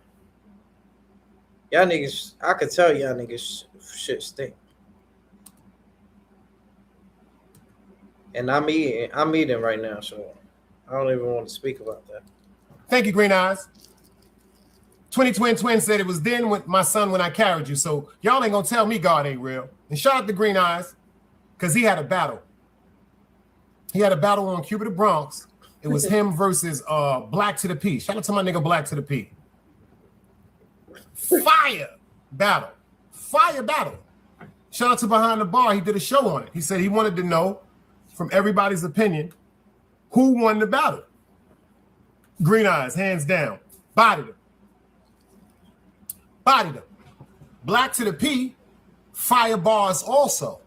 Y'all niggas, I could tell y'all niggas shit stink. And I'm eating right now, so I don't even want to speak about that. Thank you, Green Eyes. 20 said it was then with my son when I carried you. So y'all ain't gonna tell me God ain't real. And shout out to Green Eyes, because he had a battle. He had a battle on Cuba the Bronx. It was him versus Black to the P. Shout out to my nigga Black to the P. Fire battle. Fire battle. Shout out to Behind the Bar. He did a show on it. He said he wanted to know from everybody's opinion who won the battle. Green Eyes, hands down. Bodied him. Bodied him. Black to the P, fire bars also.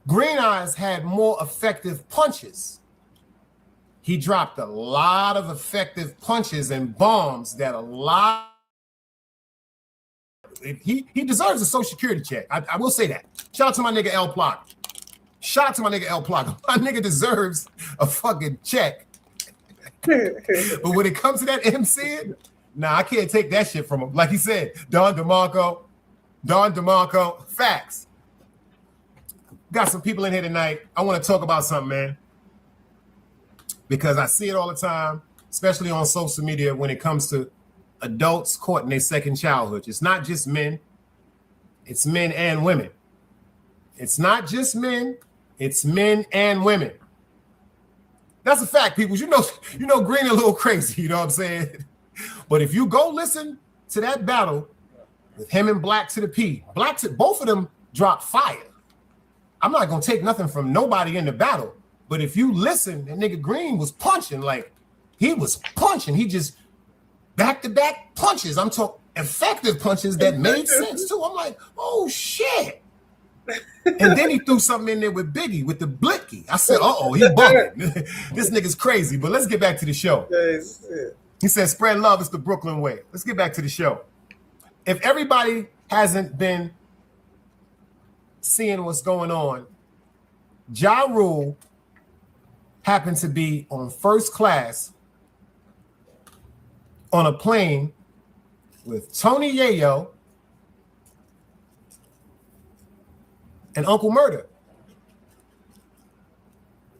Green Eyes had more effective punches. He dropped a lot of effective punches and bombs that a lot. He deserves a Social Security check. I will say that. Shout out to my nigga L Block. Shout out to my nigga L Block. My nigga deserves a fucking check. But when it comes to that MCing, nah, I can't take that shit from him. Like he said, Don DeMarco, facts. Got some people in here tonight. I want to talk about something, man. Because I see it all the time, especially on social media when it comes to adults caught in their second childhood. It's not just men, it's men and women. It's not just men, it's men and women. That's a fact, people. You know Green a little crazy, you know what I'm saying? But if you go listen to that battle with him and Black to the P, both of them dropped fire. I'm not gonna take nothing from nobody in the battle, but if you listen, that nigga Green was punching, like he was punching. He just back-to-back punches. I'm talking effective punches that made sense too. I'm like, oh shit. And then he threw something in there with Biggie, with the blicky. I said, uh-oh, he bugging. This nigga's crazy, but let's get back to the show. He said, spread love is the Brooklyn way. Let's get back to the show. If everybody hasn't been seeing what's going on, Ja Rule happened to be on first class on a plane with Tony Yayo and Uncle Murder.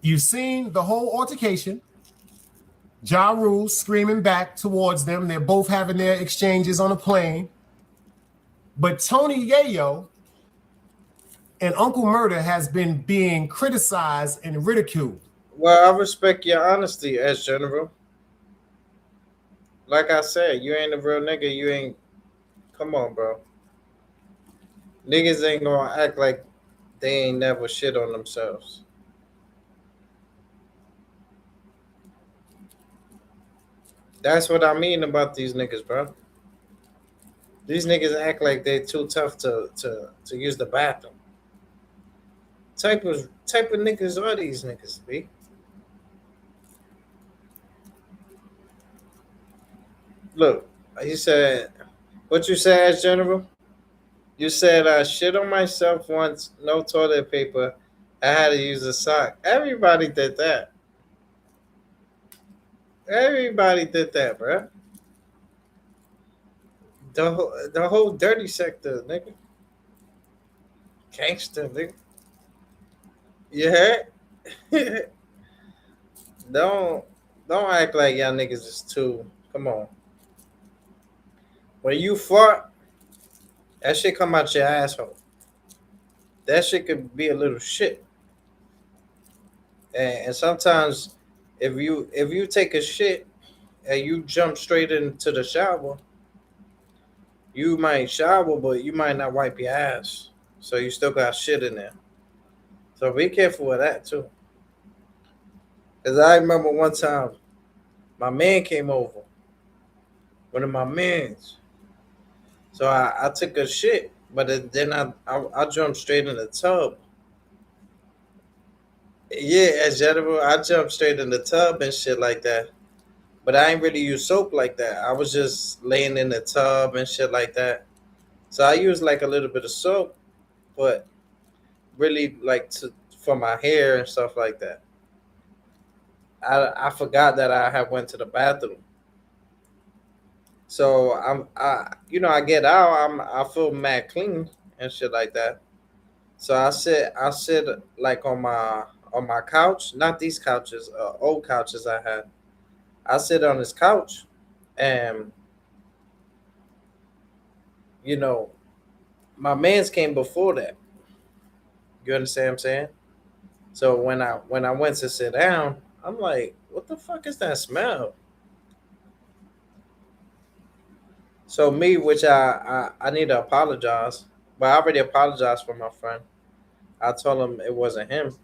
You've seen the whole altercation. Ja Rule screaming back towards them. They're both having their exchanges on a plane. But Tony Yayo and Uncle Murder has been being criticized and ridiculed. Well, I respect your honesty as general. Like I said, you ain't a real nigga. You ain't. Come on, bro. Niggas ain't gonna act like they ain't never shit on themselves. That's what I mean about these niggas, bro. These niggas act like they're too tough to use the bathroom. Type of niggas are these niggas, B? Look, you said, what you said as general? You said I shit on myself once, no toilet paper. I had to use a sock. Everybody did that. Everybody did that, bro. The whole dirty sector, nigga. Gangster, nigga. You heard? Don't act like y'all niggas is too. Come on. When you fart, that shit come out your asshole. That shit could be a little shit. And sometimes if you take a shit and you jump straight into the shower, you might shower, but you might not wipe your ass. So you still got shit in there. So be careful with that too. Because I remember one time, my man came over. One of my mans. So I took a shit, but then I jumped straight in the tub. Yeah, as general, I jumped straight in the tub and shit like that. But I ain't really use soap like that. I was just laying in the tub and shit like that. So I used like a little bit of soap, but really like for my hair and stuff like that. I forgot that I had went to the bathroom. So I get out, I feel mad clean and shit like that. So I sit like on my couch, not these couches, old couches I had. I sit on this couch, and my mans came before that. You understand what I'm saying? So when I went to sit down, I'm like, what the fuck is that smell? So me, which I need to apologize, but I already apologized for my friend. I told him it wasn't him.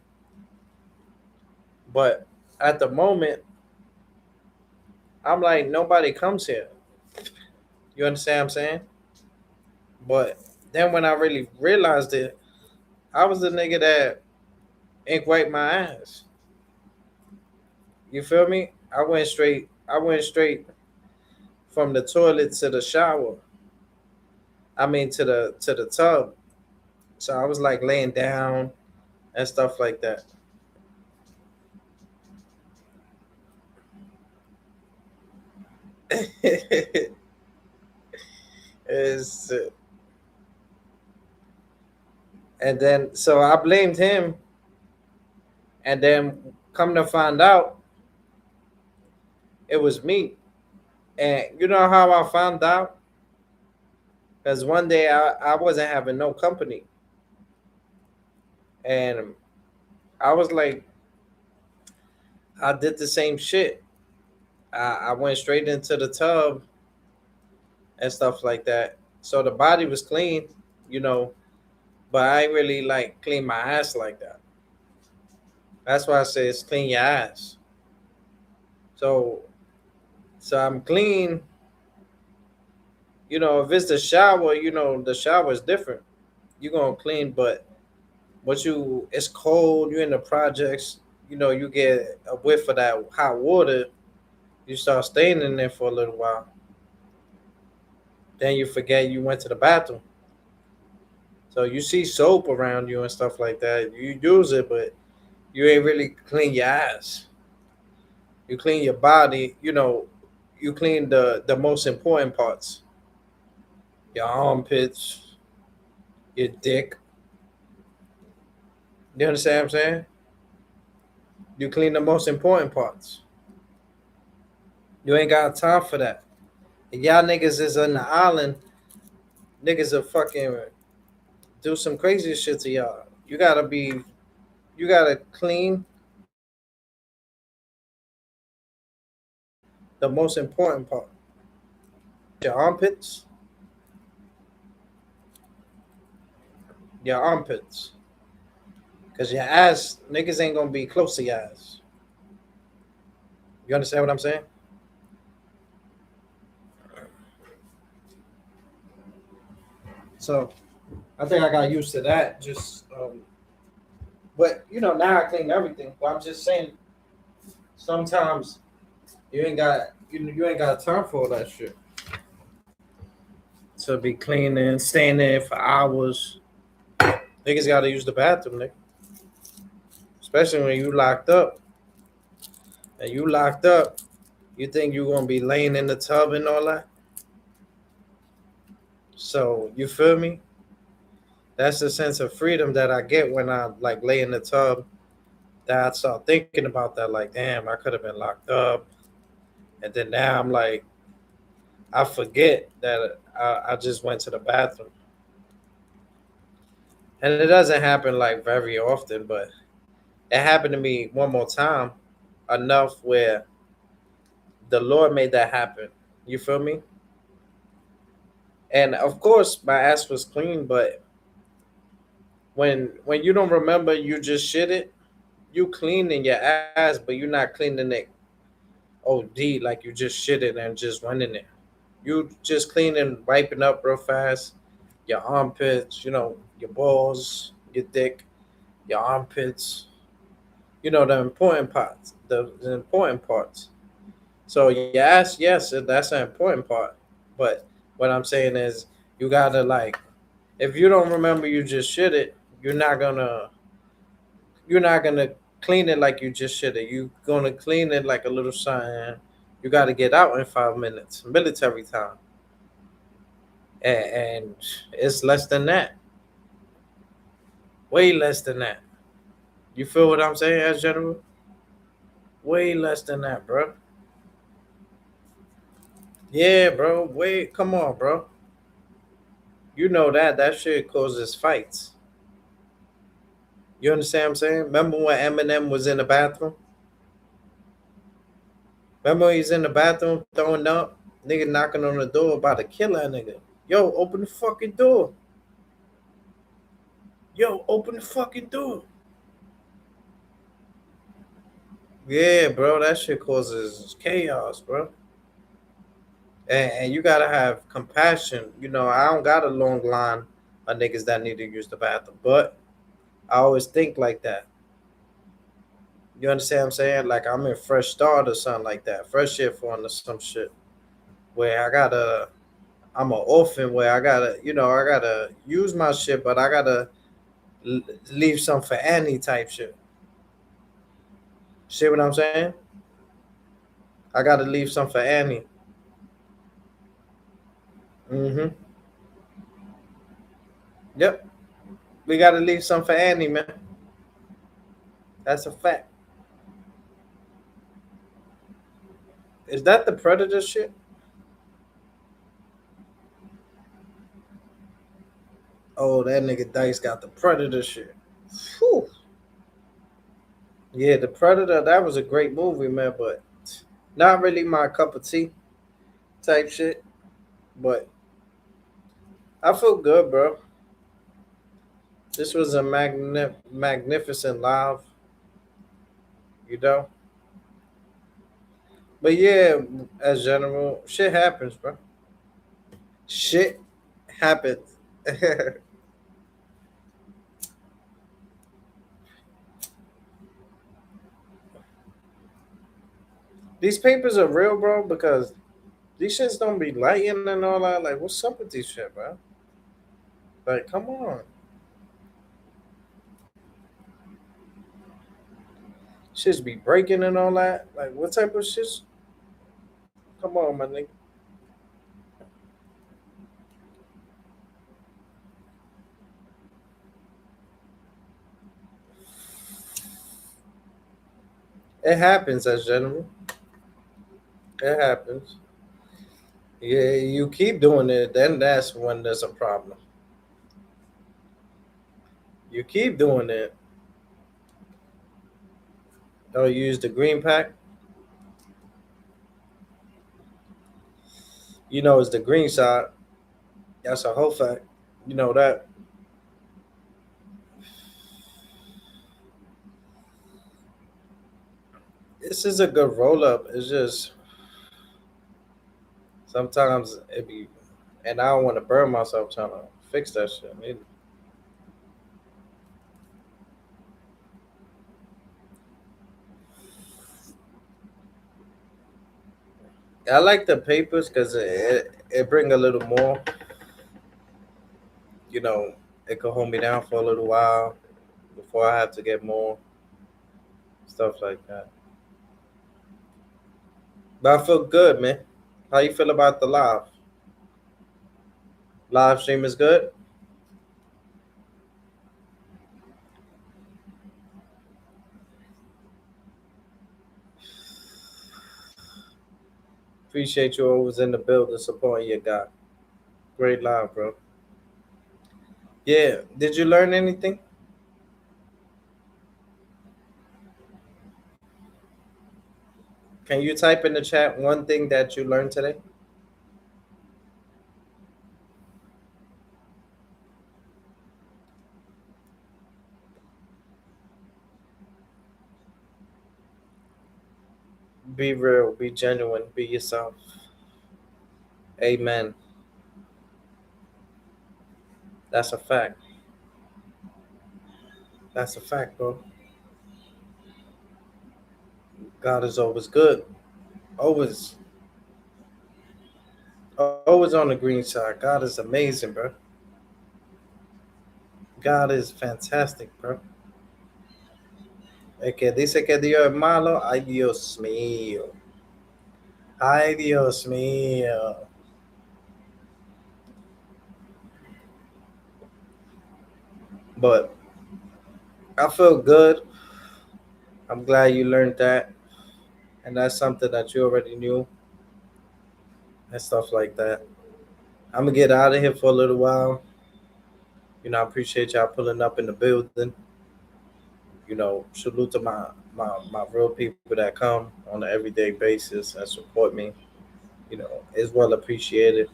But at the moment, I'm like, nobody comes here. You understand what I'm saying? But then when I really realized it, I was the nigga that ink wiped my ass. You feel me? I went straight from the toilet to the shower. I mean to the tub. So I was like laying down and stuff like that. Is and then so I blamed him, and then come to find out it was me. And you know how I found out? Because one day I wasn't having no company, and I was like, I did the same shit. I went straight into the tub and stuff like that. So the body was clean, you know, but I ain't really like clean my ass like that. That's why I say it's clean your ass. So I'm clean. You know, if it's the shower, you know, the shower is different. You're gonna clean, but what you it's cold, you're in the projects, you know, you get a whiff of that hot water, you start staying in there for a little while. Then you forget you went to the bathroom. So you see soap around you and stuff like that. You use it, but you ain't really clean your ass. You clean your body, you know, you clean the most important parts. Your armpits, your dick. You understand what I'm saying? You clean the most important parts. You ain't got time for that. If y'all niggas is on the island, niggas will fucking do some crazy shit to y'all. You gotta clean the most important part. Your armpits, your armpits. Cause your ass, niggas ain't gonna be close to your ass. You understand what I'm saying? So I think I got used to that. But you know, now I clean everything. But I'm just saying, sometimes you ain't got time for all that shit. To be cleaning, staying there for hours. Niggas got to use the bathroom, nigga. Especially when you locked up. And you locked up, you think you gonna be laying in the tub and all that. So you feel me? That's the sense of freedom that I get when I like lay in the tub. That I start thinking about that, like, damn, I could have been locked up. And then now I'm like, I forget that I just went to the bathroom. And it doesn't happen like very often, but it happened to me one more time enough where the Lord made that happen. You feel me? And of course, my ass was clean, but when you don't remember, you just shit it. You cleaning your ass, but you're not cleaning it OD like you just shit it and just running it. You just cleaning, wiping up real fast. Your armpits, you know, your balls, your dick, your armpits. You know the important parts. The important parts. So yes, yes, that's an important part. But what I'm saying is, you gotta like, if you don't remember, you just shit it. You're not gonna clean it like you just shit it. You gonna clean it like a little something. You gotta get out in 5 minutes, military time, and it's less than that, way less than that. You feel what I'm saying, as general? Way less than that, bro. Yeah, bro. Wait, come on, bro. You know that shit causes fights. You understand what I'm saying? Remember when Eminem was in the bathroom? Remember when he's in the bathroom throwing up? Nigga knocking on the door about to kill that nigga. Yo, open the fucking door. Yo, open the fucking door. Yeah, bro, that shit causes chaos, bro. And you gotta have compassion. You know, I don't got a long line of niggas that need to use the bathroom, but I always think like that. You understand what I'm saying? Like I'm in Fresh Start or something like that. Fresh Shit Fund or some shit. Where I'm an orphan where I gotta use my shit, but I gotta leave some for Annie type shit. See what I'm saying? I gotta leave some for Annie. Mm-hmm. Yep. We gotta leave some for Annie, man. That's a fact. Is that the Predator shit? Oh, that nigga Dice got the Predator shit. Whew. Yeah, the Predator, that was a great movie, man, but not really my cup of tea type shit. But I feel good, bro. This was a magnificent live, you know. But yeah, as general, shit happens, bro. Shit happens. These papers are real, bro, because these shits don't be lighting and all that. Like, what's up with these shit, bro? Like, come on. Shits be breaking and all that. Like, what type of shit? Come on, my nigga. It happens as general. It happens. Yeah, you keep doing it, then that's when there's a problem. You keep doing it. Don't use the green pack. You know it's the green side. That's a whole fact. You know that. This is a good roll up. It's just sometimes it be, and I don't want to burn myself trying to fix that shit. I like the papers because it bring a little more. You know, it could hold me down for a little while before I have to get more stuff like that. But I feel good, man. How you feel about the live? Live stream is good. Appreciate you always in the building supporting your guy. Great live, bro. Yeah. Did you learn anything? Can you type in the chat one thing that you learned today? Be real, be genuine, be yourself. Amen. That's a fact. That's a fact, bro. God is always good. Always, always on the green side. God is amazing, bro. God is fantastic, bro. El que dice que Dios es malo, ay Dios mío. Ay Dios mío. But I feel good. I'm glad you learned that. And that's something that you already knew and stuff like that. I'm gonna get out of here for a little while. You know, I appreciate y'all pulling up in the building. salute to my real people that come on an everyday basis and support me. It's well appreciated.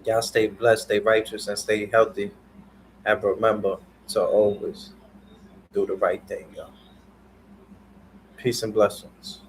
Y'all stay blessed, stay righteous, and stay healthy. And remember to always do the right thing, y'all. Peace and blessings.